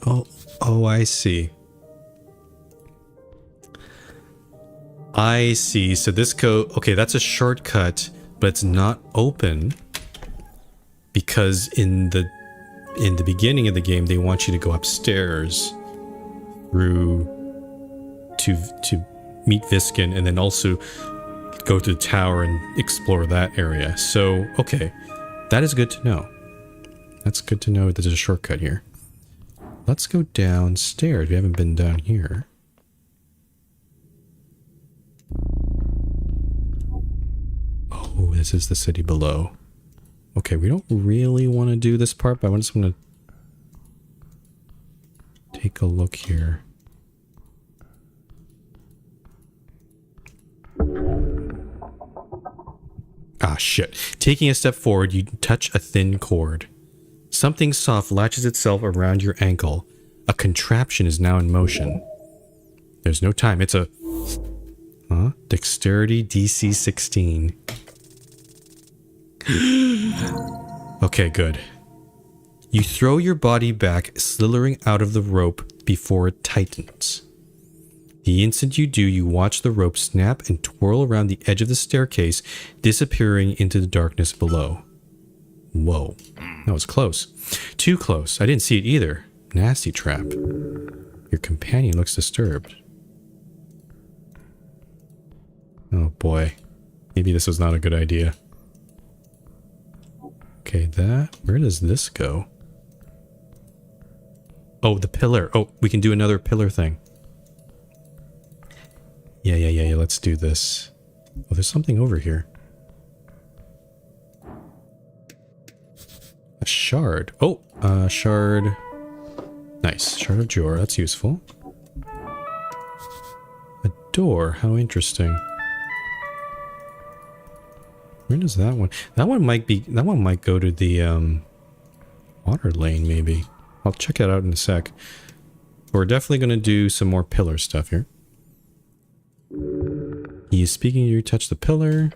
Oh, I see. I see. So this okay, that's a shortcut, but it's not open because in the beginning of the game they want you to go upstairs through to meet Viskin and then also go to the tower and explore that area. So, okay. That is good to know. That's good to know that there's a shortcut here. Let's go downstairs. We haven't been down here. Oh, this is the city below. Okay, we don't really want to do this part, but I just want to take a look here. Ah, shit. Taking a step forward, you touch a thin cord. Something soft latches itself around your ankle. A contraption is now in motion. There's no time. It's a... Huh? Dexterity DC 16. Okay, good. You throw your body back, slithering out of the rope before it tightens. The instant you do, you watch the rope snap and twirl around the edge of the staircase, disappearing into the darkness below. Whoa. That was close. Too close. I didn't see it either. Nasty trap. Your companion looks disturbed. Oh boy. Maybe this was not a good idea. Okay, where does this go? Oh, the pillar. Oh, we can do another pillar thing. Yeah, let's do this. Oh, there's something over here. A shard. Oh, shard. Nice. Shard of Jor. That's useful. A door. How interesting. Where does that one? That one might go to the water lane, maybe. I'll check it out in a sec. We're definitely going to do some more pillar stuff here. He is speaking to you. Touch the pillar.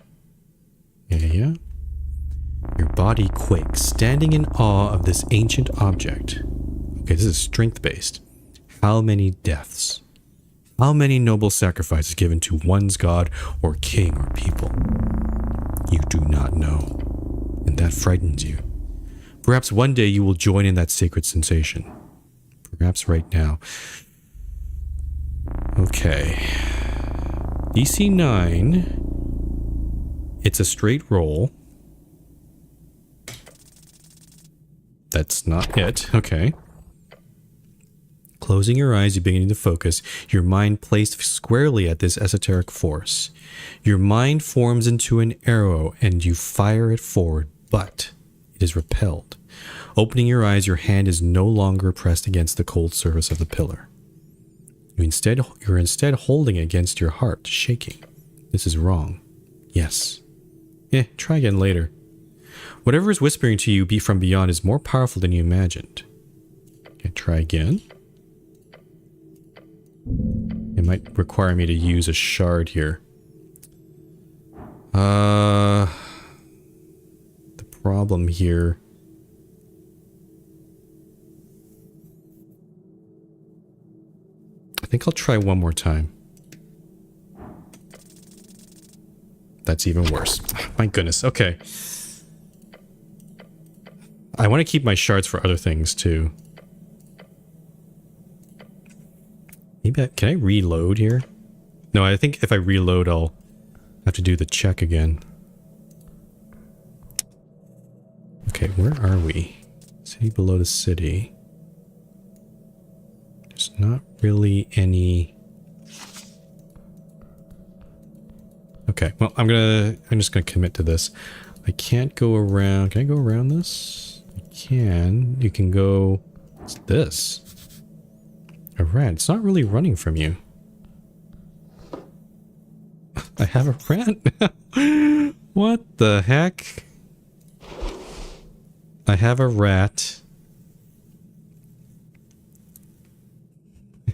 Yeah. Your body quakes, standing in awe of this ancient object. Okay, this is strength-based. How many deaths? How many noble sacrifices given to one's god or king or people? You do not know, and that frightens you. Perhaps one day you will join in that sacred sensation. Perhaps right now. Okay. DC 9. It's a straight roll. That's not it. Okay. Closing your eyes, you're beginning to focus. Your mind placed squarely at this esoteric force. Your mind forms into an arrow and you fire it forward, but it is repelled. Opening your eyes, your hand is no longer pressed against the cold surface of the pillar. You're instead holding it against your heart, shaking. This is wrong. Yes. Try again later. Whatever is whispering to you from beyond is more powerful than you imagined. Okay, try again. It might require me to use a shard here. The problem here... I think I'll try one more time. That's even worse. My goodness, okay. I want to keep my shards for other things too. Maybe can I reload here? No, I think if I reload I'll have to do the check again. Okay, where are we? City below the city. There's not really any... Okay, well, I'm just gonna commit to this. I can't go around... Can I go around this? I can. You can go... What's this? A rat. It's not really running from you. I have a rat now. What the heck? I have a rat.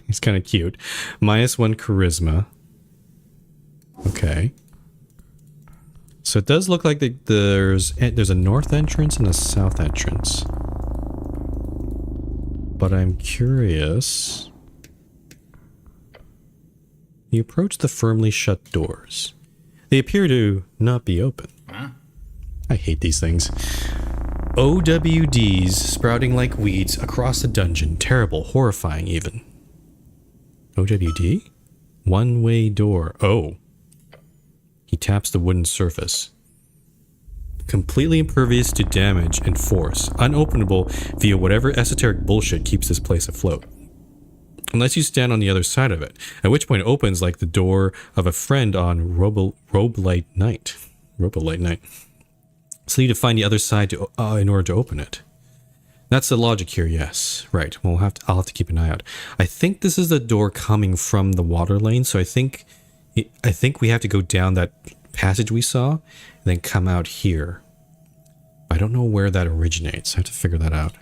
He's kind of cute. -1 charisma. Okay. So it does look like there's a north entrance and a south entrance. But I'm curious. You approach the firmly shut doors. They appear to not be open. Huh? I hate these things. OWDs sprouting like weeds across the dungeon. Terrible, horrifying even. OWD? One-way door. Oh. He taps the wooden surface. Completely impervious to damage and force. Unopenable via whatever esoteric bullshit keeps this place afloat. Unless you stand on the other side of it, at which point it opens like the door of a friend on Robolite Night. Robolite Night. So you need to find the other side to, in order to open it. That's the logic here, yes. Right, well, I'll have to keep an eye out. I think this is the door coming from the water lane, so I think we have to go down that passage we saw, and then come out here. I don't know where that originates. I have to figure that out.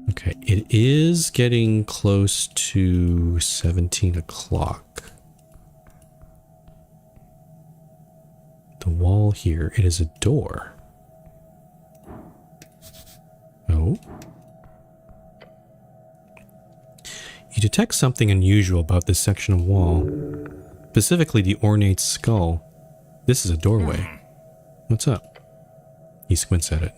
Okay, it is getting close to 17 o'clock. The wall here, it is a door. Oh. You detect something unusual about this section of wall, specifically the ornate skull. This is a doorway. What's up? He squints at it.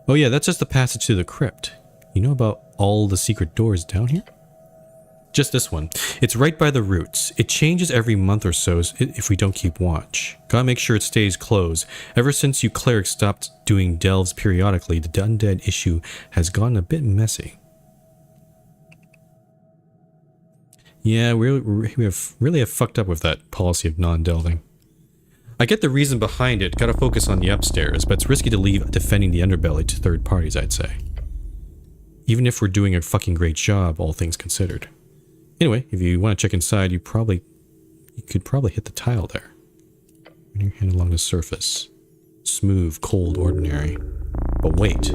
Oh yeah, that's just the passage to the crypt. You know about all the secret doors down here? Just this one. It's right by the roots. It changes every month or so if we don't keep watch. Gotta make sure it stays closed. Ever since you clerics stopped doing delves periodically, the undead issue has gone a bit messy. Yeah, we really have fucked up with that policy of non-delving. I get the reason behind it, gotta focus on the upstairs, but it's risky to leave defending the underbelly to third parties, I'd say. Even if we're doing a fucking great job, all things considered. Anyway, if you want to check inside, you could probably hit the tile there. Run your hand along the surface. Smooth, cold, ordinary. But wait.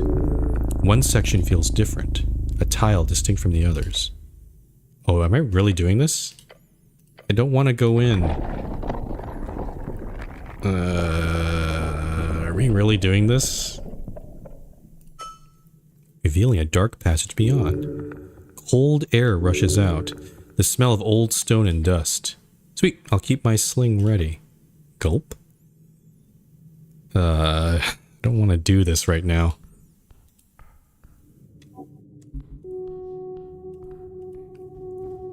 One section feels different. A tile distinct from the others. Oh, am I really doing this? I don't want to go in. Are we really doing this? Revealing a dark passage beyond. Cold air rushes out. The smell of old stone and dust. Sweet, I'll keep my sling ready. Gulp? I don't want to do this right now.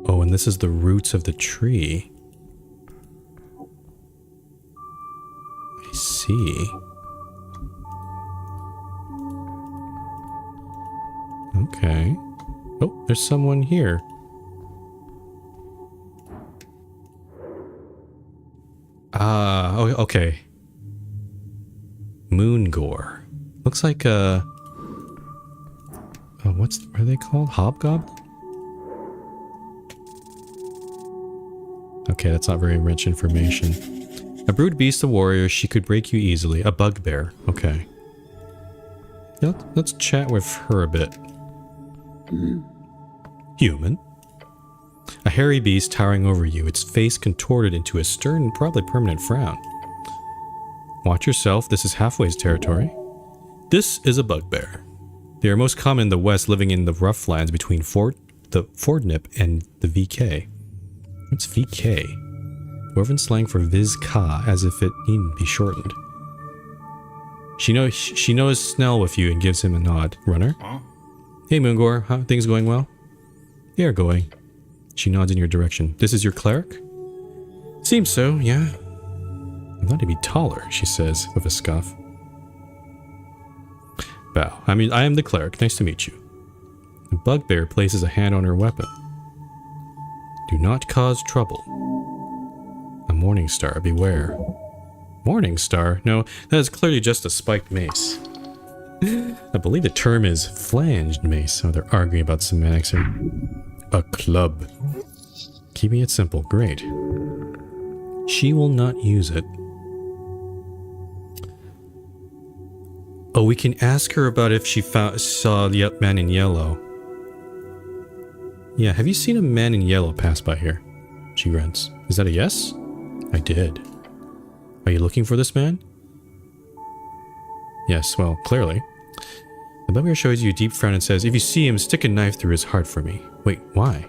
Oh, and this is the roots of the tree. I see. Okay. Oh, there's someone here. Ah, oh, okay. Moon gore. Looks like a... Oh, what are they called? Hobgoblin? Okay, that's not very rich information. A brood beast, a warrior, she could break you easily. A bugbear. Okay. Yeah, let's chat with her a bit. Human. A hairy beast towering over you, its face contorted into a stern and probably permanent frown. Watch yourself, this is halfway's territory. This is a bugbear. They are most common in the west, living in the rough lands between the Fordnip and the VK. What's VK? Dwarven slang for Viz-Ka, as if it needn't be shortened. She knows Snell with you and gives him a nod. Runner? Huh? Hey Moongore, how things going well? They are going. She nods in your direction. This is your cleric? Seems so, yeah. I thought he'd be taller, she says with a scoff. Bow. I mean, I am the cleric. Nice to meet you. The bugbear places a hand on her weapon. Do not cause trouble. A morning star, beware. Morning star? No, that is clearly just a spiked mace. I believe the term is flanged mace, so they're arguing about semantics here. A club. Keeping it simple, great. She will not use it. Oh, we can ask her about if she saw the man in yellow. Yeah, have you seen a man in yellow pass by here? She grunts. Is that a yes? I did. Are you looking for this man? Yes, well, clearly. The bugbear shows you a deep frown and says, if you see him, stick a knife through his heart for me. Wait, why?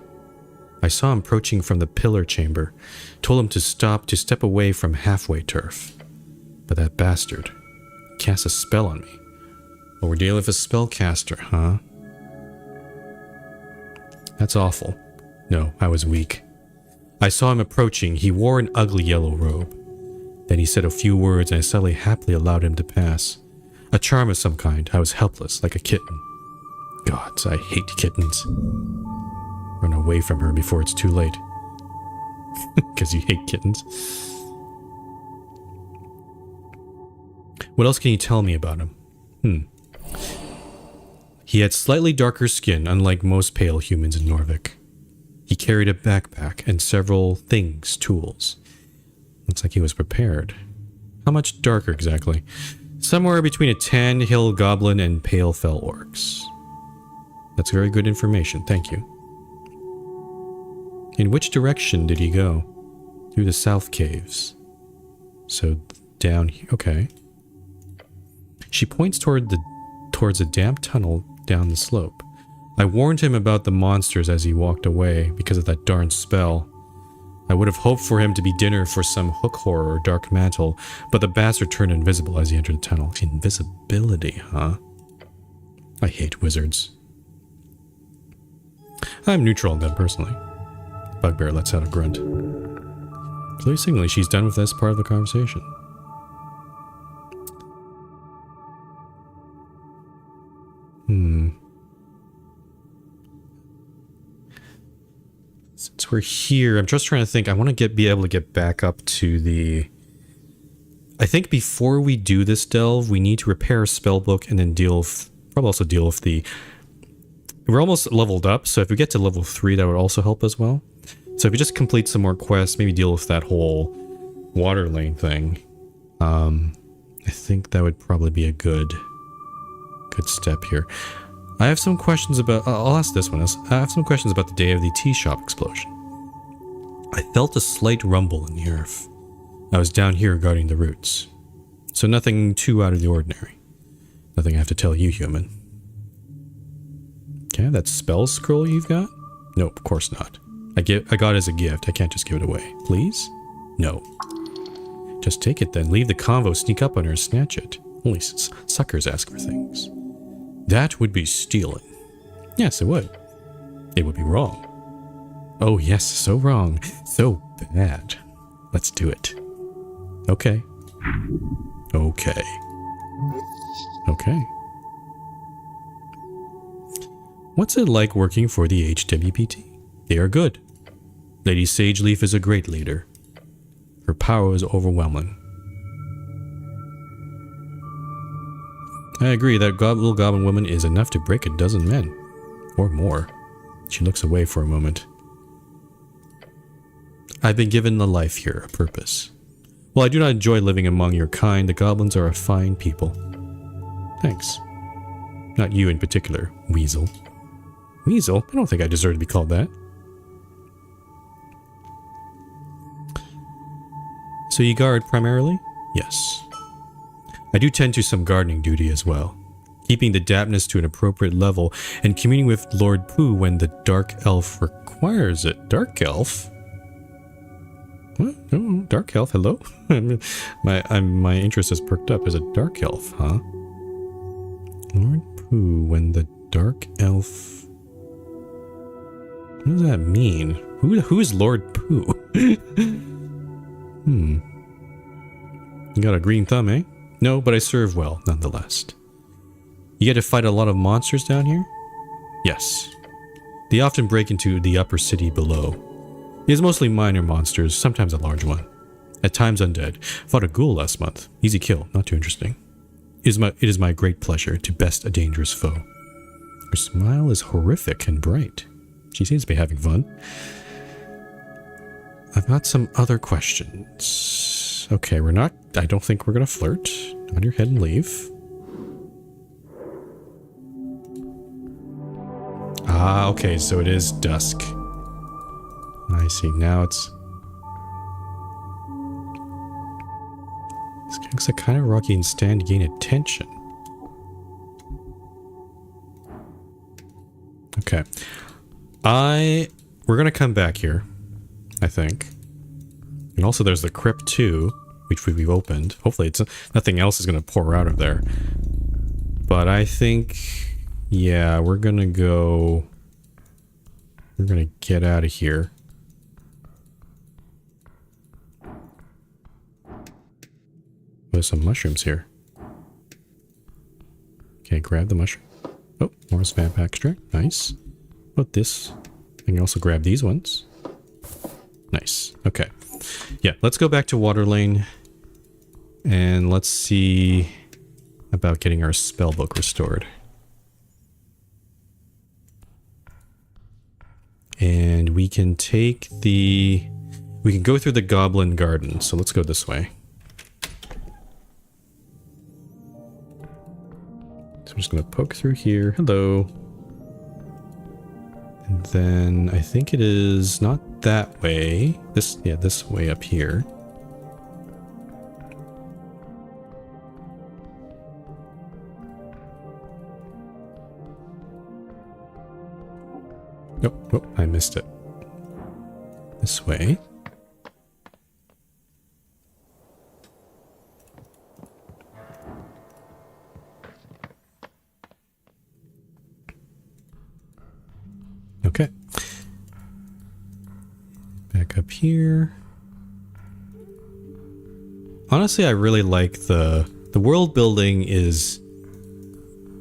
I saw him approaching from the pillar chamber. Told him to step away from halfway turf. But that bastard cast a spell on me. Oh, we're dealing with a spellcaster, huh? That's awful. No, I was weak. I saw him approaching. He wore an ugly yellow robe. Then he said a few words and I suddenly happily allowed him to pass. A charm of some kind. I was helpless, like a kitten. Gods, I hate kittens. Run away from her before it's too late. Because you hate kittens. What else can you tell me about him? He had slightly darker skin, unlike most pale humans in Norvik. He carried a backpack and several tools. Looks like he was prepared. How much darker exactly? Somewhere between a tan hill goblin and pale fell orcs. That's very good information, thank you. In which direction did he go? Through the south caves. So down here, okay. She points towards a damp tunnel down the slope. I warned him about the monsters as he walked away because of that darn spell. I would have hoped for him to be dinner for some hook horror or dark mantle, but the bastard turned invisible as he entered the tunnel. Invisibility, huh? I hate wizards. I'm neutral on them personally. Bugbear lets out a grunt. Pleasingly, she's done with this part of the conversation. Since we're here, I'm just trying to think. I want to be able to get back up to the... I think before we do this delve, we need to repair a spell book and then probably also deal with the... We're almost leveled up, so if we get to level 3, that would also help as well. So if we just complete some more quests, maybe deal with that whole water lane thing, I think that would probably be a good step here. I have some questions about... I'll ask this one. I have some questions about the day of the tea shop explosion. I felt a slight rumble in the earth. I was down here guarding the roots. So nothing too out of the ordinary. Nothing I have to tell you, human. Can I have that spell scroll you've got? Nope, of course not. I got it as a gift. I can't just give it away. Please? No. Just take it then. Leave the convo, sneak up on her and snatch it. Only suckers ask for things. That would be stealing. Yes, it would. It would be wrong. Oh yes, so wrong. So bad. Let's do it. Okay. Okay. Okay. What's it like working for the HWPT? They are good. Lady Sageleaf is a great leader. Her power is overwhelming. I agree that little goblin woman is enough to break a dozen men. Or more. She looks away for a moment. I've been given a life here, a purpose. While I do not enjoy living among your kind, the goblins are a fine people. Thanks. Not you in particular, Weasel. Weasel? I don't think I deserve to be called that. So you guard primarily? Yes. I do tend to some gardening duty as well. Keeping the dampness to an appropriate level and communing with Lord Pooh when the Dark Elf requires it. Dark Elf? What? Oh, Dark Elf, hello? my interest has perked up as a Dark Elf, huh? Lord Pooh when the Dark Elf... What does that mean? Who is Lord Pooh? You got a green thumb, eh? No, but I serve well, nonetheless. You get to fight a lot of monsters down here? Yes. They often break into the upper city below. It is mostly minor monsters, sometimes a large one. At times undead. Fought a ghoul last month. Easy kill, not too interesting. It is my great pleasure to best a dangerous foe. Her smile is horrific and bright. She seems to be having fun. I've got some other questions. Okay, I don't think we're gonna flirt. Nod your head and leave. Ah, okay, so it is dusk. I see, now it's looks like kind of rocky and stand to gain attention. Okay. We're gonna come back here, I think. And also there's the crypt too, which we've opened. Hopefully nothing else is gonna pour out of there. But I think, yeah, we're gonna get out of here. There's some mushrooms here. Okay, grab the mushroom. Oh, more vamp extract. Nice. What this? I can also grab these ones. Nice. Okay. Yeah, let's go back to Waterlane. And let's see about getting our spellbook restored. And we can we can go through the Goblin Garden. So let's go this way. So I'm just going to poke through here. Hello. And then I think it is not that way. This way up here. Oh, I missed it. This way. Okay. Back up here. Honestly, I really like the world building is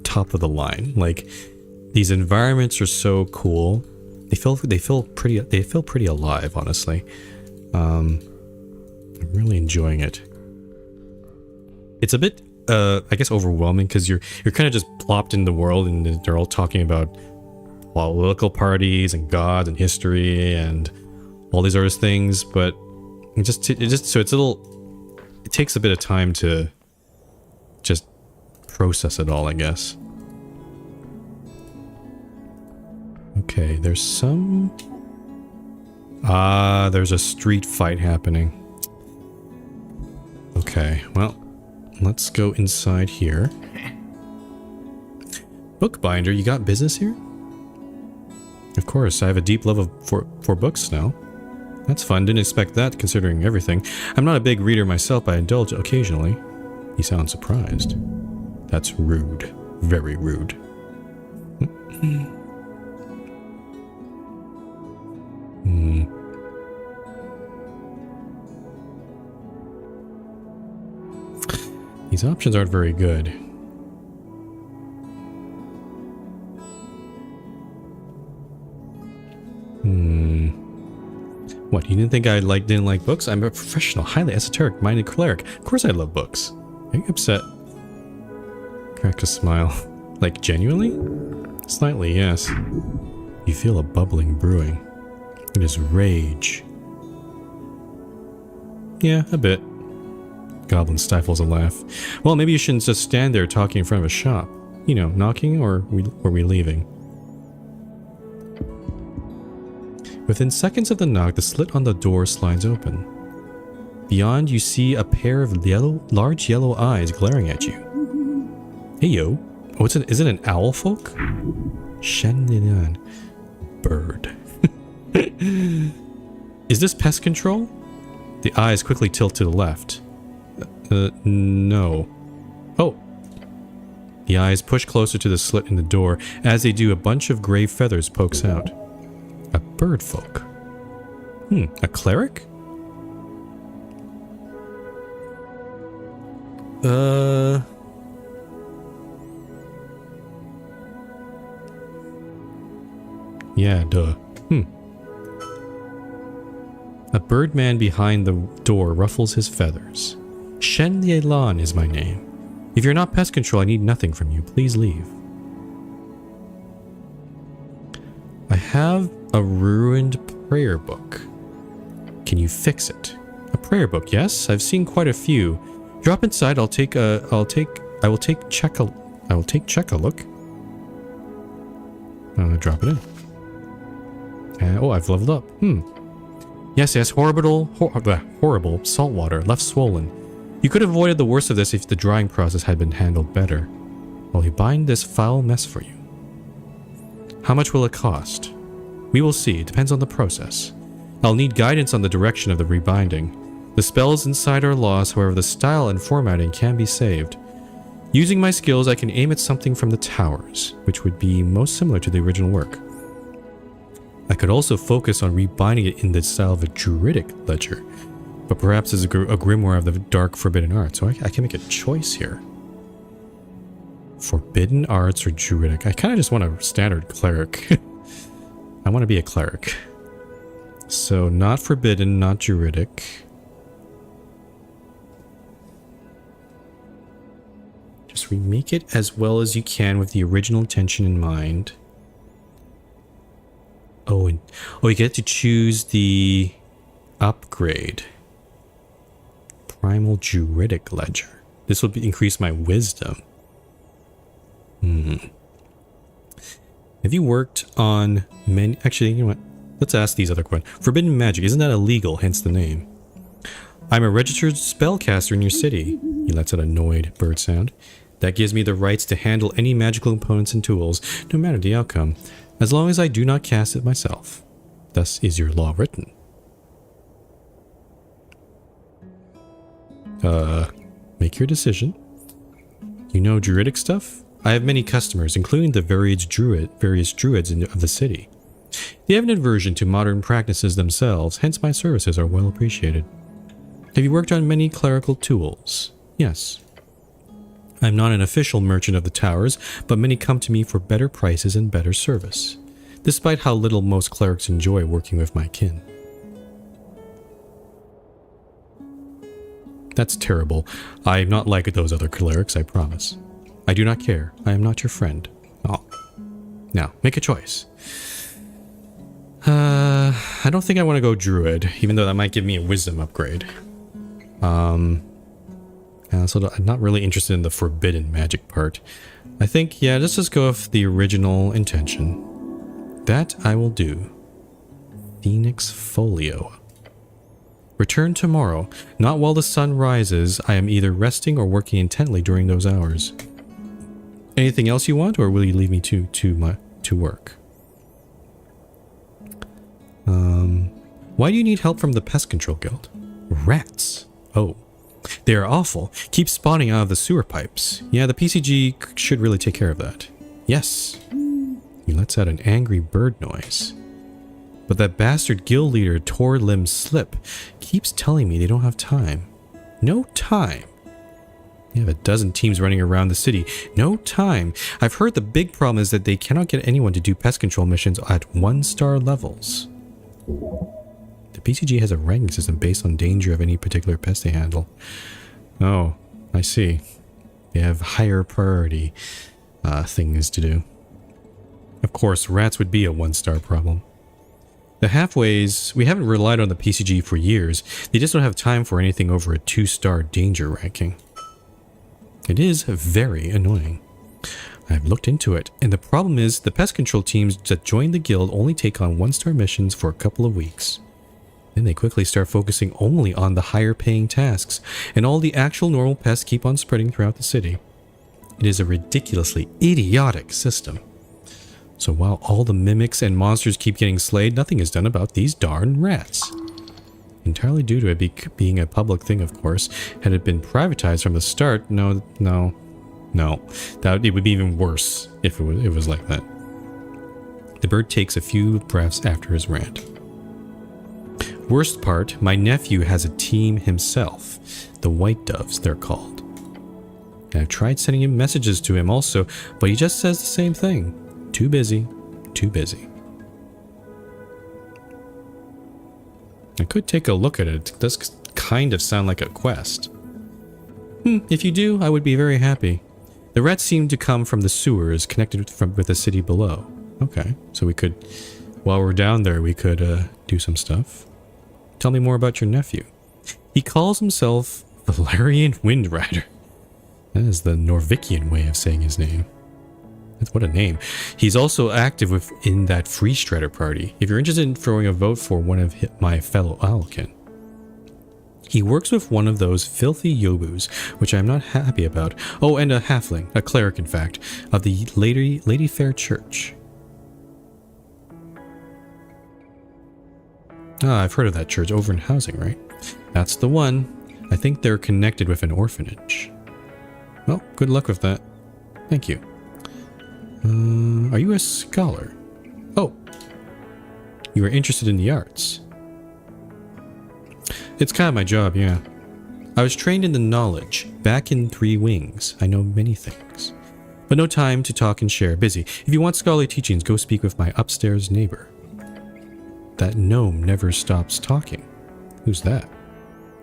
top of the line. Like, these environments are so cool. They feel pretty alive, honestly. I'm really enjoying it. It's a bit I guess overwhelming because you're kind of just plopped in the world and they're all talking about political parties and God and history and all these other things, but it takes a bit of time to just process it all, I guess. Okay, there's a street fight happening. Okay, well, let's go inside here. Bookbinder, you got business here? Of course, I have a deep love for books now. That's fun, didn't expect that considering everything. I'm not a big reader myself, but I indulge occasionally. You sound surprised. That's rude. Very rude. Hmm. These options aren't very good. What, you didn't think I didn't like books? I'm a professional, highly esoteric minded cleric. Of course I love books. Are you upset? Crack a smile. Like, genuinely? Slightly, yes. You feel a bubbling brewing. It is rage. Yeah, a bit. Goblin stifles a laugh. Well, maybe you shouldn't just stand there talking in front of a shop. You know, knocking, or were we leaving? Within seconds of the knock, the slit on the door slides open. Beyond, you see a pair of large yellow eyes glaring at you. Hey, yo. Oh, is it an owl folk? Shendinan. Bird. Is this pest control? The eyes quickly tilt to the left. No. Oh. The eyes push closer to the slit in the door. As they do, a bunch of gray feathers pokes out. A bird folk. A cleric? Yeah, duh. A birdman behind the door ruffles his feathers. Shen Lielan is my name. If you're not pest control, I need nothing from you. Please leave. I have a ruined prayer book. Can you fix it? A prayer book, yes. I've seen quite a few. Drop inside. I will take check a look. Drop it in. Oh, I've leveled up. Yes, horrible salt water, left swollen. You could have avoided the worst of this if the drying process had been handled better. Well, we bind this foul mess for you. How much will it cost? We will see, it depends on the process. I'll need guidance on the direction of the rebinding. The spells inside are lost, however the style and formatting can be saved. Using my skills, I can aim at something from the towers, which would be most similar to the original work. I could also focus on rebinding it in the style of a druidic ledger, but perhaps as a grimoire of the dark forbidden arts, so I can make a choice here. Forbidden arts or druidic? I kind of just want a standard cleric. I want to be a cleric. So not forbidden, not druidic. Just remake it as well as you can with the original intention in mind. Oh, you get to choose the upgrade. Primal Druidic Ledger. This will increase my wisdom. Have you worked on many... Actually, you know what? Let's ask these other questions. Forbidden magic, isn't that illegal? Hence the name. I'm a registered spellcaster in your city. He lets out a annoyed bird sound. That gives me the rights to handle any magical components and tools, no matter the outcome, as long as I do not cast it myself. Thus is your law written. Make your decision. You know druidic stuff? I have many customers, including the various druids of the city. They have an aversion to modern practices themselves, hence my services are well appreciated. Have you worked on many clerical tools? Yes. I'm not an official merchant of the towers, but many come to me for better prices and better service, despite how little most clerics enjoy working with my kin. That's terrible. I'm not like those other clerics, I promise. I do not care. I am not your friend. Oh. Now, make a choice. I don't think I want to go druid, even though that might give me a wisdom upgrade. So I'm not really interested in the forbidden magic part. I think, yeah, let's just go with the original intention. That I will do. Phoenix Folio. Return tomorrow. Not while the sun rises. I am either resting or working intently during those hours. Anything else you want, or will you leave me to work? Why do you need help from the Pest Control Guild? Rats. Oh. They are awful. Keep spawning out of the sewer pipes. Yeah, the PCG should really take care of that. Yes. He lets out an angry bird noise. But that bastard guild leader tore limb slip keeps telling me they don't have time. No time. They have a dozen teams running around the city. No time. I've heard the big problem is that they cannot get anyone to do pest control missions at 1-star levels. The PCG has a ranking system based on danger of any particular pest they handle. Oh, I see. They have higher priority things to do. Of course, rats would be a 1-star problem. The halfways, we haven't relied on the PCG for years. They just don't have time for anything over a 2-star danger ranking. It is very annoying. I've looked into it, and the problem is the pest control teams that join the guild only take on 1-star missions for a couple of weeks. Then they quickly start focusing only on the higher paying tasks, and all the actual normal pests keep on spreading throughout the city. It is a ridiculously idiotic system. So while all the mimics and monsters keep getting slayed, nothing is done about these darn rats. Entirely due to it being a public thing, of course. Had it been privatized from the start, no. It would be even worse if it was like that. The bird takes a few breaths after his rant. Worst part, my nephew has a team himself. The White Doves, they're called. And I've tried sending him messages to him also, but he just says the same thing. Too busy, too busy. I could take a look at it. It does kind of sound like a quest. If you do, I would be very happy. The rats seem to come from the sewers connected with the city below. Okay, so we could, while we're down there, we could do some stuff. Tell me more about your nephew. He calls himself Valerian Windrider. That is the Norvikian way of saying his name. What a name. He's also active within that Free Strider party, if you're interested in throwing a vote for one of my fellow Alkin. He works with one of those filthy Yobus, which I'm not happy about. Oh, and a halfling, a cleric in fact, of the Lady Fair Church. Ah, I've heard of that church over in Housing, right? That's the one. I think they're connected with an orphanage. Well, good luck with that. Thank you. Are you a scholar? Oh, you are interested in the arts. It's kind of my job, yeah. I was trained in the knowledge, back in 3 wings. I know many things. But no time to talk and share, busy. If you want scholarly teachings, go speak with my upstairs neighbor. That gnome never stops talking. Who's that?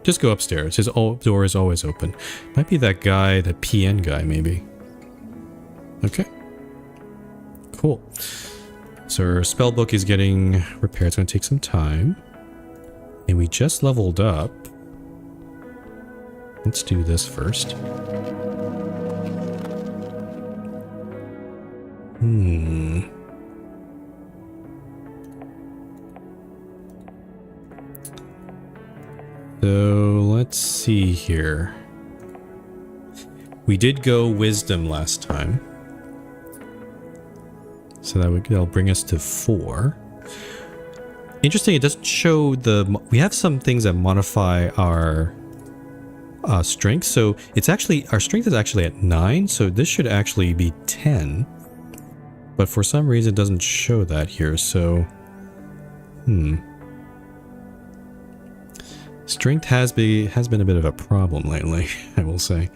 Just go upstairs, his door is always open. Might be that guy, the PN guy, maybe. Okay. Cool. So our spell book is getting repaired. It's going to take some time. And we just leveled up. Let's do this first. So let's see here. We did go wisdom last time. So that'll bring us to 4. Interesting, it doesn't show we have some things that modify our strength. So it's actually, our strength is actually at 9. So this should actually be 10. But for some reason it doesn't show that here. So, strength has been a bit of a problem lately, I will say.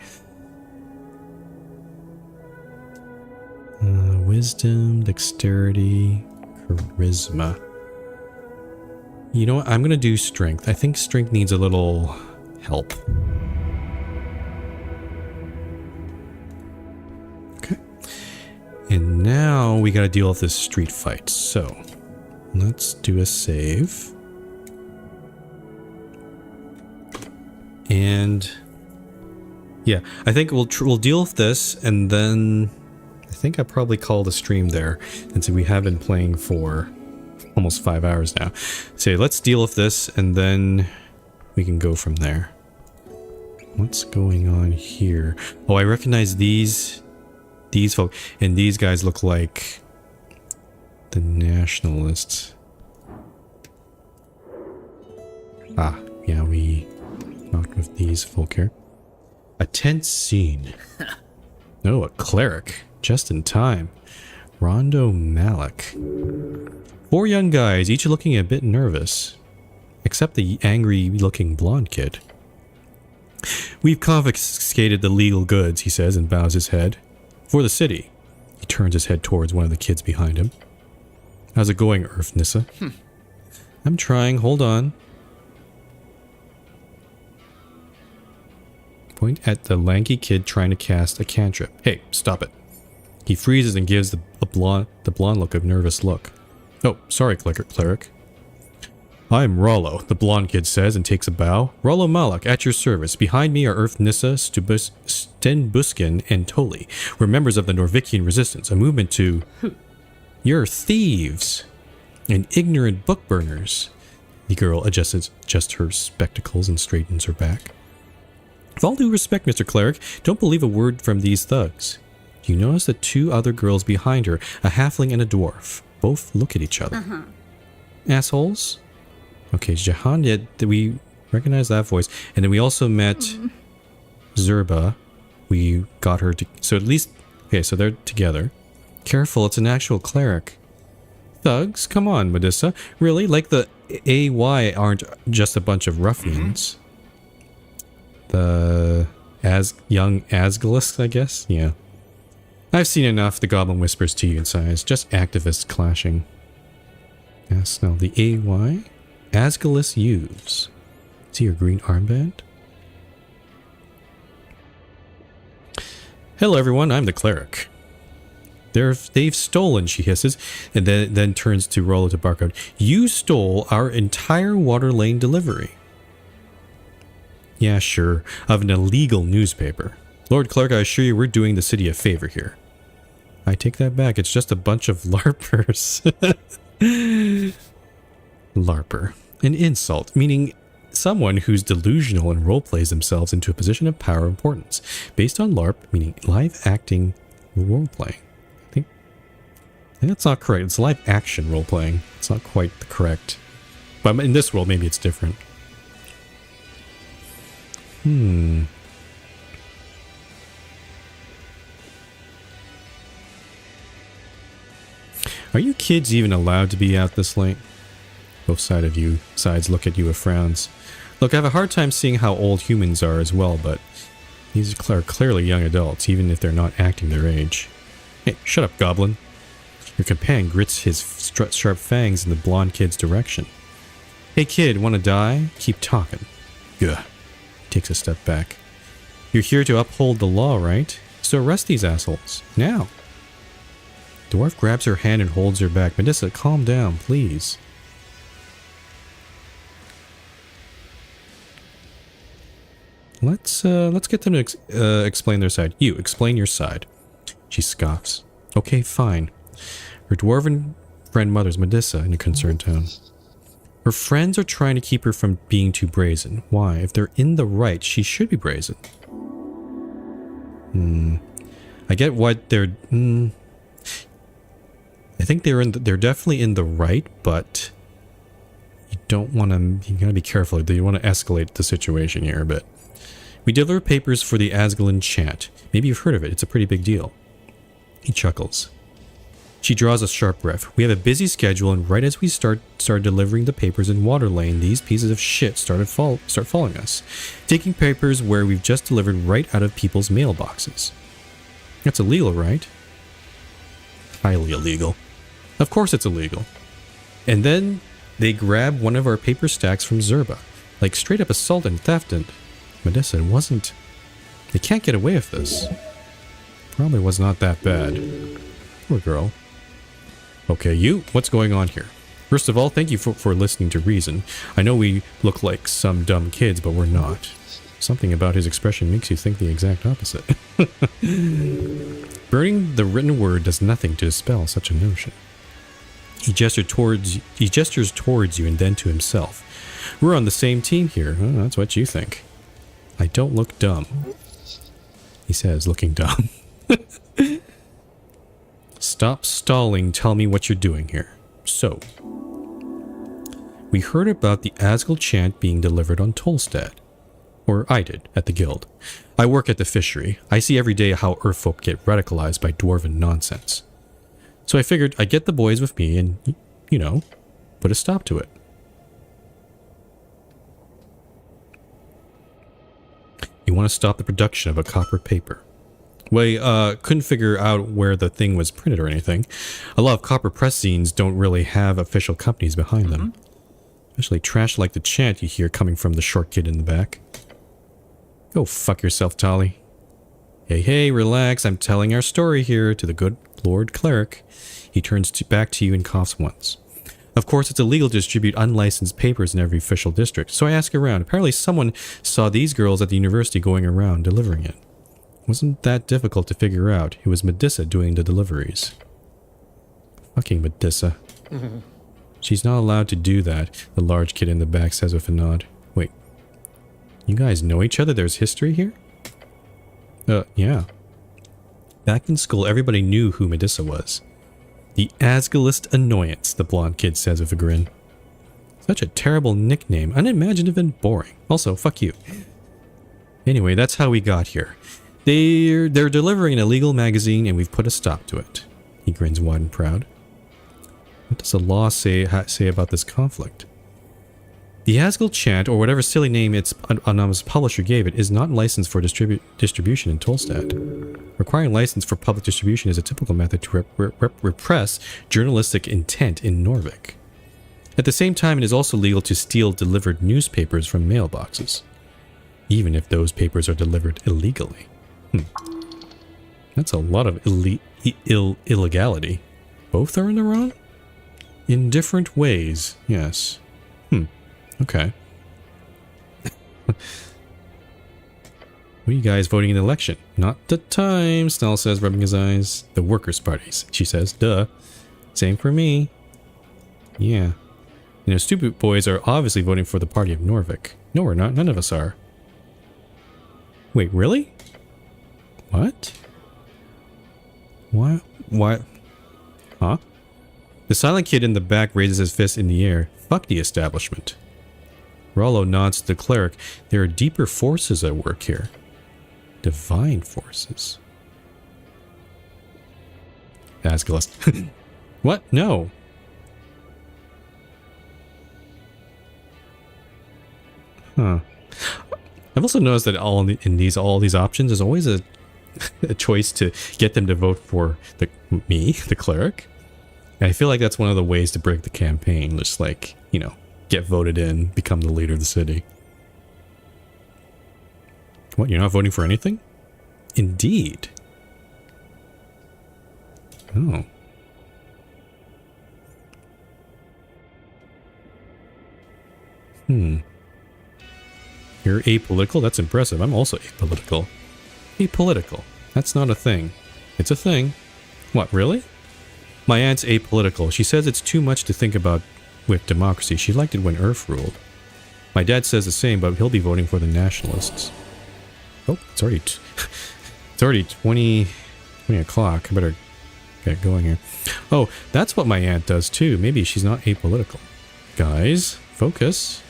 Wisdom, dexterity, charisma. You know what? I'm going to do strength. I think strength needs a little help. Okay. And now we got to deal with this street fight. So let's do a save. And yeah, I think we'll deal with this, and then I think I'll probably call the stream there, since we have been playing for almost 5 hours now. So let's deal with this, and then we can go from there. What's going on here? Oh, I recognize these folk, and these guys look like the nationalists. Ah, yeah, we talked with these folk here. A tense scene. Oh, a cleric. Just in time. Rondo Malik. 4 young guys, each looking a bit nervous. Except the angry-looking blonde kid. We've confiscated the legal goods, he says, and bows his head. For the city. He turns his head towards one of the kids behind him. How's it going, Nissa? I'm trying, hold on. Point at the lanky kid trying to cast a cantrip. Hey, stop it. He freezes and gives the blonde look a nervous look. Oh, sorry, cleric. I'm Rollo, the blonde kid says and takes a bow. Rollo Malak, at your service. Behind me are Nissa, Stenbuskin, and Toli. We're members of the Norvikian resistance, a movement to... You're thieves and ignorant book burners. The girl adjusts her spectacles and straightens her back. With all due respect, Mr. Cleric, don't believe a word from these thugs. You notice the 2 other girls behind her, a halfling and a dwarf. Both look at each other. Assholes? Okay, Jahan, we recognize that voice. And then we also met Zerba. We got her to... So at least... Okay, so they're together. Careful, it's an actual cleric. Thugs? Come on, Medusa. Really? Like the AY aren't just a bunch of ruffians. The... young Asgulus, I guess? Yeah. I've seen enough, the goblin whispers to you in sighs. Just activists clashing. Yes, now the AY? Asgulus youths. See your green armband? Hello everyone, I'm the cleric. They've stolen, she hisses, and then turns to Rollo to bark out. You stole our entire water lane delivery. Yeah, sure, of an illegal newspaper. Lord Clerk, I assure you we're doing the city a favor here. I take that back, it's just a bunch of LARPers. LARPer. An insult, meaning someone who's delusional and roleplays themselves into a position of power and importance. Based on LARP, meaning live acting roleplaying. I think that's not correct. It's live action roleplaying. It's not quite correct. But in this world, maybe it's different. Are you kids even allowed to be out this late? Both sides look at you with frowns. Look, I have a hard time seeing how old humans are as well, but these are clearly young adults, even if they're not acting their age. Hey, shut up, goblin. Your companion grits his sharp fangs in the blonde kid's direction. Hey kid, wanna die? Keep talking. Gah. He takes a step back. You're here to uphold the law, right? So arrest these assholes. Now. Dwarf grabs her hand and holds her back. Medusa, calm down, please. Let's get them to explain their side. You, explain your side. She scoffs. Okay, fine. Her dwarven friend mutters, Medusa, in a concerned tone. Her friends are trying to keep her from being too brazen. Why? If they're in the right, she should be brazen. I get what they're... I think they're definitely in the right, but you don't want to... You gotta be careful. You want to escalate the situation here a bit. We deliver papers for the Asgulin chant. Maybe you've heard of it. It's a pretty big deal. He chuckles. She draws a sharp breath. We have a busy schedule, and right as we start delivering the papers in Water Lane, these pieces of shit start following us, taking papers where we've just delivered right out of people's mailboxes. That's illegal, right? Highly illegal. Of course it's illegal. And then they grab one of our paper stacks from Zerba, like straight up assault and theft, and Medusa, it wasn't... They can't get away with this. Probably was not that bad. Poor girl. Okay, you, what's going on here? First of all, thank you for listening to reason. I know we look like some dumb kids, but we're not. Something about his expression makes you think the exact opposite. Burning the written word does nothing to dispel such a notion. He gestures towards you and then to himself. We're on the same team here. Oh, that's what you think. I don't look dumb. He says, looking dumb. Stop stalling, tell me what you're doing here. So, we heard about the Asgul chant being delivered on Tolstad. Or I did, at the guild. I work at the fishery. I see every day how Earthfolk get radicalized by dwarven nonsense. So I figured I'd get the boys with me and you know, put a stop to it. You want to stop the production of a copper paper. We couldn't figure out where the thing was printed or anything. A lot of copper press zines don't really have official companies behind them. Especially trash like the chant you hear coming from the short kid in the back. Go fuck yourself, Tolly. Hey, hey, relax. I'm telling our story here to the good Lord Cleric. He turns back to you and coughs once. Of course, it's illegal to distribute unlicensed papers in every official district, so I ask around. Apparently someone saw these girls at the university going around delivering it. Wasn't that difficult to figure out. It was Medissa doing the deliveries. Fucking Medissa. She's not allowed to do that, the large kid in the back says with a nod. Wait. You guys know each other? There's history here? Yeah. Back in school, everybody knew who Medissa was. The Asgalist Annoyance, the blonde kid says with a grin. Such a terrible nickname, unimaginative and boring. Also, fuck you. Anyway, that's how we got here. They're delivering an illegal magazine and we've put a stop to it. He grins wide and proud. What does the law say about this conflict? The Asgal chant, or whatever silly name its anonymous publisher gave it, is not licensed for distribution in Tolstad. Requiring license for public distribution is a typical method to repress journalistic intent in Norvik. At the same time, it is also legal to steal delivered newspapers from mailboxes, even if those papers are delivered illegally. That's a lot of illegality. Both are in the wrong? In different ways, yes. Okay. What are you guys voting in the election? Not the time, Snell says, rubbing his eyes. The workers' parties, she says. Duh. Same for me. Yeah. You know, stupid boys are obviously voting for the party of Norvik. No, we're not. None of us are. Wait, really? What? What? Huh? The silent kid in the back raises his fist in the air. Fuck the establishment. Rollo nods to the cleric. There are deeper forces at work here. Divine forces. Asgalist. What? No. Huh. I've also noticed that all these options, there's always a choice to get them to vote for the cleric. And I feel like that's one of the ways to break the campaign. Just like, you know, get voted in, become the leader of the city. What, you're not voting for anything? Indeed. Oh. You're apolitical? That's impressive. I'm also apolitical. Apolitical. That's not a thing. It's a thing. What, really? My aunt's apolitical. She says it's too much to think about with democracy. She liked it when Earth ruled. My dad says the same, but he'll be voting for the nationalists. Oh, it's already 20 o'clock. I better get going here. Oh, that's what my aunt does too. Maybe she's not apolitical. Guys, focus.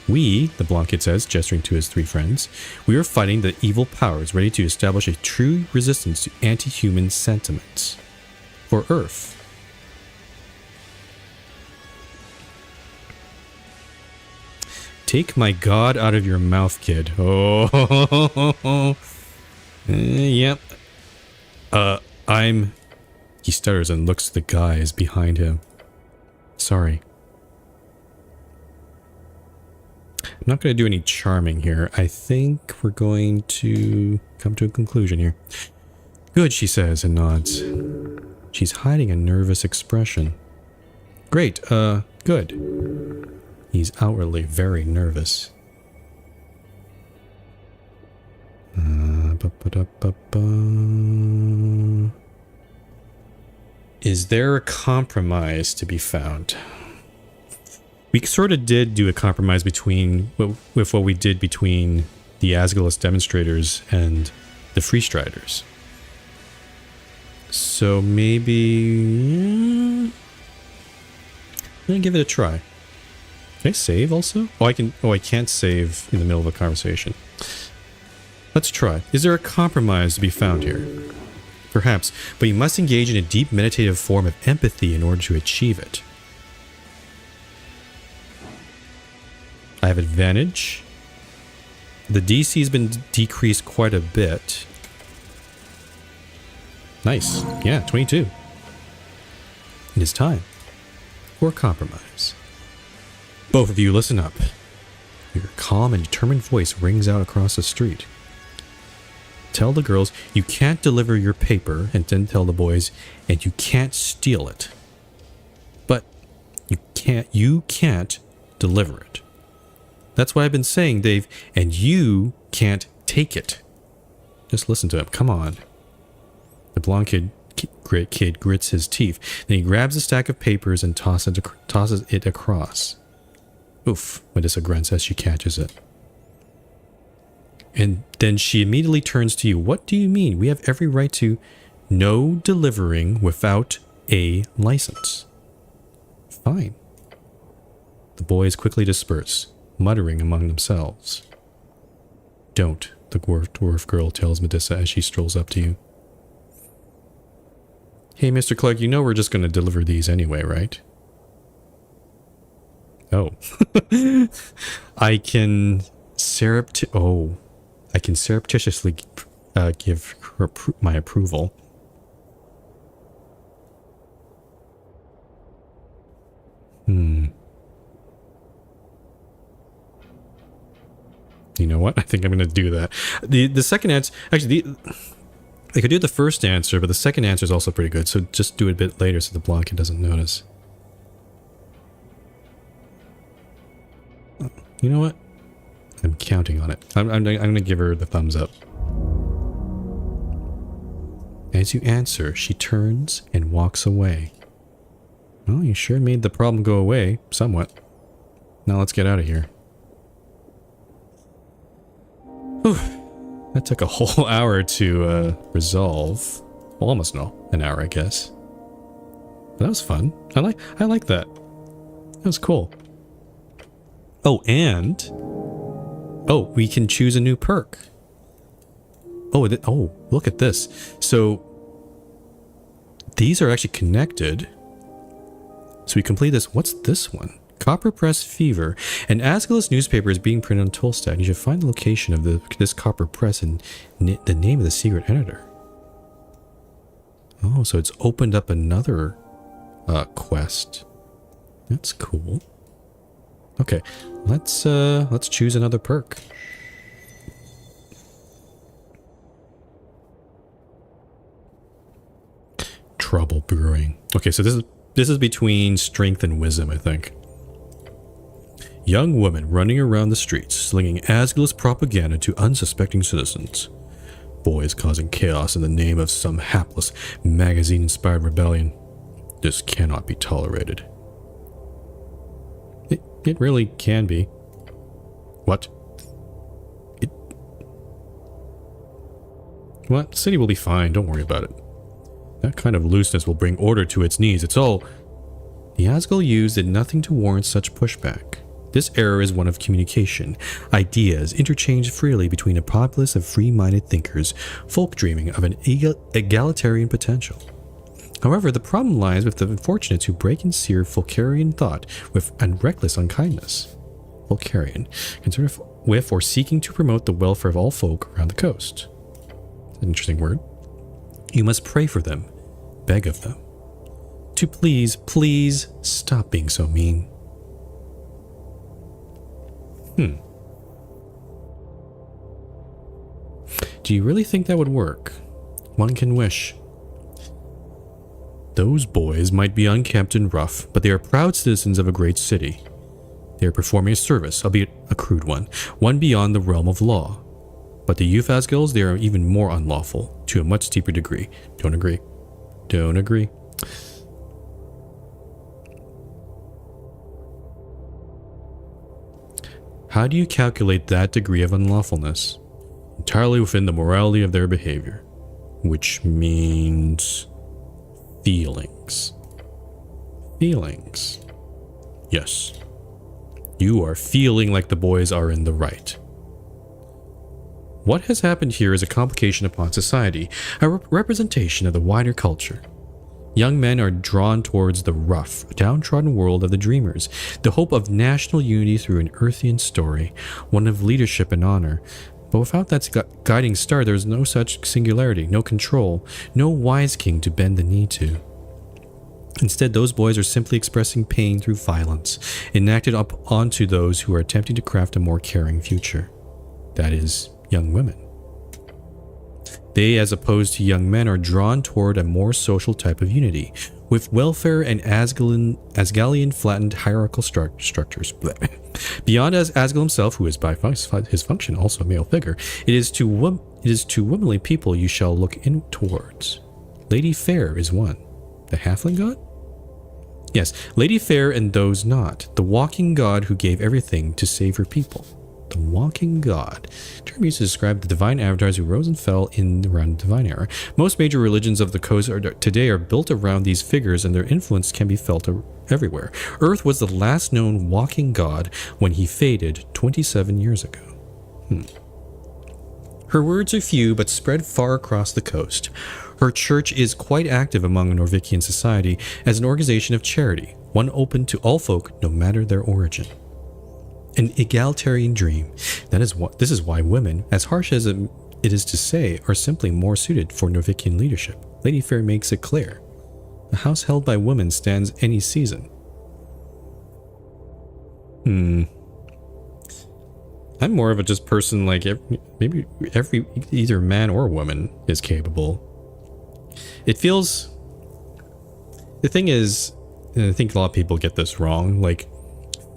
We, the blonde kid says, gesturing to his three friends, we are fighting the evil powers ready to establish a true resistance to anti-human sentiments. For Earth. Take my god out of your mouth, kid. Oh, yep. He stutters and looks at the guys behind him. Sorry. I'm not going to do any charming here. I think we're going to come to a conclusion here. Good, she says and nods. She's hiding a nervous expression. Great, good. He's outwardly very nervous. Is there a compromise to be found? We sort of did do a compromise between with what we did between the Asgalist demonstrators and the Freestriders. So maybe I'm gonna give it a try. Can I save also? Oh, I can. Oh, I can't save in the middle of a conversation. Let's try. Is there a compromise to be found here? Perhaps, but you must engage in a deep meditative form of empathy in order to achieve it. I have advantage. The DC has been decreased quite a bit. Nice. Yeah, 22. It is time for compromise. Both of you, listen up. Your calm and determined voice rings out across the street. Tell the girls you can't deliver your paper, and then tell the boys, and you can't steal it. But you can't deliver it. That's what I've been saying, Dave, and you can't take it. Just listen to him, come on. The blonde kid grits his teeth. Then he grabs a stack of papers and tosses it across. Oof, Medusa grunts as she catches it. And then she immediately turns to you. What do you mean? We have every right to no delivering without a license. Fine. The boys quickly disperse, muttering among themselves. Don't, the dwarf girl tells Medusa as she strolls up to you. Hey, Mr. Clark, you know we're just going to deliver these anyway, right? Oh. I can surreptitiously give her my approval. You know what? I think I'm going to do that. The second answer, actually, I could do the first answer, but the second answer is also pretty good. So just do it a bit later so the blonde kid doesn't notice. You know what? I'm counting on it. I'm going to give her the thumbs up. As you answer, she turns and walks away. Well, you sure made the problem go away, somewhat. Now let's get out of here. Whew. That took a whole hour to resolve. Well, almost an hour, I guess. But that was fun. I like that. That was cool. Oh, and we can choose a new perk. Oh, look at this. So these are actually connected. So we complete this. What's this one? Copper Press Fever. An Asgulus newspaper is being printed on Tolstad. You should find the location of this copper press and the name of the secret editor. Oh, so it's opened up another quest. That's cool. Okay, let's choose another perk. Trouble brewing. Okay, so this is between strength and wisdom, I think. Young woman running around the streets, slinging Asgulus propaganda to unsuspecting citizens. Boys causing chaos in the name of some hapless magazine-inspired rebellion. This cannot be tolerated. It really can be. What? What? The city will be fine, don't worry about it. That kind of looseness will bring order to its needs, it's all... The Asgul used did nothing to warrant such pushback. This era is one of communication. Ideas interchanged freely between a populace of free-minded thinkers, folk dreaming of an egalitarian potential. However, the problem lies with the unfortunates who break and sear Fulcarian thought with reckless unkindness. Fulcarian, concerned with or seeking to promote the welfare of all folk around the coast. That's an interesting word. You must pray for them, beg of them, to please stop being so mean. Do you really think that would work? One can wish. Those boys might be unkempt and rough, but they are proud citizens of a great city. They are performing a service, albeit a crude one beyond the realm of law. But the youth Asgulls, they are even more unlawful, to a much deeper degree. Don't agree. Don't agree. How do you calculate that degree of unlawfulness? Entirely within the morality of their behavior, which means feelings. Feelings. Yes. You are feeling like the boys are in the right. What has happened here is a complication upon society, a representation of the wider culture. Young men are drawn towards the rough, downtrodden world of the dreamers, the hope of national unity through an Earthian story, one of leadership and honor. But without that guiding star, there is no such singularity, no control, no wise king to bend the knee to. Instead, those boys are simply expressing pain through violence, enacted up onto those who are attempting to craft a more caring future. That is, young women. They, as opposed to young men, are drawn toward a more social type of unity, with welfare and Asgalian flattened hierarchical structures. Beyond Asgal himself, who is by his function also a male figure, it is to womanly people you shall look in towards. Lady Fair is one. The halfling god? Yes, Lady Fair and those not. The walking god who gave everything to save her people. The walking god. Term used to describe the divine avatars who rose and fell around the divine era. Most major religions of the coast today are built around these figures, and their influence can be felt everywhere. Earth was the last known walking god when he faded 27 years ago. Her words are few, but spread far across the coast. Her church is quite active among Norvikian society as an organization of charity, one open to all folk no matter their origin. An egalitarian dream. This is why women, as harsh as it is to say, are simply more suited for Norvikian leadership. Lady Fair makes it clear. A house held by women stands any season. I'm more of a just person like maybe every either man or woman is capable. It feels. The thing is, and I think a lot of people get this wrong. Like,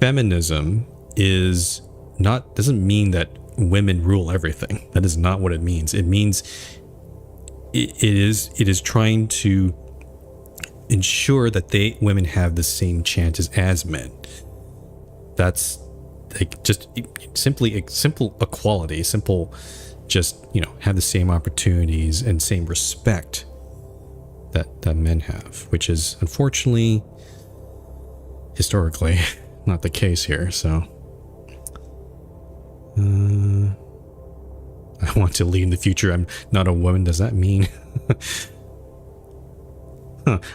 feminism doesn't mean that women rule everything. That is not what it means. It means it is trying to ensure that women have the same chances as men. That's like just simple equality, just, have the same opportunities and same respect that men have, which is unfortunately historically not the case here. So I want to lead in the future. I'm not a woman. Does that mean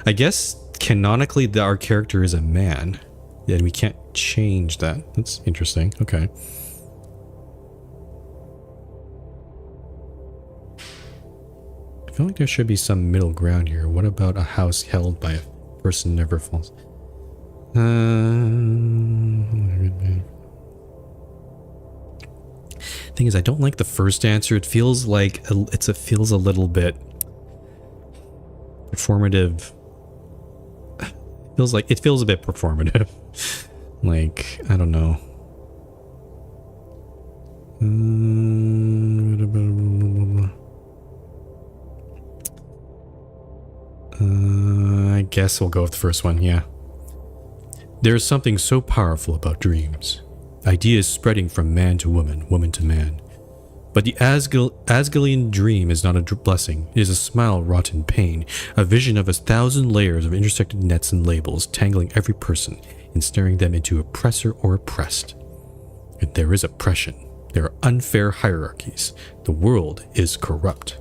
I guess canonically our character is a man, and we can't change that. That's interesting. Okay. I feel like there should be some middle ground here. What about a house held by a person never falls? Thing is, I don't like the first answer. It feels like feels a little bit performative. It feels a bit performative. Like, I don't know. I guess we'll go with the first one, yeah. There's something so powerful about dreams. Ideas spreading from man to woman, woman to man. But the Asgalian dream is not a blessing. It is a smile wrought in pain, a vision of 1,000 layers of intersected nets and labels, tangling every person, ensnaring them into oppressor or oppressed. If there is oppression, there are unfair hierarchies. The world is corrupt.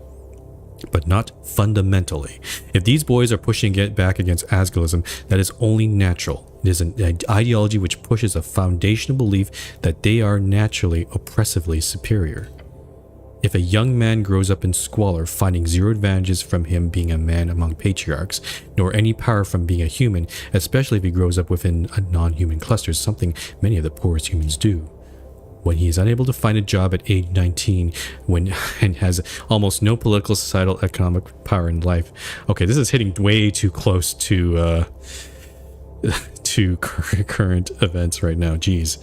But not fundamentally. If these boys are pushing it back against Asgalism, that is only natural. It is an ideology which pushes a foundational belief that they are naturally oppressively superior. If a young man grows up in squalor, finding zero advantages from him being a man among patriarchs, nor any power from being a human, especially if he grows up within a non-human cluster, something many of the poorest humans do. When he is unable to find a job at age 19, and has almost no political, societal, economic power in life. Okay, this is hitting way too close to current events right now. Jeez.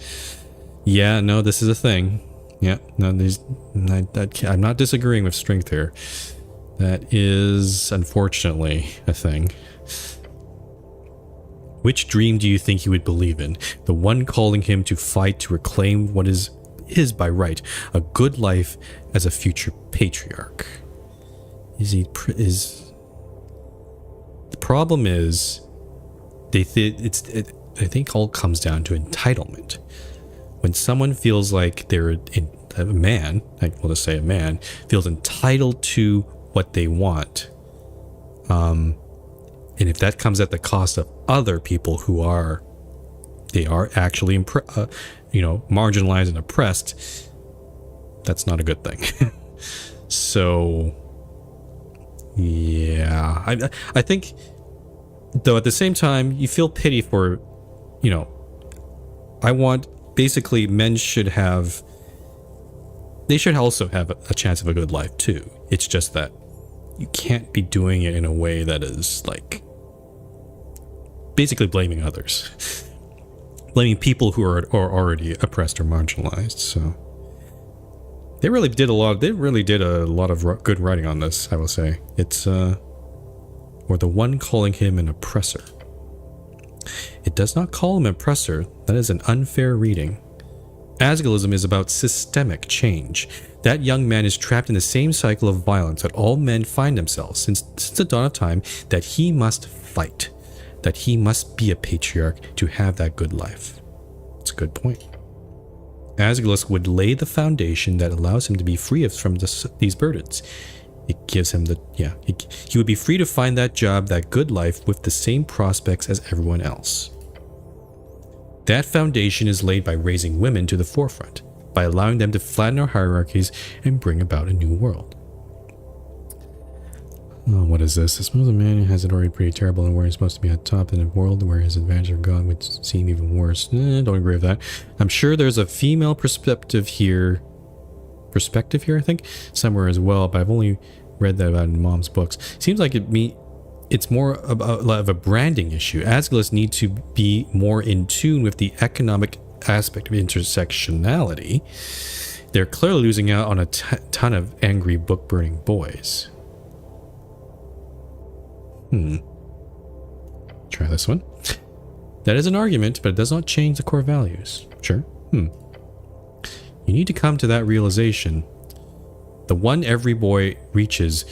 Yeah, no, this is a thing. Yeah, no, I'm not disagreeing with strength here. That is, unfortunately, a thing. Which dream do you think he would believe in? The one calling him to fight to reclaim what is his by right, a good life as a future patriarch. The problem is, I think all comes down to entitlement. When someone feels like they're a man, we'll just say a man, feels entitled to what they want, And if that comes at the cost of other people who are actually marginalized and oppressed, that's not a good thing. So yeah, I think, though, at the same time, you feel pity for, basically men should also have a chance of a good life too. It's just that you can't be doing it in a way that is like basically blaming others, blaming people who are already oppressed or marginalized. So they really did a lot of good writing on this, I will say. It's or the one calling him an oppressor. It does not call him an oppressor. That is an unfair reading. Asgalism is about systemic change. That young man is trapped in the same cycle of violence that all men find themselves since the dawn of time, that he must fight, that he must be a patriarch to have that good life. It's a good point. Asgilus would lay the foundation that allows him to be free from these burdens. It gives him he would be free to find that job, that good life, with the same prospects as everyone else. That foundation is laid by raising women to the forefront, by allowing them to flatten our hierarchies and bring about a new world. Oh, what is this? I suppose a man has it already pretty terrible, and where he's supposed to be at the top in a world where his advantage of God would seem even worse. Don't agree with that. I'm sure there's a female perspective here, I think, somewhere as well, but I've only read that about in Mom's books. Seems like it's more of a branding issue. Asgilus need to be more in tune with the economic aspect of intersectionality. They're clearly losing out on a ton of angry book-burning boys. Try this one. That is an argument, but it does not change the core values. Sure. You need to come to that realization. The one every boy reaches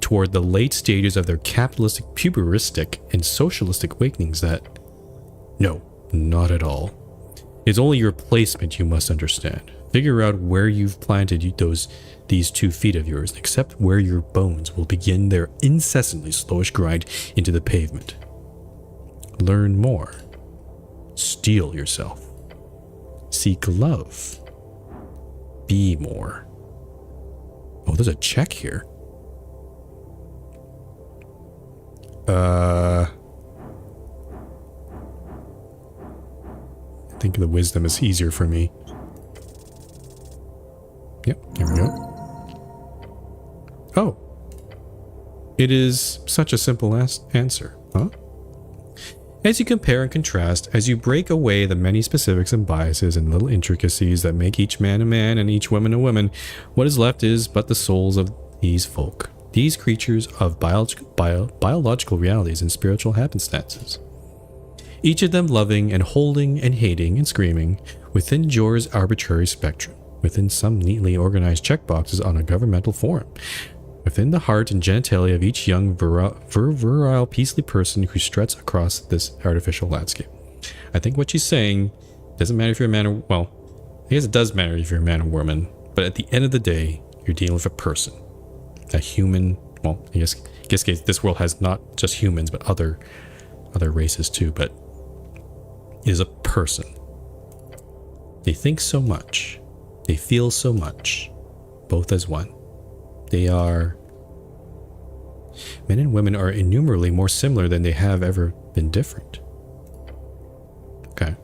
toward the late stages of their capitalistic, puberistic, and socialistic awakenings that... No, not at all. It's only your placement you must understand. Figure out where you've planted these 2 feet of yours, and accept where your bones will begin their incessantly slowish grind into the pavement. Learn more. Steel yourself. Seek love. Be more. Oh, there's a check here. I think the wisdom is easier for me. Yep, here we go. Oh. It is such a simple answer, huh? As you compare and contrast, as you break away the many specifics and biases and little intricacies that make each man a man and each woman a woman, what is left is but the souls of these folk, these creatures of biological realities and spiritual happenstances. Each of them loving and holding and hating and screaming within Jor's arbitrary spectrum, within some neatly organized checkboxes on a governmental form, within the heart and genitalia of each young virile peaceful person who struts across this artificial landscape. I think what she's saying doesn't matter if you're a man or... Well, I guess it does matter if you're a man or woman, but at the end of the day, you're dealing with a person. A human... Well, I guess this world has not just humans, but other races too, but it is a person. They think so much. They feel so much. Both as one. Men and women are innumerably more similar than they have ever been different. Okay.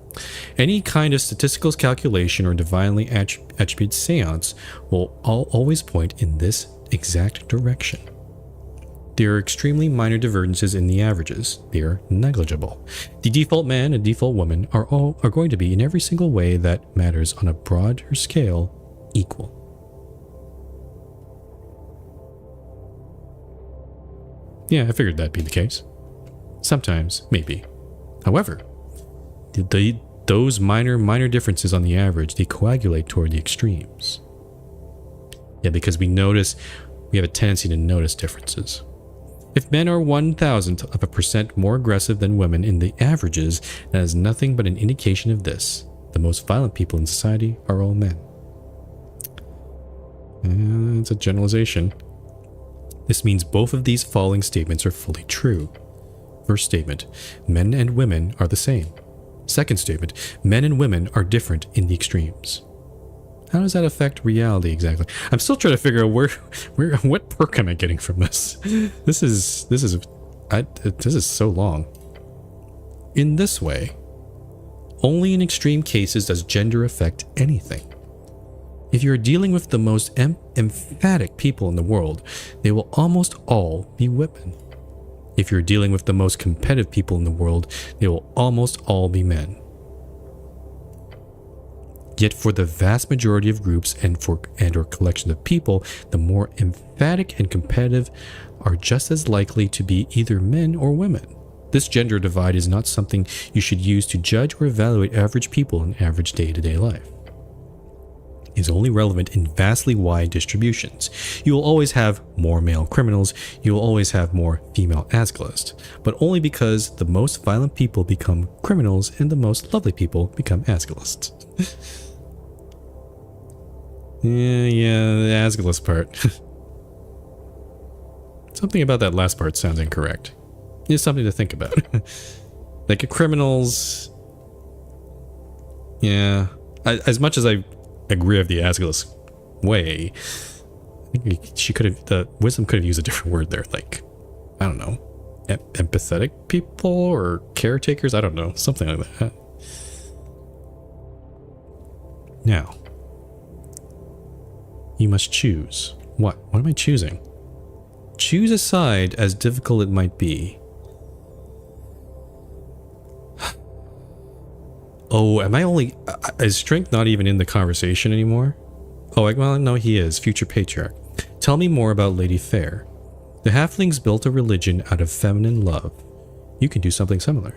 Any kind of statistical calculation or divinely attributed seance will always point in this exact direction. There are extremely minor divergences in the averages. They are negligible. The default man and default woman are going to be, in every single way that matters on a broader scale, equal. Yeah, I figured that'd be the case. Sometimes, maybe. However, those minor differences on the average, they coagulate toward the extremes. Yeah, because we have a tendency to notice differences. If men are 0.001% more aggressive than women in the averages, that is nothing but an indication of this. The most violent people in society are all men. It's a generalization. This means both of these following statements are fully true. First statement, men and women are the same. Second statement, men and women are different in the extremes. How does that affect reality exactly? I'm still trying to figure out what perk am I getting from this? This is so long. In this way, only in extreme cases does gender affect anything. If you're dealing with the most emphatic people in the world, they will almost all be women. If you're dealing with the most competitive people in the world, they will almost all be men. Yet for the vast majority of groups and or collections of people, the more emphatic and competitive are just as likely to be either men or women. This gender divide is not something you should use to judge or evaluate average people in average day-to-day life. It is only relevant in vastly wide distributions. You will always have more male criminals, you will always have more female Asgilists, but only because the most violent people become criminals and the most lovely people become Asgilists. yeah, the Asgilist part. Something about that last part sounds incorrect. It's something to think about. Like criminals, yeah. As much as I agree with the Asgilist way, I think the wisdom could have used a different word there. Like, I don't know, empathetic people or caretakers. I don't know, something like that. Now, you must choose. What? What am I choosing? Choose a side, as difficult it might be. Oh, am I only... Is strength not even in the conversation anymore? Oh, well, no, he is. Future patriarch. Tell me more about Lady Fair. The halflings built a religion out of feminine love. You can do something similar.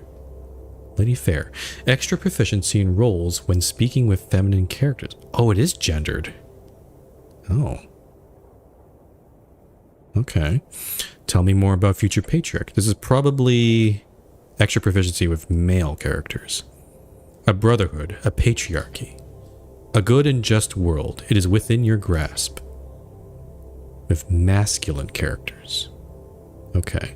Lady Fair. Extra proficiency in roles when speaking with feminine characters. Oh, it is gendered. Oh. Okay. Tell me more about Future Patriarch. This is probably extra proficiency with male characters. A brotherhood, a patriarchy. A good and just world. It is within your grasp. With masculine characters. Okay.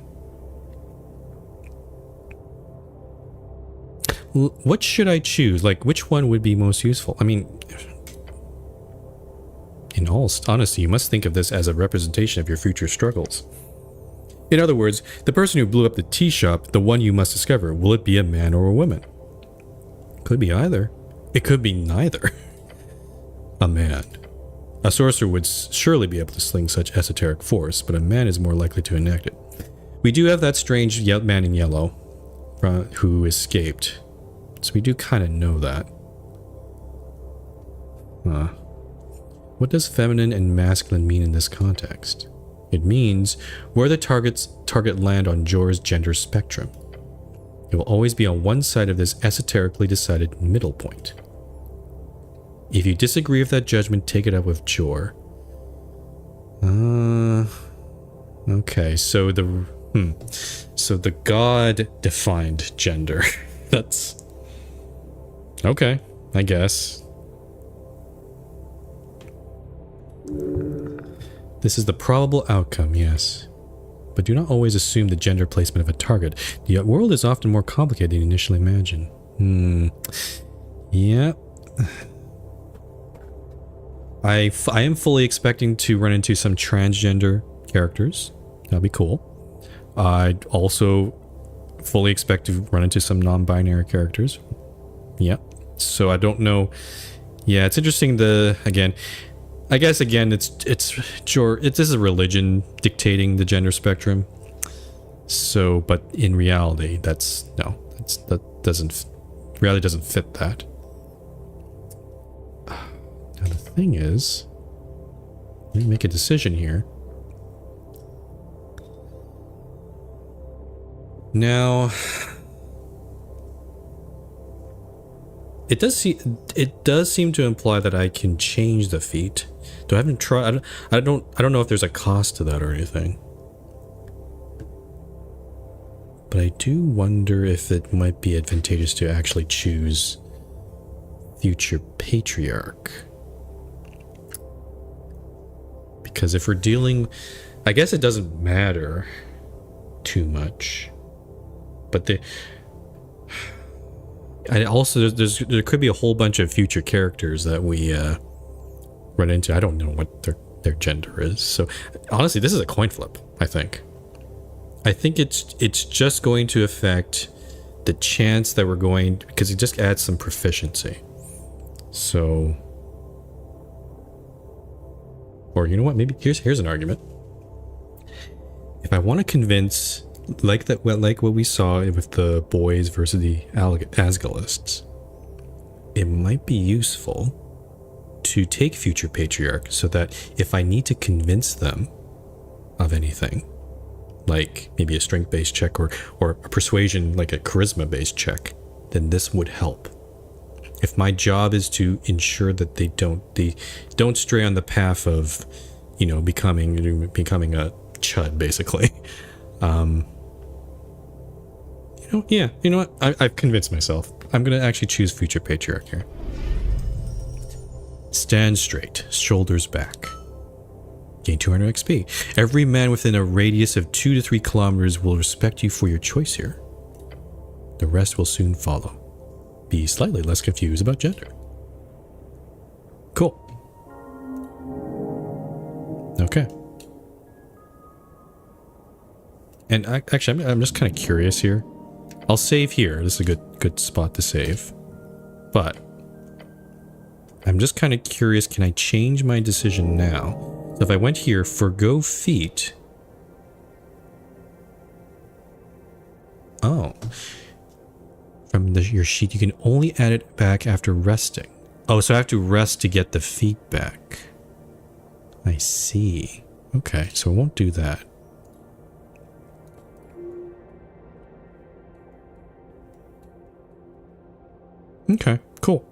What should I choose? Like, which one would be most useful? I mean, in all honesty, you must think of this as a representation of your future struggles. In other words, the person who blew up the tea shop, the one you must discover, will it be a man or a woman? Could be either. It could be neither. A man. A sorcerer would surely be able to sling such esoteric force, but a man is more likely to enact it. We do have that strange man in yellow who escaped, so we do kind of know that. What does feminine and masculine mean in this context? It means where the target land on Jor's gender spectrum. It will always be on one side of this esoterically decided middle point. If you disagree with that judgment, take it up with Jor. Okay, so the god defined gender. That's okay, I guess. This is the probable outcome, yes. But do not always assume the gender placement of a target. The world is often more complicated than you initially imagine. Yeah. I am fully expecting to run into some transgender characters. That'd be cool. I'd also fully expect to run into some non-binary characters. Yeah. So I don't know. Yeah, it's interesting I guess again, it's sure this is a religion dictating the gender spectrum. So, but in reality, reality doesn't fit that. Now the thing is, let me make a decision here. Now, it does seem to imply that I can change the feat. I haven't tried. I don't know if there's a cost to that or anything. But I do wonder if it might be advantageous to actually choose Future Patriarch. Because if we're dealing, I guess it doesn't matter too much. but I also there could be a whole bunch of future characters that we run into. I don't know what their gender is. So honestly, this is a coin flip. I think it's just going to affect the chance that we're going, because it just adds some proficiency. So, or you know what? Maybe here's an argument. If I want to convince, like what we saw with the boys versus the Asgalists, it might be useful to take future patriarch, so that if I need to convince them of anything, like maybe a strength-based check or a persuasion, like a charisma-based check, then this would help. If my job is to ensure that they don't stray on the path of, becoming a chud, basically. You know what? I've convinced myself. I'm gonna actually choose future patriarch here. Stand straight, shoulders back. Gain 200 XP. Every man within a radius of 2 to 3 kilometers will respect you for your choice here. The rest will soon follow. Be slightly less confused about gender. Cool. Okay. And actually, I'm just kind of curious here. I'll save here. This is a good spot to save. But I'm just kind of curious, can I change my decision now? So if I went here, forgo feat. Oh. From your sheet, you can only add it back after resting. Oh, so I have to rest to get the feat back. I see. Okay, so I won't do that. Okay, cool.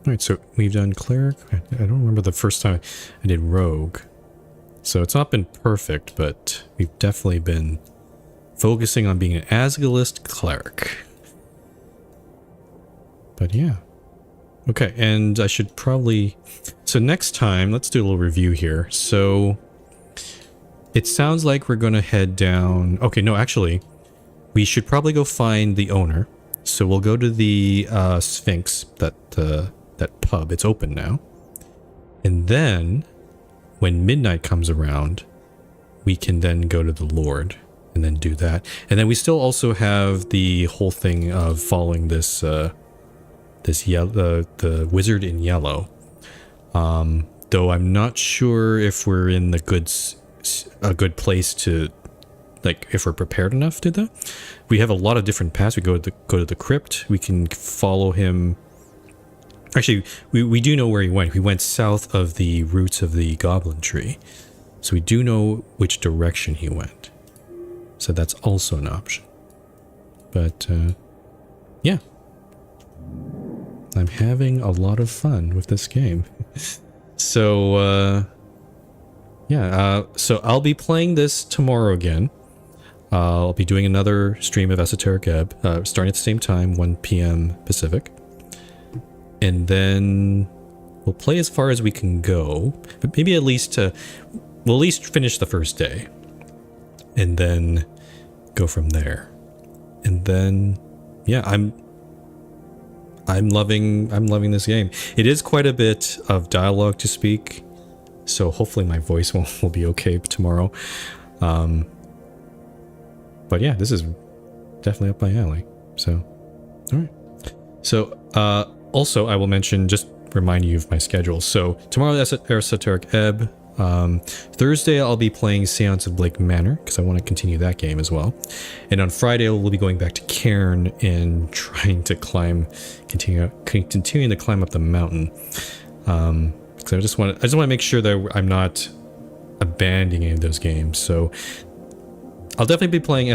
Alright, so we've done cleric. I don't remember the first time I did rogue. So it's not been perfect, but we've definitely been focusing on being an Asgalist cleric. But yeah. Okay, and I should probably... So next time, let's do a little review here. So it sounds like we're going to head down... Okay, no, actually, we should probably go find the owner. So we'll go to the Sphinx, that pub. It's open now. And then, when midnight comes around, we can then go to the Lord and then do that. And then we still also have the whole thing of following this the wizard in yellow. Though I'm not sure if we're in a good place to, like, if we're prepared enough to do that. We have a lot of different paths. We go to the crypt. We can follow him. Actually, we do know where he went. He went south of the roots of the goblin tree. So we do know which direction he went. So that's also an option. But, yeah. I'm having a lot of fun with this game. So, yeah. So I'll be playing this tomorrow again. I'll be doing another stream of Esoteric Ebb, starting at the same time, 1 p.m. Pacific. And then we'll play as far as we can go, but maybe we'll at least finish the first day, and then go from there. And then, yeah, I'm loving this game. It is quite a bit of dialogue to speak, so hopefully my voice will be okay tomorrow. But yeah, this is definitely up my alley. So, all right. So, also, I will mention, just remind you of my schedule. So, tomorrow, Esoteric Ebb. Thursday, I'll be playing Seance of Blake Manor, because I want to continue that game as well. And on Friday, we'll be going back to Cairn and trying to continuing to climb up the mountain. Because I just want to make sure that I'm not abandoning any of those games. So, I'll definitely be playing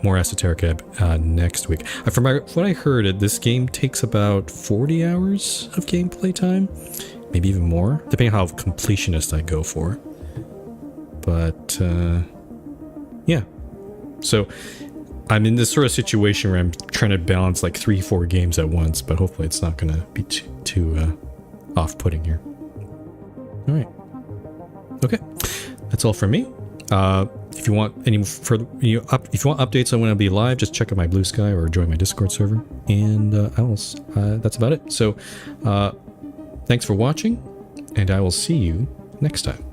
more Esoteric Ebb next week. From what I heard, this game takes about 40 hours of gameplay time, maybe even more, depending on how completionist I go for. But yeah, so I'm in this sort of situation where I'm trying to balance like 3-4 games at once, but hopefully it's not going to be too off-putting here. All right, okay, that's all from me. If you want any further, if you want updates on when I'll be live, just check out my Blue Sky or join my Discord server. And that's about it. So, thanks for watching, and I will see you next time.